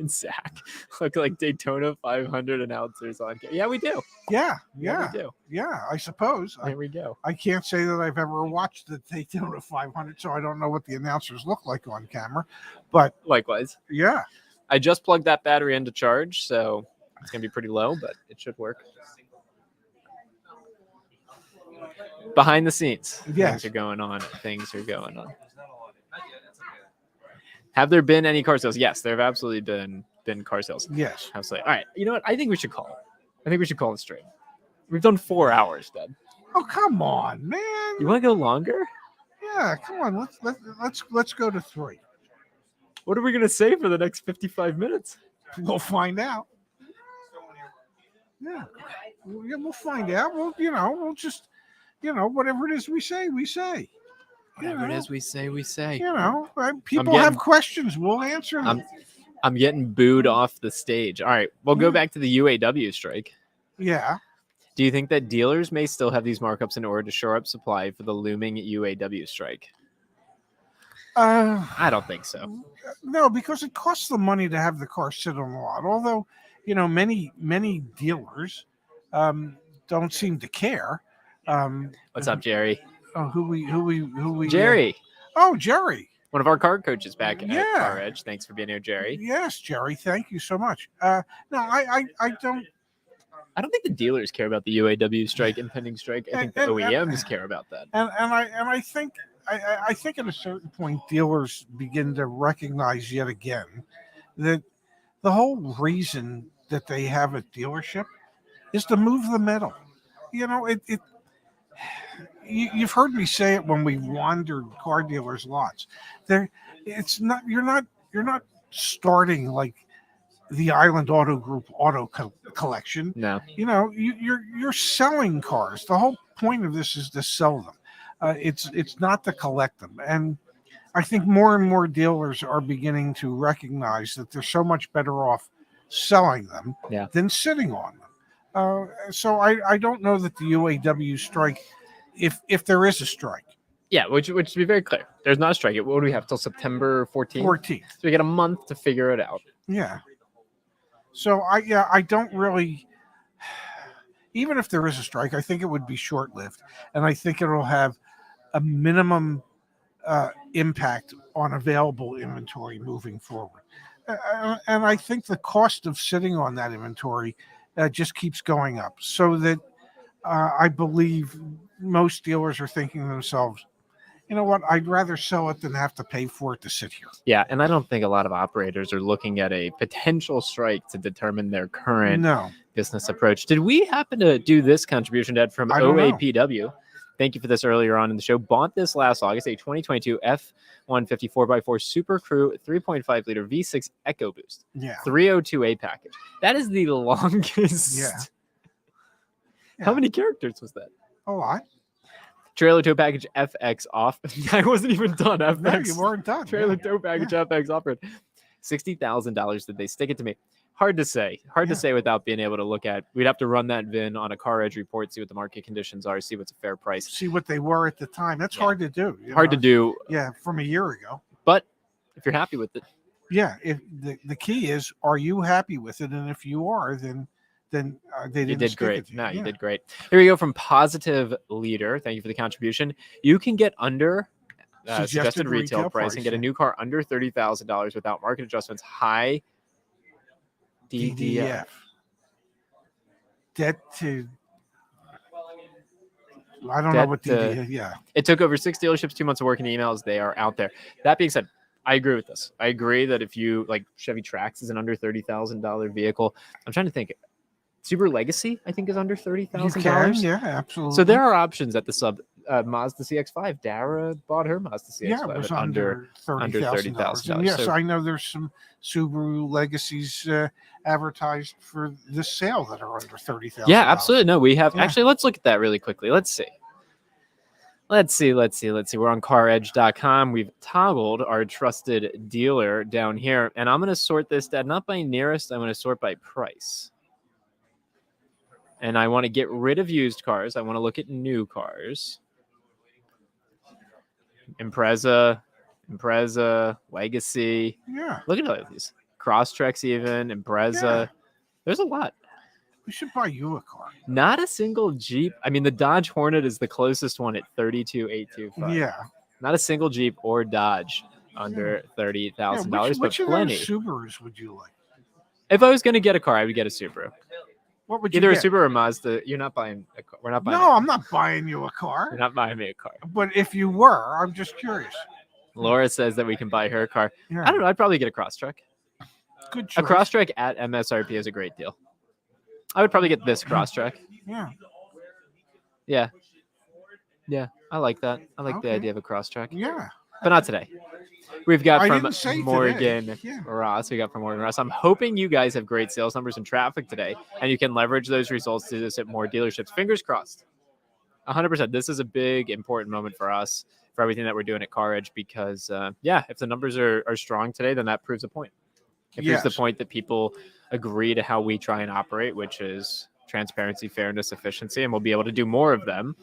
and Zach look like Daytona 500 announcers on. Yeah, we do. Yeah. Yeah, we do. Yeah, I suppose. There we go. I can't say that I've ever watched the Daytona 500, so I don't know what the announcers look like on camera. But Likewise. yeah, I just plugged that battery into charge, so it's going to be pretty low, but it should work. Behind the scenes, Yes. things are going on. Things are going on. Have there been any car sales? Yes, there have absolutely been car sales. yes. Absolutely. All right. You know what? I think we should call it. I think we should call it straight. We've done 4 hours, Dad. Oh, come on, man. You want to go longer? Yeah, come on. Let's go to 3. What are we going to say for the next 55 minutes? We'll find out. Yeah, we'll find out. We'll just, whatever it is we say, we say. Whatever it is we say, we say. People getting- have questions. We'll answer them. I'm getting booed off the stage. All right. We'll go back to the UAW strike. Yeah. Do you think that dealers may still have these markups in order to shore up supply for the looming UAW strike? I don't think so. No, because it costs them money to have the car sit on the lot. Although, many dealers don't seem to care. What's up, Jerry? Oh, who we? Jerry, Oh, Jerry. one of our card coaches back at Yeah. CarEdge. Thanks for being here, Jerry. Yes, Jerry. Thank you so much. No, I don't. I don't think the dealers care about the UAW strike, impending strike. I think the And- OEMs care about that. And I think I think at a certain point dealers begin to recognize yet again that the whole reason that they have a dealership is to move the metal. You've heard me say it when we wandered car dealers' lots. You're not starting like the Island Auto Group collection. No. You're selling cars. The whole point of this is to sell them. It's not to collect them. And I think more and more dealers are beginning to recognize that they're so much better off selling them than sitting on them. So I don't know that the UAW strike, if there is a strike. Yeah, which to be very clear, there's not a strike. What do we have till September 14th? 14th. So we get a month to figure it out. Yeah. So I don't really, even if there is a strike, I think it would be short-lived, and I think it'll have a minimum impact on available inventory moving forward. And I think the cost of sitting on that inventory just keeps going up, so that I believe most dealers are thinking to themselves, you know what, I'd rather sell it than have to pay for it to sit here. Yeah, and I don't think a lot of operators are looking at a potential strike to determine their current business approach. Did we happen to do this contribution, Dad, from I don't know. OAPW? Thank you for this earlier on in the show. Bought this last August, a 2022 F-150 4x4 Super Crew 3.5 liter V6 EcoBoost. Yeah. 302A package. That is the longest. Yeah. How many characters was that? A lot. Trailer tow package FX off. I wasn't even done. FX. No, you weren't done. Trailer tow package FX offered. $60,000. Did they stick it to me? Hard to say. Hard to say without being able to look at. We'd have to run that VIN on a CarEdge report, see what the market conditions are, see what's a fair price. See what they were at the time. That's hard to do. Hard to do. Yeah, from a year ago. But if you're happy with it. Yeah, if the key is, are you happy with it? And if you are, then they didn't. You did stick great. it to you. No, you Yeah. did great. Here we go from Positive Leader. Thank you for the contribution. You can get under suggested retail price and get a new car under $30,000 without market adjustments. High DDF. debt to. I don't know Debt what to- the yeah. It took over 6 dealerships, 2 months of working emails. They are out there. That being said, I agree with this. I agree that if you like Chevy Trax is an under $30,000 vehicle. I'm trying to think. Subaru Legacy, I think, is under You $30,000. can, yeah, absolutely. So there are options at the sub Mazda CX-5. Dara bought her Mazda CX-5 yeah, it was at under $30,000. $30,000. And yes, So- I know there's some Subaru Legacies advertised for this sale that are under $30,000. Yeah, absolutely. No, we have Yeah. actually. Let's look at that really quickly. Let's see. We're on CarEdge.com. We've toggled our trusted dealer down here, and I'm going to sort this down not by nearest. I'm going to sort by price. And I want to get rid of used cars. I want to look at new cars. Impreza, Legacy. Yeah, Look at all of these. Crosstreks even, Impreza. Yeah. There's a lot. we should buy you a car. Not a single Jeep. I mean, the Dodge Hornet is the closest one at 32,825. Yeah. Not a single Jeep or Dodge under $30,000, but which of plenty. those Subarus would you like? If I was going to get a car, I would get a Subaru. What would you Either a get? Subaru or a Mazda. You're not buying a car. We're not buying. No, I'm not buying you a You're car. not buying me a car. But if you were, I'm just curious. Laura says that we can buy her a car. Yeah. I don't know. I'd probably get a Crosstrek. Good A choice. Crosstrek at MSRP is a great deal. I would probably get this Crosstrek. Yeah. Yeah. Yeah, I like that. I like the Okay. idea of a Crosstrek, Yeah. but not today. We've got I from didn't say Morgan today. Yeah. Ross. We got from Morgan Ross. I'm hoping you guys have great sales numbers and traffic today, and you can leverage those results to visit more dealerships. Fingers crossed. 100%. This is a big, important moment for us, for everything that we're doing at CarEdge, because, if the numbers are strong today, then that proves a point. It proves the Yes. point that people agree to how we try and operate, which is transparency, fairness, efficiency, and we'll be able to do more of them.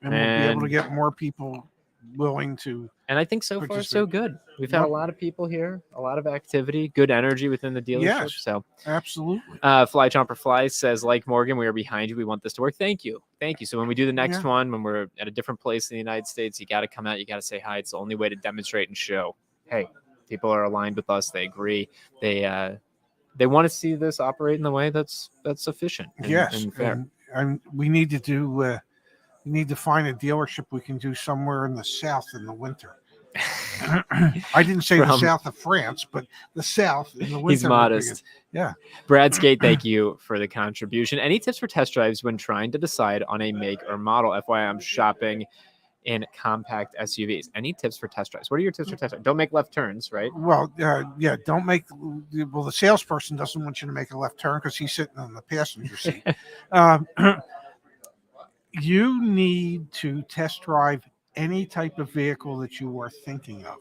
And we'll be able to And- get more people willing to. And I think so far Participate. so good. We've had a Yep. lot of people here, a lot of activity, good energy within the dealership. Yes. So Absolutely. Fly Chomper Fly says, like Morgan, we are behind you. We want this to work. Thank you. Thank you. So when we do the next Yeah. one, when we're at a different place in the United States, you got to come out. You got to say hi. It's the only way to demonstrate and show, hey, people are aligned with us. They agree. They want to see this operate in the way that's efficient and, Yes. and fair. And we need to do. We need to find a dealership we can do somewhere in the south in the winter. I didn't say the From- south of France, but the south in the winter. He's would be modest. good. Yeah. Brad Skate, thank you for the contribution. Any tips for test drives when trying to decide on a make or model? FYI, I'm shopping in compact SUVs. Any tips for test drives? What are your tips for test drives? Don't make left turns, right? Well, yeah. Don't make. Well, the salesperson doesn't want you to make a left turn because he's sitting in the passenger seat. You need to test drive any type of vehicle that you are thinking of.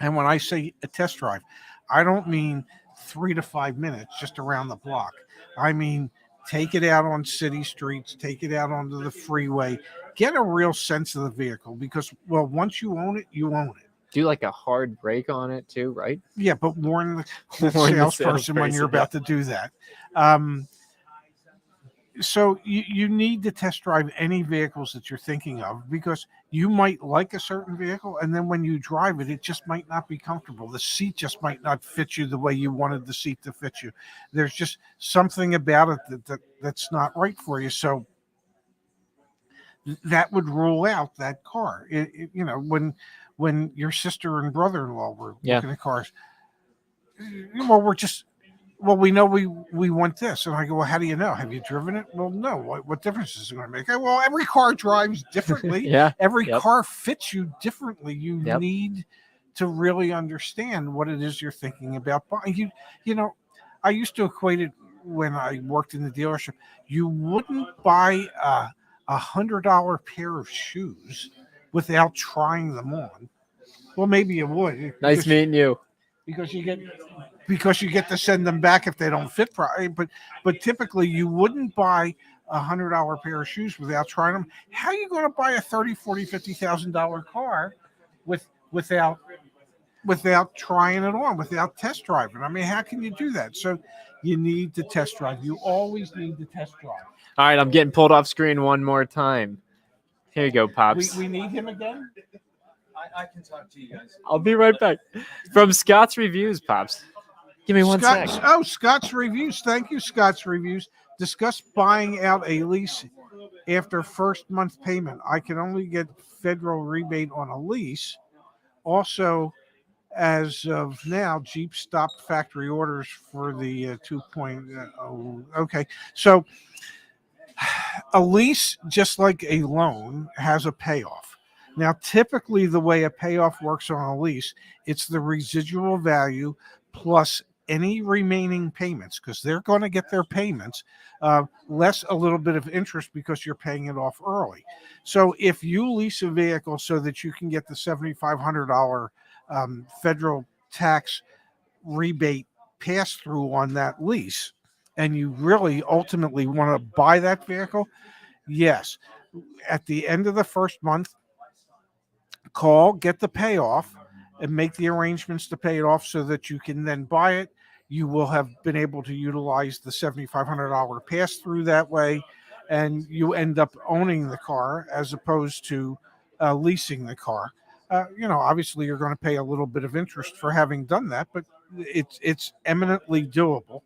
And when I say a test drive, I don't mean 3 to 5 minutes just around the block. I mean, take it out on city streets, take it out onto the freeway, get a real sense of the vehicle because, well, once you own it, you own it. Do like a hard brake on it too, right? Yeah, but warn the Warn the salesperson when you're salesperson, about to do that. So you need to test drive any vehicles that you're thinking of because you might like a certain vehicle and then when you drive it, it just might not be comfortable. The seat just might not fit you the way you wanted the seat to fit you. There's just something about it that's not right for you. So that would rule out that car. When your sister and brother-in-law were Yeah. looking at cars, well, we know we want this. And I go, well, how do you know? Have you driven it? Well, no. What difference is it going to make? Well, every car drives differently. Yeah. Every Yep. car fits you differently. You Yep. need to really understand what it is you're thinking about buying. I used to equate it when I worked in the dealership. You wouldn't buy a $100 pair of shoes without trying them on. Well, maybe you would. Nice because- meeting you. because you get to send them back if they don't fit properly. But typically you wouldn't buy a $100 pair of shoes without trying them. How are you going to buy a $30,000, $40,000, $50,000 car without trying it on, without test driving? I mean, how can you do that? So you need to test drive. You always need to test drive. All right, I'm getting pulled off screen one more time. Here you go, Pops. We need him again. I can talk to you guys. I'll be right back. From Scott's Reviews, Pops. Give me one sec. Scott's Reviews. Thank you, Scott's Reviews. Discuss buying out a lease after first month payment. I can only get federal rebate on a lease. Also, as of now, Jeep stopped factory orders for the 2.0. Okay, so a lease, just like a loan, has a payoff. Now, typically, the way a payoff works on a lease, it's the residual value plus any remaining payments, because they're going to get their payments, less a little bit of interest because you're paying it off early. So if you lease a vehicle so that you can get the $7,500 federal tax rebate pass through on that lease, and you really ultimately want to buy that vehicle, yes, at the end of the first month, call, get the payoff, and make the arrangements to pay it off so that you can then buy it. You will have been able to utilize the $7,500 pass through that way, and you end up owning the car as opposed to leasing the car. Obviously, you're going to pay a little bit of interest for having done that, but it's eminently doable.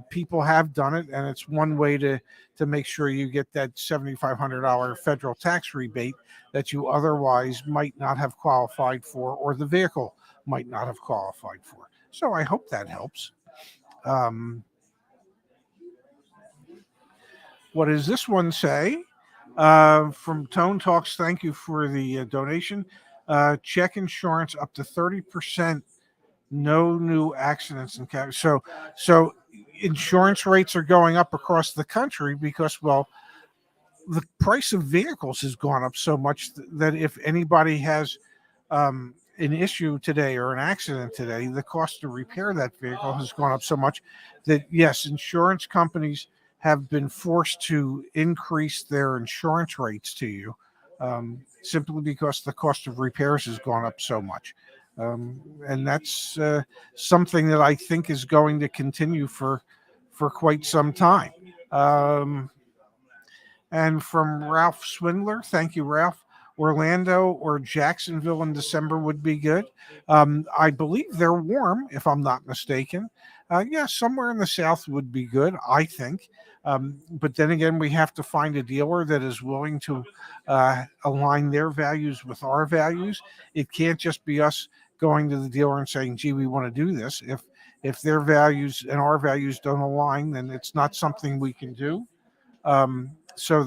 People have done it, and it's one way to make sure you get that $7,500 federal tax rebate that you otherwise might not have qualified for, or the vehicle might not have qualified for. So I hope that helps. What does this one say? From Tone Talks, thank you for the donation. Check insurance up to 30%. No new accidents in Canada. So insurance rates are going up across the country because, well, the price of vehicles has gone up so much that if anybody has an issue today or an accident today, the cost to repair that vehicle has gone up so much that, yes, insurance companies have been forced to increase their insurance rates to you simply because the cost of repairs has gone up so much. And that's something that I think is going to continue for quite some time. And from Ralph Swindler, thank you, Ralph. Orlando or Jacksonville in December would be good. I believe they're warm, if I'm not mistaken. Yeah, somewhere in the south would be good, I think. But then again, we have to find a dealer that is willing to align their values with our values. It can't just be us going to the dealer and saying, gee, we want to do this. If their values and our values don't align, then it's not something we can do. So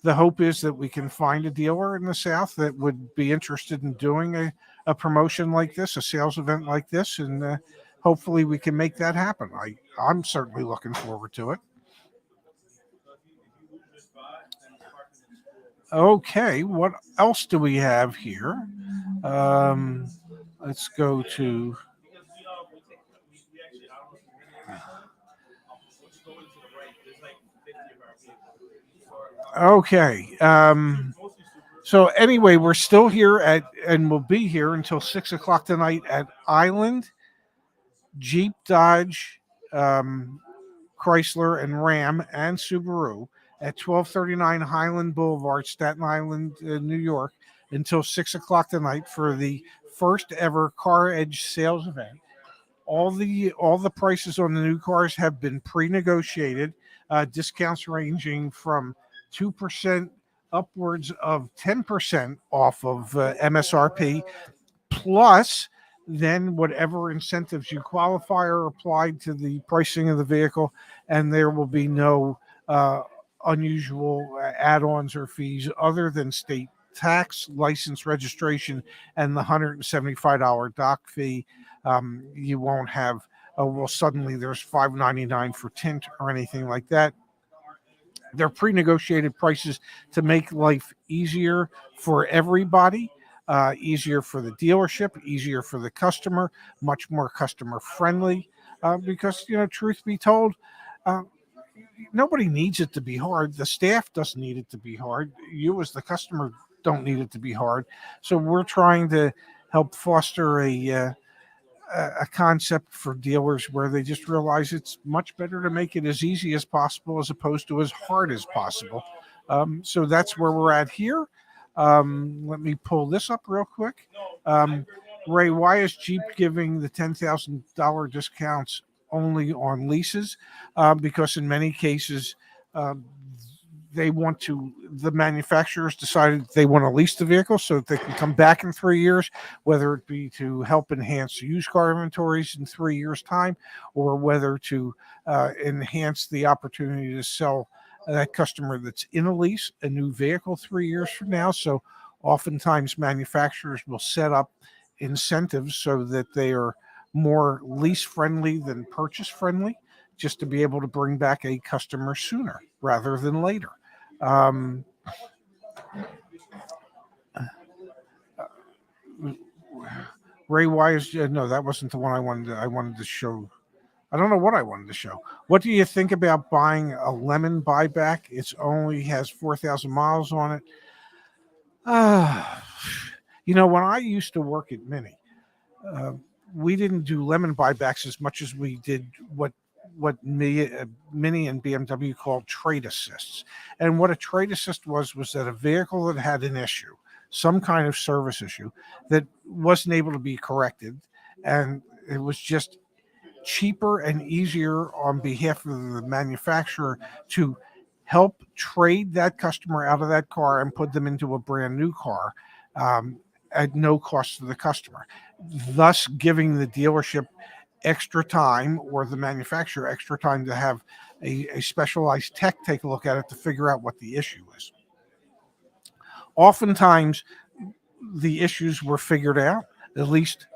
the hope is that we can find a dealer in the South that would be interested in doing a promotion like this, a sales event like this, and hopefully we can make that happen. I'm certainly looking forward to it. Okay, what else do we have here? Let's go to... Okay. So anyway, we're still here and we'll be here until 6 o'clock tonight at Island, Jeep, Dodge, Chrysler, and Ram, and Subaru at 1239 Highland Boulevard, Staten Island, New York, until 6 o'clock tonight for the first ever CarEdge sales event. All the prices on the new cars have been pre-negotiated, discounts ranging from 2% upwards of 10% off of MSRP, plus then whatever incentives you qualify are applied to the pricing of the vehicle, and there will be no unusual add-ons or fees other than state tax, license, registration, and the $175 dock fee. You won't have, well, suddenly there's $599 for tint or anything like that. They're pre-negotiated prices to make life easier for everybody, easier for the dealership, easier for the customer, much more customer friendly. Because, truth be told, nobody needs it to be hard. The staff doesn't need it to be hard. You as the customer don't need it to be hard. So we're trying to help foster a concept for dealers where they just realize it's much better to make it as easy as possible as opposed to as hard as possible. So that's where we're at here. Let me pull this up real quick. Ray, why is Jeep giving the $10,000 discounts only on leases, because in many cases, the manufacturers decided they want to lease the vehicle so that they can come back in 3 years, whether it be to help enhance used car inventories in 3 years' time, or whether to enhance the opportunity to sell that customer that's in a lease a new vehicle 3 years from now. So oftentimes manufacturers will set up incentives so that they are more lease friendly than purchase friendly, just to be able to bring back a customer sooner rather than later. Ray, why is no? That wasn't the one I wanted. I wanted to show. I don't know what I wanted to show. What do you think about buying a lemon buyback? It's only has 4,000 miles on it. When I used to work at Mini, we didn't do lemon buybacks as much as we did what Mini and BMW called trade assists. And what a trade assist was that a vehicle that had an issue, some kind of service issue that wasn't able to be corrected, and it was just cheaper and easier on behalf of the manufacturer to help trade that customer out of that car and put them into a brand new car at no cost to the customer, thus giving the dealership extra time, or the manufacturer extra time, to have a specialized tech take a look at it to figure out what the issue is. Oftentimes, the issues were figured out. At least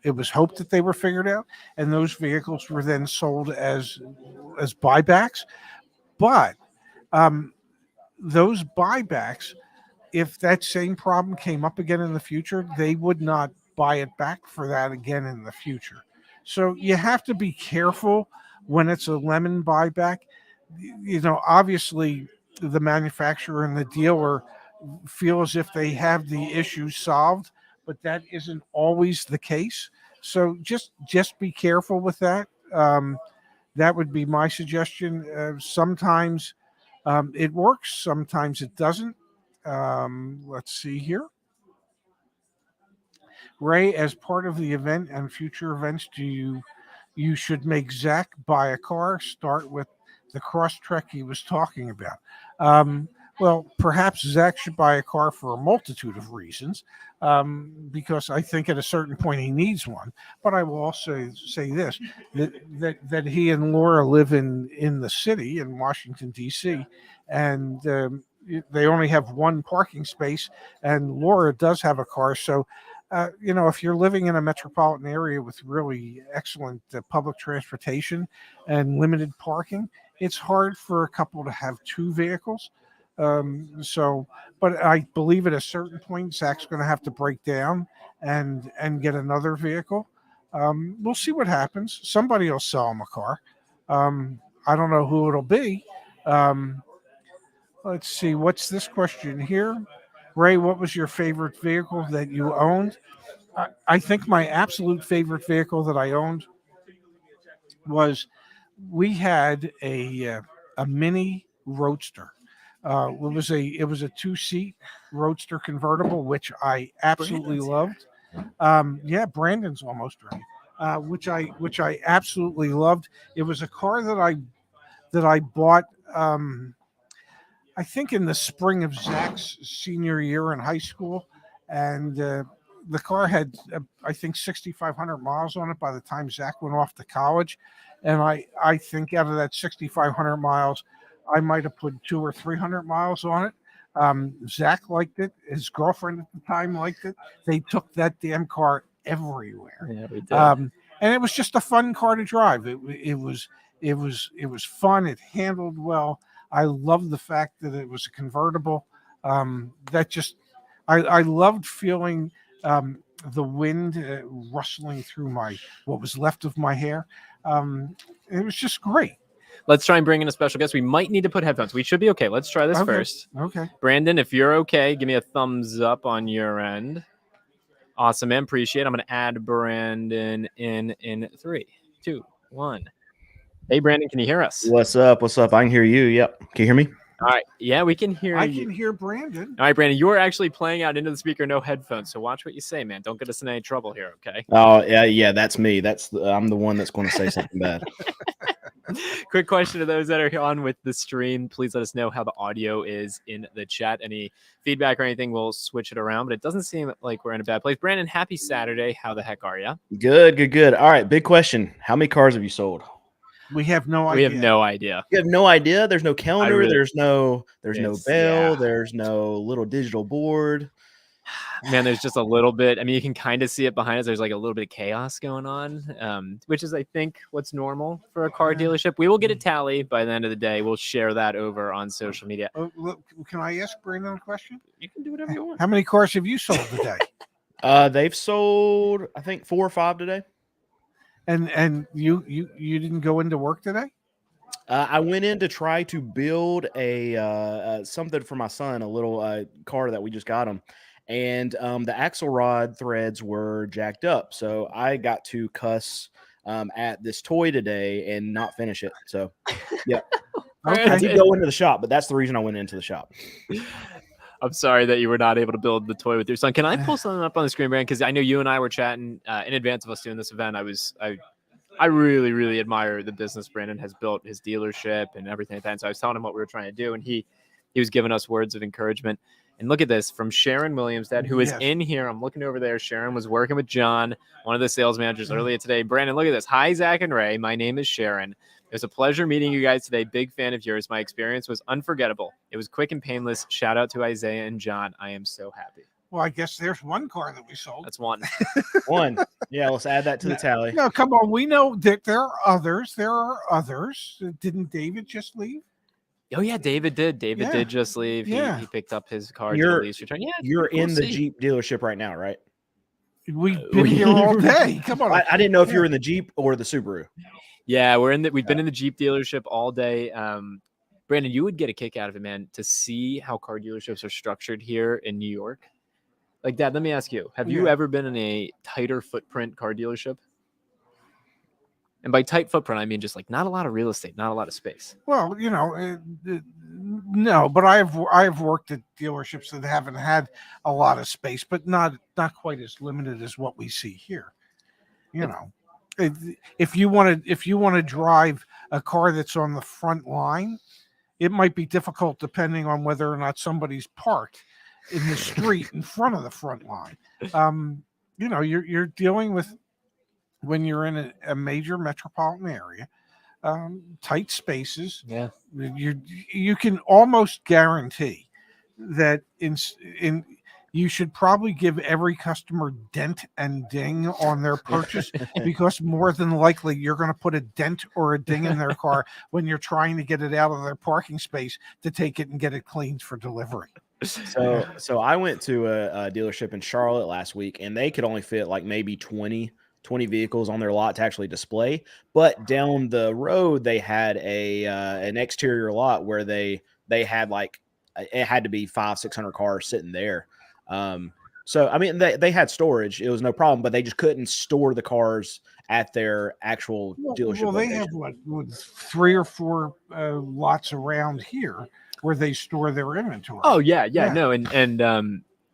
it was hoped that they were figured out, and those vehicles were then sold as buybacks. But those buybacks, if that same problem came up again in the future, they would not buy it back for that again in the future. So you have to be careful when it's a lemon buyback. Obviously the manufacturer and the dealer feel as if they have the issue solved, but that isn't always the case. So just be careful with that. That would be my suggestion. Sometimes it works, sometimes it doesn't. Let's see here. Ray, as part of the event and future events, you should make Zach buy a car. Start with the Crosstrek he was talking about. Well, perhaps Zach should buy a car for a multitude of reasons, because I think at a certain point he needs one. But I will also say this, that he and Laura live in the city in Washington, D.C., and they only have one parking space, and Laura does have a car. So, if you're living in a metropolitan area with really excellent public transportation and limited parking, it's hard for a couple to have two vehicles. But I believe at a certain point, Zach's going to have to break down and get another vehicle. We'll see what happens. Somebody will sell him a car. I don't know who it'll be. Let's see. What's this question here? Ray, what was your favorite vehicle that you owned? I think my absolute favorite vehicle that I owned was, we had a Mini Roadster. It was a 2-seat Roadster convertible, which I absolutely loved. Yeah, Brandon's almost right. Which I absolutely loved. It was a car that I bought. I think in the spring of Zach's senior year in high school, and the car had I think 6,500 miles on it by the time Zach went off to college, and I think out of that 6,500 miles, I might have put 200 or 300 miles on it. Zach liked it. His girlfriend at the time liked it. They took that damn car everywhere. Yeah, we did. And it was just a fun car to drive. It was fun. It handled well. I loved the fact that it was a convertible. I loved feeling the wind rustling through what was left of my hair. It was just great. Let's try and bring in a special guest. We might need to put headphones. We should be okay. Let's try this first. Okay. Brandon, if you're okay, give me a thumbs up on your end. Awesome, man. Appreciate it. I'm going to add Brandon in 3, 2, 1. Hey, Brandon, can you hear us? What's up? I can hear you. Yep. Can you hear me? All right. Yeah, we can hear I you. can hear Brandon. All right, Brandon, you're actually playing out into the speaker, no headphones. So watch what you say, man. Don't get us in any trouble here, okay? Oh yeah, that's me. I'm the one that's going to say something bad. Quick question to those that are on with the stream. Please let us know how the audio is in the chat. Any feedback or anything, we'll switch it around, but it doesn't seem like we're in a bad place. Brandon, happy Saturday. How the heck are you? Good. All right, big question. How many cars have you sold? We have no idea. We have no idea. You have no idea. There's no calendar. There's no It's- bell. yeah. There's no little digital board. Man, there's just a little bit. I mean, you can kind of see it behind us. There's like a little bit of chaos going on, which is, I think, what's normal for a car dealership. We will get a tally by the end of the day. We'll share that over on social media. Look, can I ask Brandon a question? You can do whatever you want. How many cars have you sold today? They've sold, I think, 4 or 5 today. And you didn't go into work today? I went in to try to build a something for my son, a little car that we just got him, and the axle rod threads were jacked up, so I got to cuss at this toy today and not finish it. So, yeah, I did go into the shop, but that's the reason I went into the shop. I'm sorry that you were not able to build the toy with your son. Can I pull something up on the screen, Brandon? Because I know you and I were chatting in advance of us doing this event. I really, really admire the business Brandon has built, his dealership and everything like that. And so I was telling him what we were trying to do, and he was giving us words of encouragement. And look at this from Sharon Williams, Dad, who is in here. I'm looking over there. Sharon was working with John, one of the sales managers earlier today. Brandon, look at this. Hi, Zach and Ray. My name is Sharon. It was a pleasure meeting you guys today. Big fan of yours. My experience was unforgettable. It was quick and painless. Shout out to Isaiah and John. I am so happy. Well, I guess there's one car that we sold. That's one. One. Yeah, let's add that to the tally. No, come on. We know that there are others. There are others. Didn't David just leave? Oh, yeah, David did. David did just leave. Yeah. He picked up his car. You're Yeah, in the Jeep dealership right now, right? We've been here all day. Come on. I didn't know if you were in the Jeep or the Subaru. Yeah, we've been in the Jeep dealership all day. Brandon, you would get a kick out of it, man, to see how car dealerships are structured here in New York. Like, Dad, let me ask you, have you ever been in a tighter footprint car dealership? And by tight footprint, I mean just like not a lot of real estate, not a lot of space. Well, no, but I've worked at dealerships that haven't had a lot of space, but not quite as limited as what we see here. If you want to drive a car that's on the front line, it might be difficult depending on whether or not somebody's parked in the street in front of the front line. You're dealing with, when you're in a major metropolitan area, tight spaces. Yeah, you can almost guarantee that you should probably give every customer dent and ding on their purchase, because more than likely you're going to put a dent or a ding in their car when you're trying to get it out of their parking space to take it and get it cleaned for delivery. So I went to a dealership in Charlotte last week, and they could only fit like maybe 20 vehicles on their lot to actually display. But down the road, they had an exterior lot where they had like, it had to be 500-600 cars sitting there. So I mean, they had storage; it was no problem, but they just couldn't store the cars at their actual dealership. Well, they have what 3 or 4 lots around here where they store their inventory. Oh yeah. No, and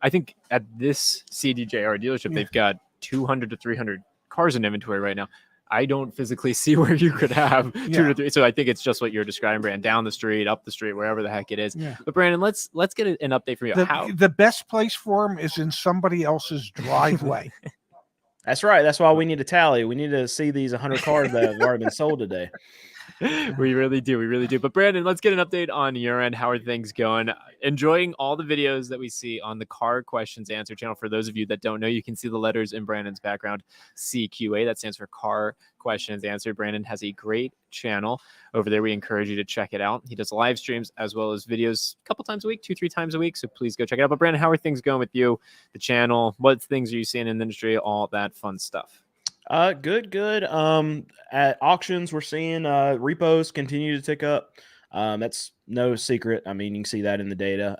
I think at this CDJR dealership, they've got 200 to 300 cars in inventory right now. I don't physically see where you could have 2 to 3. So I think it's just what you're describing, Brandon, down the street, up the street, wherever the heck it is. Yeah. But Brandon, let's get an update from you. The best place for them is in somebody else's driveway. That's right. That's why we need a tally. We need to see these 100 cars that have already been sold today. We really do. But Brandon, let's get an update on your end. How are things going? Enjoying all the videos that we see on the Car Questions Answer channel. For those of you that don't know, you can see the letters in Brandon's background, CQA. That stands for Car Questions Answered. Brandon has a great channel over there. We encourage you to check it out. He does live streams as well as videos a couple times a week, 2-3 times a week. So please go check it out. But Brandon, how are things going with you, the channel? What things are you seeing in the industry? All that fun stuff. Good. At auctions, we're seeing repos continue to tick up. That's no secret. I mean, you can see that in the data.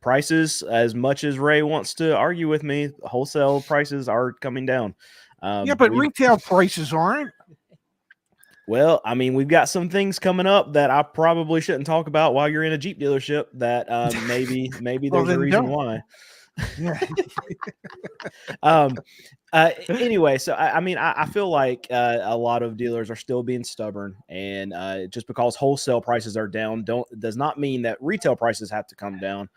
Prices, as much as Ray wants to argue with me, wholesale prices are coming down. But retail prices aren't. Well, I mean, we've got some things coming up that I probably shouldn't talk about while you're in a Jeep dealership. That maybe Well, there's a then reason don't. why. Yeah. Anyway, so I mean, I feel like a lot of dealers are still being stubborn, and just because wholesale prices are down, does not mean that retail prices have to come down.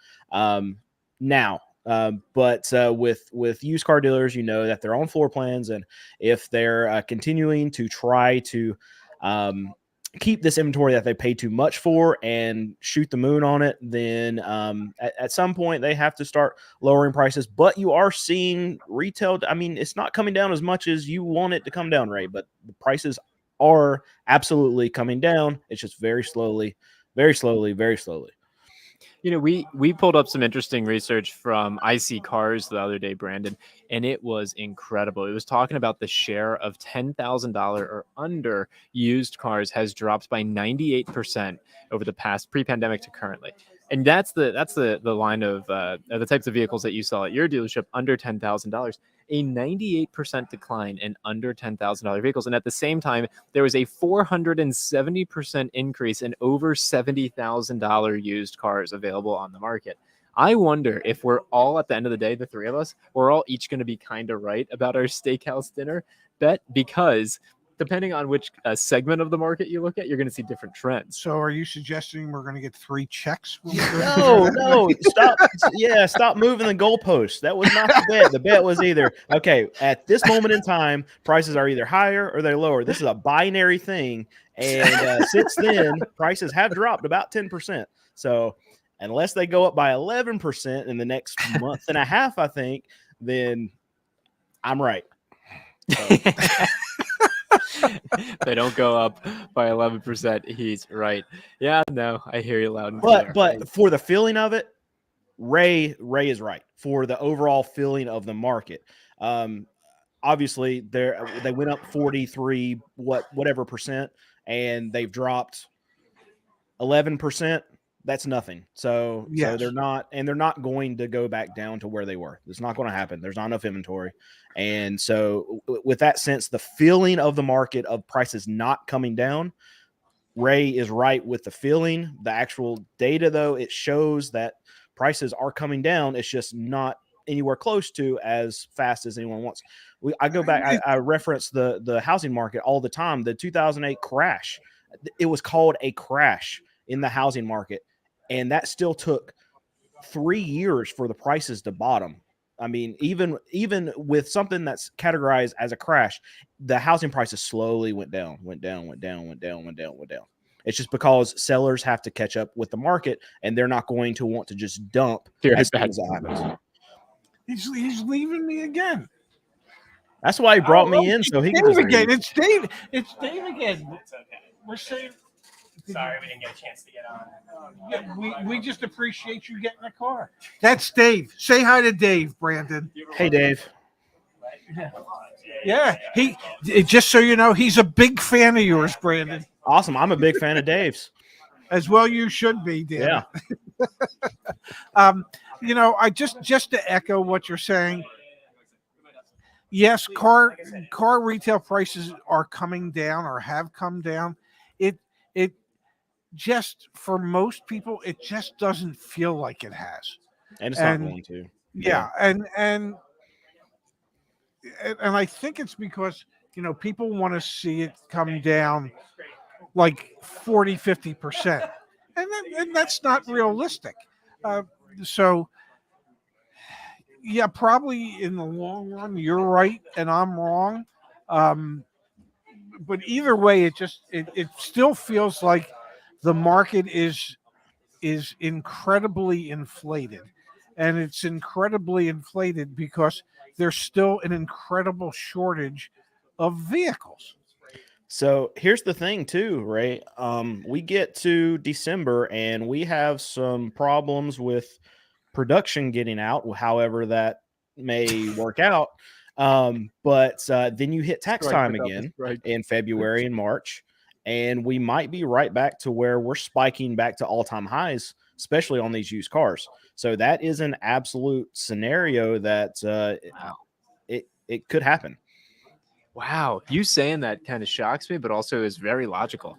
Now, but with used car dealers, you know that they're on floor plans, and if they're continuing to try to keep this inventory that they pay too much for and shoot the moon on it, then at some point they have to start lowering prices. But you are seeing retail. I mean, it's not coming down as much as you want it to come down, Ray, but the prices are absolutely coming down. It's just very slowly, very slowly, very slowly. You know, we pulled up some interesting research from IC Cars the other day, Brandon, and it was incredible. It was talking about the share of $10,000 or under used cars has dropped by 98% over the past pre-pandemic to currently. And that's the line of the types of vehicles that you saw at your dealership under $10,000. A 98% decline in under $10,000 vehicles. And at the same time, there was a 470% increase in over $70,000 used cars available on the market. I wonder if we're all, at the end of the day, the three of us, we're all each going to be kind of right about our steakhouse dinner bet, because depending on which segment of the market you look at, you're going to see different trends. So are you suggesting we're going to get 3 checks? No, stop. Yeah, stop moving the goalposts. That was not the bet. The bet was either, okay, at this moment in time, prices are either higher or they're lower. This is a binary thing. And since then, prices have dropped about 10%. So unless they go up by 11% in the next month and a half, I think, then I'm right. So. They don't go up by 11%. He's right. Yeah, no, I hear you loud and clear. But for the feeling of it, Ray is right. For the overall feeling of the market, obviously they went up 43 whatever percent, and they've dropped 11%. That's nothing. So they're not going to go back down to where they were. It's not going to happen. There's not enough inventory. And so with that sense, the feeling of the market of prices not coming down, Ray is right with the feeling. The actual data, though, it shows that prices are coming down. It's just not anywhere close to as fast as anyone wants. I go back, I reference the housing market all the time. The 2008 crash, it was called a crash in the housing market. And that still took 3 years for the prices to bottom. I mean, even with something that's categorized as a crash, the housing prices slowly went down. It's just because sellers have to catch up with the market, and they're not going to want to just dump as soon as that happens. He's leaving me again. That's why he brought me in, so he can just again. It's Dave. It's Dave again. It's okay. We're saying. Sorry, we didn't get a chance to get on. We just appreciate you getting a car. That's Dave. Say hi to Dave, Brandon. Hey, Dave. Yeah, he. Just so you know, he's a big fan of yours, Brandon. Awesome. I'm a big fan of Dave's. As well, you should be, Dan. Yeah. You know, I just to echo what you're saying. Yes, car retail prices are coming down or have come down. It just, for most people, it just doesn't feel like it has. And it's not going to. Yeah. And I think it's because, you know, people want to see it come down like 40, 50%. And that's not realistic. So, yeah, probably in the long run, you're right and I'm wrong. But either way, it still feels like the market is incredibly inflated. And it's incredibly inflated because there's still an incredible shortage of vehicles. So here's the thing too, Ray. We get to December and we have some problems with production getting out, however that may work out. But then you hit tax time again in February and March, and we might be right back to where we're spiking back to all-time highs, especially on these used cars. So that is an absolute scenario that it could happen. Wow, you saying that kind of shocks me, but also is very logical.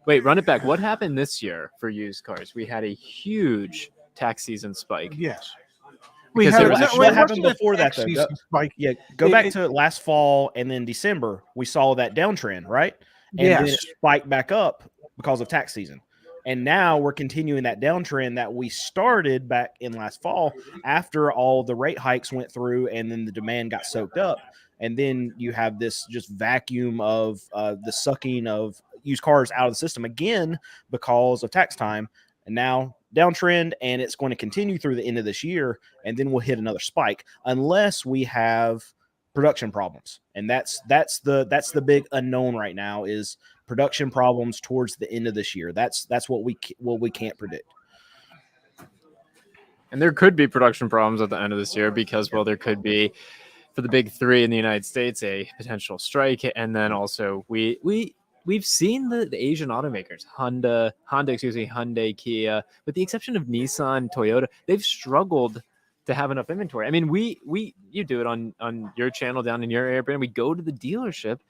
Wait, run it back. What happened this year for used cars? We had a huge tax season spike. Yes. Because had there a- was no, actually- it what happened wasn't a before that tax though? season spike. Yeah, go It- back it- to last fall and then December. We saw that downtrend, right? And then it Yes. spiked back up because of tax season. And now we're continuing that downtrend that we started back in last fall after all the rate hikes went through and then the demand got soaked up. And then you have this just vacuum of the sucking of used cars out of the system again because of tax time. And now downtrend, and it's going to continue through the end of this year. And then we'll hit another spike unless we have production problems. And that's the big unknown right now is production problems towards the end of this year. That's what we can't predict. And there could be production problems at the end of this year because, well, there could be for the big three in the United States a potential strike, and then also we've seen the Asian automakers, Hyundai, Kia, with the exception of Nissan, Toyota, they've struggled to have enough inventory. I mean, you do it on your channel down in your area, Brandon. We go to the dealership.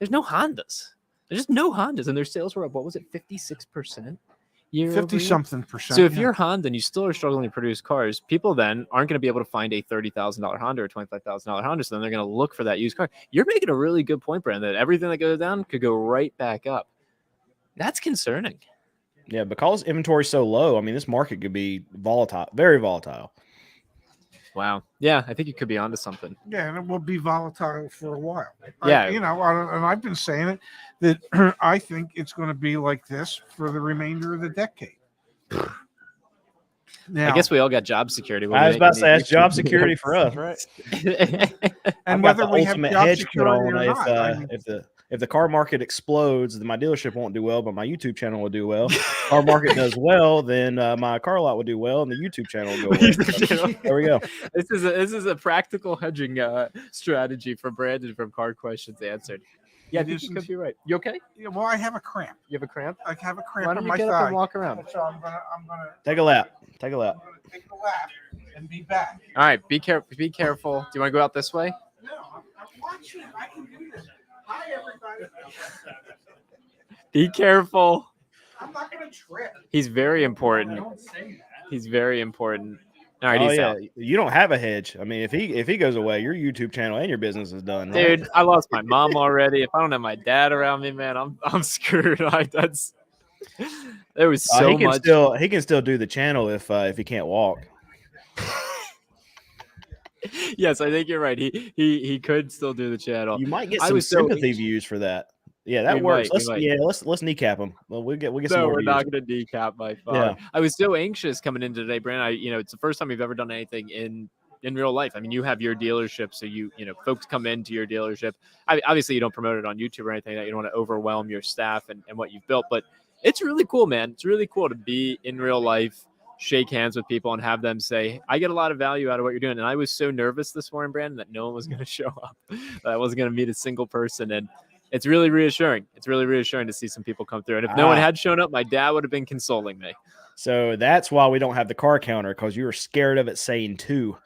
There's no Hondas. There's just no Hondas, and their sales were up. What was it, 56%? 50-something%. So if you're Honda and you still are struggling to produce cars, people then aren't going to be able to find a $30,000 Honda or $25,000 Honda. So then they're going to look for that used car. You're making a really good point, Brandon, that everything that goes down could go right back up. That's concerning. Yeah, because inventory is so low, I mean, this market could be volatile, very volatile. Wow. Yeah, I think you could be onto something. Yeah, and it will be volatile for a while. Yeah. And I've been saying it that I think it's going to be like this for the remainder of the decade. Now, I guess we all got job security. I was about to say that's job security for us, right? and I've got whether the we have ultimate job hedge put security on or if not, I mean, if the car market explodes, then my dealership won't do well, but my YouTube channel will do well. Car market does well, then my car lot will do well, and the YouTube channel will go well. There we go. This is a practical hedging strategy for Brandon from Car Questions Answered. Yeah, I think you could be right. You okay? Yeah, well, I have a cramp. You have a cramp? I have a cramp Why in don't you my get thigh. up and walk around? So I'm gonna Take a lap. I'm gonna take a lap and be back. All right, be careful. Be careful. Do you want to go out this way? No, I'm watching. I can do this. Hi, everybody. Be careful. I'm not gonna trip. He's very important. He's very important. All right, Oh he's yeah, out. you don't have a hedge. I mean, if he goes away, your YouTube channel and your business is done, right? Dude, I lost my mom already. If I don't have my dad around me, man, I'm screwed. There was so much. He can still do the channel if he can't walk. Yes, I think you're right. He could still do the channel. You might get I some was so sympathy views for that. Yeah, that We works. might, we might. Let's kneecap him. Well, we'll get some No, more we're views. not going to decap my father. Yeah. I was so anxious coming in today, Brandon. It's the first time we've ever done anything in real life. I mean, you have your dealership, so folks come into your dealership. Obviously, you don't promote it on YouTube or anything. That you don't want to overwhelm your staff and what you've built, but it's really cool, man. It's really cool to be in real life, shake hands with people, and have them say, "I get a lot of value out of what you're doing." And I was so nervous this morning, Brandon, that no one was going to show up. That I wasn't going to meet a single person, and it's really reassuring. It's really reassuring to see some people come through. And if no one had shown up, my dad would have been consoling me. So that's why we don't have the car counter, because you were scared of it saying 2.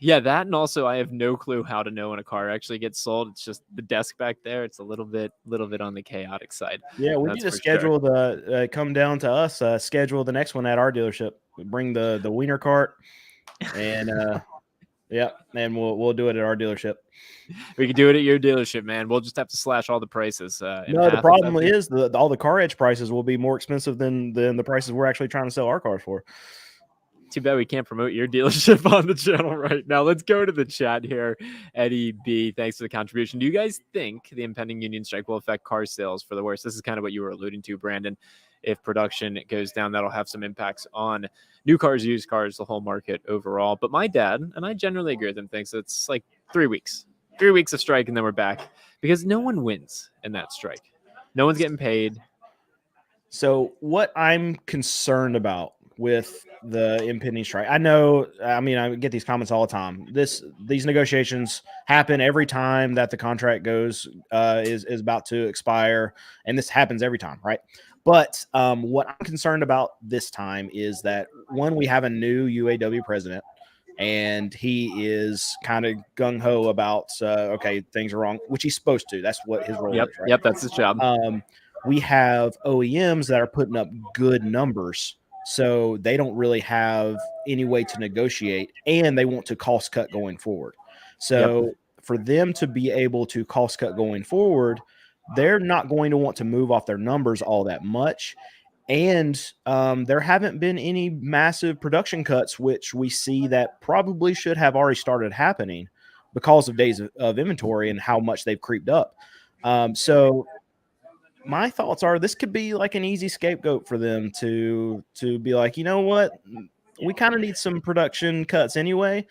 Yeah, that, and also I have no clue how to know when a car actually gets sold. It's just the desk back there. It's a little bit on the chaotic side. Yeah, we That's need to for schedule the come down to us. Schedule the next one at our dealership. We bring the wiener cart, and and we'll do it at our dealership. We could do it at your dealership, man. We'll just have to slash all the prices. No, the problem is all the CarEdge prices will be more expensive than the prices we're actually trying to sell our cars for. Too bad we can't promote your dealership on the channel right now. Let's go to the chat here. Eddie B, thanks for the contribution. Do you guys think the impending union strike will affect car sales for the worse? This is kind of what you were alluding to, Brandon. If production goes down, that'll have some impacts on new cars, used cars, the whole market overall. But my dad, and I generally agree with him, thinks it's like 3 weeks. 3 weeks of strike, and then we're back. Because no one wins in that strike. No one's getting paid. So what I'm concerned about with the impending strike, I get these comments all the time. These negotiations happen every time that the contract goes is about to expire, and this happens every time, right? But what I'm concerned about this time is that, one, we have a new UAW president and he is kind of gung ho about okay, things are wrong, which he's supposed to. That's what his role Yep, is, right? yep, that's his job. We have OEMs that are putting up good numbers, so they don't really have any way to negotiate, and they want to cost cut going forward. So for them to be able to cost cut going forward, they're not going to want to move off their numbers all that much. And there haven't been any massive production cuts, which we see that probably should have already started happening because of days of inventory and how much they've creeped up. So my thoughts are this could be like an easy scapegoat for them to be like, you know what, we kind of need some production cuts anyway.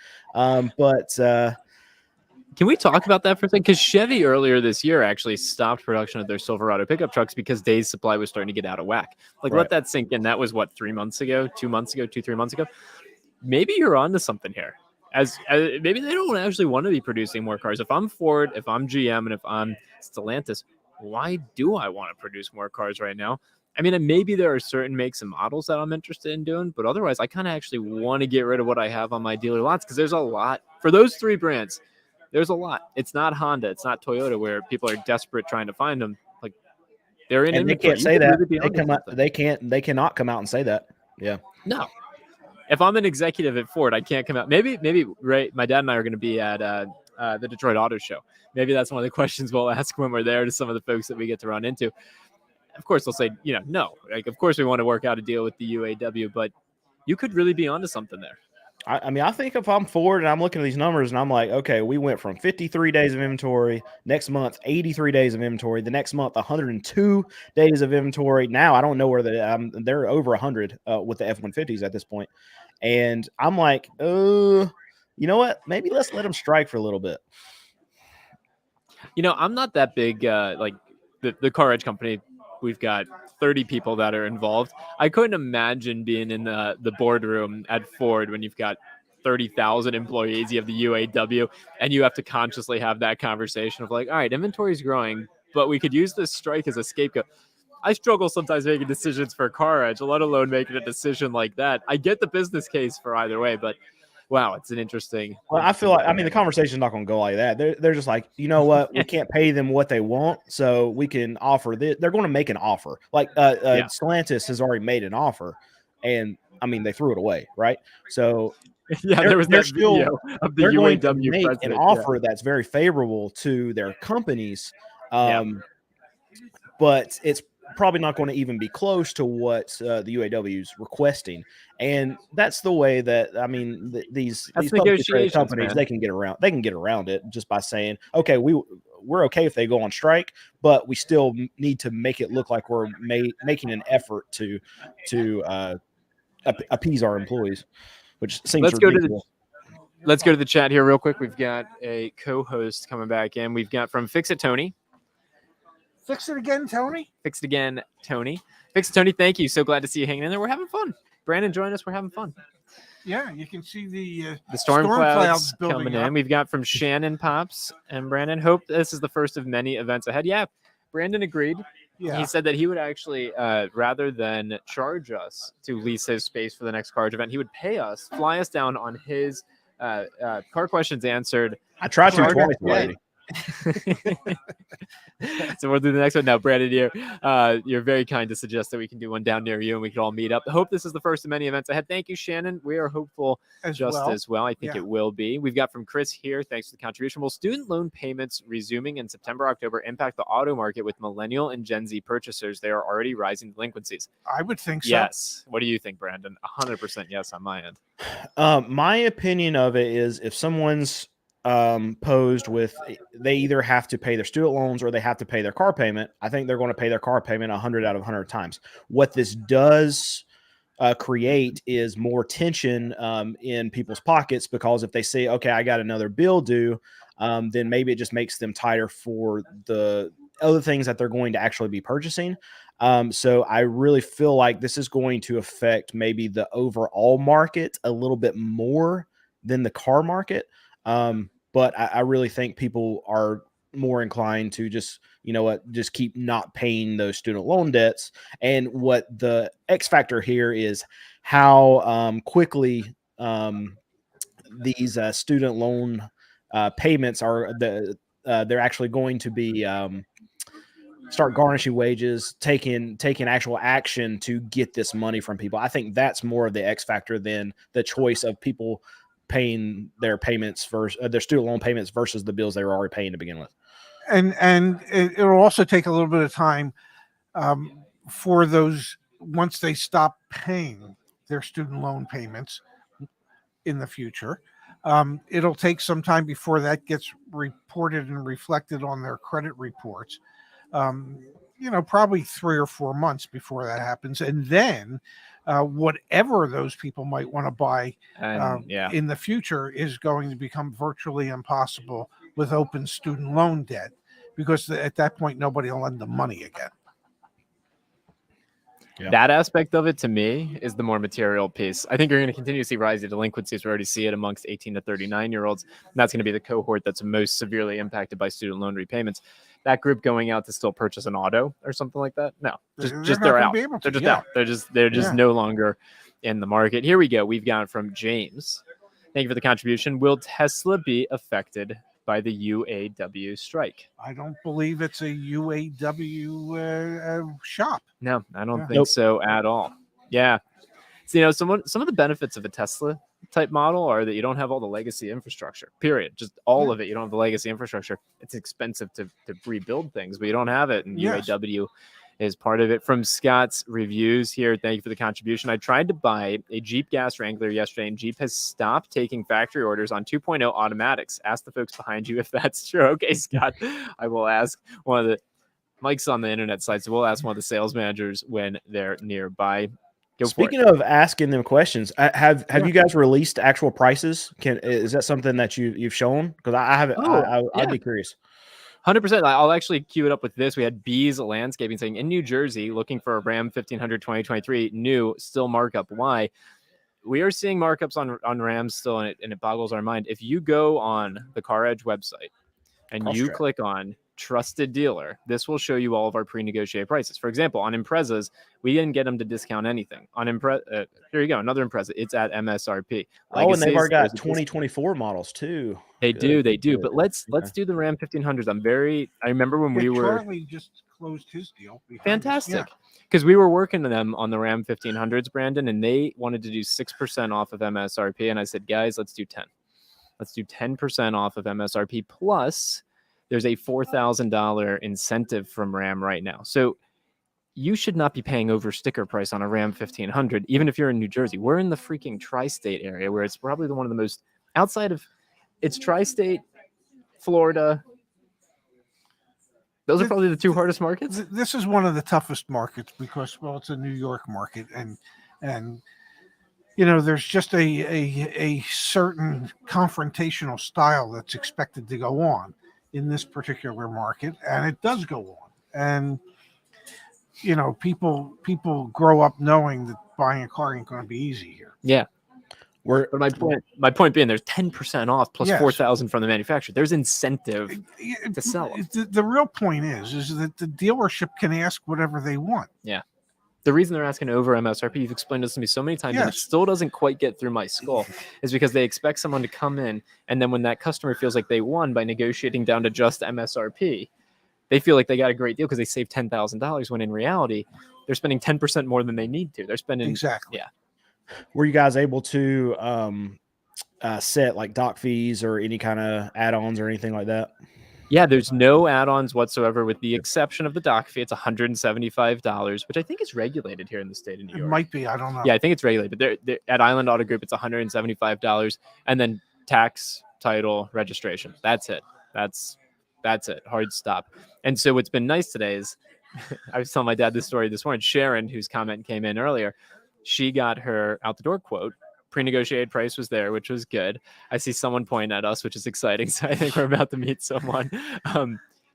Can we talk about that for a second? Because Chevy earlier this year actually stopped production of their Silverado pickup trucks because days supply was starting to get out of whack. Like, let that sink in. That was what, 3 months ago, 2 months ago, 3 months ago. Maybe you're onto something here. As maybe they don't actually want to be producing more cars. If I'm Ford, if I'm GM, and if I'm Stellantis, why do I want to produce more cars right now? I mean, maybe there are certain makes and models that I'm interested in doing, but otherwise, I kind of actually want to get rid of what I have on my dealer lots because there's a lot for those three brands. There's a lot. It's not Honda. It's not Toyota where people are desperate trying to find them. Like, they're in. And they can't say that. They cannot come out and say that. Yeah. No. If I'm an executive at Ford, I can't come out. Maybe, right. My dad and I are going to be at the Detroit Auto Show. Maybe that's one of the questions we'll ask when we're there to some of the folks that we get to run into. Of course, they'll say, no. Like, of course, we want to work out a deal with the UAW, but you could really be onto something there. I mean, I think if I'm Ford and I'm looking at these numbers and I'm like, okay, we went from 53 days of inventory, next month 83 days of inventory, the next month 102 days of inventory. Now I don't know where they're over 100 with the F-150s at this point, and I'm like, you know what? Maybe let's let them strike for a little bit. I'm not that big. Like the CarEdge company, we've got 30 people that are involved. I couldn't imagine being in the boardroom at Ford when you've got 30,000 employees, you have the UAW, and you have to consciously have that conversation of like, all right, inventory is growing, but we could use this strike as a scapegoat. I struggle sometimes making decisions for CarEdge, let alone making a decision like that. I get the business case for either way, but wow, it's an interesting. Well, I feel like, the conversation is not going to go like that. They're just like, you know what? We can't pay them what they want, so we can offer this. They're going to make an offer. Like Stellantis has already made an offer, and I mean, they threw it away, right? So there was that video of the going UAW to make an offer that's very favorable to their companies, but it's probably not going to even be close to what the UAW is requesting, and that's the way that these publicly traded companies, man, they can get around it just by saying, okay, we're okay if they go on strike, but we still need to make it look like we're making an effort to appease our employees, which seems ridiculous. Let's go to the chat here real quick. We've got a co-host coming back in. We've got from Fix It Tony. Fix it again, Tony. Fix it again, Tony. Fix it, Tony. Thank you. So glad to see you hanging in there. We're having fun. Brandon, join us. We're having fun. Yeah, you can see the storm clouds coming in. We've got from Shannon Pops and Brandon. Hope this is the first of many events ahead. Yeah, Brandon agreed. Yeah. He said that he would actually, rather than charge us to lease his space for the next CarEdge event, he would pay us, fly us down on his car questions answered. I tried to twice already. So we'll do the next one now. Brandon, you're very kind to suggest that we can do one down near you and we can all meet up. I hope this is the first of many events ahead. Thank you, Shannon. We are hopeful as well. I think it will be. We've got from Chris here. Thanks for the contribution. Will student loan payments resuming in September, October impact the auto market with millennial and Gen Z purchasers? They are already rising delinquencies. I would think so. Yes. What do you think, Brandon? 100% yes on my end. My opinion of it is if someone's posed with they either have to pay their student loans or they have to pay their car payment, I think they're going to pay their car payment 100 out of 100 times. What this does create is more tension in people's pockets, because if they say, okay, I got another bill due, then maybe it just makes them tighter for the other things that they're going to actually be purchasing. So I really feel like this is going to affect maybe the overall market a little bit more than the car market. But I really think people are more inclined to just keep not paying those student loan debts. And what the X factor here is how quickly these student loan payments are they're actually going to be start garnishing wages, taking actual action to get this money from people. I think that's more of the X factor than the choice of people paying their payments versus their student loan payments versus the bills they were already paying to begin with. And it'll also take a little bit of time for those, once they stop paying their student loan payments in the future. It'll take some time before that gets reported and reflected on their credit reports. Probably 3 or 4 months before that happens. And then whatever those people might want to buy in the future is going to become virtually impossible with open student loan debt, because at that point, nobody will lend them money again. Yeah. That aspect of it, to me, is the more material piece. I think you're going to continue to see rising delinquencies. We already see it amongst 18 to 39-year-olds. And that's going to be the cohort that's most severely impacted by student loan repayments. That group going out to still purchase an auto or something like that? No, they're out. They're just out. They're just no longer in the market. Here we go. We've got from James. Thank you for the contribution. Will Tesla be affected by the UAW strike? I don't believe it's a UAW shop. No, I don't think so at all. Yeah. So, some of the benefits of a Tesla type model are that you don't have all the legacy infrastructure, period. Just all of it. You don't have the legacy infrastructure. It's expensive to rebuild things, but you don't have it. And UAW is part of it. From Scott's reviews here, thank you for the contribution. I tried to buy a Jeep Gas Wrangler yesterday, and Jeep has stopped taking factory orders on 2.0 automatics. Ask the folks behind you if that's true. Okay, Scott, I will ask one of the Mike's on the internet site, so we'll ask one of the sales managers when they're nearby. Speaking of asking them questions, have you guys released actual prices? Is that something that you've shown? Because I haven't. I'd be curious. 100%. I'll actually cue it up with this. We had Bees Landscaping saying, in New Jersey, looking for a Ram 1500 2023 new, still markup. Why? We are seeing markups on Rams still, and it boggles our mind. If you go on the CarEdge website and you click on Trusted Dealer, this will show you all of our pre-negotiated prices. For example, on Imprezas, we didn't get them to discount anything. On here you go, another Impreza. It's at MSRP. And they've already got 2024 models too. They do. But let's do the Ram 1500s. I remember when we were. Charlie just closed his deal. Fantastic. Because we were working to them on the Ram 1500s, Brandon, and they wanted to do 6% off of MSRP. And I said, guys, let's do 10. Let's do 10% off of MSRP. Plus, there's a $4,000 incentive from Ram right now. So you should not be paying over sticker price on a Ram 1500, even if you're in New Jersey. We're in the freaking tri-state area, where it's probably one of the most, outside of, it's tri-state, Florida. Those are probably the two hardest markets. This is one of the toughest markets because, well, it's a New York market, and there's just a certain confrontational style that's expected to go on in this particular market, and it does go on. And people grow up knowing that buying a car ain't going to be easy here. Yeah. But my point being, there's 10% off plus $4,000 from the manufacturer. There's incentive to sell them. The real point is that the dealership can ask whatever they want. Yeah. The reason they're asking over MSRP, you've explained this to me so many times, and it still doesn't quite get through my skull, is because they expect someone to come in, and then when that customer feels like they won by negotiating down to just MSRP, they feel like they got a great deal because they saved $10,000, when in reality, they're spending 10% more than they need to. They're spending exactly. Yeah. Were you guys able to set like doc fees or any kind of add-ons or anything like that? Yeah, there's no add-ons whatsoever, with the exception of the doc fee. It's $175, which I think is regulated here in the state of New York. It might be. I don't know. Yeah, I think it's regulated. But they're at Island Auto Group, it's $175, and then tax, title, registration. That's it. That's it. Hard stop. And so what's been nice today is, I was telling my dad this story this morning. Sharon, whose comment came in earlier, she got her out-the-door quote. Pre-negotiated price was there, which was good. I see someone pointing at us, which is exciting. So I think we're about to meet someone.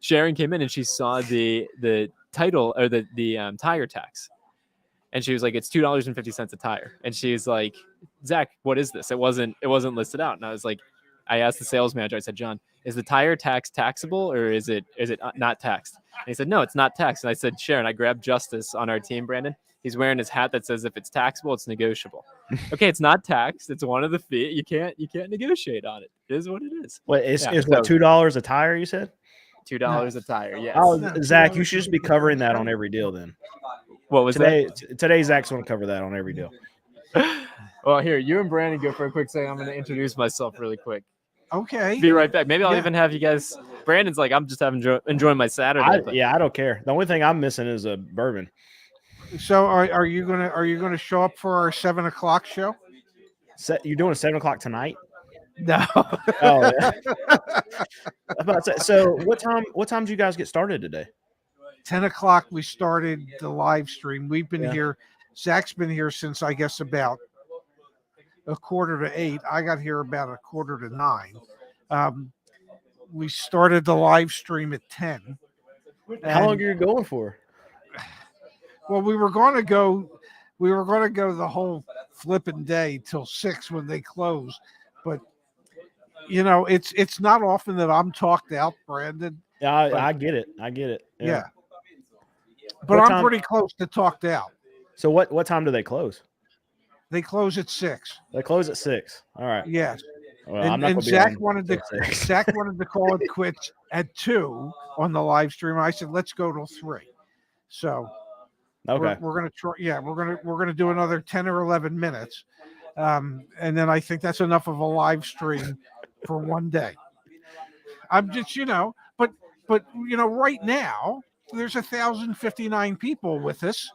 Sharon came in and she saw the title or the tire tax, and she was like, "It's $2.50 a tire." And she was like, "Zach, what is this? It wasn't listed out." And I was like, I asked the sales manager, I said, John, is the tire tax taxable or is it not taxed? And he said, no, it's not taxed. And I said, Sharon, I grabbed Justice on our team, Brandon. He's wearing his hat that says if it's taxable, it's negotiable. Okay, it's not taxed. It's one of the fee. You can't negotiate on it. It is what it is. What is what $2 a tire? You said $2 a tire. Yes. Oh, Zach, you should just be covering that on every deal then. What was that? Today, Zach's going to cover that on every deal. Well, here, you and Brandon go for a quick second. I'm going to introduce myself really quick. Okay. Be right back. Maybe I'll even have you guys. Brandon's like, I'm just enjoying my Saturday. I don't care. The only thing I'm missing is a bourbon. So are you gonna show up for our 7 o'clock show? You're doing a 7 o'clock tonight? No. Oh, yeah. So what time did you guys get started today? 10 o'clock. We started the live stream. We've been here. Zach's been here since I guess about 7:45. I got here about 8:45. We started the live stream at 10. How long are you going for? Well, we were going to go the whole flipping day till 6 when they close, but it's not often that I'm talked out, Brandon. Yeah, I get it. Yeah. But I'm pretty close to talked out. So what time do they close? They close at 6. They close at 6. All right. Yes. Well, and Zach wanted to call it quits at 2 on the live stream. I said, let's go till 3. So okay, we're gonna try. Yeah, we're gonna do another 10 or 11 minutes, and then I think that's enough of a live stream for one day. I'm just but right now there's 1,059 people with us.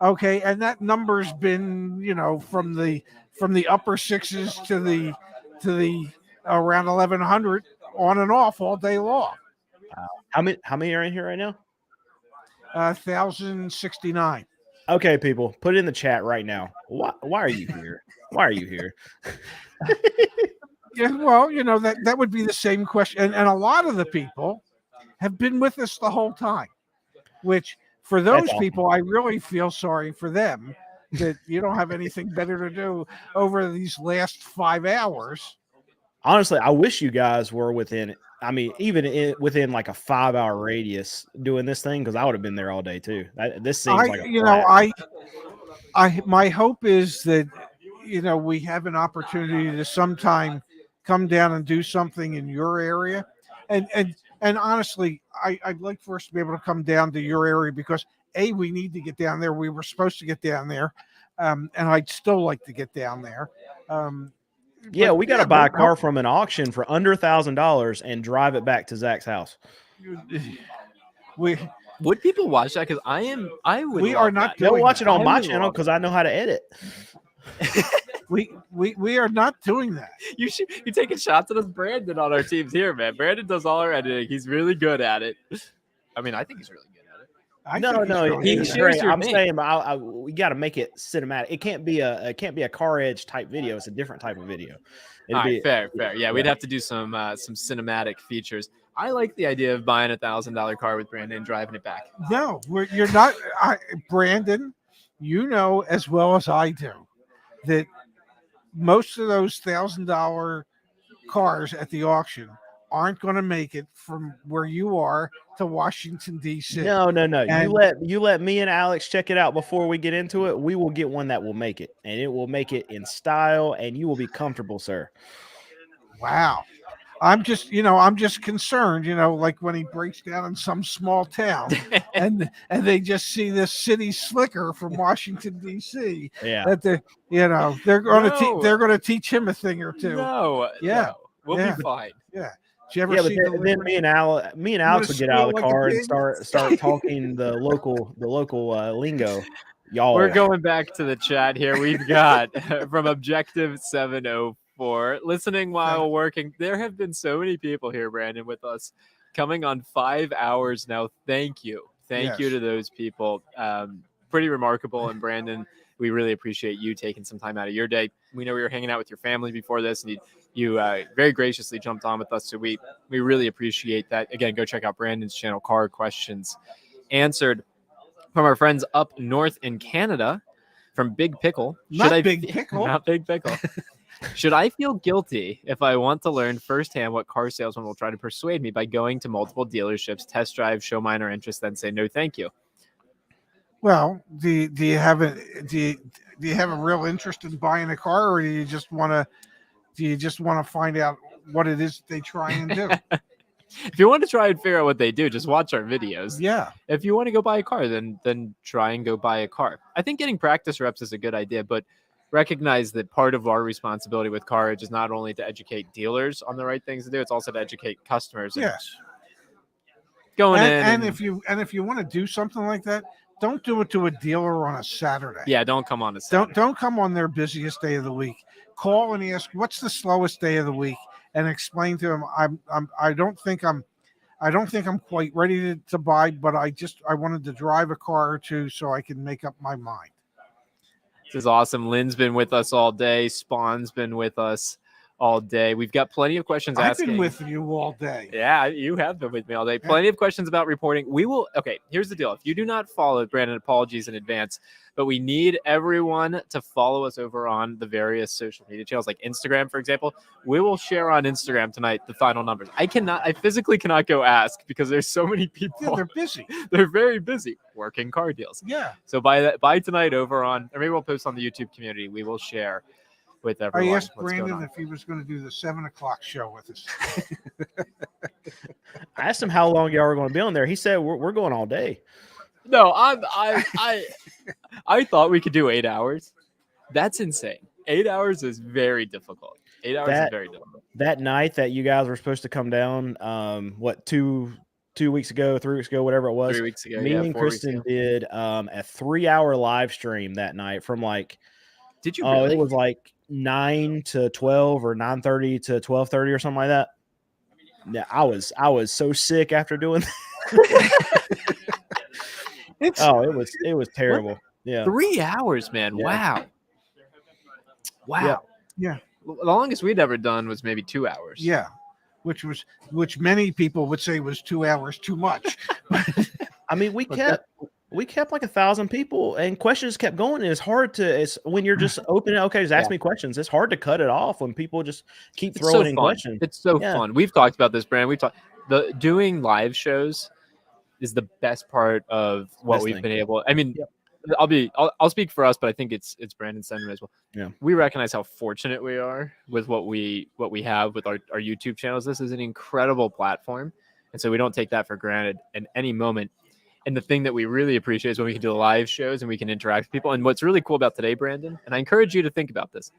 Okay, and that number's been from the upper sixes to the around 1,100 on and off all day long. How many are in here right now? 1,069. Okay, people, put it in the chat right now. Why are you here? Why are you here? Yeah, well, that would be the same question, and a lot of the people have been with us the whole time, which for those people, I really feel sorry for them that you don't have anything better to do over these last 5 hours. Honestly, I wish you guys were within like a 5-hour radius doing this thing, because I would have been there all day too. This seems my hope is that we have an opportunity to sometime come down and do something in your area, and honestly, I'd like for us to be able to come down to your area because we need to get down there. We were supposed to get down there, and I'd still like to get down there. Yeah, we got to buy a car from an auction for under $1,000 and drive it back to Zach's house. Would people watch that? Because I would. We are not. They'll watch it on my channel because I know how to edit. We are not doing that. You're taking shots at us, Brandon, on our teams here, man. Brandon does all our editing. He's really good at it. I mean, I think he's really good at it. No, he's great. I'm saying we got to make it cinematic. It can't be a CarEdge type video. It's a different type of video. Fair. Yeah, we'd have to do some cinematic features. I like the idea of buying $1,000 car with Brandon and driving it back. No, you're not, Brandon. As well as I do that most of those $1,000 cars at the auction aren't going to make it from where you are to Washington, D.C. No. You let me and Alex check it out before we get into it. We will get one that will make it, and it will make it in style, and you will be comfortable, sir. Wow. I'm just concerned, like when he breaks down in some small town and they just see this city slicker from Washington, D.C. Yeah. That they're going to teach him a thing or two. No. Yeah. We'll be fine. Yeah. Did you ever see then me and Alex would get out of the car and start talking the local lingo. Y'all. We're going back to the chat here. We've got from Objective 704. Listening while working. There have been so many people here, Brandon, with us coming on 5 hours now. Thank you to those people. Pretty remarkable. And Brandon, we really appreciate you taking some time out of your day. We know we were hanging out with your family before this, and you very graciously jumped on with us. So we really appreciate that. Again, go check out Brandon's channel, Car Questions Answered, from our friends up north in Canada, from Big Pickle. Not Big Pickle. Not Big Pickle. Should I feel guilty if I want to learn firsthand what car salesman will try to persuade me by going to multiple dealerships, test drive, show minor interest, then say no, thank you? Well, do you have a real interest in buying a car, or do you just want to find out what it is they try and do? If you want to try and figure out what they do, just watch our videos. Yeah. If you want to go buy a car, then try and go buy a car. I think getting practice reps is a good idea, but recognize that part of our responsibility with CarEdge is not only to educate dealers on the right things to do, it's also to educate customers. Yes. Going in and if you want to do something like that, don't do it to a dealer on a Saturday. Yeah, don't come on a Saturday. Don't come on their busiest day of the week. Call and ask what's the slowest day of the week, and explain to them I don't think I'm quite ready to buy, but I wanted to drive a car or two so I can make up my mind. This is awesome. Lynn's been with us all day. Spawn's been with us all day. We've got plenty of questions asking. I've been with you all day. Yeah, you have been with me all day. Plenty of questions about reporting. Okay, here's the deal. If you do not follow Brandon, apologies in advance, but we need everyone to follow us over on the various social media channels, like Instagram, for example. We will share on Instagram tonight the final numbers. I physically cannot go ask because there's so many people. Yeah, they're busy. They're very busy working car deals. Yeah. So by tonight over on, or maybe we'll post on the YouTube community, we will share with everyone. I asked what's going Brandon on. if he was going to do the 7:00 show with us. I asked him how long y'all were going to be on there. He said we're going all day. No, I thought we could do 8 hours. That's insane. 8 hours is very difficult. 8 hours is very difficult. That night that you guys were supposed to come down, 2 weeks ago, 3 weeks ago, whatever it was. 3 weeks ago. Me and 4 weeks Kristen ago. did a 3-hour live stream that night from like. Did you? Really? It was like 9 to 12 or 9:30 to 12:30 or something like that. Yeah, I was so sick after doing that. It was terrible. Yeah. 3 hours, man. Yeah. Wow. Yeah. The longest we'd ever done was maybe 2 hours. Yeah. Which many people would say was 2 hours too much. I mean, we kept like 1,000 people, and questions kept going. And it's when you're just opening. Okay, just ask me questions. It's hard to cut it off when people just keep throwing in questions. It's so fun. We've talked about this, Brand. Doing live shows is the best part of what we've been able. I mean, I'll speak for us, but I think it's Brandon's sentiment as well. Yeah, we recognize how fortunate we are with what we have with our YouTube channels. This is an incredible platform, and so we don't take that for granted in any moment. And the thing that we really appreciate is when we can do live shows and we can interact with people. And what's really cool about today, Brandon, and I encourage you to think about this,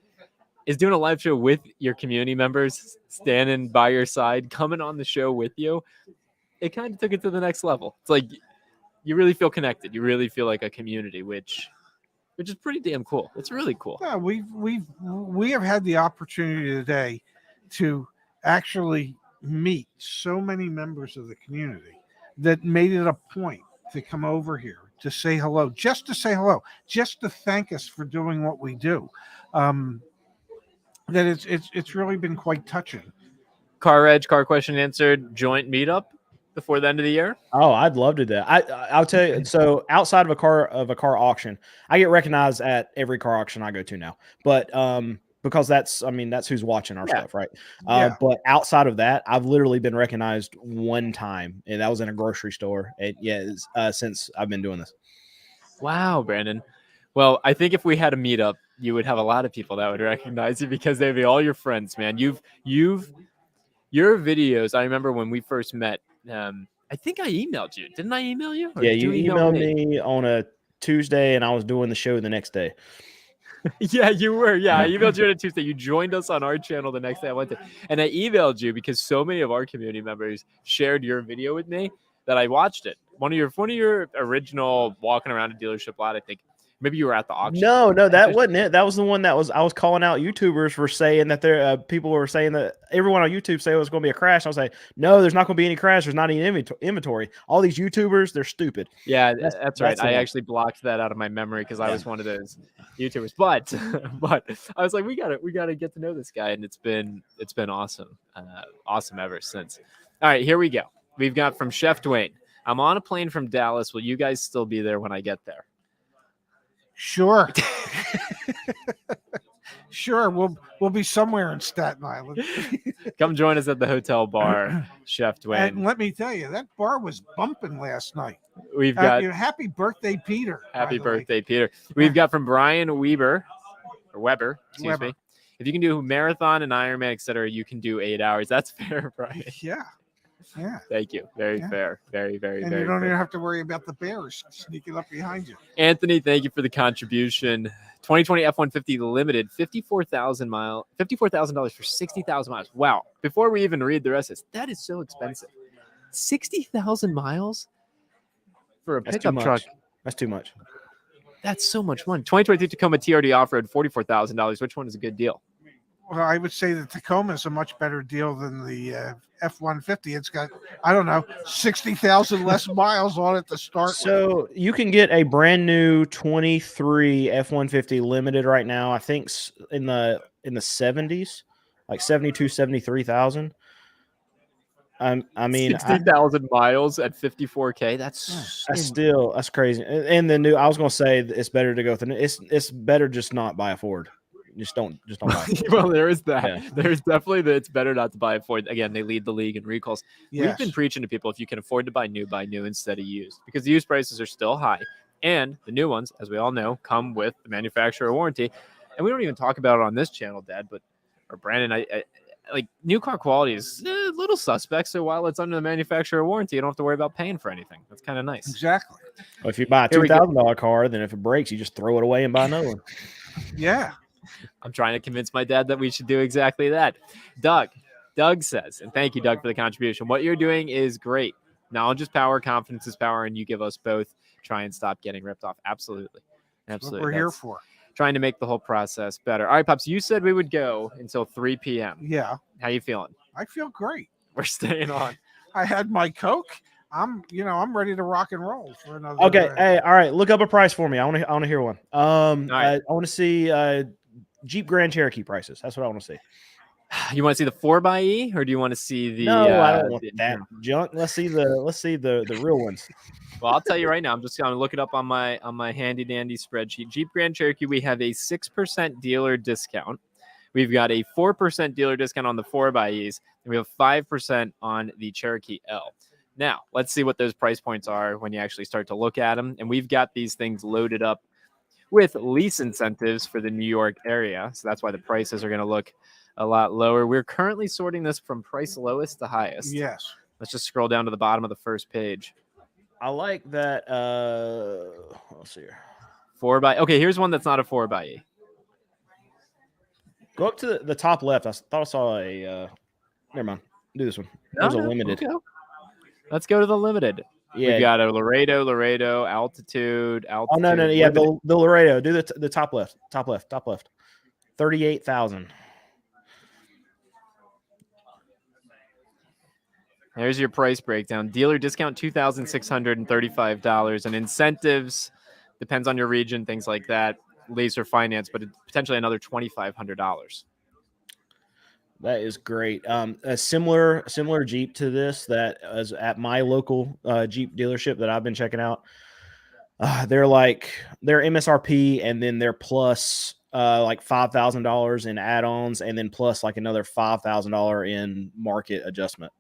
is doing a live show with your community members, standing by your side, coming on the show with you. It kind of took it to the next level. It's like you really feel connected. You really feel like a community, which is pretty damn cool. It's really cool. Yeah, we have had the opportunity today to actually meet so many members of the community that made it a point to come over here to say hello, just to say hello, just to thank us for doing what we do. That it's really been quite touching. CarEdge, car question answered, joint meetup before the end of the year. Oh, I'd love to do that. I'll tell you. So outside of a car auction, I get recognized at every car auction I go to now. But because that's who's watching our stuff, right? But outside of that, I've literally been recognized one time, and that was in a grocery store. Since I've been doing this. Wow, Brandon. Well, I think if we had a meetup, you would have a lot of people that would recognize you because they'd be all your friends, man. Your videos. I remember when we first met. I think I emailed you. Didn't I email you? Yeah, you emailed me on a Tuesday, and I was doing the show the next day. Yeah, you were. Yeah, I emailed you on a Tuesday. You joined us on our channel the next day I went to. And I emailed you because so many of our community members shared your video with me that I watched it. One of your original walking around a dealership lot, I think. Maybe you were at the auction. No, that wasn't it. That was the one I was calling out YouTubers for saying that people were saying that everyone on YouTube said it was going to be a crash. I was like, no, there's not going to be any crash. There's not any inventory. All these YouTubers, they're stupid. Yeah, that's right. I actually blocked that out of my memory because I was one of those YouTubers. But I was like, we gotta get to know this guy, and it's been awesome, awesome ever since. All right, here we go. We've got from Chef Dwayne. I'm on a plane from Dallas. Will you guys still be there when I get there? Sure. Sure, we'll be somewhere in Staten Island. Come join us at the hotel bar, Chef Dwayne. And let me tell you, that bar was bumping last night. We've got happy birthday, Peter. happy birthday, Peter. We've got from Brian Weber, excuse me. If you can do marathon and Ironman, etc., you can do 8 hours. That's fair, Brian. Yeah. Thank you. Very fair. Very, very, And very you don't fair. even have to worry about the bears sneaking up behind you. Anthony, thank you for the contribution. 2020 F-150 Limited, $54,000 for 60,000 miles. Wow. Before we even read the rest of this, that is so expensive. 60,000 miles for a pickup truck. That's too much. That's so much money. 2023 Tacoma TRD off-road, $44,000. Which one is a good deal? Well, I would say the Tacoma is a much better deal than the F-150. It's got, I don't know, 60,000 less miles on it to start with. So you can get a brand new 23 F-150 Limited right now. I think in the 70s, like 72, 73,000. I mean, 60,000 miles at 54K. That's crazy. And the new, I was gonna say it's better to go through. It's better just not buy a Ford. Just don't buy it. Well, there is that. Yeah. There's definitely that. It's better not to buy a Ford. Again, they lead the league in recalls. We've Yes. been preaching to people, if you can afford to buy new instead of used, because the used prices are still high, and the new ones, as we all know, come with the manufacturer warranty. And we don't even talk about it on this channel, Dad, or Brandon. I like new car quality is a little suspect. So while it's under the manufacturer warranty, you don't have to worry about paying for anything. That's kind of nice. Exactly. Well, if you buy a $2,000 car, then if it breaks, you just throw it away and buy another one. Yeah. I'm trying to convince my dad that we should do exactly that. Doug says, and thank you, Doug, for the contribution. What you're doing is great. Knowledge is power, confidence is power, and you give us both. Try and stop getting ripped off. Absolutely. That's what we're here for. Trying to make the whole process better. All right, Pops, you said we would go until 3 p.m. Yeah. How you feeling? I feel great. We're staying on. I had my Coke. I'm ready to rock and roll for another. Okay. Hey, all right. Look up a price for me. I want to hear one. right. I want to see Jeep Grand Cherokee prices. That's what I want to see. You want to see the 4xe, or do you want to see the? No, I don't want that junk. Let's see the real ones. Well, I'll tell you right now. I'm just going to look it up on my handy dandy spreadsheet. Jeep Grand Cherokee, we have a 6% dealer discount. We've got a 4% dealer discount on the 4xes, and we have 5% on the Cherokee L. Now, let's see what those price points are when you actually start to look at them. And we've got these things loaded up with lease incentives for the New York area. So that's why the prices are going to look a lot lower. We're currently sorting this from price lowest to highest. Yes. Let's just scroll down to the bottom of the first page. I like that. Let's see here. 4x. Okay, here's one that's not a 4xe. Go up to the top left. I thought I saw a. Never mind. Do this one. There's a limited. Okay. Let's go to the limited. Yeah. We've got a Laredo, altitude. Oh no. Yeah, the Laredo. Do the top left. Top left. 38,000. There's your price breakdown. Dealer discount $2,635, and incentives depends on your region, things like that. Lease or finance, but potentially another $2,500. That is great. A similar Jeep to this that is at my local Jeep dealership that I've been checking out. They're MSRP, and then they're plus like $5,000 in add-ons, and then plus like another $5,000 in market adjustment.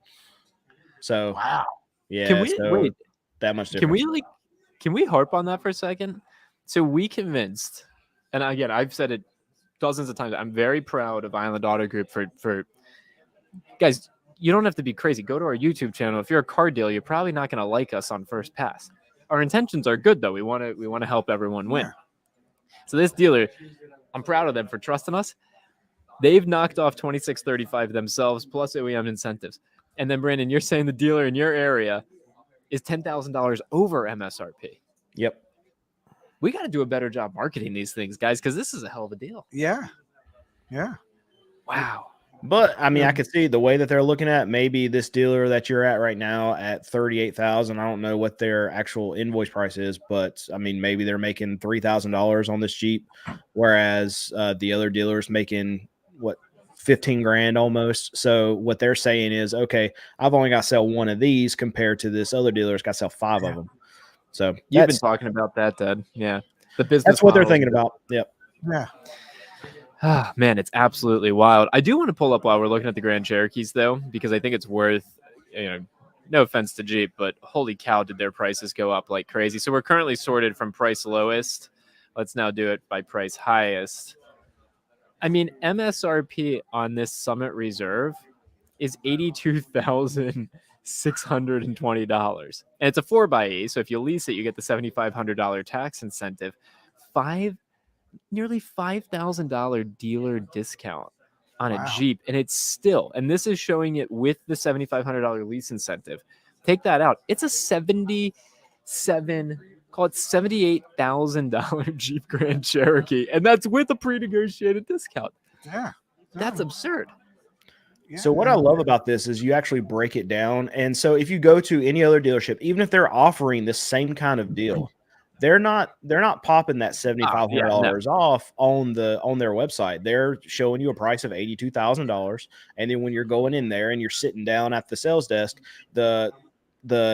So wow, yeah. Can we wait that much difference? Can we harp on that for a second? So we convinced, and again, I've said it dozens of times. I'm very proud of Island Auto Group for guys. You don't have to be crazy. Go to our YouTube channel. If you're a car dealer, you're probably not going to like us on first pass. Our intentions are good though. We want to help everyone win. Yeah. So this dealer, I'm proud of them for trusting us. They've knocked off $2,635 themselves plus OEM incentives. And then Brandon, you're saying the dealer in your area is $10,000 over MSRP. Yep. We got to do a better job marketing these things, guys, because this is a hell of a deal. Yeah. Wow. But I mean, I could see the way that they're looking at maybe this dealer that you're at right now at 38,000. I don't know what their actual invoice price is, but I mean, maybe they're making $3,000 on this Jeep, whereas the other dealer's making what, 15 grand almost. So what they're saying is, okay, I've only got to sell one of these compared to this other dealer's got to sell 5 of them. So you've been talking about that, Dad. Yeah. The business. That's what they're thinking about. Yep. Yeah. Ah, man, it's absolutely wild. I do want to pull up while we're looking at the Grand Cherokees, though, because I think it's worth, no offense to Jeep, but holy cow, did their prices go up like crazy. So we're currently sorted from price lowest. Let's now do it by price highest. I mean, MSRP on this Summit Reserve is $82,620. And it's a 4xe. So if you lease it, you get the $7,500 tax incentive. Nearly $5,000 dealer discount on a Jeep. And it's still, and this is showing it with the $7,500 lease incentive. Take that out. It's a $78,000 Jeep Grand Cherokee. And that's with a pre-negotiated discount. Yeah. That's absurd. Yeah, So what I love about this is you actually break it down. And so if you go to any other dealership, even if they're offering the same kind of deal, they're not popping that $7,500 off on their website. They're showing you a price of $82,000. And then when you're going in there and you're sitting down at the sales desk, the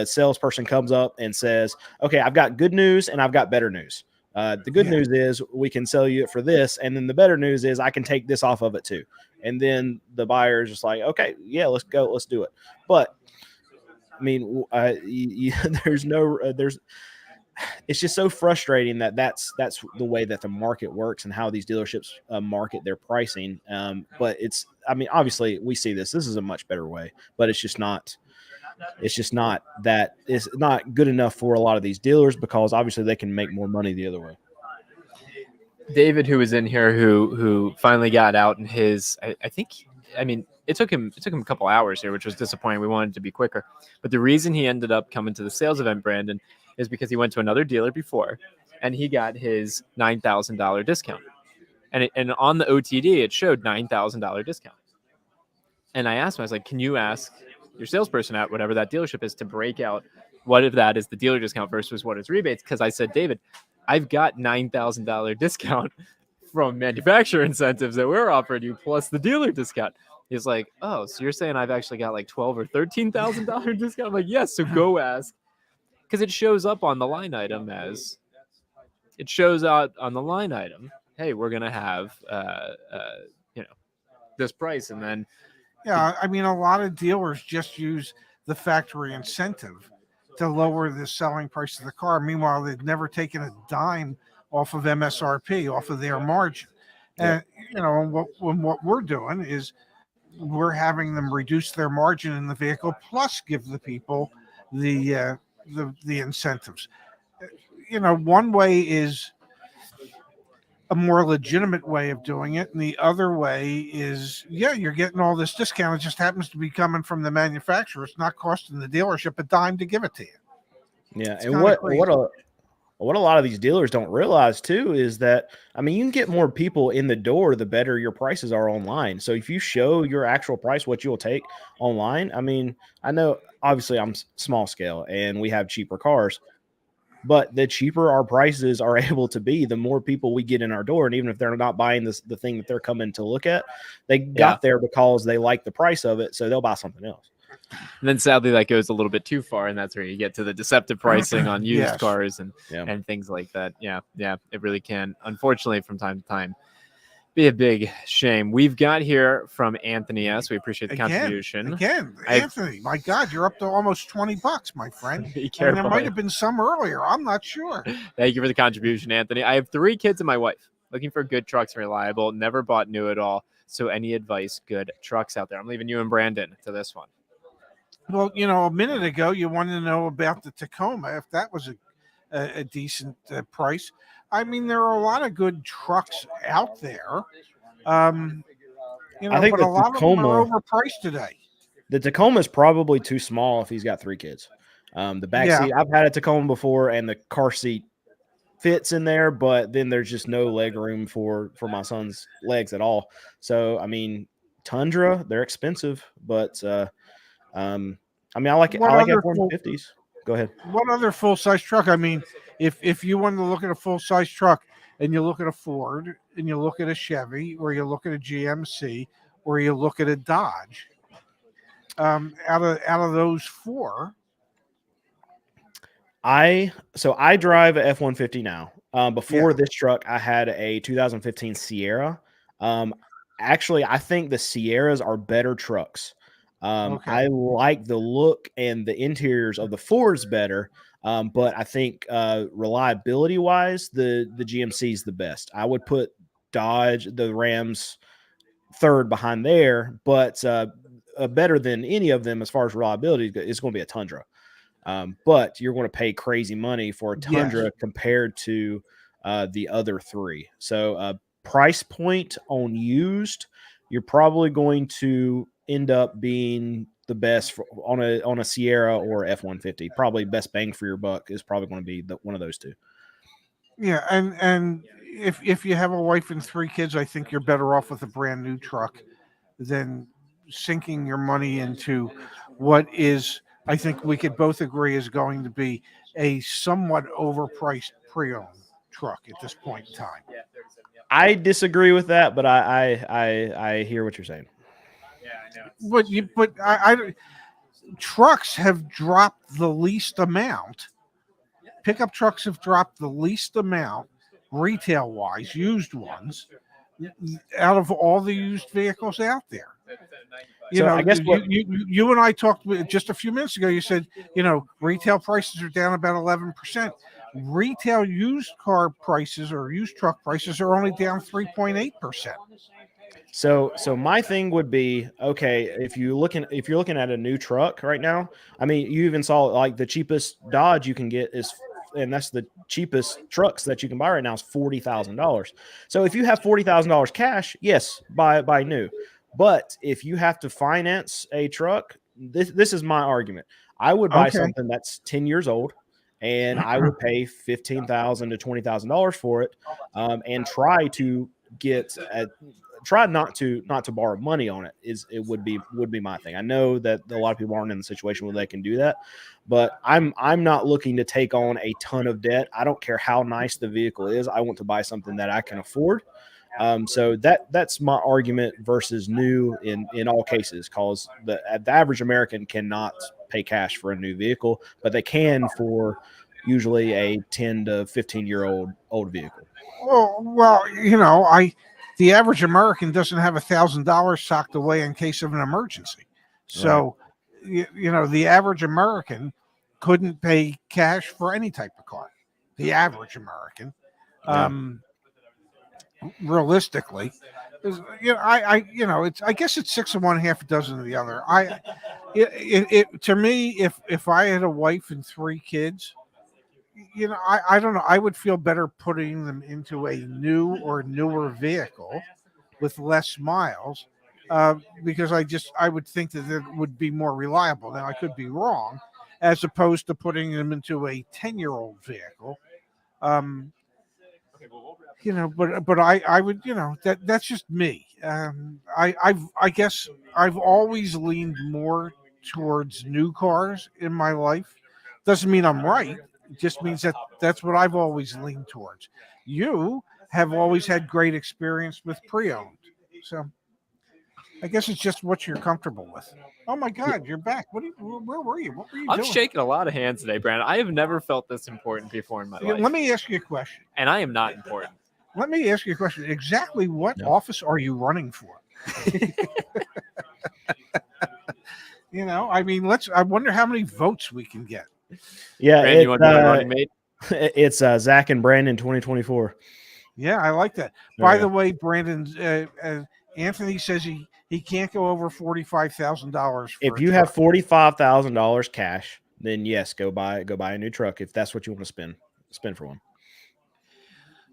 salesperson comes up and says, okay, I've got good news and I've got better news. The good news is we can sell you it for this. And then the better news is I can take this off of it too. And then the buyer is just like, okay, yeah, let's go. Let's do it. But I mean, it's just so frustrating that's the way that the market works and how these dealerships market their pricing. But obviously we see this is a much better way, but it's not good enough for a lot of these dealers because obviously they can make more money the other way. David, who was in here, who finally got out in his, it took him a couple hours here, which was disappointing. We wanted to be quicker, but the reason he ended up coming to the sales event, Brandon, is because he went to another dealer before, and he got his $9,000 discount, and on the OTD it showed $9,000 discount. And I asked him, I was like, "Can you ask your salesperson at whatever that dealership is to break out what if that is the dealer discount versus what is rebates?" Because I said, David, I've got $9,000 discount from manufacturer incentives that we're offering you plus the dealer discount. He's like, oh, so you're saying I've actually got like $12,000 or $13,000 discount? I'm like, yes. So go ask, because it shows up on the line item Hey, we're gonna have this price, and then a lot of dealers just use the factory incentive to lower the selling price of the car. Meanwhile, they've never taken a dime off of MSRP, off of their margin. And what we're doing is we're having them reduce their margin in the vehicle, plus give the people the incentives. One way is a more legitimate way of doing it, and the other way is, you're getting all this discount. It just happens to be coming from the manufacturer. It's not costing the dealership a dime to give it to you. Yeah, It's and what a lot of these dealers don't realize too is that you can get more people in the door the better your prices are online. So if you show your actual price, what you'll take online, I know obviously I'm small scale and we have cheaper cars, but the cheaper our prices are able to be, the more people we get in our door. And even if they're not buying the thing that they're coming to look at, they got there because they like the price of it, so they'll buy something else. And then sadly that goes a little bit too far, and that's where you get to the deceptive pricing on used cars and things like that. Yeah, it really can, unfortunately, from time to time be a big shame. We've got here from Anthony S. We appreciate the contribution. Anthony, my God, you're up to almost $20, my friend. Be careful. And there might have been some earlier. I'm not sure. Thank you for the contribution, Anthony. I have 3 kids and my wife. Looking for good trucks, reliable. Never bought new at all. So any advice, good trucks out there? I'm leaving you and Brandon to this one. Well, a minute ago, you wanted to know about the Tacoma, if that was a decent price. There are a lot of good trucks out there. I think but a lot of them are overpriced today. The Tacoma is probably too small if he's got 3 kids. The back seat, I've had a Tacoma before, and the car seat fits in there, but then there's just no leg room for my son's legs at all. So, Tundra, they're expensive, but I like it. I like F-150s. Go ahead. What other full size truck? If you wanted to look at a full size truck and you look at a Ford and you look at a Chevy or you look at a GMC or you look at a Dodge, out of those 4, I drive a F-150 now. Before this truck, I had a 2015 Sierra. Actually, I think the Sierras are better trucks. Okay. I like the look and the interiors of the Fords better, but I think reliability wise, the GMC is the best. I would put Dodge, the Rams, third behind there, but better than any of them as far as reliability is going to be a Tundra. But you're going to pay crazy money for a Tundra compared to the other three. So price point on used, you're probably going to end up being the best on a Sierra or F-150. Probably best bang for your buck is probably going to be one of those two. Yeah, and if you have a wife and 3 kids, I think you're better off with a brand new truck than sinking your money into what is, I think we could both agree, is going to be a somewhat overpriced pre-owned truck at this point in time. I disagree with that, but I hear what you're saying. But I trucks have dropped the least amount. Pickup trucks have dropped the least amount retail wise, used ones, out of all the used vehicles out there. You know, I guess you and I talked just a few minutes ago. You said, retail prices are down about 11%. Retail used car prices or used truck prices are only down 3.8%. So my thing would be, okay, if you're looking at a new truck right now, I mean, you even saw like the cheapest Dodge you can get is, and that's the cheapest trucks that you can buy right now, is $40,000. So if you have $40,000 cash, yes, buy new. But if you have to finance a truck, this is my argument. I would buy something that's 10 years old, and I would pay $15,000 to $20,000 for it, and try to get try not to borrow money on it. It would be my thing. I know that a lot of people aren't in the situation where they can do that, but I'm not looking to take on a ton of debt. I don't care how nice the vehicle is. I want to buy something that I can afford. So that's my argument versus new in all cases, because the average American cannot pay cash for a new vehicle, but they can for usually a 10 to 15-year-old vehicle. Well, the average American doesn't have $1,000 socked away in case of an emergency. So, the average American couldn't pay cash for any type of car. The average American, realistically, I guess it's 6 of one, half a dozen of the other. To me, if I had a wife and 3 kids, I don't know. I would feel better putting them into a new or newer vehicle with less miles, because I would think that it would be more reliable. Now I could be wrong, as opposed to putting them into a 10-year-old vehicle. But I would, that's just me. I guess I've always leaned more towards new cars in my life. Doesn't mean I'm right. It just means that's what I've always leaned towards. You have always had great experience with pre-owned. So I guess it's just what you're comfortable with. Oh my God, you're back. Where were you? What were you doing? I'm shaking a lot of hands today, Brandon. I have never felt this important before in my life. Let me ask you a question. And I am not important. Let me ask you a question. Exactly what office are you running for? I wonder how many votes we can get. Yeah, Brandon, you want to be my running mate? It's Zach and Brandon 2024. Yeah, I like that. By the way, Brandon, Anthony says he can't go over $45,000. If you have $45,000 cash, then yes, go buy a new truck if that's what you want to spend for one.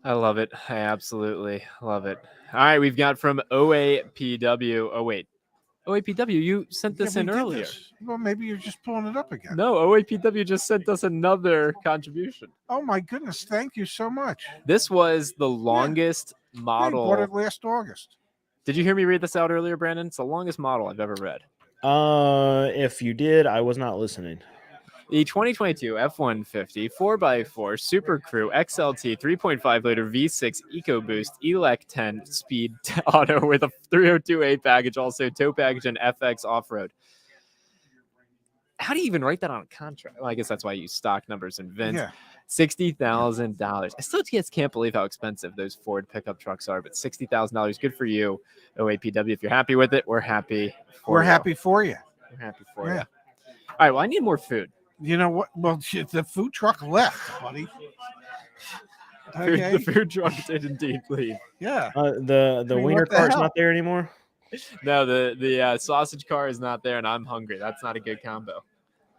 I love it. I absolutely love it. All right, we've got from OAPW. Oh wait, OAPW, you sent this in earlier. Well, maybe you're just pulling it up again. No, OAPW just sent us another contribution. Oh my goodness, thank you so much. This was the longest model. They bought it last August. Did you hear me read this out earlier, Brandon? It's the longest model I've ever read. If you did, I was not listening. The 2022 F-150 4x4 Super Crew XLT 3.5 liter V6 EcoBoost ELEC 10 speed auto with a 302A package, also tow package and FX off-road. How do you even write that on a contract? Well, I guess that's why I use stock numbers and VINs. Yeah. $60,000. I still just can't believe how expensive those Ford pickup trucks are, but $60,000. Good for you, OAPW. If you're happy with it, we're happy. We're happy for you. We're happy for Yeah. you. All right. Well, I need more food. You know what? Well, shit, the food truck left, buddy. Okay. The food truck did indeed leave. Yeah. The I mean, wiener what the cart's hell? not there anymore. No, the sausage car is not there, and I'm hungry. That's not a good combo.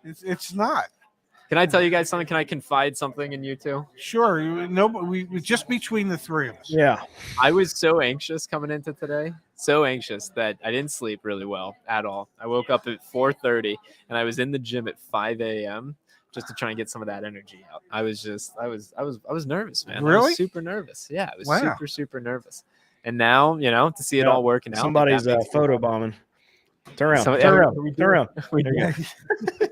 It's not. Can I tell you guys something? Can I confide something in you two? Sure. We just between the three of us. Yeah. I was so anxious coming into today, so anxious that I didn't sleep really well at all. I woke up at 4:30 and I was in the gym at 5 a.m. just to try and get some of that energy out. I was nervous, man. I Really? was super nervous. Yeah, I was Wow. super nervous. And now, to see it Yeah, all working out. Somebody's that makes me- photo bombing. Turn around. So- turn yeah, around. we do. Turn around. We There you do. go.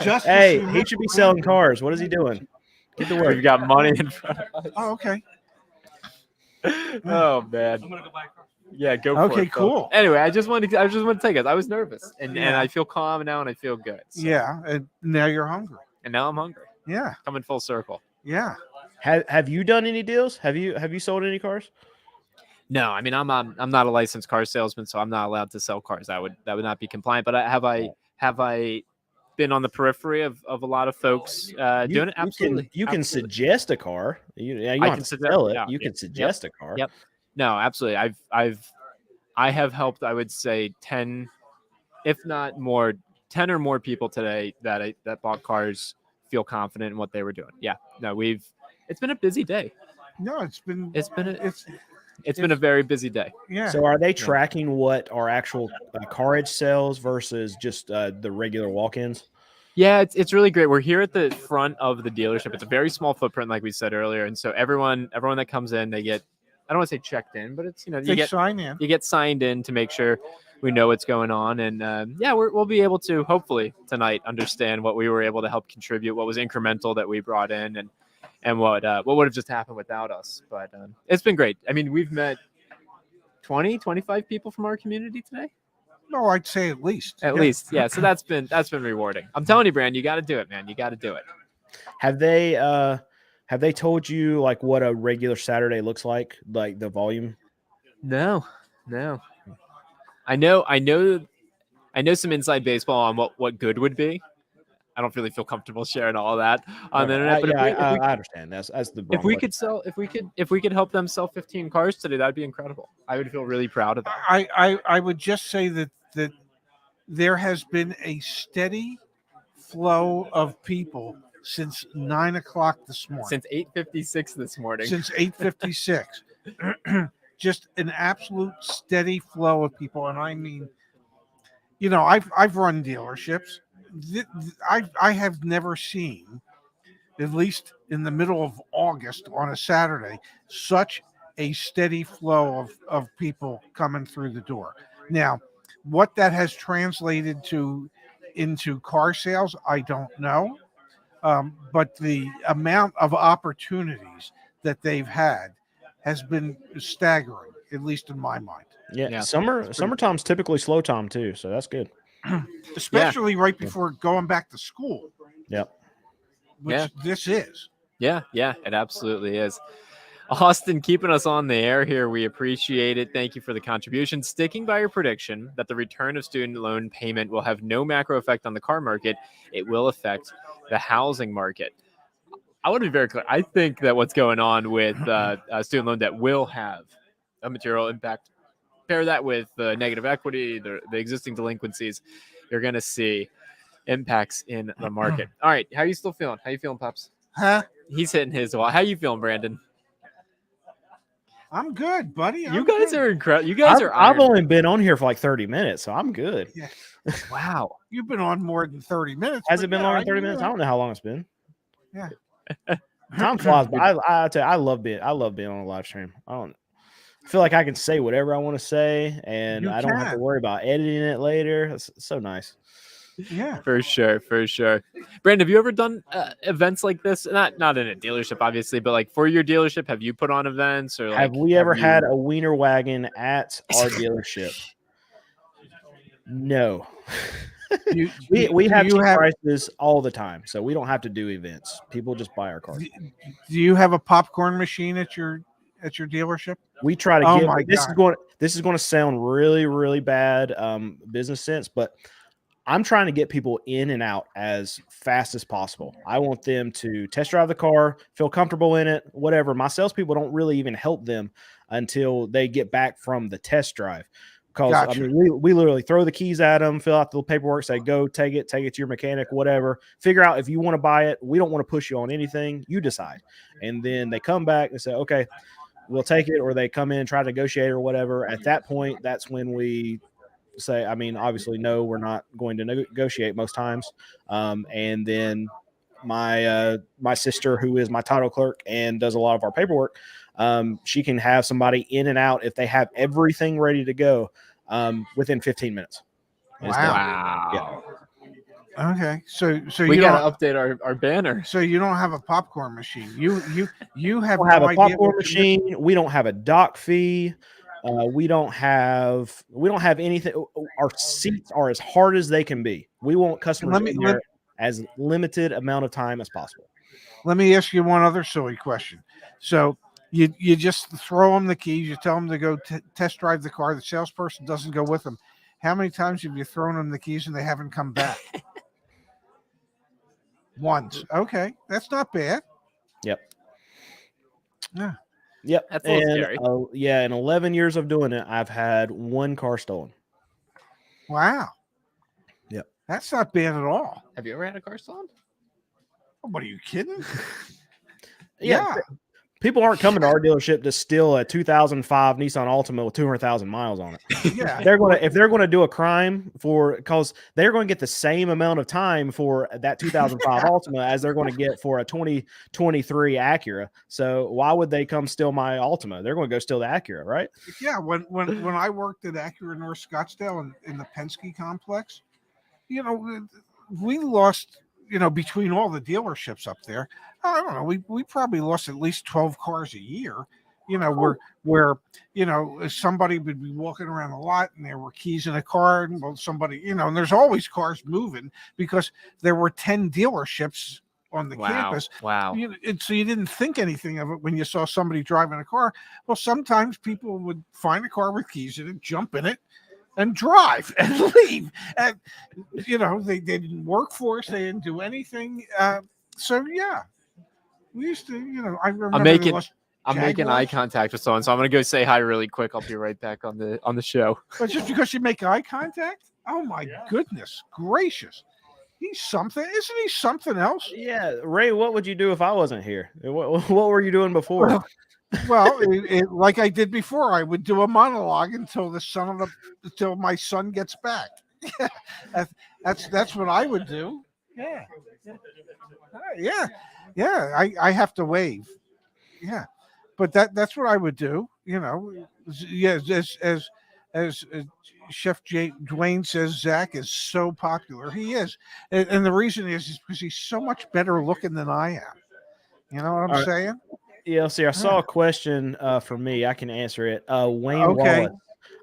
Just Hey, he should be selling cars. What is he doing? Get to work. We've got money in front of us. Oh, okay. Oh man. I'm gonna go buy a car. Yeah, go for Okay, it. Phil. cool. Anyway, I just wanted to tell you guys I was nervous and Yeah. I feel calm now and I feel good. So- Yeah. And now you're hungry. And now I'm hungry. Yeah. Coming full circle. Yeah. Have you done any deals? Have you sold any cars? No, I mean I'm not a licensed car salesman, so I'm not allowed to sell cars. That would not be compliant. But have I been on the periphery of a lot of folks doing it? Absolutely. You can Absolutely. suggest a car. You don't I have can to suggest- sell it. yeah, You yeah, can suggest a car. Yep. No, absolutely. I have helped, I would say 10, if not more, 10 or more people today that bought cars feel confident in what they were doing. Yeah. No, it's been a busy day. No, it's been a very busy day. yeah. So are they tracking what our actual CarEdge sells versus just the regular walk-ins? Yeah, it's really great. We're here at the front of the dealership. It's a very small footprint, like we said earlier, and so everyone that comes in, they get, I don't want to say checked in, but it's They sign in. you get signed in to make sure we know what's going on, and we'll be able to hopefully tonight understand what we were able to help contribute, what was incremental that we brought in, and what would have just happened without us. But it's been great. I mean, we've met 20, 25 people from our community today. No, I'd say at least. At least, yeah. So that's been rewarding. I'm telling you, Brand, you got to do it, man. You got to do it. Have they told you like what a regular Saturday looks like the volume? No. I know some inside baseball on what good would be. I don't really feel comfortable sharing all of that on the internet. But I understand. That's the if wrong we way. could sell, if we could help them sell 15 cars today, that'd be incredible. I would feel really proud of that. I would just say that there has been a steady flow of people since 9 o'clock this morning. Since 8:56 this morning. Since 8:56. Just an absolute steady flow of people. And I mean, I've run dealerships. I have never seen, at least in the middle of August on a Saturday, such a steady flow of people coming through the door. Now, what that has translated into car sales, I don't know. But the amount of opportunities that they've had has been staggering, at least in my mind. Yeah. Summertime's typically slow time too, so that's good. Especially right before going back to school. Yep. Which this is. Yeah, it absolutely is. Austin, keeping us on the air here. We appreciate it. Thank you for the contribution. Sticking by your prediction that the return of student loan payment will have no macro effect on the car market, it will affect the housing market. I want to be very clear. I think that what's going on with student loan debt will have a material impact. Pair that with the negative equity, the existing delinquencies, you're going to see impacts in the market. All right. How are you still feeling? How you feeling, Pops? Huh? He's hitting his wall. How you feeling, Brandon? I'm good, buddy. You guys are incredible. You guys are. I've iron. only been on here for like 30 minutes, so I'm good. Yeah. Wow. You've been on more than 30 minutes. Has but it been yeah, longer than 30 minutes? I don't know how long it's been. Yeah. Time flies, but I tell you, I love being on a live stream. I feel like I can say whatever I want to say, and You I don't have to can. worry about editing it later. It's so nice. Yeah. For sure. Brandon, have you ever done events like this? Not in a dealership, obviously, but like for your dealership, have you put on events or like, have we ever you- had a wiener wagon at our dealership? No. We have you cheap have prices all the time, so we don't have to do events. People just buy our cars. do you have a popcorn machine at your dealership? We try to Oh get my this God. is going to sound really, really bad business sense, but I'm trying to get people in and out as fast as possible. I want them to test drive the car, feel comfortable in it, whatever. My salespeople don't really even help them until they get back from the test drive. Because Gotcha. I mean, we literally throw the keys at them, fill out the paperwork, say go, take it to your mechanic, whatever. Figure out if you want to buy it. We don't want to push you on anything. You decide. And then they come back and say, okay, we'll take it, or they come in and try to negotiate or whatever. At that point, that's when we say, I mean, obviously, no, we're not going to negotiate most times. And then my sister, who is my title clerk and does a lot of our paperwork, she can have somebody in and out if they have everything ready to go within 15 minutes. Wow. Yeah. Okay. So We you got don't to update our banner. so you don't have a popcorn machine. You have We don't have no a idea popcorn what you're missing. machine. We don't have a dock fee. We don't have anything. Our seats are as hard as they can be. We want customers in there as limited amount of time as possible. Let me ask you one other silly question. So you just throw them the keys. You tell them to go test drive the car. The salesperson doesn't go with them. How many times have you thrown them the keys and they haven't come back? Once. Okay, that's not bad. Yep. Yeah. Yep. That's a little scary. Yeah, in 11 years of doing it, I've had one car stolen. Wow. Yep. That's not bad at all. Have you ever had a car stolen? What are you kidding? Yeah. People aren't coming to our dealership to steal a 2005 Nissan Altima with 200,000 miles on it. Yeah. If they're going to do a crime because they're going to get the same amount of time for that 2005 Altima as they're going to get for a 2023 Acura. So why would they come steal my Altima? They're going to go steal the Acura, right? Yeah. When I worked at Acura North Scottsdale in the Penske complex, we lost, between all the dealerships up there, I don't know, we probably lost at least 12 cars a year, where somebody would be walking around a lot and there were keys in a car, and somebody, and there's always cars moving because there were 10 dealerships on the campus. Wow. And so you didn't think anything of it when you saw somebody driving a car. Well, sometimes people would find a car with keys in it, jump in it, and drive and leave. And they didn't work for us. They didn't do anything. So yeah, we used to. I remember I'm making eye contact with someone, so I'm gonna go say hi really quick. I'll be right back on the show. But just because you make eye contact, oh my goodness gracious, he's something. Isn't he something else? Yeah, Ray. What would you do if I wasn't here? What were you doing before? Well, like I did before, I would do a monologue until my son gets back. That's what I would do. Yeah. I have to wave. Yeah, but that's what I would do. Yeah, as Chef Dwayne says, Zach is so popular. He is, and the reason is because he's so much better looking than I am. You know what I'm saying? Yeah, see, I saw a question for me. I can answer it. Wayne Wallace,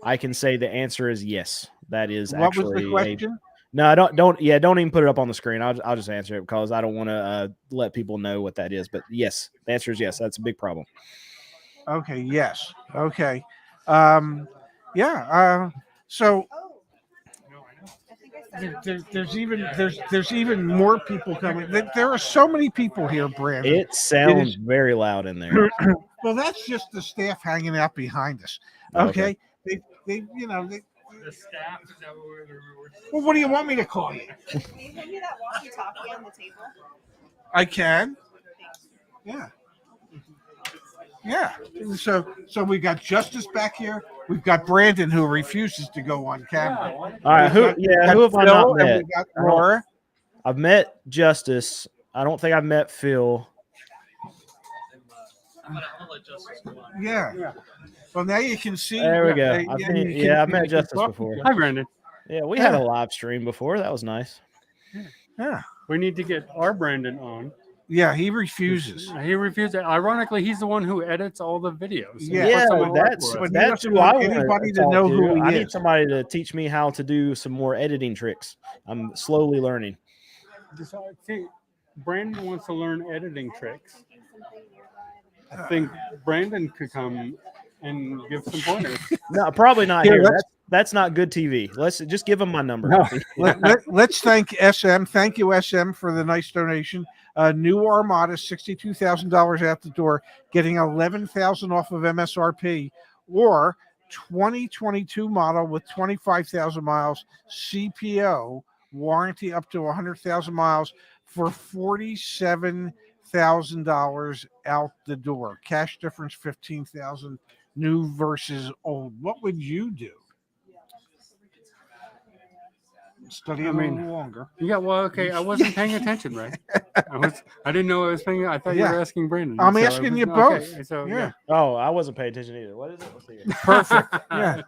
I can say the answer is yes. That is what was the question? No, don't even put it up on the screen. I'll just answer it because I don't want to let people know what that is. But yes, the answer is yes. That's a big problem. Okay. Yes. Okay. So there's even more people coming. There are so many people here, Brandon. It sounds very loud in there. Well, that's just the staff hanging out behind us. Okay. They The staff is that what we're well, what do you want me to call you? Can you hand me that walkie-talkie on the table? I can. Yeah. Yeah. So we got Justice back here. We've got Brandon who refuses to go on camera. All right. Who have I not met? We got Laura. I've met Justice. I don't think I've met Phil. Yeah. Well, now you can see. There we go. I've met Justice before. Hi, Brandon. Yeah, we had a live stream before. That was nice. Yeah. We need to get our Brandon on. Yeah, he refuses. He refused it. Ironically, he's the one who edits all the videos. and Yeah. puts them all up that's for us. he that's doesn't who I want want anybody to talk know who he I need is. somebody to teach me how to do some more editing tricks. I'm slowly learning. See, Brandon wants to learn editing tricks. I think Brandon could come and give some pointers. No, probably not Here, here. That's not good TV. Let's just give him my number. No. Let's thank SM. Thank you, SM, for the nice donation. New Armada, $62,000 out the door, getting $11,000 off of MSRP, or 2022 model with 25,000 miles, CPO, warranty up to 100,000 miles for $47,000 out the door. Cash difference $15,000. New versus old. What would you do? Study a little longer. Yeah, well, okay. I wasn't paying attention, right? I didn't know I was paying. I thought you were asking Brandon. I'm so I asking was- you both. Okay, so Yeah. Oh, I wasn't paying attention either. What is it? Let's see here. Perfect. Yeah.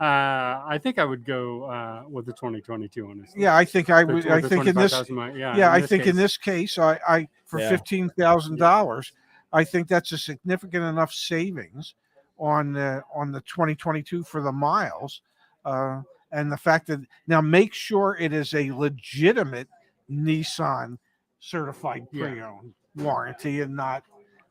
I think I would go with the 2022 honestly. Yeah, I think I The would. tw- I the think in this. 25,000 mile- Yeah, I this think in case. this case, I for Yeah. $15,000, I think that's a significant enough savings on the 2022 for the miles, and the fact that now make sure it is a legitimate Nissan certified Yeah. pre-owned warranty and not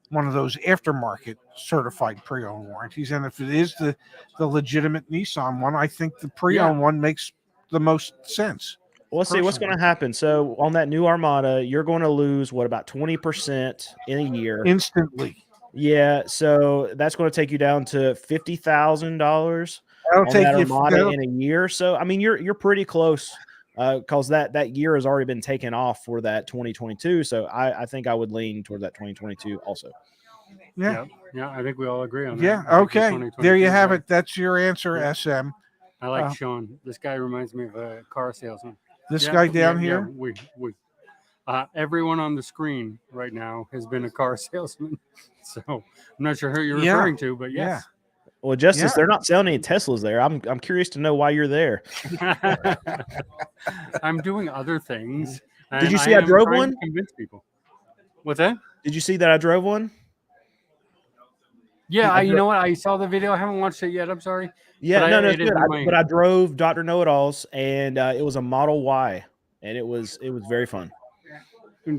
one of those aftermarket certified pre-owned warranties. And if it is the legitimate Nissan one, I think the pre-owned one makes the most sense. Well, let's see what's going to happen. So on that new Armada, you're going to lose about 20% in a year Instantly. Yeah, so that's going to take you down to $50,000 That'll on take that you. Armada That'll, in a year. So I mean, you're pretty close because that year has already been taken off for that 2022. So I think I would lean toward that 2022 also. yeah. Yeah, I think we all agree on that. Yeah. I think the Okay. 2022 There you is have right. it. That's your answer, Yeah. SM. I like Sean. This guy reminds me of a car salesman. This Yeah, guy down yeah, here. we everyone on the screen right now has been a car salesman. So I'm not sure who you're Yeah. referring to, but yes. Well, Justice, Yeah. they're not selling any Teslas there. I'm curious to know why you're there. I'm doing other things. Did you and see I am drove trying one? to convince people. What's that? Did you see that I drove one? Yeah, you know what? I saw the video. I haven't watched it yet. I'm sorry. Yeah, But no, it it's is good. in my- But I drove Dr. Know-It-Alls, and it was a Model Y, and it was very fun.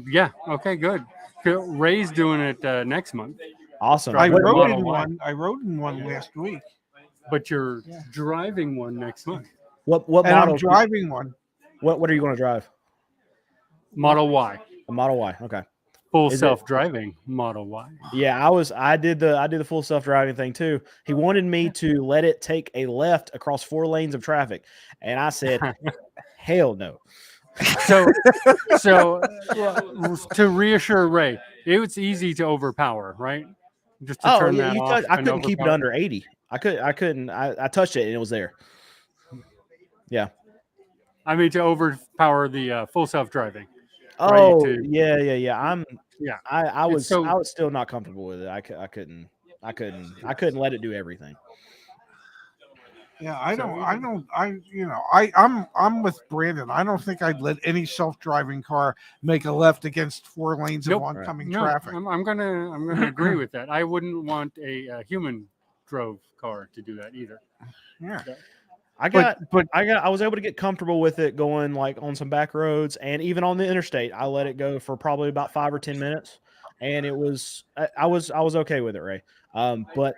Yeah. Okay. Good. Ray's doing it next month, Awesome. I Driving the rode Model in Y. one. I rode in one last week, but you're driving one next month. What and model? I'm driving one. What are you going to drive? Model Y, A Model Y. Okay. full Is it- self-driving Model Y. Yeah, I did the full self-driving thing too. He wanted me to let it take a left across 4 lanes of traffic, and I said, "Hell no." So to reassure Ray, it was easy to overpower, right? Just to Oh, turn yeah, that off. I and couldn't keep it overpower. under 80. I couldn't. I touched it and it was there. Yeah. I mean, to overpower the full self-driving. Oh, to- yeah. Yeah. I It's was so- I was still not comfortable with it. I couldn't let it do everything. Yeah, I'm with Brandon. I don't think I'd let any self-driving car make a left against 4 lanes of Nope. oncoming No, traffic. I'm gonna agree with that. I wouldn't want a human drove car to do that either. Yeah. I was able to get comfortable with it going like on some back roads and even on the interstate. I let it go for probably about 5 or 10 minutes, and it was I was okay with it, Ray. But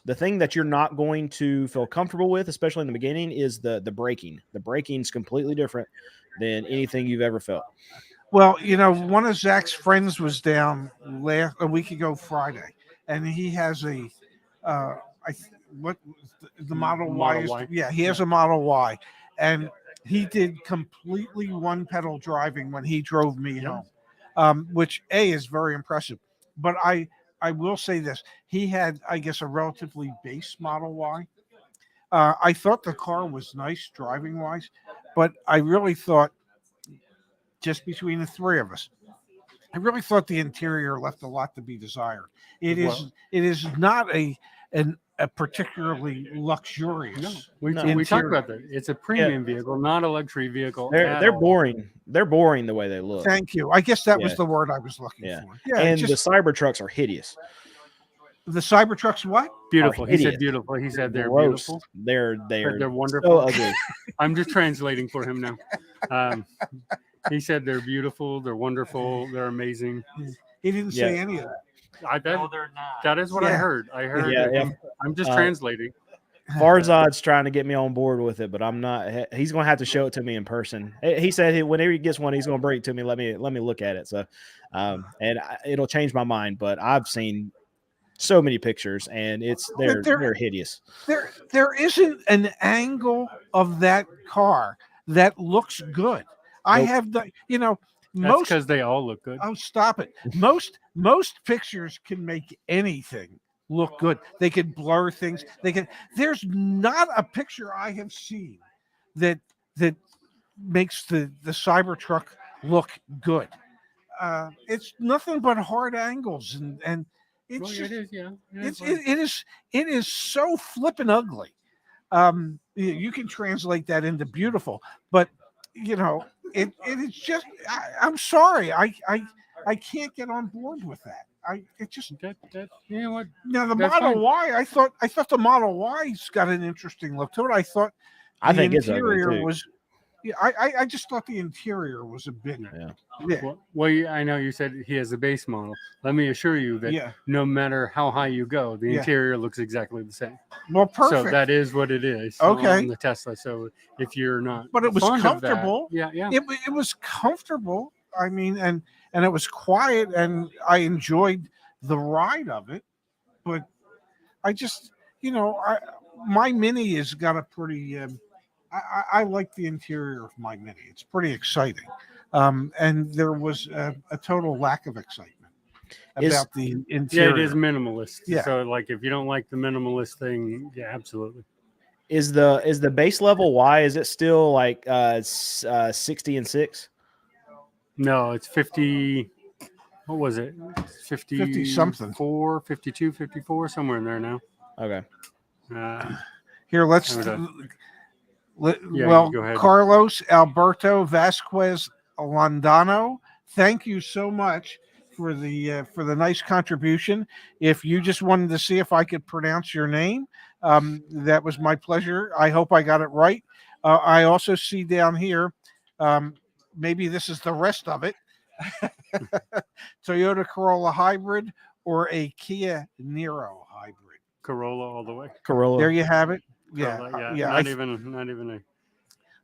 the thing that you're not going to feel comfortable with, especially in the beginning, is the braking. The braking's completely different than anything you've ever felt. Well, one of Zach's friends was down a week ago Friday, and he has a the Model Y is, Y. yeah, he has a Model Y, and he did completely one pedal driving when he drove me home, which is very impressive. But I will say this: he had, I guess, a relatively base Model Y. I thought the car was nice driving wise, but I really thought, just between the 3 of us, I really thought the interior left a lot to be desired. It is not a particularly luxurious. No, we interior. talked about that. It's a premium vehicle, not a luxury vehicle. They're all. boring. They're boring the way they look. Thank you. I guess that was Yeah. the word I was looking Yeah. for. Yeah, And just, the Cybertrucks are hideous. the Cybertruck's what? Beautiful. He said hideous. beautiful. He said they're Gross. beautiful. They're They're so wonderful. ugly. I'm just translating for him now. He said they're beautiful, they're wonderful, they're amazing. He didn't say any of that. That is what I Yeah. heard. I heard. Yeah, yeah. I'm just translating. Farzad's trying to get me on board with it, but I'm not. He's going to have to show it to me in person. He said whenever he gets one, he's going to bring it to me. Let me look at it. So, it'll change my mind. But I've seen so many pictures, and they're hideous. There isn't an angle of that car that looks good. I have the, That's most because they all look good. Oh, stop it. Most pictures can make anything look good. They can blur things. There's not a picture I have seen that makes the Cybertruck look good. It's nothing but hard angles and it's Well, just, it is, yeah. it is so flippin' ugly. You can translate that into beautiful, but it is just. I'm sorry, I can't get on board with that. It just you know what? Now the That's Model fine. Y, I thought the Model Y's got an interesting look to it. I thought I the think it's ugly, interior too. was. Yeah, I just thought the interior was a bit. Yeah. Well, I know you said he has a base model. Let me assure you that no matter how high you go, the Yeah. interior looks exactly the same. Well, perfect. So that is what it is. Okay. On the Tesla. So if you're not, But it was fond of that- comfortable. yeah. It was comfortable. I mean, and it was quiet, and I enjoyed the ride of it. But I just, my Mini has got a pretty. I like the interior of my Mini. It's pretty exciting, and there was a total lack of excitement about the interior. Yeah, it is minimalist. Yeah. So like, if you don't like the minimalist thing, yeah, absolutely. Is the base level Y? Is it still like 60 and 6? No, it's 50. What was it? 50 something. 52, 54, somewhere in there now. Okay. Here, let's. Yeah, well, go ahead. Carlos Alberto Vasquez Landano, thank you so much for the nice contribution. If you just wanted to see if I could pronounce your name, that was my pleasure. I hope I got it right. I also see down here, maybe this is the rest of it, Toyota Corolla hybrid or a Kia Niro hybrid. Corolla all the way. Corolla. There you have it. Yeah, Corolla, yeah. Not even a.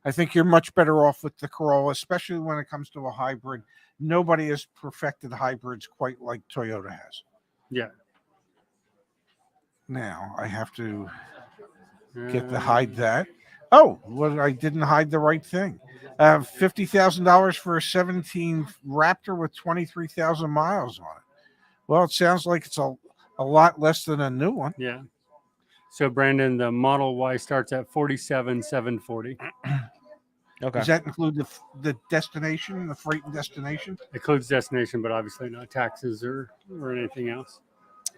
I think you're much better off with the Corolla, especially when it comes to a hybrid. Nobody has perfected hybrids quite like Toyota has. Yeah. Now I have to get to hide that. Oh, well, I didn't hide the right thing. $50,000 for a 17 Raptor with 23,000 miles on it. Well, it sounds like it's a lot less than a new one. Yeah. So Brandon, the Model Y starts at 47,740. Okay. Does that include the destination, the freight and destination? Includes destination, but obviously not taxes or anything else.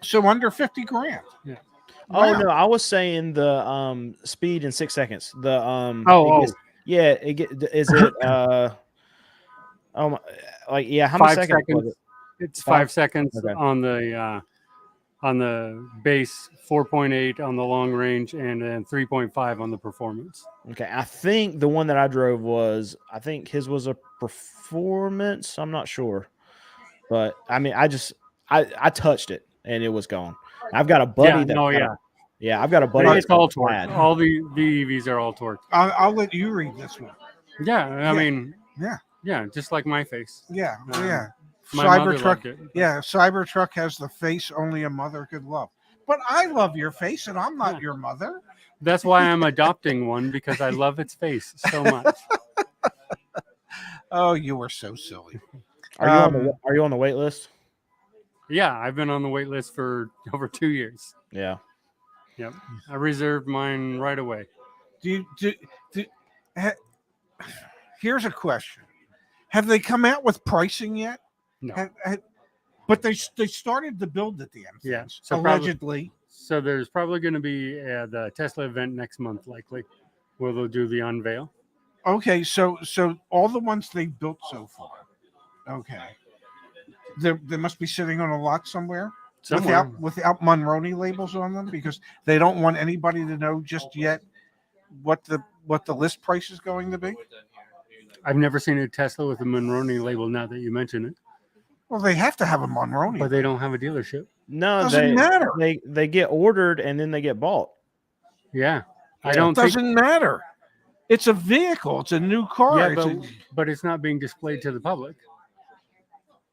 So under 50 grand. Yeah. Oh Wow. no, I was saying the speed in 6 seconds. The is it how many 5 seconds? Was it? It's 5 seconds Okay. on the base, 4.8 on the long range, and then 3.5 on the performance. Okay, I think the one that I drove his was a performance. I'm not sure, but I mean, I touched it and it was gone. I've got a buddy I've got a buddy. It's all torque. Glad. All the EVs are all torque. I'll let you read this one. Yeah, I mean, yeah, just like my face. Yeah, yeah. My mother loved it. Yeah, Cybertruck has the face only a mother could love. But I love your face, and I'm not your mother. That's why I'm adopting one, because I love its face so much. Oh, you were so silly. Are you on the wait list? Yeah, I've been on the wait list for over 2 years. Yeah. Yep. I reserved mine right away. Here's a question. Have they come out with pricing yet? No. But they started to build the damn things, Yeah. So allegedly. So there's probably going to be the Tesla event next month, likely, where they'll do the unveil. Okay, so all the ones they built so far, okay, they must be sitting on a lot somewhere. Somewhere. Without Monroney labels on them, because they don't want anybody to know just yet what the list price is going to be. I've never seen a Tesla with a Monroney label. Now that you mention it, Well, they have to have a Monroney. but they don't have a dealership. No, Doesn't matter. They get ordered and then they get bought. Yeah, I It don't think. doesn't matter. It's a vehicle. It's a new car. Yeah, It's but it's not being displayed to the public.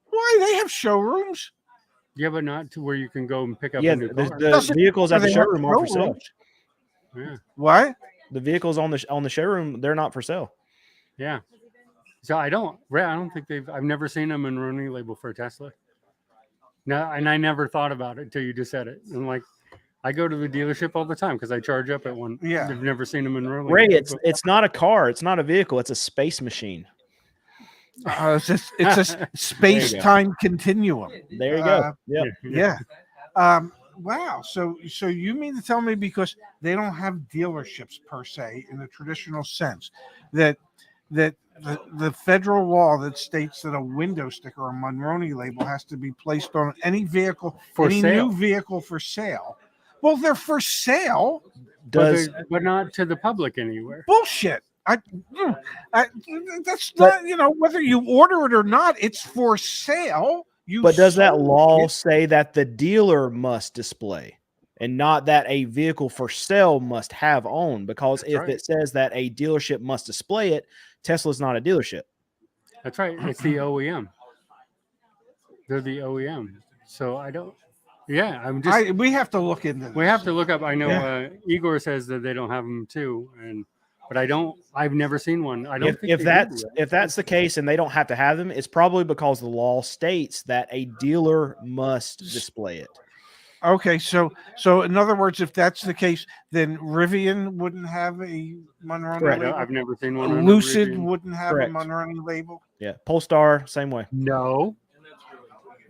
why they have showrooms? Yeah, but not to where you can go and pick up Yeah, a new car. the vehicles at the They have showroom are for sale. showrooms. Yeah, What? The vehicles on the showroom, they're not for sale. yeah. So I don't think I've never seen a Monroney label for a Tesla. No, and I never thought about it until you just said it. And like, I go to the dealership all the time because I charge up at one. Yeah. I've never seen a Monroney. Ray, label. it's not a car, it's not a vehicle, it's a space machine. It's a space-time continuum. There you go. Yep. Yeah. Wow. So you mean to tell me because they don't have dealerships per se in the traditional sense that the federal law that states that a window sticker or Monroney label has to be placed on any vehicle, any new vehicle for sale. Well, they're for sale. Does but not to the public anywhere. Bullshit. That's not, whether you order it or not, it's for sale. but does that sold law it. say that the dealer must display and not that a vehicle for sale must have owned? Because if it says that a dealership must display it, Tesla's not a dealership. That's right. It's the OEM. They're the OEM. So I don't. Yeah, I'm just. We have to look into this. We have to look up. I know Yeah. Igor says that they don't have them too, but I don't. I've never seen one. I don't. think If they that's do, right? if that's the case and they don't have to have them, it's probably because the law states that a dealer must display it. Okay, so in other words, if that's the case, then Rivian wouldn't have a Monroney Correct. label. I've never seen one. on a Lucid Rivian. wouldn't have Correct. a Monroney label. Yeah, Polestar, same way. No,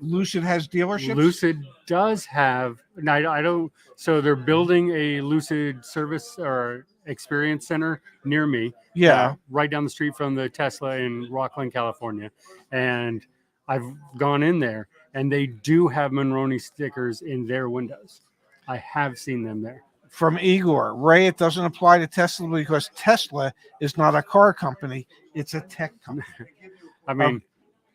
Lucid has dealerships. Lucid does have. No, I don't. So they're building a Lucid service or experience center near me. Yeah. Right down the street from the Tesla in Rockland, California, and I've gone in there, and they do have Monroney stickers in their windows. I have seen them there. From Igor, Ray, it doesn't apply to Tesla because Tesla is not a car company; it's a tech company. I mean,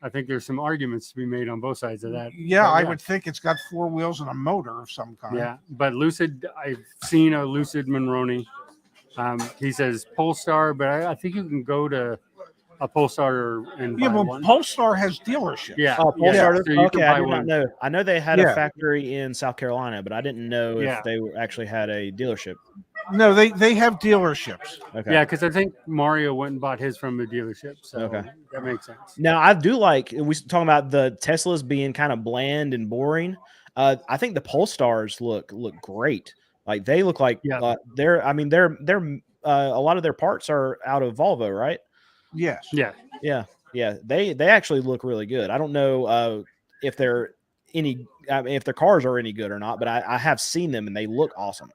I think there's some arguments to be made on both sides of that. Yeah, But I would think it's got four wheels and a motor of some kind. Yeah, but Lucid, I've seen a Lucid Monroney. He says Polestar, but I think you can go to a Polestar and Yeah, buy well, one. Polestar has dealerships. Yeah. Oh, Polestar. So you can Okay, I buy did not one. know. I know they had Yeah. a factory in South Carolina, but I didn't know Yeah. if they actually had a dealership. No, they have dealerships. Okay. Yeah, because I think Mario went and bought his from the dealership. So Okay. that makes sense. Now I do like we talking about the Teslas being kind of bland and boring. I think the Polestars look great. Like they look like they're. I mean they're a lot of their parts are out of Volvo, right? Yes. Yeah. Yeah. They actually look really good. I don't know if they're if their cars are any good or not, but I have seen them and they look awesome.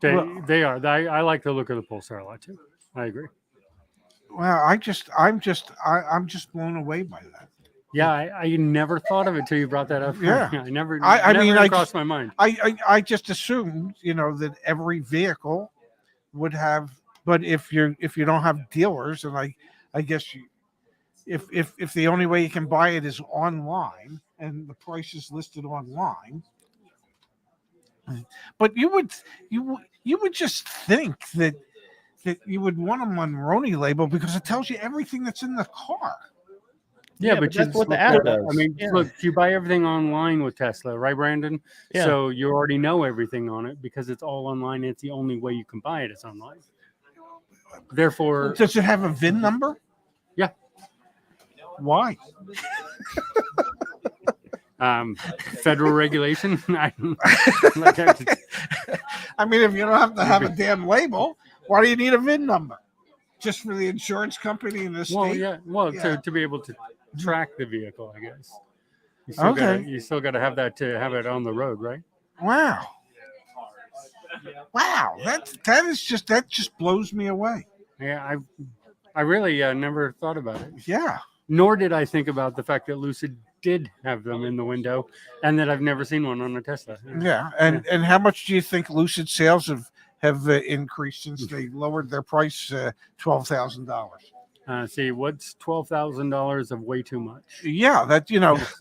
They are. I like the look of the Polestar a lot too. I agree. Well, I'm just blown away by that. Yeah, I never thought of it till you brought that up. Yeah. I never. I never mean, crossed my mind. I just assumed, that every vehicle would have, but if you don't have dealers, and I guess if the only way you can buy it is online and the price is listed online, but you would just think that you would want a Monroney label because it tells you everything that's in the car. Yeah, but that's what the ad does. I mean, look, you buy everything online with Tesla, right, Brandon? Yeah. So you already know everything on it because it's all online. It's the only way you can buy it is online. Therefore, Does it have a VIN number? Yeah. Why? Federal regulation. I mean, if you don't have to have a damn label, why do you need a VIN number? Just for the insurance company in the state? Well, yeah. Well, Yeah. to be able to track the vehicle, I guess. You still Okay. you still got to have that to have it on the road, right? Wow. Wow. That just blows me away. Yeah, I really never thought about it. Yeah. Nor did I think about the fact that Lucid did have them in the window, and that I've never seen one on a Tesla. Yeah. And how much do you think Lucid sales have increased since they lowered their price $12,000? See, what's $12,000 of way too much? Yeah, that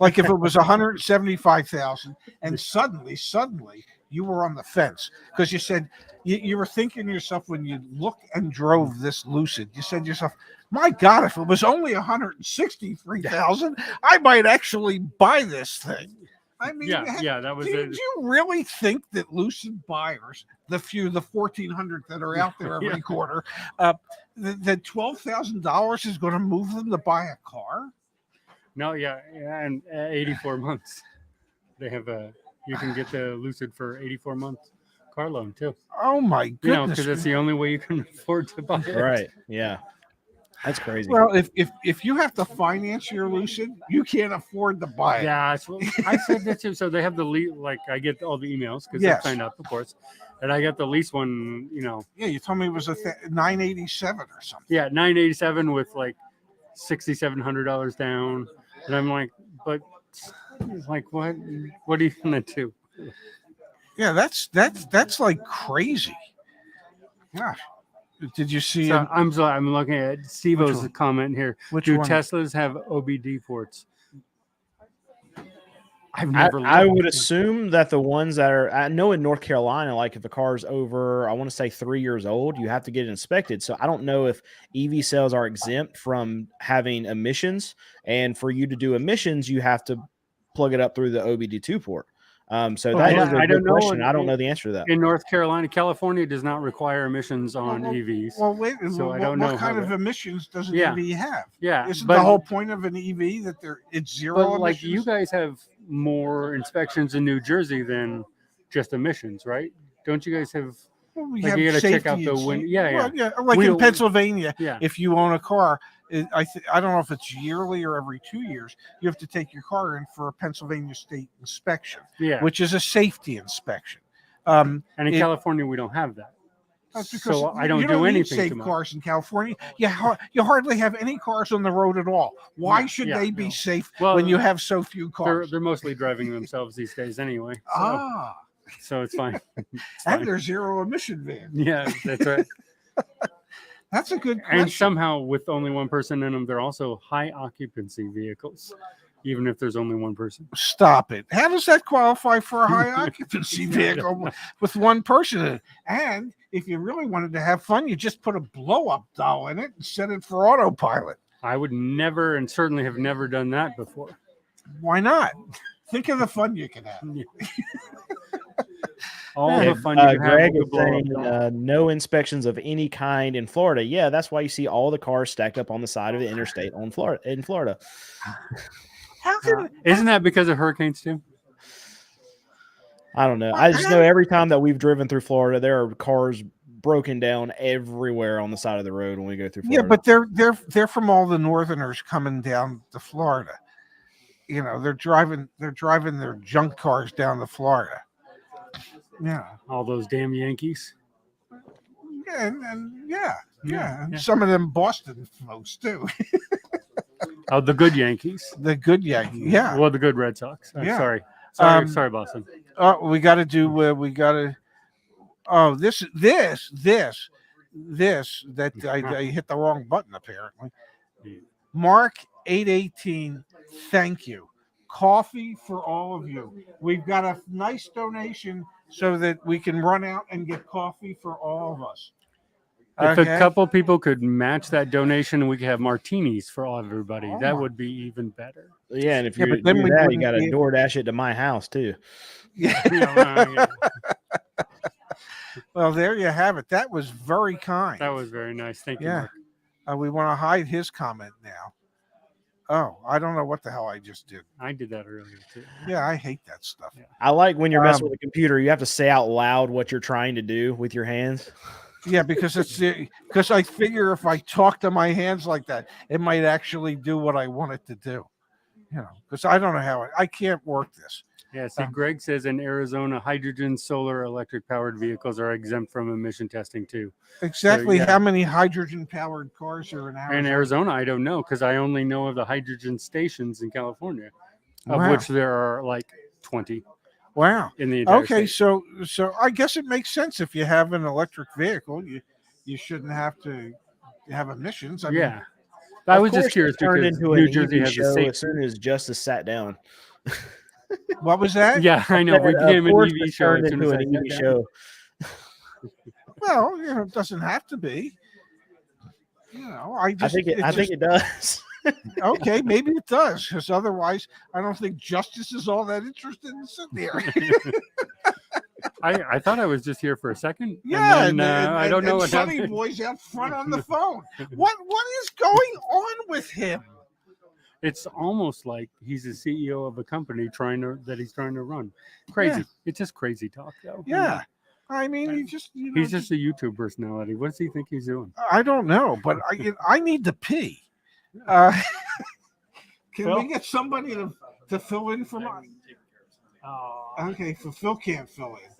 like if it was 175,000, and suddenly you were on the fence because you said you were thinking to yourself when you looked and drove this Lucid, you said to yourself, "My God, if it was only 163,000, I might actually buy this thing." I mean, yeah, that was did you really think that Lucid buyers, the 1,400 that are out there every quarter, that $12,000 is going to move them to buy a car? No, yeah, and 84 months. They have you can get the Lucid for 84 months car loan too. Oh my goodness! Because that's the only way you can afford to buy it. Right? Yeah, that's crazy. Well, if you have to finance your Lucid, you can't afford to buy it. Yeah, I said that too. So they have the lease. Like I get all the emails because Yes. I signed up, of course, and I got the lease one. Yeah, you told me it was a 987 or something. Yeah, 987 with like $6,700 down, and I'm like, but like what? What are you gonna do? Yeah, that's like crazy. Gosh, did you see? So I'm looking at Steve-O's one? comment here. Which Do one? Teslas have OBD ports? I've never. I looked. would assume that the ones that are, I know in North Carolina, like if the car's over, I want to say 3 years old, you have to get it inspected. So I don't know if EV sales are exempt from having emissions, and for you to do emissions, you have to plug it up through the OBD2 port. So that is a I good don't know. question. I don't know the answer to that. In North Carolina, California does not require emissions on EVs. Well, wait. So I what, don't know what kind how of that- emissions does an Yeah. EV have? Yeah, Isn't but the whole point of an EV that it's zero but like emissions? you guys have more inspections in New Jersey than just emissions, right? Don't you guys have? Well, we like have you got to check safety out the and wind. sa- Yeah, well, yeah. like We in don't- Pennsylvania, Yeah. if you own a car, I don't know if it's yearly or every 2 years, you have to take your car in for a Pennsylvania state inspection, Yeah. which is a safety inspection. And in California, we don't have that. That's because So I don't you do need anything safe to mine. cars in California. You hardly have any cars on the road at all. Why Yeah, should yeah, they be no. safe Well, when you have so few They're cars? they're mostly driving themselves these days anyway. So, Ah, so it's fine. It's and fine. they're zero emission vans. Yeah, that's right. That's a good question. And somehow, with only one person in them, they're also high occupancy vehicles, even if there's only one person. Stop it. How does that qualify for a high occupancy vehicle with one person in it? And if you really wanted to have fun, you just put a blow up doll in it and set it for autopilot. I would never, and certainly have never done that before. Why not? Think of the fun you can have. All the fun you can have Greg with is the blow-up saying doll. no inspections of any kind in Florida. Yeah, that's why you see all the cars stacked up on the side of the interstate in Florida. How can Isn't that because of hurricanes too? I don't know. I just know every time that we've driven through Florida, there are cars broken down everywhere on the side of the road when we go through Florida. Yeah, but they're from all the northerners coming down to Florida. You know, they're driving their junk cars down to Florida. Yeah. All those damn Yankees. Yeah, and yeah. And yeah. some of them Boston folks too. Oh, the good Yankees. The good Yankee. Yeah. Well, the good Red Sox. I'm Yeah. sorry, Boston. Oh, we got to do. We got to. Oh, this that I hit the wrong button apparently. Mark 818. Thank you. Coffee for all of you. We've got a nice donation so that we can run out and get coffee for all of us. If Okay? a couple people could match that donation, we could have martinis for all everybody. Oh that my- would be even better. yeah, and if Yeah, you but then do we that, you wouldn't got to be- DoorDash it to my house too. Yeah. Well, there you have it. That was very kind. That was very nice. Thank you. Yeah. Mark. We want to hide his comment now. Oh, I don't know what the hell I just did. I did that earlier too. Yeah, I hate that stuff. I like when you're messing Um, with a computer, you have to say out loud what you're trying to do with your hands. Yeah, because because I figure if I talk to my hands like that, it might actually do what I want it to do. You know, because I don't know how I can't work this. Yeah, see, Greg says in Arizona, hydrogen, solar, electric powered vehicles are exempt from emission testing too. Exactly yeah. how many hydrogen powered cars are in Arizona? In Arizona, I don't know because I only know of the hydrogen stations in California, of Wow. which there are like 20. Wow. In the entire Okay, state. so I guess it makes sense if you have an electric vehicle, you shouldn't have to have emissions. I mean, Yeah. I Of was just course, it curious turned because into New an Jersey EV has a show safe. as soon as Justice sat down. what was that? Yeah, I know. We Of became an course, EV it show turned as soon into as I an sat EV down. show. Well, it doesn't have to be. I just I think it does. okay, maybe it does, because otherwise, I don't think Justice is all that interested in sitting here. I thought I was just here for a second. Yeah, and then, I don't know and what Sonny happened. Boy's out front on the phone. What is going on with him? It's almost like he's the CEO of a company that he's trying to run. Crazy. Yeah. It's just crazy talk, though. Yeah, I mean, he just He's just a YouTube personality. What does he think he's doing? I don't know, but I need to pee. Can Phil? we get somebody to fill in for me? Okay, Phil can't fill in.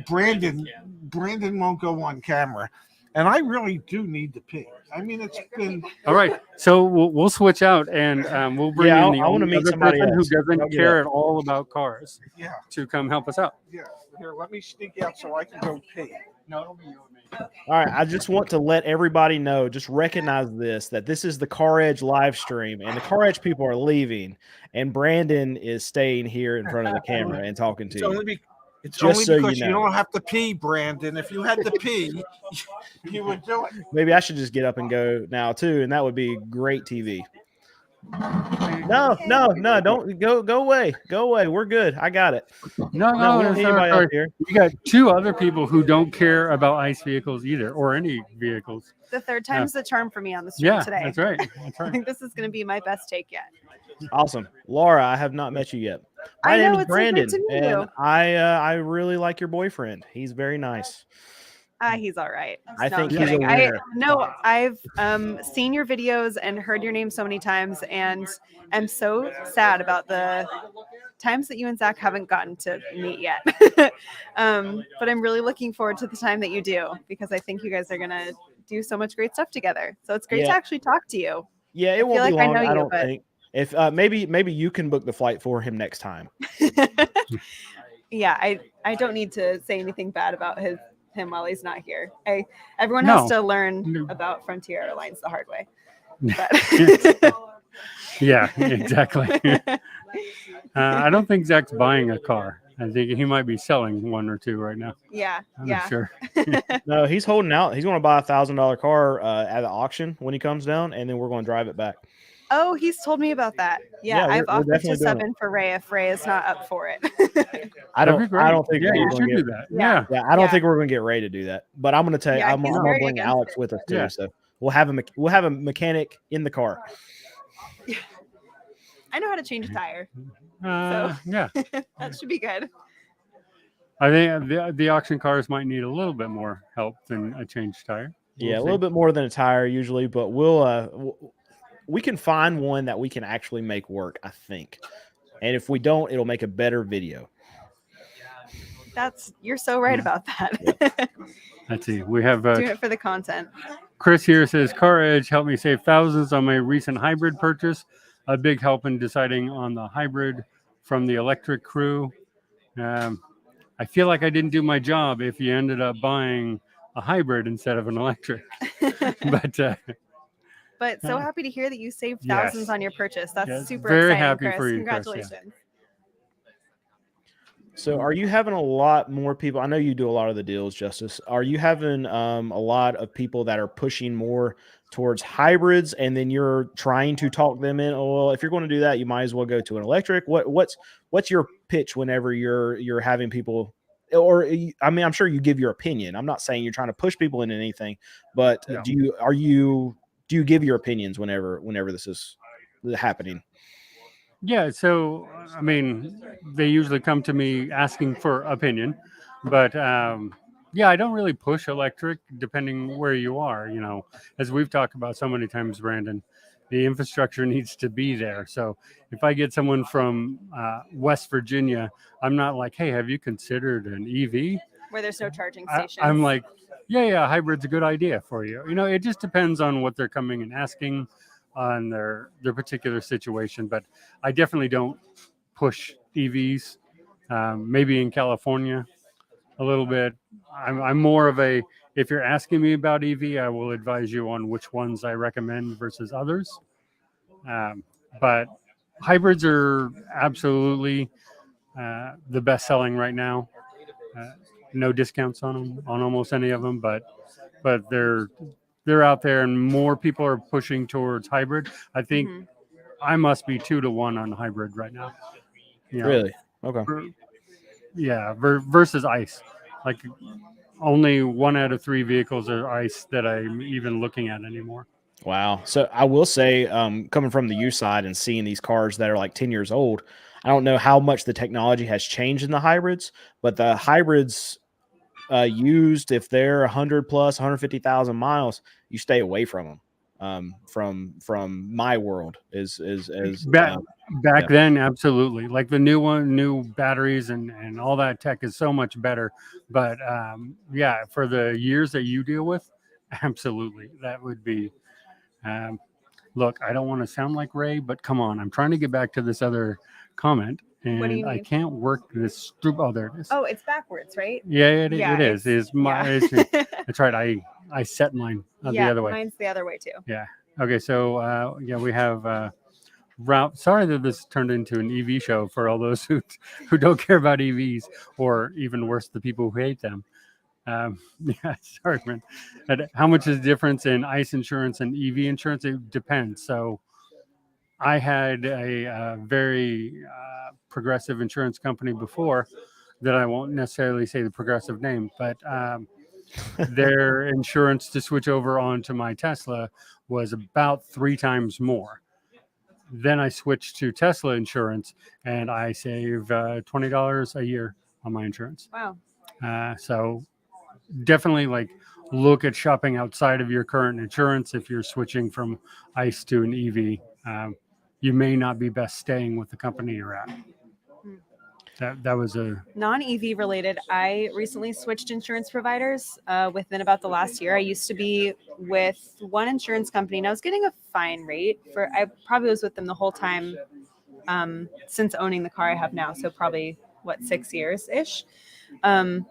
Brandon won't go on camera, and I really do need to pee. I mean, it's been All right, so we'll switch out and we'll bring Yeah, in the I wanna meet other somebody person who else. I'll doesn't get care up. at all about cars yeah. to come help us out. Yeah, here, let me sneak out so I can go pee. No, it'll be you and me. All right, I just want to let everybody know, just recognize that this is the CarEdge live stream, and the CarEdge people are leaving, and Brandon is staying here in front of the camera and talking to you. It's Just only so you because you, know. don't have to pee, Brandon. If you had to pee, you would do it. Maybe I should just get up and go now too, and that would be great TV. No, don't go away. Go away. We're good. I got it. No, we don't need anybody sorry. up here. You got two other people who don't care about ICE vehicles either, or any vehicles. The third time's the charm for me on the stream Yeah, today. that's right. That's I right. think this is going to be my best take yet. Awesome. Laura, I have not met you yet. My I name know, is it's so great Brandon, to meet and you. I really like your boyfriend. He's very nice. He's all right. I No, think I'm he's a kidding. winner. I've seen your videos and heard your name so many times, and I'm so sad about the times that you and Zach haven't gotten to meet yet. But I'm really looking forward to the time that you do, because I think you guys are gonna do so much great stuff together. So it's great to Yeah. actually talk to you. Yeah, it I won't feel be like I long. know I you, don't but- think. If maybe you can book the flight for him next time. Yeah, I don't need to say anything bad about him while he's not here. Everyone No. has to learn about Frontier Airlines the hard way. Yeah, exactly. I don't think Zach's buying a car. I think he might be selling one or two right now. Yeah, I'm yeah. not sure. No, he's holding out. He's going to buy $1,000 car at the auction when he comes down, and then we're going to drive it back. Oh, he's told me about that. Yeah, Yeah, I've we're offered definitely to doing sub it. in for Ray if Ray is not up for it. I That'd be don't. great. I don't think. Yeah, we're you gonna should get- do that. Yeah. Yeah. Yeah, I don't Yeah. think we're going to get Ray to do that. But I'm going to tell you, Yeah, I'm he's going to very bring against Alex it. with us too. Yeah. So we'll have a mechanic in the car. I know how to change a tire. Yeah. That should be good. I think the auction cars might need a little bit more help than a changed tire. Yeah, We'll a little see. bit more than a tire usually, but we can find one that we can actually make work, I think. And if we don't, it'll make a better video. You're so right about that. Let's see. We have Do it for the content. Chris here says, CarEdge helped me save thousands on my recent hybrid purchase. A big help in deciding on the hybrid from the electric crew. I feel like I didn't do my job if you ended up buying a hybrid instead of an electric. But So happy to hear that you saved Yes. thousands on your purchase. That's Yes, super very exciting, happy Chris. for you, Chris, yeah. Congratulations. So are you having a lot more people? I know you do a lot of the deals, Justice. Are you having a lot of people that are pushing more towards hybrids, and then you're trying to talk them in? Oh, well, if you're going to do that, you might as well go to an electric. What's your pitch whenever you're having people? Or I mean, I'm sure you give your opinion. I'm not saying you're trying to push people into anything, but No. do you give your opinions whenever this is happening? yeah, so I mean, they usually come to me asking for opinion, but yeah, I don't really push electric depending where you are. As we've talked about so many times, Brandon, the infrastructure needs to be there. So if I get someone from West Virginia, I'm not like, hey, have you considered an EV? Where there's no charging stations. I'm like, yeah, hybrid's a good idea for you. It just depends on what they're coming and asking on their particular situation. But I definitely don't push EVs. Maybe in California a little bit. I'm more of a, if you're asking me about EV, I will advise you on which ones I recommend versus others. But hybrids are absolutely the best selling right now. No discounts on them, on almost any of them, but they're out there, and more people are pushing towards hybrid. I think I must be 2-1 on hybrid right now. Really? Okay. Versus ICE. Like only 1 out of 3 vehicles are ICE that I'm even looking at anymore. Wow. So I will say, coming from the used side and seeing these cars that are like 10 years old, I don't know how much the technology has changed in the hybrids, but the hybrids used, if they're 100 plus 150,000 miles, you stay away from them. From my world is back then, absolutely. Like the new batteries and all that tech is so much better. But for the years that you deal with, absolutely, that would be. Look, I don't want to sound like Ray, but come on, I'm trying to get back to this other comment, and I can't work this. Oh, there it is. Oh, it's backwards, right? Yeah, it is. That's right. I set mine the other way. Mine's the other way too. Yeah. Okay. So we have Ralph. Sorry that this turned into an EV show for all those who don't care about EVs, or even worse, the people who hate them. Sorry, man. How much is the difference in ICE insurance and EV insurance? It depends. So I had a very progressive insurance company before that I won't necessarily say the progressive name, but their insurance to switch over onto my Tesla was about 3 times more. Then I switched to Tesla insurance, and I save $20 a year on my insurance. Wow. So definitely look at shopping outside of your current insurance. If you're switching from ICE to an EV, you may not be best staying with the company you're at. That was a non-EV related. I recently switched insurance providers within about the last year. I used to be with one insurance company, and I was getting a fine rate I probably was with them the whole time since owning the car I have now. So probably 6 years ish. And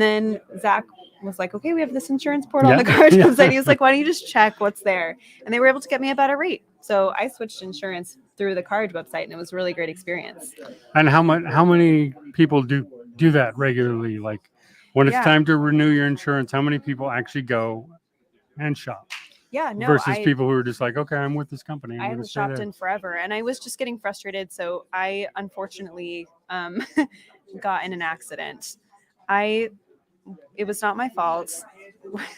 then Zach was like, okay, we have this insurance portal on the CarEdge website. He was like, why don't you just check what's there? And they were able to get me a better rate. So I switched insurance through the CarEdge website, and it was a really great experience. And how many people do that regularly? Like when it's time to renew your insurance, how many people actually go and shop? Yeah, no. Versus people who are just like, okay, I'm with this company. I haven't shopped in forever, and I was just getting frustrated. So I unfortunately got in an accident. It was not my fault,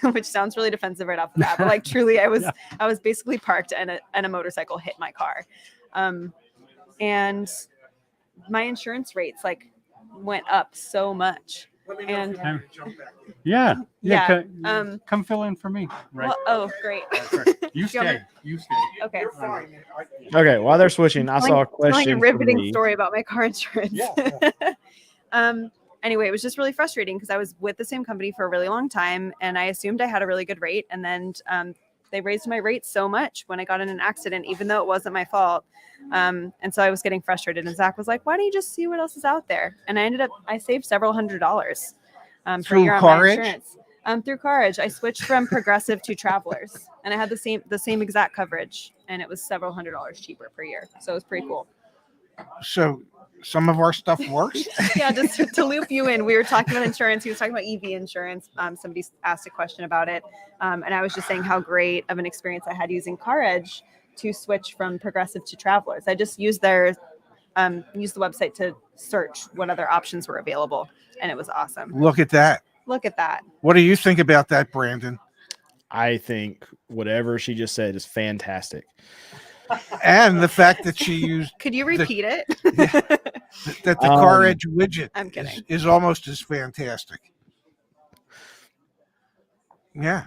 which sounds really defensive right off the bat, but truly I was basically parked and a motorcycle hit my car. And my insurance rates went up so much. And come fill in for me. Right. Well, oh, great. You stay. Okay. Okay. While they're switching, I saw a question. Telling a riveting story about my car insurance. Anyway, it was just really frustrating because I was with the same company for a really long time, and I assumed I had a really good rate. And then they raised my rate so much when I got in an accident, even though it wasn't my fault. And so I was getting frustrated. And Zach was like, why don't you just see what else is out there? And I saved several $100s per year on my insurance. Through CarEdge, I switched from Progressive to Travelers, and I had the same exact coverage, and it was several $100s cheaper per year. So it was pretty cool. So some of our stuff works. Yeah, just to loop you in, we were talking about insurance. He was talking about EV insurance. Somebody asked a question about it, and I was just saying how great of an experience I had using CarEdge to switch from Progressive to Travelers. I just used the website to search what other options were available, and it was awesome. Look at that. What do you think about that, Brandon? I think whatever she just said is fantastic. And the fact that she used. Could you repeat it? That the CarEdge widget I'm kidding. Is almost as fantastic. Yeah.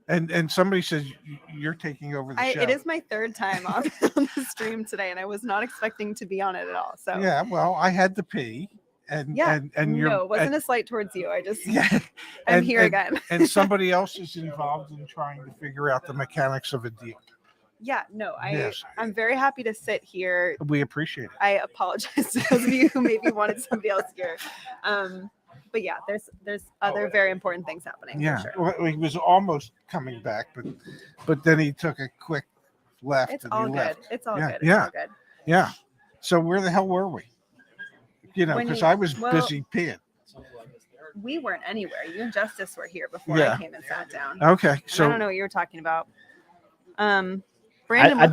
And somebody says you're taking over the show. It is my third time on the stream today, and I was not expecting to be on it at all. So Yeah, well, I had to pee, and yeah, and you're no, it wasn't a slight towards you. I just yeah, I'm and- here and- again. and somebody else is involved in trying to figure out the mechanics of a deal. Yeah, no, Yes. I'm very happy to sit here. We appreciate it. I apologize to those of you who maybe wanted somebody else here. But yeah, there's other very important things happening. Yeah, For sure. well, he was almost coming back, but then he took a quick left. It's and all he good. left. It's all Yeah, good. It's yeah. all good. Yeah. So where the hell were we? When Because you- I was well, busy peeing. We weren't anywhere. You and Justice were here before Yeah. I came and sat down. Okay, And so I don't know what you were talking about. Brandon, I what's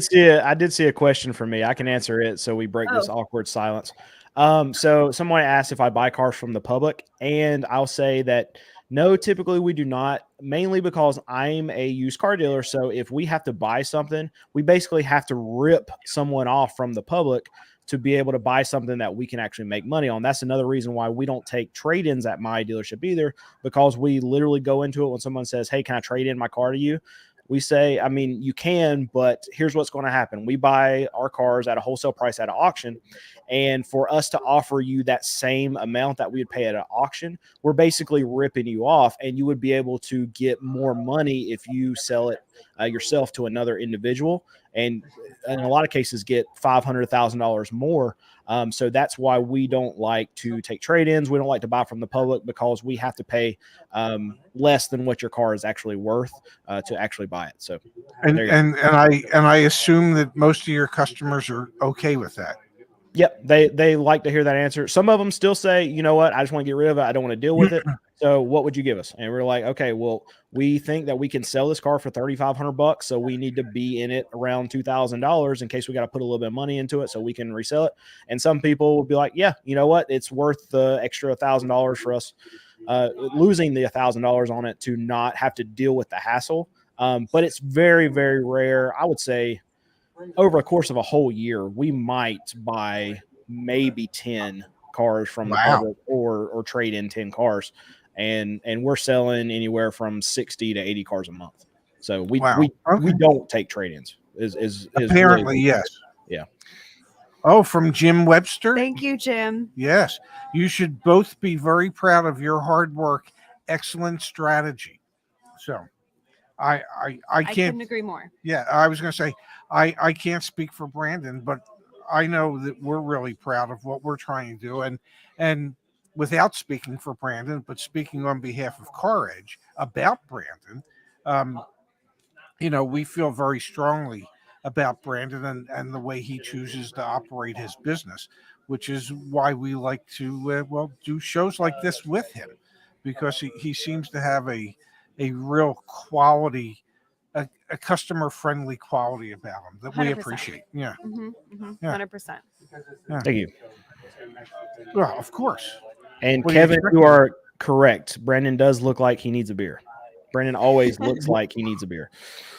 the I did see a question for me. I can answer it, so we break this Oh. awkward silence. So someone asked if I buy cars from the public, and I'll say that no, typically we do not, mainly because I'm a used car dealer. So if we have to buy something, we basically have to rip someone off from the public to be able to buy something that we can actually make money on. That's another reason why we don't take trade-ins at my dealership either, because we literally go into it when someone says, hey, can I trade in my car to you? We say, I mean, you can, but here's what's going to happen. We buy our cars at a wholesale price at an auction. And for us to offer you that same amount that we would pay at an auction, we're basically ripping you off, and you would be able to get more money if you sell it yourself to another individual. And in a lot of cases, get $500,000 more. So that's why we don't like to take trade-ins. We don't like to buy from the public, because we have to pay less than what your car is actually worth to actually buy it. So, and there you go. and I assume that most of your customers are okay with that. Yep, they like to hear that answer. Some of them still say, you know what, I just want to get rid of it. I don't want to deal with it. So what would you give us? And we're like, okay, well, we think that we can sell this car for $3,500, so we need to be in it around $2,000 in case we got to put a little bit of money into it so we can resell it. And some people will be like, yeah, you know what, it's worth the extra $1,000 for us losing the $1,000 on it to not have to deal with the hassle. But it's very, very rare. I would say over a course of a whole year, we might buy maybe 10 cars from the public or trade in 10 cars. And we're selling anywhere from 60 to 80 cars a month. So we don't take trade-ins. Is Apparently, really, yes. Yeah. Oh, from Jim Webster. Thank you, Jim. Yes, you should both be very proud of your hard work. Excellent strategy. So, I I can't couldn't agree more. Yeah, I was going to say I can't speak for Brandon, but I know that we're really proud of what we're trying to do, and without speaking for Brandon, but speaking on behalf of CarEdge about Brandon, we feel very strongly about Brandon and the way he chooses to operate his business, which is why we like to do shows like this with him, because he seems to have a real quality, a customer friendly quality about him that we 100%. appreciate. Yeah. Yeah. 100%. Yeah. Thank you. Well, of course. And What do you Kevin, expect? you are correct. Brandon does look like he needs a beer. Brandon always looks like he needs a beer.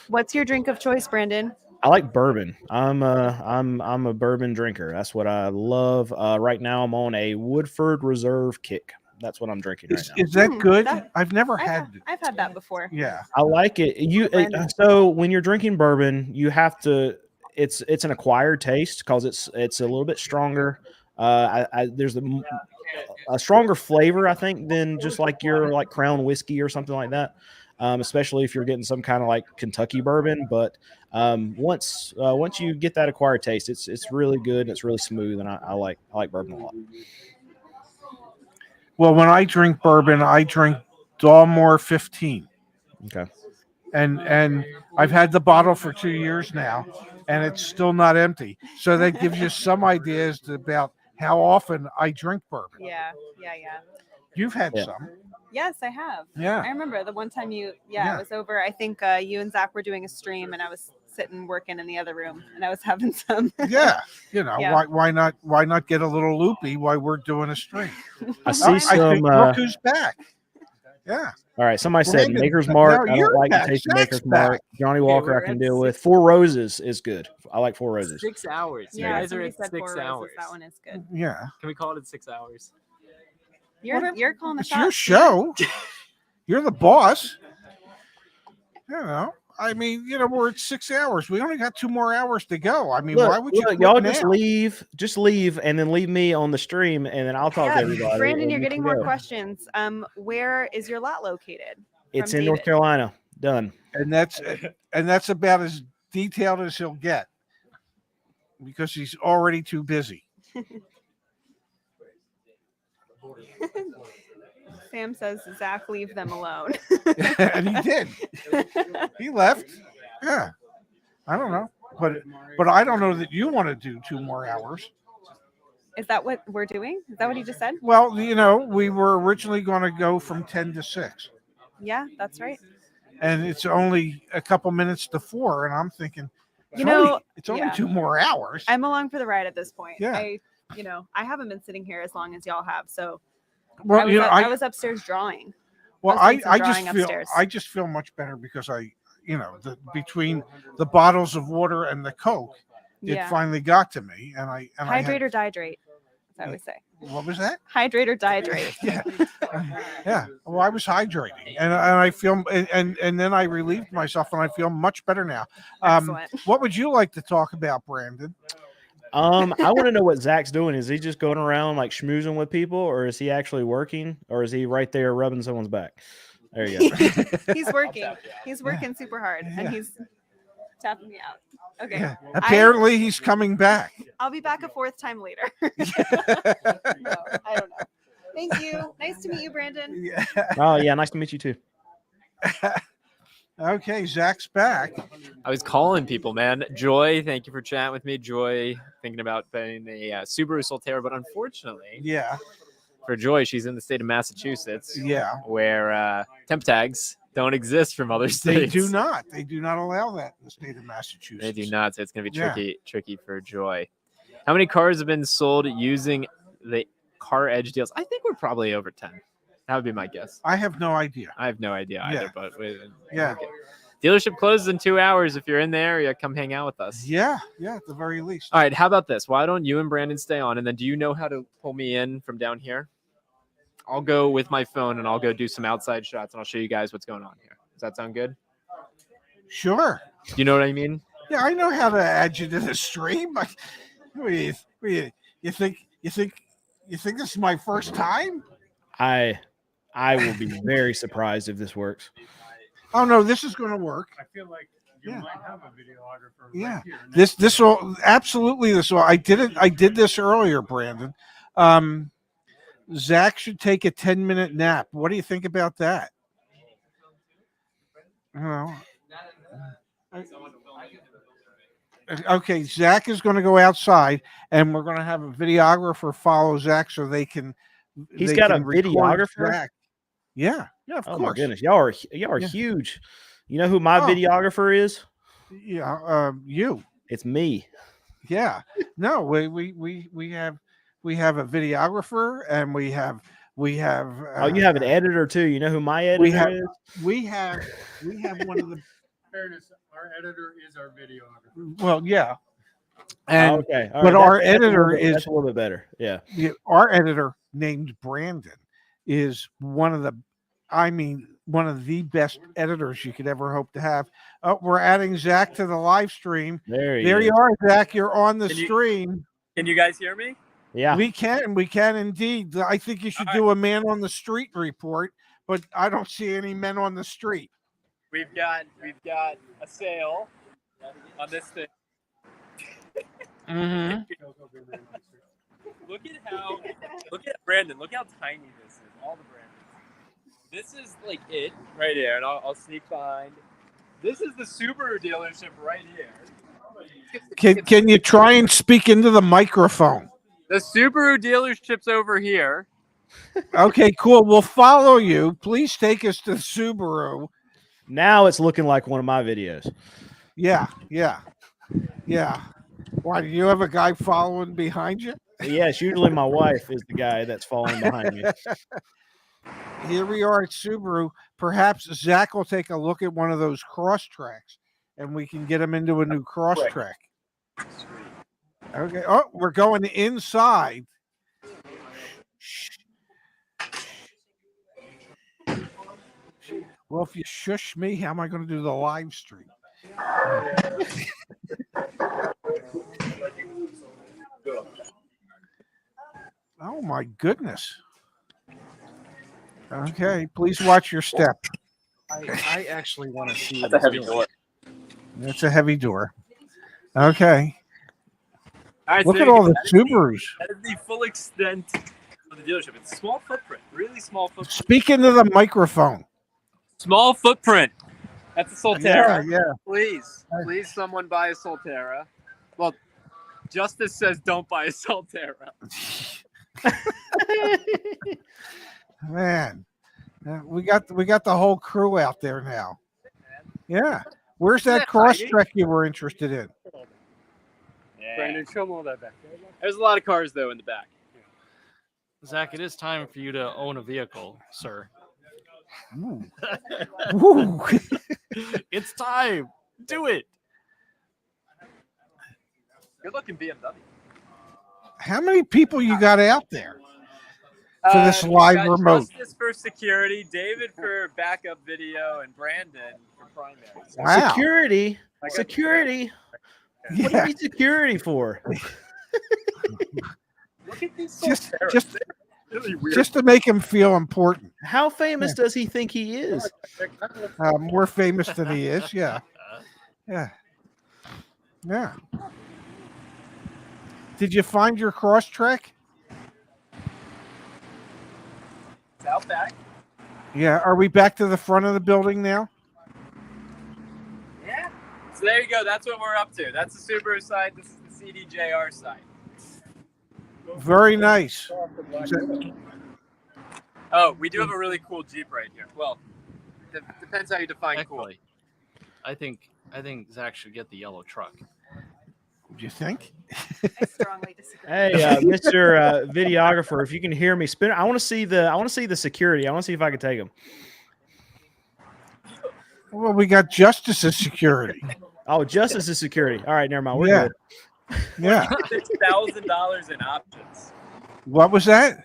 What's your drink of choice, Brandon? I like bourbon. I'm a bourbon drinker. That's what I love. Right now I'm on a Woodford Reserve Kick. That's what I'm drinking right now. Is that good? I've never had it. I've had that before. Yeah. I like it. So when you're drinking bourbon, you have to. It's an acquired taste because it's a little bit stronger. There's a stronger flavor, I think, than just like your Crown whiskey or something like that. Especially if you're getting some kind of like Kentucky bourbon. But once you get that acquired taste, it's really good and it's really smooth, and I like bourbon a lot. Well, when I drink bourbon, I drink Dalmore 15. Okay. And I've had the bottle for 2 years now, and it's still not empty. So that gives you some ideas about how often I drink bourbon. Yeah. You've had some. Yes, I have. Yeah. I remember the one time I was over. I think you and Zach were doing a stream, and I was sitting working in the other room, and I was having some. Yeah. Yeah. Why not get a little loopy while we're doing a stream? I see some. Look who's back. Yeah. All right. Somebody said Brandon, Maker's Mark. now I you're don't like the back. taste of Zach's Maker's Mark. back. Johnny Walker we're I can at deal with. Four Roses is good. I like Four Roses. 6 hours. You Yeah, guys are somebody at said 6 4 roses. hours. That one is good. Yeah. Can we call it 6 hours? You're calling the It's your shots. show. You're the boss. You know, I mean, we're at 6 hours. We only got 2 more hours to go. I mean, Look, why would you? look, quit y'all now? just leave, and then leave me on the stream, and then I'll talk to everybody. Brandon, and you're we getting can more go. questions. Where is your lot located? It's from in North David? Carolina. Done. And that's about as detailed as he'll get because he's already too busy. Sam says, Zach, leave them alone. And he did. He left. Yeah. I don't know, but I don't know that you want to do 2 more hours. Is that what we're doing? Is that what he just said? Well, we were originally going to go from 10 to 6. Yeah, that's right. And it's only a couple minutes to 4, and I'm thinking, it's only yeah. 2 more hours. I'm along for the ride at this point. Yeah. I haven't been sitting here as long as y'all have. So Well, I was upstairs drawing. Well, I was doing some I drawing just feel upstairs. I just feel much better because between the bottles of water and the Coke, it finally got to me, and I hydrate or dehydrate, as I would say. What was that? Hydrate or dehydrate. Yeah. Well, I was hydrating, and I feel and then I relieved myself, and I feel much better now. Excellent. What would you like to talk about, Brandon? I want to know what Zach's doing. Is he just going around like schmoozing with people, or is he actually working, or is he right there rubbing someone's back? There you go. He's working. He's working super hard, and he's tapping me out. Okay. Yeah. Apparently, he's coming back. I'll be back a 4th time later. No, I don't know. Thank you. Nice to meet you, Brandon. Yeah. Oh yeah, nice to meet you too. Okay, Zach's back. I was calling people, man. Joy, thank you for chatting with me. Joy, thinking about buying a Subaru Solterra, but unfortunately, for Joy, she's in the state of Massachusetts. Yeah, where temp tags don't exist from other They states. do not. They do not allow that in the state of Massachusetts. They do not. So it's going to be tricky for Joy. How many cars have been sold using the CarEdge deals? I think we're probably over 10. That would be my guess. I have no idea. I have no idea either. But yeah. Okay. Dealership closes in 2 hours. If you're in the area, come hang out with us. Yeah, at the very least. All right. How about this? Why don't you and Brandon stay on? And then do you know how to pull me in from down here? I'll go with my phone and I'll go do some outside shots and I'll show you guys what's going on here. Does that sound good? Sure. You know what I mean? Yeah, I know how to add you to the stream. You think this is my first time? I will be very surprised if this works. Oh no, this is going to work. I feel like you might have a videographer. Yeah, right here. this will absolutely this will. I did this earlier, Brandon. Zach should take a 10-minute nap. What do you think about that? Okay, Zach is going to go outside, and we're going to have a videographer follow Zach so they can. He's got a videographer. Zach. Yeah, of oh course. my goodness, y'all are huge. You know who my videographer is? Yeah, you. It's me. Yeah. No, we have a videographer, and we have. Oh, you have an editor too. You know who my editor is? We have one of the. Fairness, our editor is our videographer. Well, yeah. And okay, but our editor is a little bit better. Yeah. Our editor named Brandon is one of the best editors you could ever hope to have. Oh, we're adding Zach to the live stream. There you are, Zach. You're on the stream. Can you guys hear me? Yeah. We can indeed. I think you should do a man on the street report, but I don't see any men on the street. We've got a sale on this thing. Mm-hmm. Look at Brandon. Look how tiny this is. All the Brandons. This is like it right here, and I'll sneak behind. This is the Subaru dealership right here. Can you try and speak into the microphone? The Subaru dealership's over here. Okay, cool. We'll follow you. Please take us to Subaru. Now it's looking like one of my videos. Yeah. Why, do you have a guy following behind you? Yes, usually my wife is the guy that's following behind me. Here we are at Subaru. Perhaps Zach will take a look at one of those cross tracks, and we can get him into a new cross track. Okay. Oh, we're going inside. Well, if you shush me, how am I going to do the live stream? Oh my goodness. Okay, please watch your step. I actually want to see That's a heavy door. It's a heavy door. Okay. All right, Look so at there you all go. the Subarus. That is the full extent of the dealership. It's a small footprint, really small footprint. Speak into the microphone. Small footprint. That's a Solterra. Yeah. Please, someone buy a Solterra. Well, Justice says don't buy a Solterra. Man, we got the whole crew out there now. Yeah. Where's that cross track you were interested in? Yeah. Brandon, show them all that back. There's a lot of cars though in the back. Zach, it is time for you to own a vehicle, sir. Ooh. Ooh. It's time. Do it. Good looking BMW. How many people you got out there for this We live got remote? Justice for security, David for backup video, and Brandon for primary. Wow. Security. Security. What do you Yeah. need security for? Look at these Just Solterras. just They're really weird. just to make him feel important. How famous does he think he is? More famous than he is. Yeah. Yeah. Yeah. Did you find your cross track? It's out back. Yeah. Are we back to the front of the building now? Yeah. So there you go. That's what we're up to. That's the Subaru side. This is the CDJR side. Very nice. Oh, we do have a really cool Jeep right here. Well, depends how you define cool. Actually, I think Zach should get the yellow truck. Do you think? I strongly disagree. Hey, Mr. Videographer, if you can hear me, spin. I want to see the security. I want to see if I can take him. Well, we got Justice as security. Oh, Justice is security. All right, never mind. We're Yeah. good. Yeah. $6,000 in options. What was that?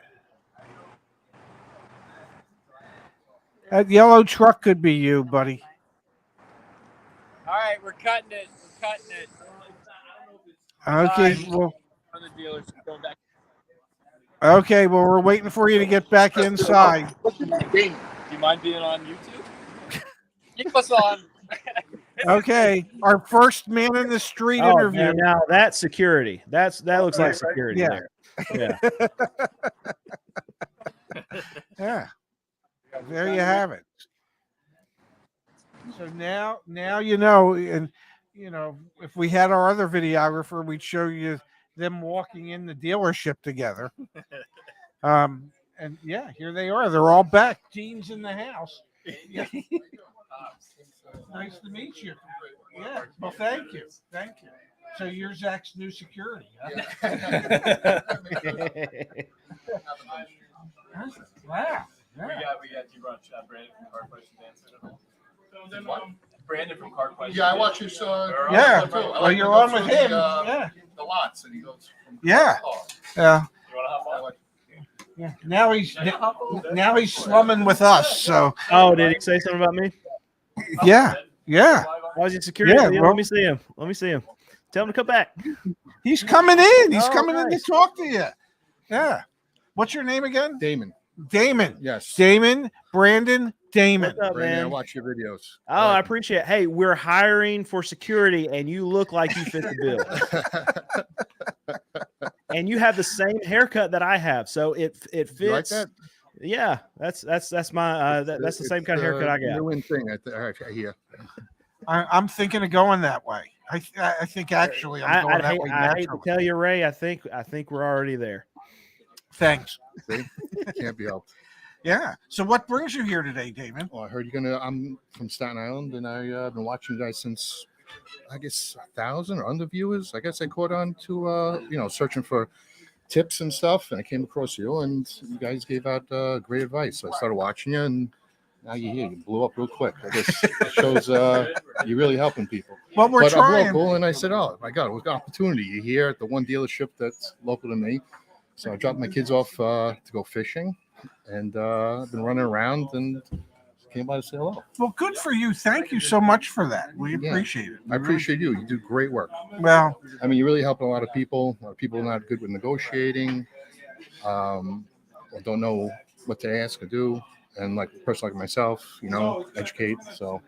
That yellow truck could be you, buddy. All right, we're cutting it. We're cutting it. Okay. Well. On the dealers going back. Okay. Well, we're waiting for you to get back inside. Do you mind being on YouTube? Keep us on. Okay. Our first man in the street Oh, interview. man, now that's security. That looks like security Yeah. there. Yeah. Yeah. There you have it. So now you know, and you know, if we had our other videographer, we'd show you them walking in the dealership together. And yeah, here they are. They're all back. Gene's in the house. Yeah. Nice to meet you. Yeah. Well, thank you. Thank you. So you're Zach's new security. Huh? Wow. Yeah. We got you brought Brandon from Car Questions answered it all. Brandon from Car Questions. Yeah, I watch his. Yeah. Well, you're on with him. Yeah. The lots, and he goes. Yeah. Yeah. You want to hop on? Yeah. Now he's slumming with us. So. Oh, did he say something about me? Yeah. Yeah. Why is he security? Yeah, Let well- me see him. Let me see him. Tell him to come back. He's coming in. He's Oh, coming in nice. to talk to you. Yeah. What's your name again? Damon. Damon. Yes. Damon. Brandon. Damon. What's up, Brandon, I man? watch your videos. Oh, I appreciate it. Hey, we're hiring for security, and you look like you fit the bill. And you have the same haircut that I have, so it fits. You like that? Yeah, that's my that's the same kind of haircut I got. New in thing. I hear. I'm thinking of going that way. I think actually I'm going that way I hate to naturally. tell you, Ray. I think we're already there. Thanks. See? Can't be helped. Yeah. So what brings you here today, Damon? Well, I heard I'm from Staten Island, and I've been watching you guys since, I guess, 1,000 or under viewers. I guess I caught on to, searching for tips and stuff, and I came across you, and you guys gave out great advice. So I started watching you, and now you're here. You blew up real quick. I guess it shows you're really helping people. Well, we're But trying. I'm local, and I said, oh, my God, we've got opportunity. You're here at the one dealership that's local to me. So I dropped my kids off to go fishing, and I've been running around and came by to say hello. Well, good for you. Thank you so much for that. We Yeah. appreciate it. I appreciate you. You do great work. Well, I mean, you're really helping a lot of people. A lot of people are not good with negotiating, or don't know what to ask or do. And like a person like myself, educate. So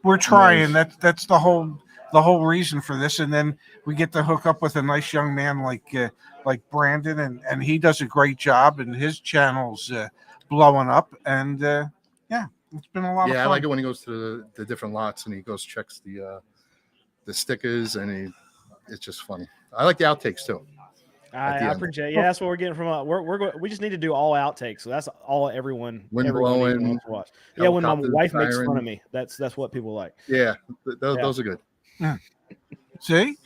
we're trying. That's the whole reason for this. And then we get to hook up with a nice young man like Brandon, and he does a great job, and his channel's blowing up. And yeah, it's been a lot of fun. Yeah, I like it when he goes to the different lots and he goes checks the stickers, and it's just funny. I like the outtakes too. I appreciate. Yeah, that's what we're getting from. We just need to do all outtakes. So that's all everyone. Wind everyone blowing, wants to watch. Yeah, when my helicopters wife makes fun firing. of me, that's what people like. Yeah, those are good. Yeah. See,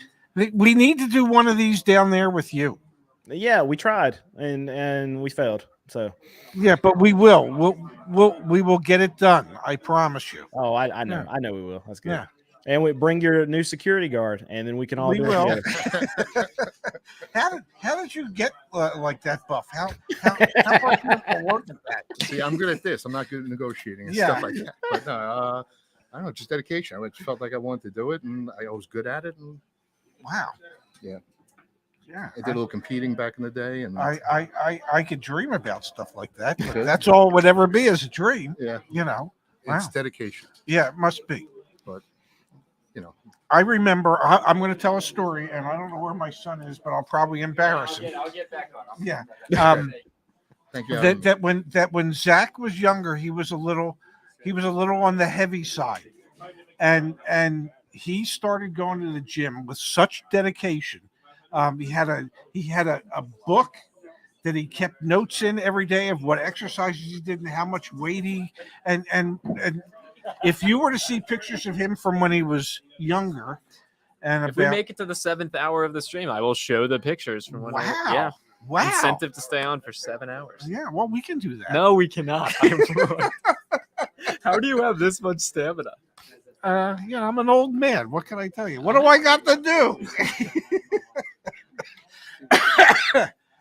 we need to do one of these down there with you. Yeah, we tried and we failed. So yeah, but we will. We will get it done. I promise you. Oh, I know. Yeah. I know we will. That's good. Yeah. And we bring your new security guard, and then we can all We do will. it together. How did you get like that buff? How much work is that? See, I'm good at this. I'm not good at negotiating and Yeah. stuff like that. But no, I don't know, just dedication. I just felt like I wanted to do it, and I was good at it. And Wow. yeah, Yeah. I did a little competing back in the day, and I could dream about stuff like that, but Good. that's all it would ever be is a dream. yeah, Wow. it's dedication. Yeah, it must be. But I remember. I'm going to tell a story, and I don't know where my son is, but I'll probably embarrass him. I'll get back on. Yeah. thank you. That when Zach was younger, he was a little on the heavy side, and he started going to the gym with such dedication. He had a book that he kept notes in every day of what exercises he did and how much weight he and if you were to see pictures of him from when he was younger, and If we make it to the 7th hour of the stream, I will show the pictures from when. Wow. Wow. Incentive to stay on for 7 hours. Yeah, well, we can do that. No, we cannot. How do you have this much stamina? I'm an old man. What can I tell you? What do I got to do?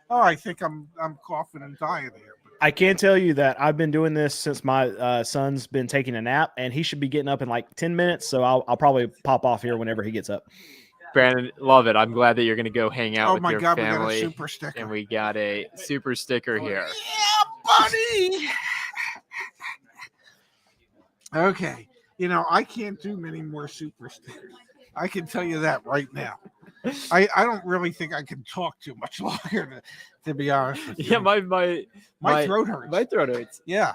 Oh, I think I'm coughing and dying here. I can tell you that I've been doing this since my son's been taking a nap, and he should be getting up in like 10 minutes. So I'll probably pop off here whenever he gets up. Brandon, love it. I'm glad that you're going to go hang out Oh with my your God, we got a family. super sticker. And we got a super sticker here. Buddy. Okay. I can't do many more super stickers. I can tell you that right now. I don't really think I can talk too much longer, to be honest with you. Yeah, my throat hurts. My throat hurts. Yeah.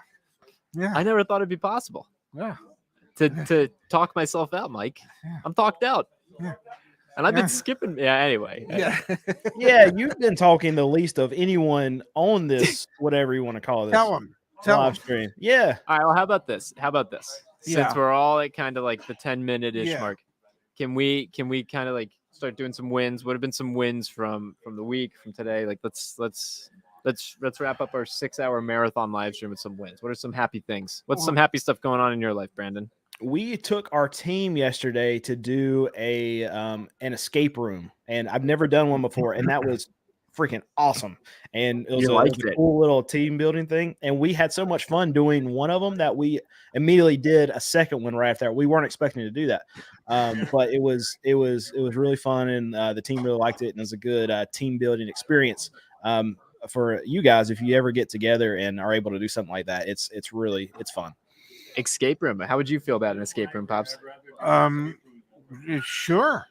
Yeah. I never thought it'd be possible Yeah. to talk myself out, Mike. Yeah. I'm talked out. Yeah. And I've Yeah. been skipping. Yeah, anyway. Yeah. Yeah, you've been talking the least of anyone on this, whatever you want to call this. Tell him. live stream. Yeah. All right. Well, how about this? Yeah. Since we're all at kind of like the 10-minute-ish Yeah. mark, can we kind of like start doing some wins? Would have been some wins from the week, from today. Like let's wrap up our 6-hour marathon live stream with some wins. What are some happy things? What's some happy stuff going on in your life, Brandon? We took our team yesterday to do an escape room, and I've never done one before, and that was freaking awesome. And it was, a cool little team building thing. And we had so much fun doing one of them that we immediately did a second one right after. We weren't expecting to do that, but it was really fun, and the team really liked it, and it was a good team building experience for you guys. If you ever get together and are able to do something like that, it's fun. Escape room. How would you feel about an escape room, Pops? Sure.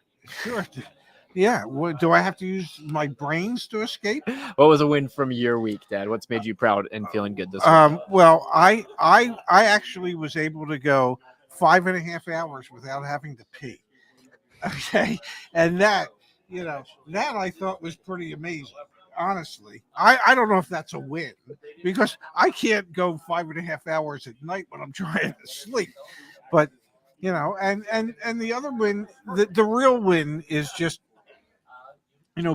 Yeah. Do I have to use my brains to escape? What was a win from your week, Dad? What's made you proud and feeling good this week? Well, I actually was able to go 5.5 hours without having to pee. Okay. And that I thought was pretty amazing. Honestly, I don't know if that's a win, because I can't go 5.5 hours at night when I'm trying to sleep. But and the other win, the real win is just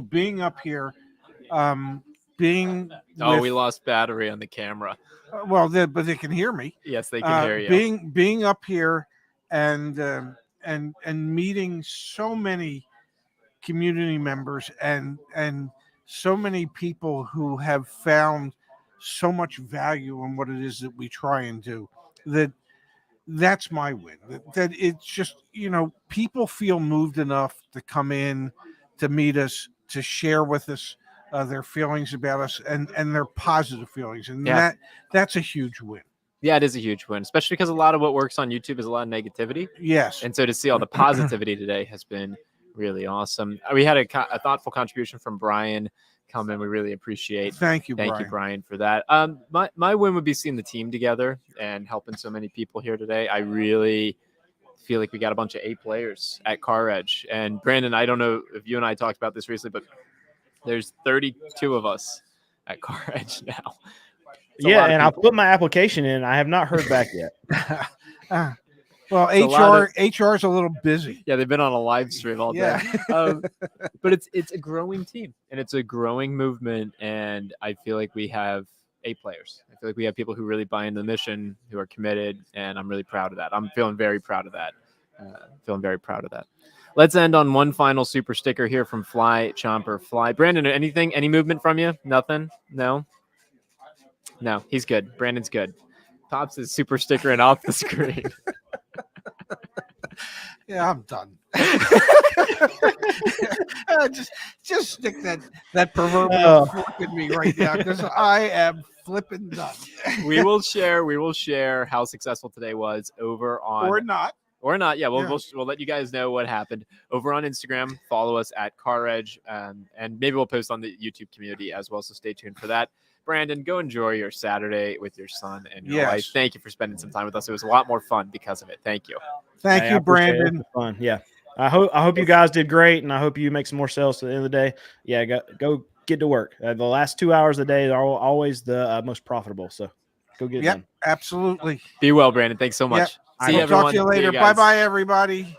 being up here, we lost battery on the camera. But they can hear me. Yes, they can hear you. Being up here and meeting so many community members and so many people who have found so much value in what it is that we try and do, that that's my win. That it's just, people feel moved enough to come in, to meet us, to share with us their feelings about us and their positive feelings. And that's a huge win. Yeah, it is a huge win, especially because a lot of what works on YouTube is a lot of negativity. Yes. And so to see all the positivity today has been really awesome. We had a thoughtful contribution from Brian come in. We really appreciate. Thank you, Brian, for that. My win would be seeing the team together and helping so many people here today. I really feel like we got a bunch of A players at CarEdge. And Brandon, I don't know if you and I talked about this recently, but there's 32 of us at CarEdge now. Yeah, and I put my application in. I have not heard back yet. Well, HR is a little busy. Yeah, they've been on a live stream all day. But it's a growing team and it's a growing movement. And I feel like we have A players. I feel like we have people who really buy into the mission, who are committed, and I'm really proud of that. I'm feeling very proud of that. Let's end on one final super sticker here from Fly Chomper Fly. Brandon, any movement from you? Nothing? No, he's good. Brandon's good. Pops his super sticker and off the screen. Yeah, I'm done. just stick that proverbial fork in me right now because I am flipping done. We will share how successful today was over on or not. Yeah, we'll let you guys know what happened over on Instagram. Follow us at CarEdge, and maybe we'll post on the YouTube community as well. So stay tuned for that. Brandon, go enjoy your Saturday with your son and your wife. Thank you for spending some time with us. It was a lot more fun because of it. Thank you. Thank you, Brandon. Fun. Yeah. I hope you guys did great, and I hope you make some more sales to the end of the day. Yeah, go get to work. The last 2 hours of the day are always the most profitable. So go get it done. Absolutely. Be well, Brandon. Thanks so much. See you, everyone. Talk to you later. Bye-bye, everybody.